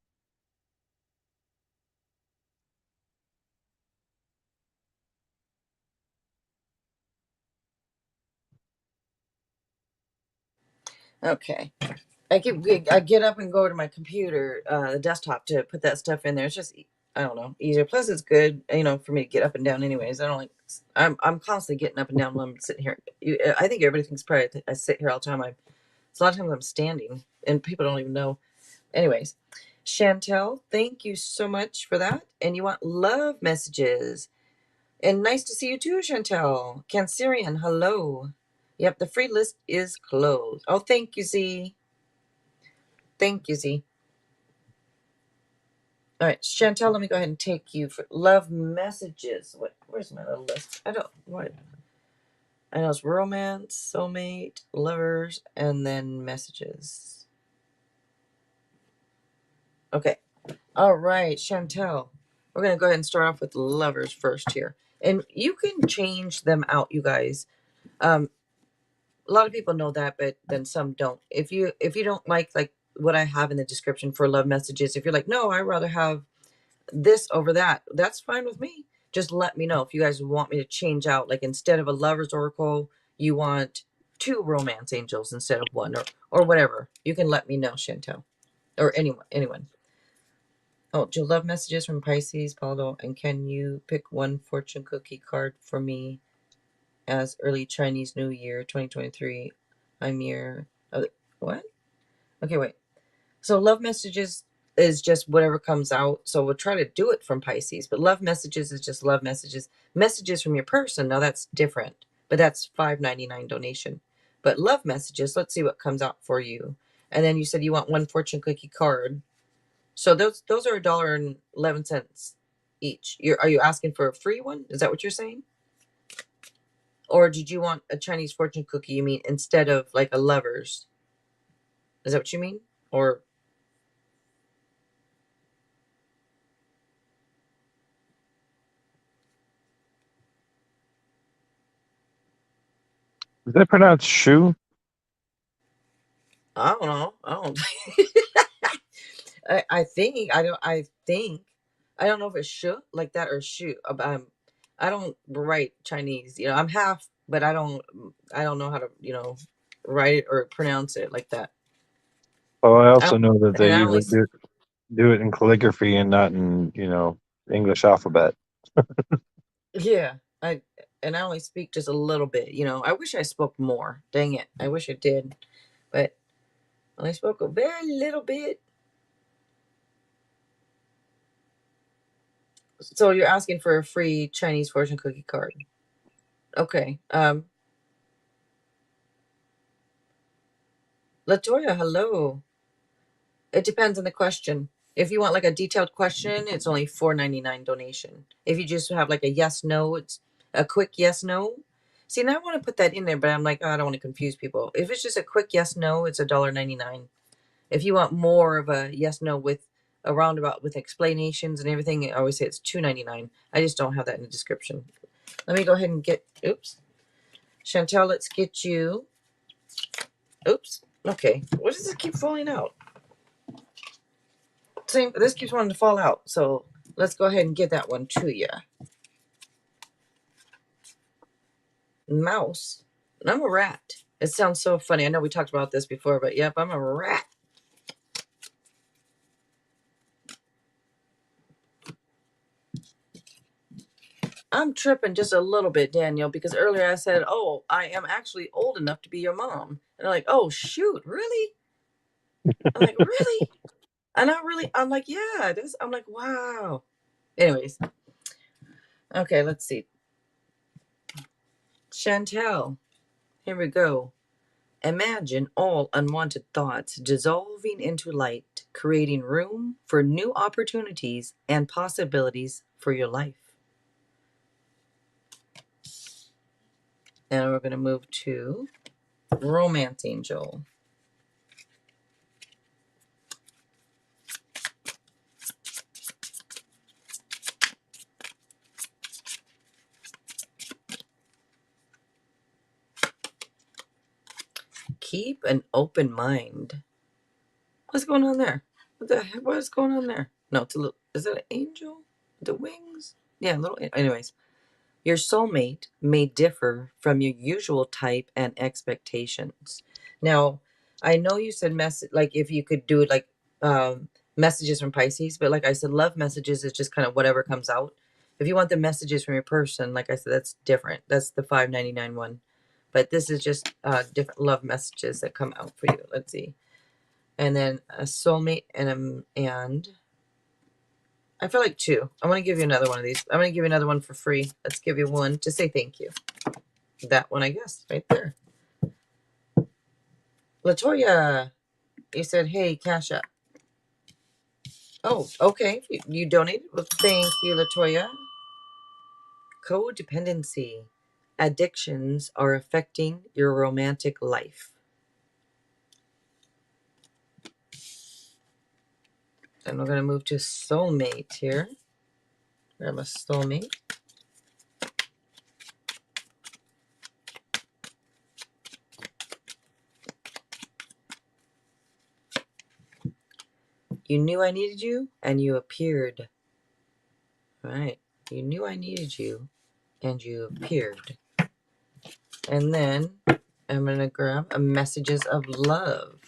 Speaker 1: Okay. I get up and go to my computer, the desktop, to put that stuff in there. It's just I don't know, easier. Plus, it's good, for me to get up and down. Anyways, I don't like. I'm constantly getting up and down when I'm sitting here. I think everybody thinks probably I sit here all the time. It's a lot of times I'm standing, and people don't even know. Anyways, Chantel, thank you so much for that. And you want love messages, and nice to see you too, Chantel. Cancerian, hello. Yep, the free list is closed. Oh, thank you, Z. Thank you, Z. All right, Chantel, let me go ahead and take you for love messages. Where's my little list? I don't what. I know it's romance, soulmate, lovers, and then messages. Okay. All right, Chantel. We're gonna go ahead and start off with lovers first here, and you can change them out, you guys. Um, a lot of people know that, but then some don't. If you don't like what I have in the description for love messages, if you're like, no, I'd rather have this over that, that's fine with me. Just let me know if you guys want me to change out, like instead of a lover's oracle, you want two romance angels instead of one, or whatever. You can let me know, Chantel, or anyone. Oh, do love messages from Pisces, Paulo, and can you pick one fortune cookie card for me as early Chinese New Year 2023? I'm your what? Okay, wait. So love messages is just whatever comes out. So we'll try to do it from Pisces, but love messages is just love messages. Messages from your person, now that's different, but that's $5.99 donation. But love messages, let's see what comes out for you. And then you said you want one fortune cookie card. So those are $1.11 each. Are you asking for a free one? Is that what you're saying? Or did you want a Chinese fortune cookie? You mean instead of like a lover's? Is that what you mean? Or
Speaker 2: Is that pronounced shoe?
Speaker 1: I don't know. I don't. I think I don't. I think I don't know if it's shu like that or shu. I don't write Chinese. I'm half, but I don't. I don't know how to write it or pronounce it like that.
Speaker 2: Well, I
Speaker 1: I
Speaker 2: also
Speaker 1: don't,
Speaker 2: know that they
Speaker 1: and I only
Speaker 2: usually do it in calligraphy and not in English alphabet.
Speaker 1: yeah. I only speak just a little bit. I wish I spoke more. Dang it! I wish I did, but I only spoke a very little bit. So you're asking for a free Chinese fortune cookie card? Okay. Latoya, hello. It depends on the question. If you want like a detailed question, it's only $4.99 donation. If you just have like a yes no, it's a quick yes no. See, now I want to put that in there, but I'm like, oh, I don't want to confuse people. If it's just a quick yes no, it's $1.99. If you want more of a yes no with a roundabout with explanations and everything, I always say it's $2.99. I just don't have that in the description. Let me go ahead and get. Oops, Chantel, let's get you. Oops. Okay. What does it keep falling out? Same. This keeps wanting to fall out. So let's go ahead and get that one to you. Mouse. I'm a rat. It sounds so funny. I know we talked about this before, but yep, I'm a rat. I'm tripping just a little bit, Daniel, because earlier I said, oh, I am actually old enough to be your mom. And I'm like, oh, shoot, really? I'm like, really? And I'm like, yeah, I'm like, wow. Anyways, okay, let's see. Chantel, here we go. Imagine all unwanted thoughts dissolving into light, creating room for new opportunities and possibilities for your life. And we're going to move to Romance Angel. Keep an open mind. What's going on there? What the heck? What is going on there? No, it's a little. Is that an angel? The wings? Yeah, little. Anyways, your soulmate may differ from your usual type and expectations. Now, I know you said like if you could do it like messages from Pisces, but like I said, love messages is just kind of whatever comes out. If you want the messages from your person, like I said, that's different. That's the $5.99 one. But this is just different love messages that come out for you. Let's see. And then a soulmate and I feel like two. I want to give you another one of these. I'm going to give you another one for free. Let's give you one to say thank you. That one, I guess, right there. Latoya, you said, hey, cash up. Oh, okay. You donated? Well, thank you, Latoya. Codependency. Addictions are affecting your romantic life. And we're going to move to soulmate here. Grab a soulmate. You knew I needed you, and you appeared. All right. You knew I needed you, and you appeared. And then I'm going to grab a messages of love.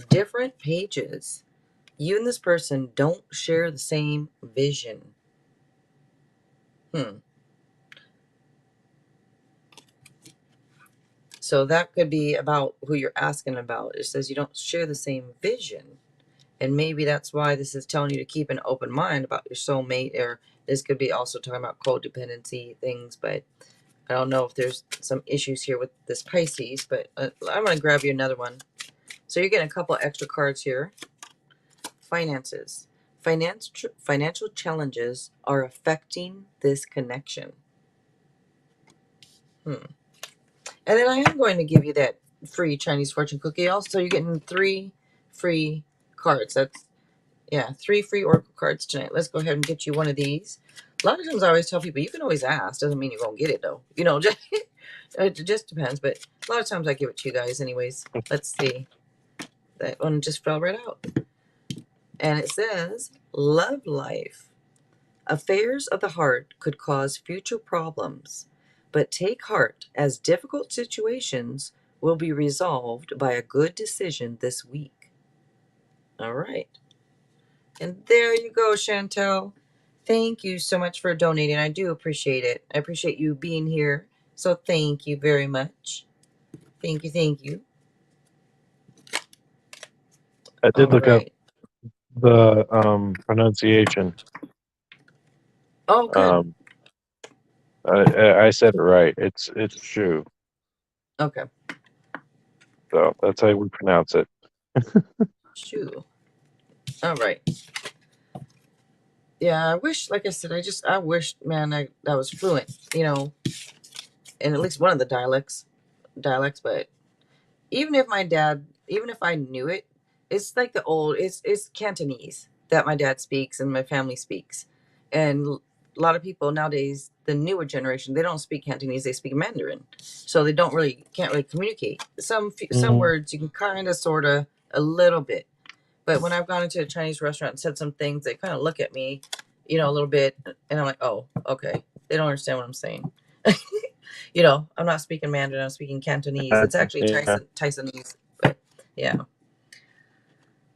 Speaker 1: Different pages. You and this person don't share the same vision. So that could be about who you're asking about. It says you don't share the same vision. And maybe that's why this is telling you to keep an open mind about your soulmate, or this could be also talking about codependency things, but I don't know if there's some issues here with this Pisces, but I'm going to grab you another one. So you're getting a couple extra cards here. Finances. Financial challenges are affecting this connection. And then I am going to give you that free Chinese fortune cookie. Also, you're getting 3 free cards. That's, yeah, 3 free oracle cards tonight. Let's go ahead and get you one of these. A lot of times I always tell people, you can always ask. Doesn't mean you're going to get it, though. You know, just, it just depends. But a lot of times I give it to you guys anyways. Let's see. That one just fell right out. And it says, love life. Affairs of the heart could cause future problems, but take heart, as difficult situations will be resolved by a good decision this week. All right. And there you go, Chantel. Thank you so much for donating. I do appreciate it. I appreciate you being here. So thank you very much. Thank you. Thank you.
Speaker 2: I did
Speaker 1: All
Speaker 2: look up
Speaker 1: right.
Speaker 2: the pronunciation.
Speaker 1: Oh, good.
Speaker 2: Um, I said it right. It's shoe.
Speaker 1: Okay.
Speaker 2: So that's how we pronounce it.
Speaker 1: Shoo. All right. Yeah, I wish, like I said, I wish, man, I was fluent, you know, in at least one of the dialects. But even if I knew it, it's like it's Cantonese that my dad speaks and my family speaks. And a lot of people nowadays, the newer generation, they don't speak Cantonese, they speak Mandarin. So they can't really communicate. Some words you can kind of, sort of, a little bit. But when I've gone into a Chinese restaurant and said some things, they kind of look at me, you know, a little bit, and I'm like, oh, okay. They don't understand what I'm saying. You know, I'm not speaking Mandarin, I'm speaking Cantonese. It's actually
Speaker 2: Yeah.
Speaker 1: Tysonese, but yeah.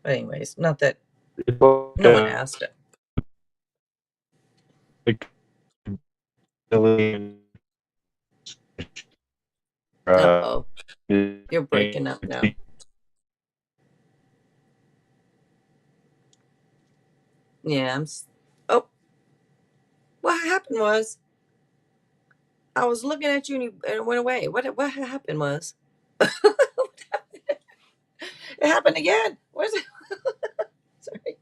Speaker 1: But anyways, not that
Speaker 2: It's
Speaker 1: no one
Speaker 2: like,
Speaker 1: asked it. Uh-oh. You're breaking up now. Yeah, oh, what happened was I was looking at you and it went away. What happened was it happened again. What's it? Sorry.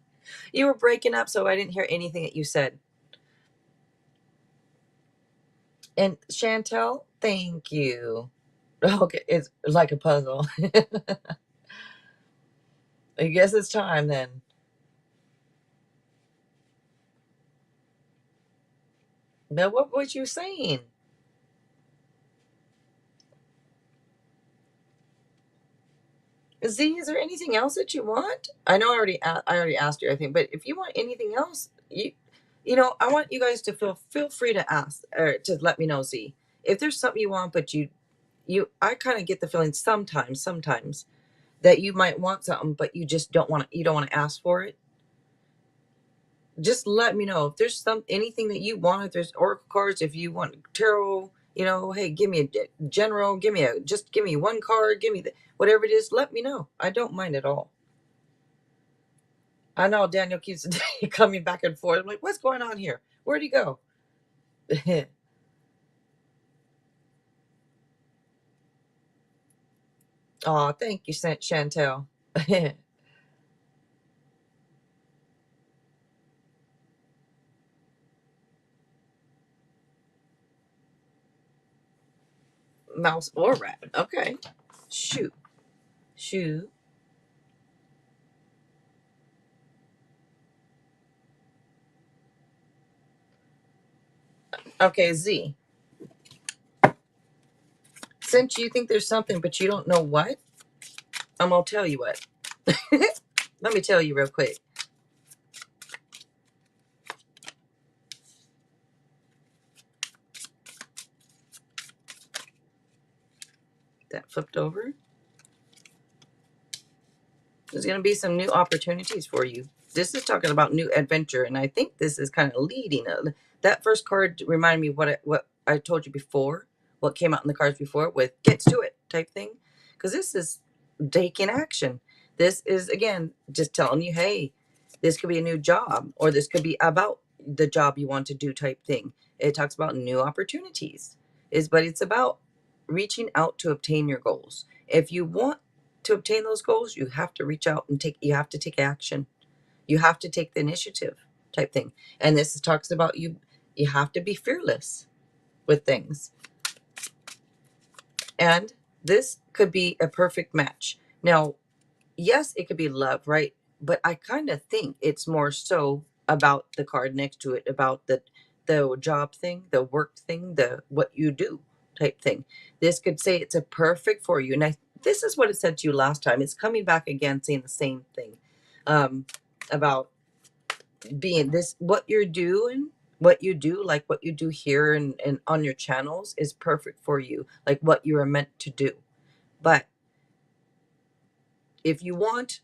Speaker 1: You were breaking up, so I didn't hear anything that you said. And Chantel, thank you. Okay, it's like a puzzle. I guess it's time then. Now, what was you saying? Z, is there anything else that you want? I know I already asked you, I think, but if you want anything else, you know, I want you guys to feel free to ask or to let me know, Z. If there's something you want, but I kind of get the feeling sometimes that you might want something, but you just you don't want to ask for it. Just let me know if there's anything that you want. If there's oracle cards, if you want tarot, you know, hey, give me a general, give me one card, give me whatever it is. Let me know. I don't mind at all. I know Daniel keeps coming back and forth. I'm like, what's going on here? Where'd he go? Oh, thank you, Chantel. Mouse or rabbit. Okay. Shoot. Shoot. Okay, Z. Since you think there's something, but you don't know what, I'm going to tell you what. Let me tell you real quick. That flipped over. There's going to be some new opportunities for you. This is talking about new adventure, and I think this is kind of leading. That first card reminded me what I told you before, what came out in the cards before with gets to it type thing. Because this is taking action. This is, again, just telling you, hey, this could be a new job, or this could be about the job you want to do type thing. It talks about new opportunities, but it's about reaching out to obtain your goals. If you want to obtain those goals, you have to reach out and you have to take action. You have to take the initiative type thing. And this talks about you have to be fearless with things. And this could be a perfect match. Now, yes, it could be love, right? But I kind of think it's more so about the card next to it, about the job thing, the work thing, the what you do type thing. This could say it's a perfect for you. And this is what it said to you last time. It's coming back again saying the same thing about being this, what you're doing, what you do, like what you do here and on your channels is perfect for you, like what you are meant to do. But if you want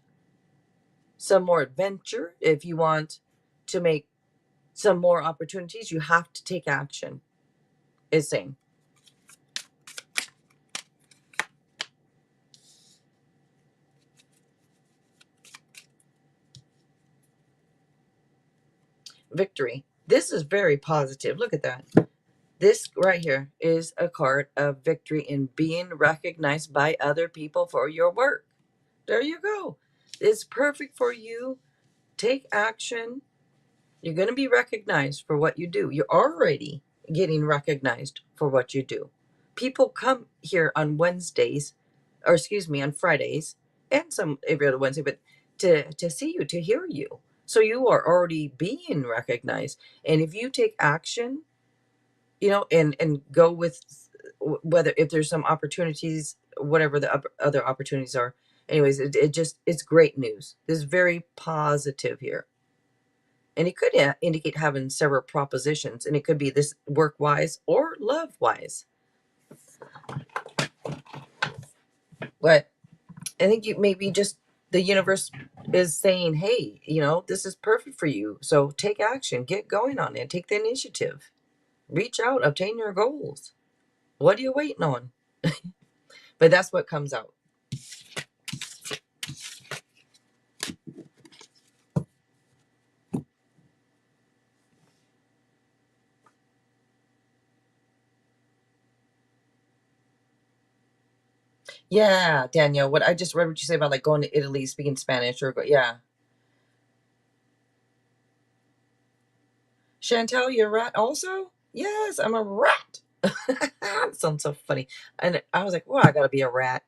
Speaker 1: some more adventure, if you want to make some more opportunities, you have to take action, is saying. Victory. This is very positive. Look at that. This right here is a card of victory in being recognized by other people for your work. There you go. It's perfect for you. Take action. You're going to be recognized for what you do. You're already getting recognized for what you do. People come here on Wednesdays, or excuse me, on Fridays, and some every other Wednesday, but to see you, to hear you. So you are already being recognized. And if you take action, you know, and go with whether if there's some opportunities, whatever the other opportunities are. Anyways, it's great news. This is very positive here. And it could indicate having several propositions, and it could be this work wise or love wise. But I think you maybe just the universe is saying, hey, you know, this is perfect for you. So take action, get going on it, take the initiative. Reach out, obtain your goals. What are you waiting on? But that's what comes out. Yeah, Danielle, what I just read what you say about like going to Italy, speaking Spanish, or yeah. Chantel, you're a rat also? Yes, I'm a rat. That sounds so funny. And I was like, well, I gotta be a rat.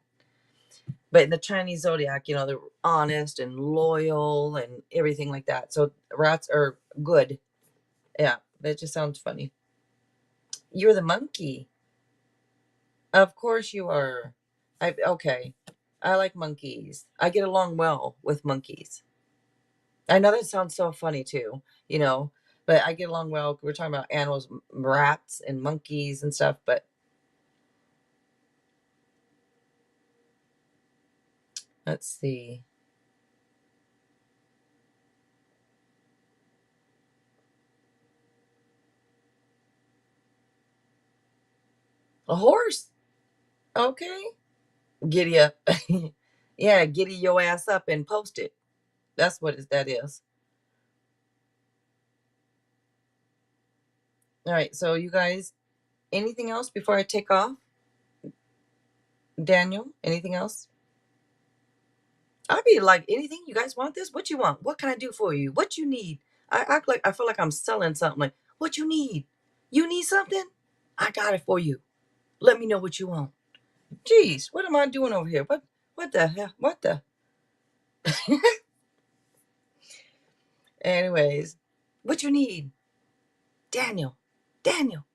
Speaker 1: But in the Chinese zodiac, you know, they're honest and loyal and everything like that. So rats are good. Yeah, that just sounds funny. You're the monkey. Of course you are. Okay. I like monkeys. I get along well with monkeys. I know that sounds so funny too, you know, but I get along well. We're talking about animals, rats and monkeys and stuff, but let's see. A horse. Okay. Giddy up. Yeah, giddy your ass up and post it. That's what that is. All right. So, you guys, anything else before I take off? Daniel, anything else? I'd be like, anything? You guys want this? What you want? What can I do for you? What you need? I act like I feel like I'm selling something. Like, what you need? You need something? I got it for you. Let me know what you want. Jeez, what am I doing over here? What the hell? What the? Anyways, what you need? Daniel. Daniel.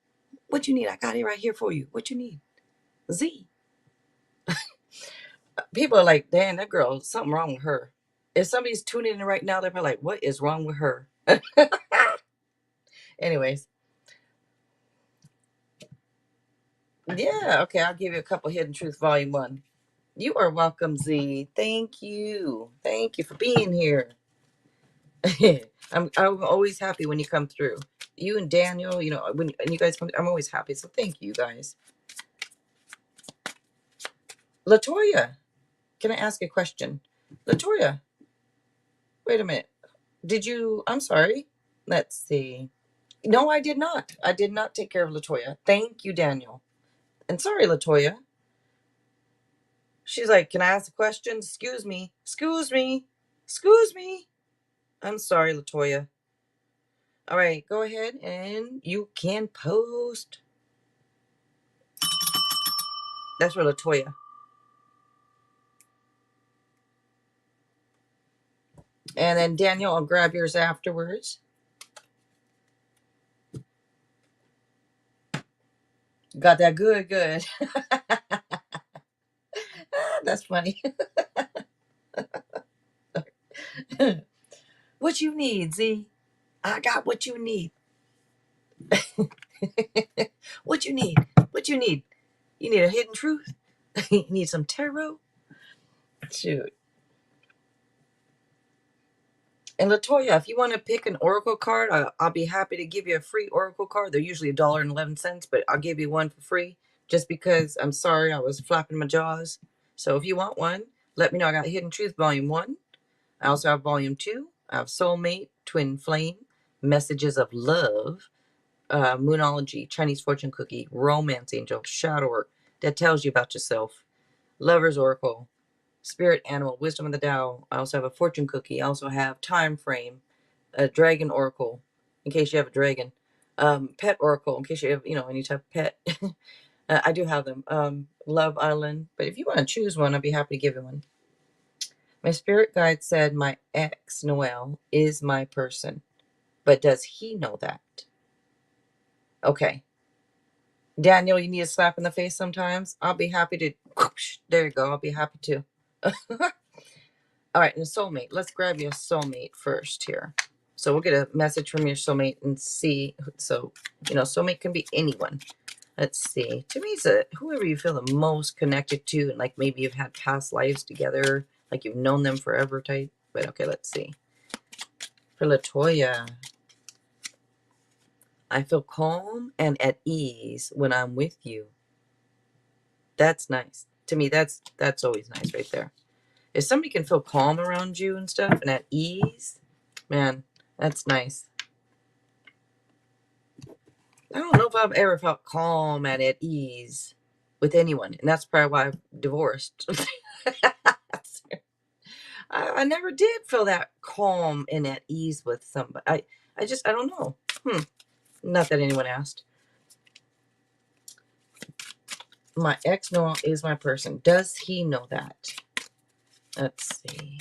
Speaker 1: What you need? I got it right here for you. What you need? Z. People are like, damn, that girl, something wrong with her. If somebody's tuning in right now, they're probably like, what is wrong with her? Anyways, yeah, okay, I'll give you a couple Hidden Truth Volume 1. You are welcome, Z. Thank you. Thank you for being here. I'm always happy when you come through. You and Daniel, you know, when you guys come, I'm always happy. So thank you guys. Latoya, can I ask a question? Latoya, wait a minute. Did you? I'm sorry. Let's see. No, I did not. I did not take care of Latoya. Thank you, Daniel. And sorry, Latoya. She's like, can I ask a question? Excuse me. Excuse me. Excuse me. I'm sorry, Latoya. All right, go ahead and you can post. That's for Latoya. And then Daniel, I'll grab yours afterwards. Got that good, good. That's funny. What you need, Z? I got what you need. What you need? What you need? You need a hidden truth? You need some tarot? Shoot. And Latoya, if you want to pick an oracle card, I'll be happy to give you a free oracle card. They're usually $1.11, but I'll give you one for free just because I'm sorry I was flapping my jaws. So if you want one, let me know. I got Hidden Truth Volume 1. I also have Volume 2. I have Soulmate, Twin Flame, Messages of Love, Moonology, Chinese Fortune Cookie, Romance Angel, Shadow Work that tells you about yourself, Lover's Oracle, Spirit Animal, Wisdom of the Tao. I also have a Fortune Cookie. I also have Time Frame, a Dragon Oracle, in case you have a dragon, Pet Oracle, in case you have, you know, any type of pet. I do have them. Love Island. But if you want to choose one, I'd be happy to give you one. My spirit guide said my ex, Noel, is my person. But does he know that? Okay. Daniel, you need a slap in the face sometimes? I'll be happy to. There you go. I'll be happy to. All right, and a soulmate. Let's grab your soulmate first here. So we'll get a message from your soulmate and see. So, you know, soulmate can be anyone. Let's see. To me, it's whoever you feel the most connected to, and like maybe you've had past lives together, like you've known them forever type. But okay, let's see. For Latoya,
Speaker 3: I feel calm and at ease when I'm with you. That's nice. To me, that's always nice right there. If somebody can feel calm around you and stuff and at ease, man, that's nice. I don't know if I've ever felt calm and at ease with anyone, and that's probably why I've divorced. I never did feel that calm and at ease with somebody. I don't know. Not that anyone asked. My ex Noel is my person. Does he know that? Let's see.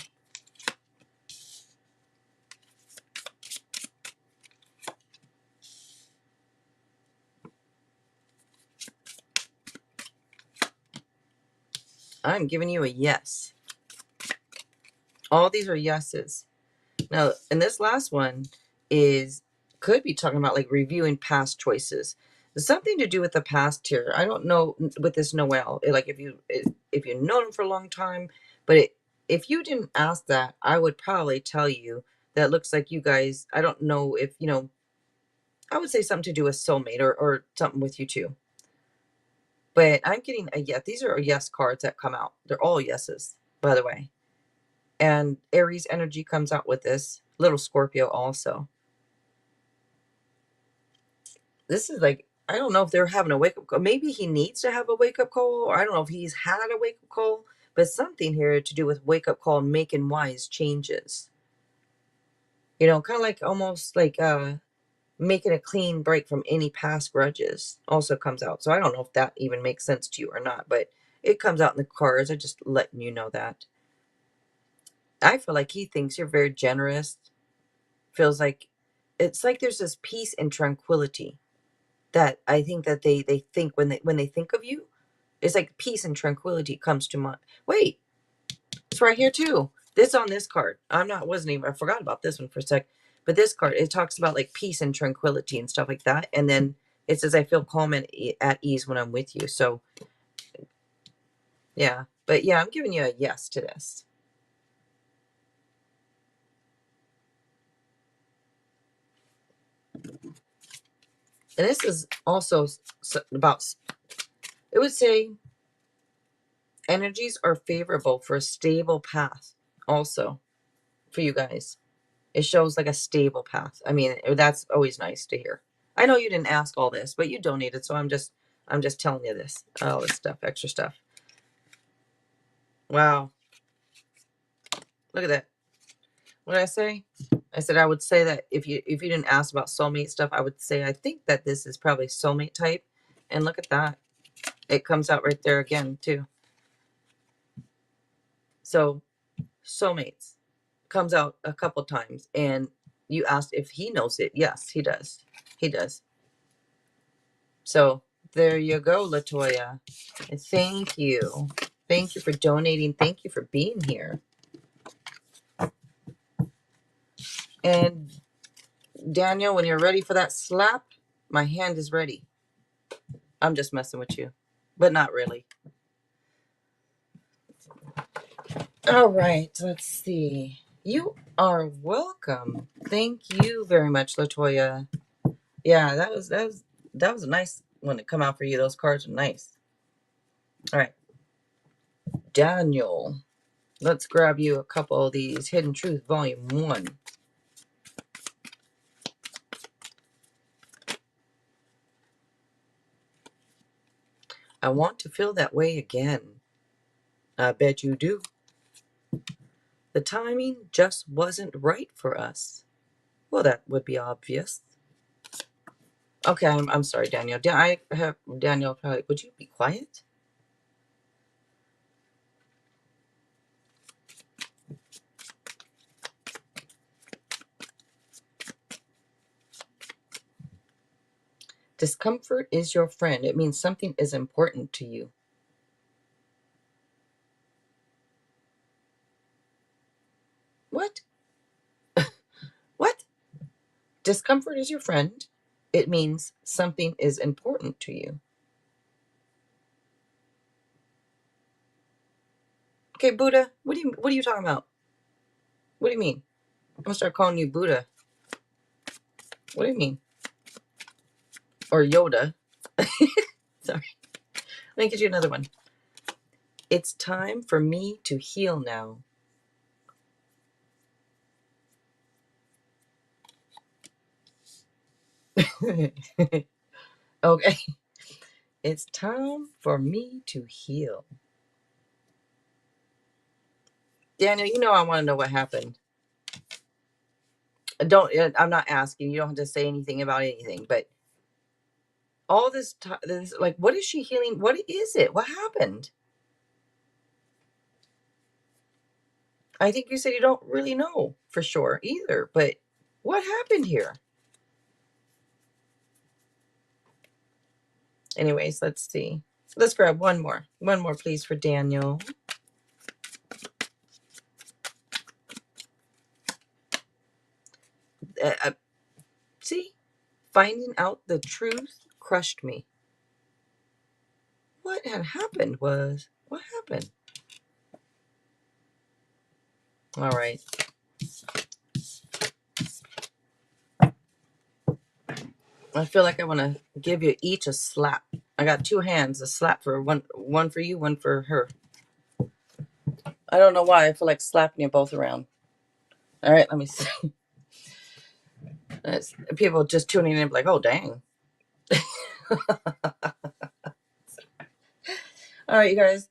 Speaker 3: I'm giving you a yes. All these are yeses. Now, and this last one could be talking about like reviewing past choices. There's something to do with the past here. I don't know with this Noel, like if you've known him for a long time, but if you didn't ask that, I would probably tell you that it looks like you guys, I don't know if, I would say something to do with soulmate or something with you too. But I'm getting a yes. These are yes cards that come out. They're all yeses, by the way. And Aries energy comes out with this. Little Scorpio also. This is like, I don't know if they're having a wake-up call. Maybe he needs to have a wake-up call, or I don't know if he's had a wake-up call, but something here to do with wake-up call and making wise changes. Kind of like almost like making a clean break from any past grudges also comes out. So I don't know if that even makes sense to you or not, but it comes out in the cards. I'm just letting you know that. I feel like he thinks you're very generous. Feels like it's like there's this peace and tranquility that I think that they think when they think of you. It's like peace and tranquility comes to mind. Wait, it's right here too. This on this card. I forgot about this one for a sec. But this card, it talks about like peace and tranquility and stuff like that. And then it says, I feel calm and at ease when I'm with you. So, yeah. But yeah, I'm giving you a yes to this. And this is also about, it would say, energies are favorable for a stable path also for you guys. It shows like a stable path. I mean, that's always nice to hear. I know you didn't ask all this, but you donated, so I'm just telling you this. All this stuff, extra stuff. Wow. Look at that. What did I say? I said I would say that if you didn't ask about soulmate stuff, I would say I think that this is probably soulmate type. And look at that. It comes out right there again, too. So, soulmates comes out a couple times, and you asked if he knows it. Yes, he does. He does. So there you go, Latoya. And thank you. Thank you for donating. Thank you for being here. And Daniel, when you're ready for that slap, my hand is ready. I'm just messing with you, but not really. All right, let's see. You are welcome. Thank you very much, Latoya. Yeah, that was a nice one to come out for you. Those cards are nice. All right, Daniel. Let's grab you a couple of these. Hidden Truth, Volume 1. I want to feel that way again. I bet you do. The timing just wasn't right for us. Well, that would be obvious. Okay, I'm sorry, Daniel. Daniel, probably, would you be quiet? Discomfort is your friend. It means something is important to you. What? What? Discomfort is your friend. It means something is important to you. Okay, Buddha, what are you talking about? What do you mean? I'm gonna start calling you Buddha. What do you mean? Or Yoda. Sorry. Let me get you another one. It's time for me to heal now. Okay. It's time for me to heal. Daniel, you know I want to know what happened. I'm not asking. You don't have to say anything about anything, but all this time, like, what is she healing? What is it? What happened? I think you said you don't really know for sure either, but what happened here? Anyways, let's see. Let's grab one more. One more, please, for Daniel. See? Finding out the truth crushed me. What had happened was... What happened? All right. I feel like I want to give you each a slap. I got two hands, a slap for one for you, one for her. I don't know why. I feel like slapping you both around. All right, let me see. People just tuning in like, oh, dang. All right, you guys.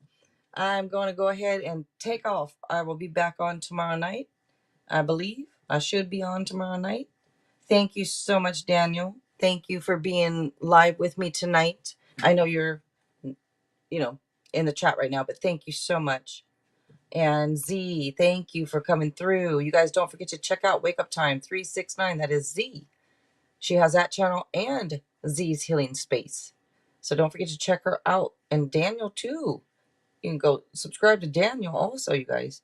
Speaker 3: I'm going to go ahead and take off. I will be back on tomorrow night. I believe I should be on tomorrow night. Thank you so much, Daniel. Thank you for being live with me tonight. I know you're, in the chat right now, but thank you so much. And Z, thank you for coming through. You guys don't forget to check out Wake Up Time 369. That is Z. She has that channel and Z's Healing Space. So don't forget to check her out. And Daniel, too. You can go subscribe to Daniel also, you guys.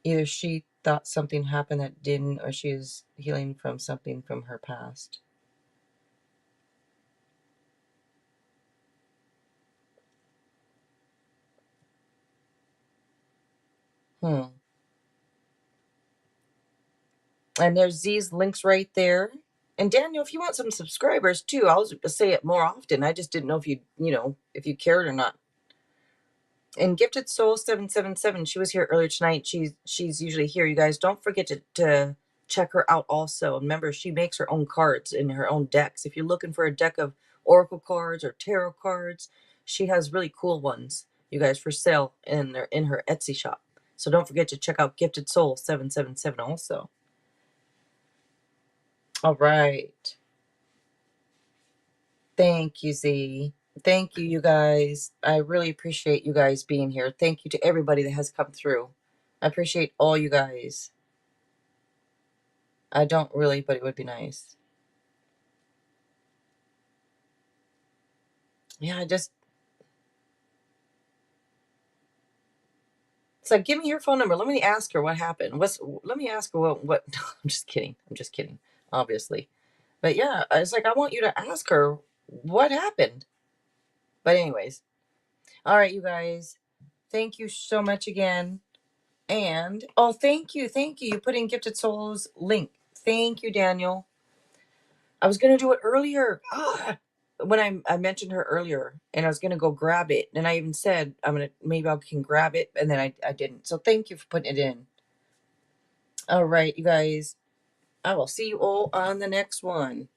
Speaker 3: Either she thought something happened that didn't, or she is healing from something from her past. And there's these links right there. And Daniel, if you want some subscribers too, I'll say it more often. I just didn't know if if you cared or not. And Gifted Soul 777, she was here earlier tonight. She's usually here. You guys don't forget to check her out also. Remember, she makes her own cards in her own decks. If you're looking for a deck of oracle cards or tarot cards, she has really cool ones, you guys, for sale in her Etsy shop. So don't forget to check out Gifted Soul 777 also. All right. Thank you, Z. Thank you, you guys. I really appreciate you guys being here. Thank you to everybody that has come through. I appreciate all you guys. I don't really, but it would be nice. Yeah, it's like, give me her phone number. Let me ask her what happened. Let me ask her what I'm just kidding. I'm just kidding, obviously. But yeah, it's like, I want you to ask her what happened. But anyways, all right, you guys. Thank you so much again. And, oh, thank you. You put in Gifted Souls link. Thank you, Daniel. I was going to do it earlier. When I mentioned her earlier, and I was going to go grab it. And I even said, maybe I can grab it. And then I didn't. So thank you for putting it in. All right, you guys. I will see you all on the next one.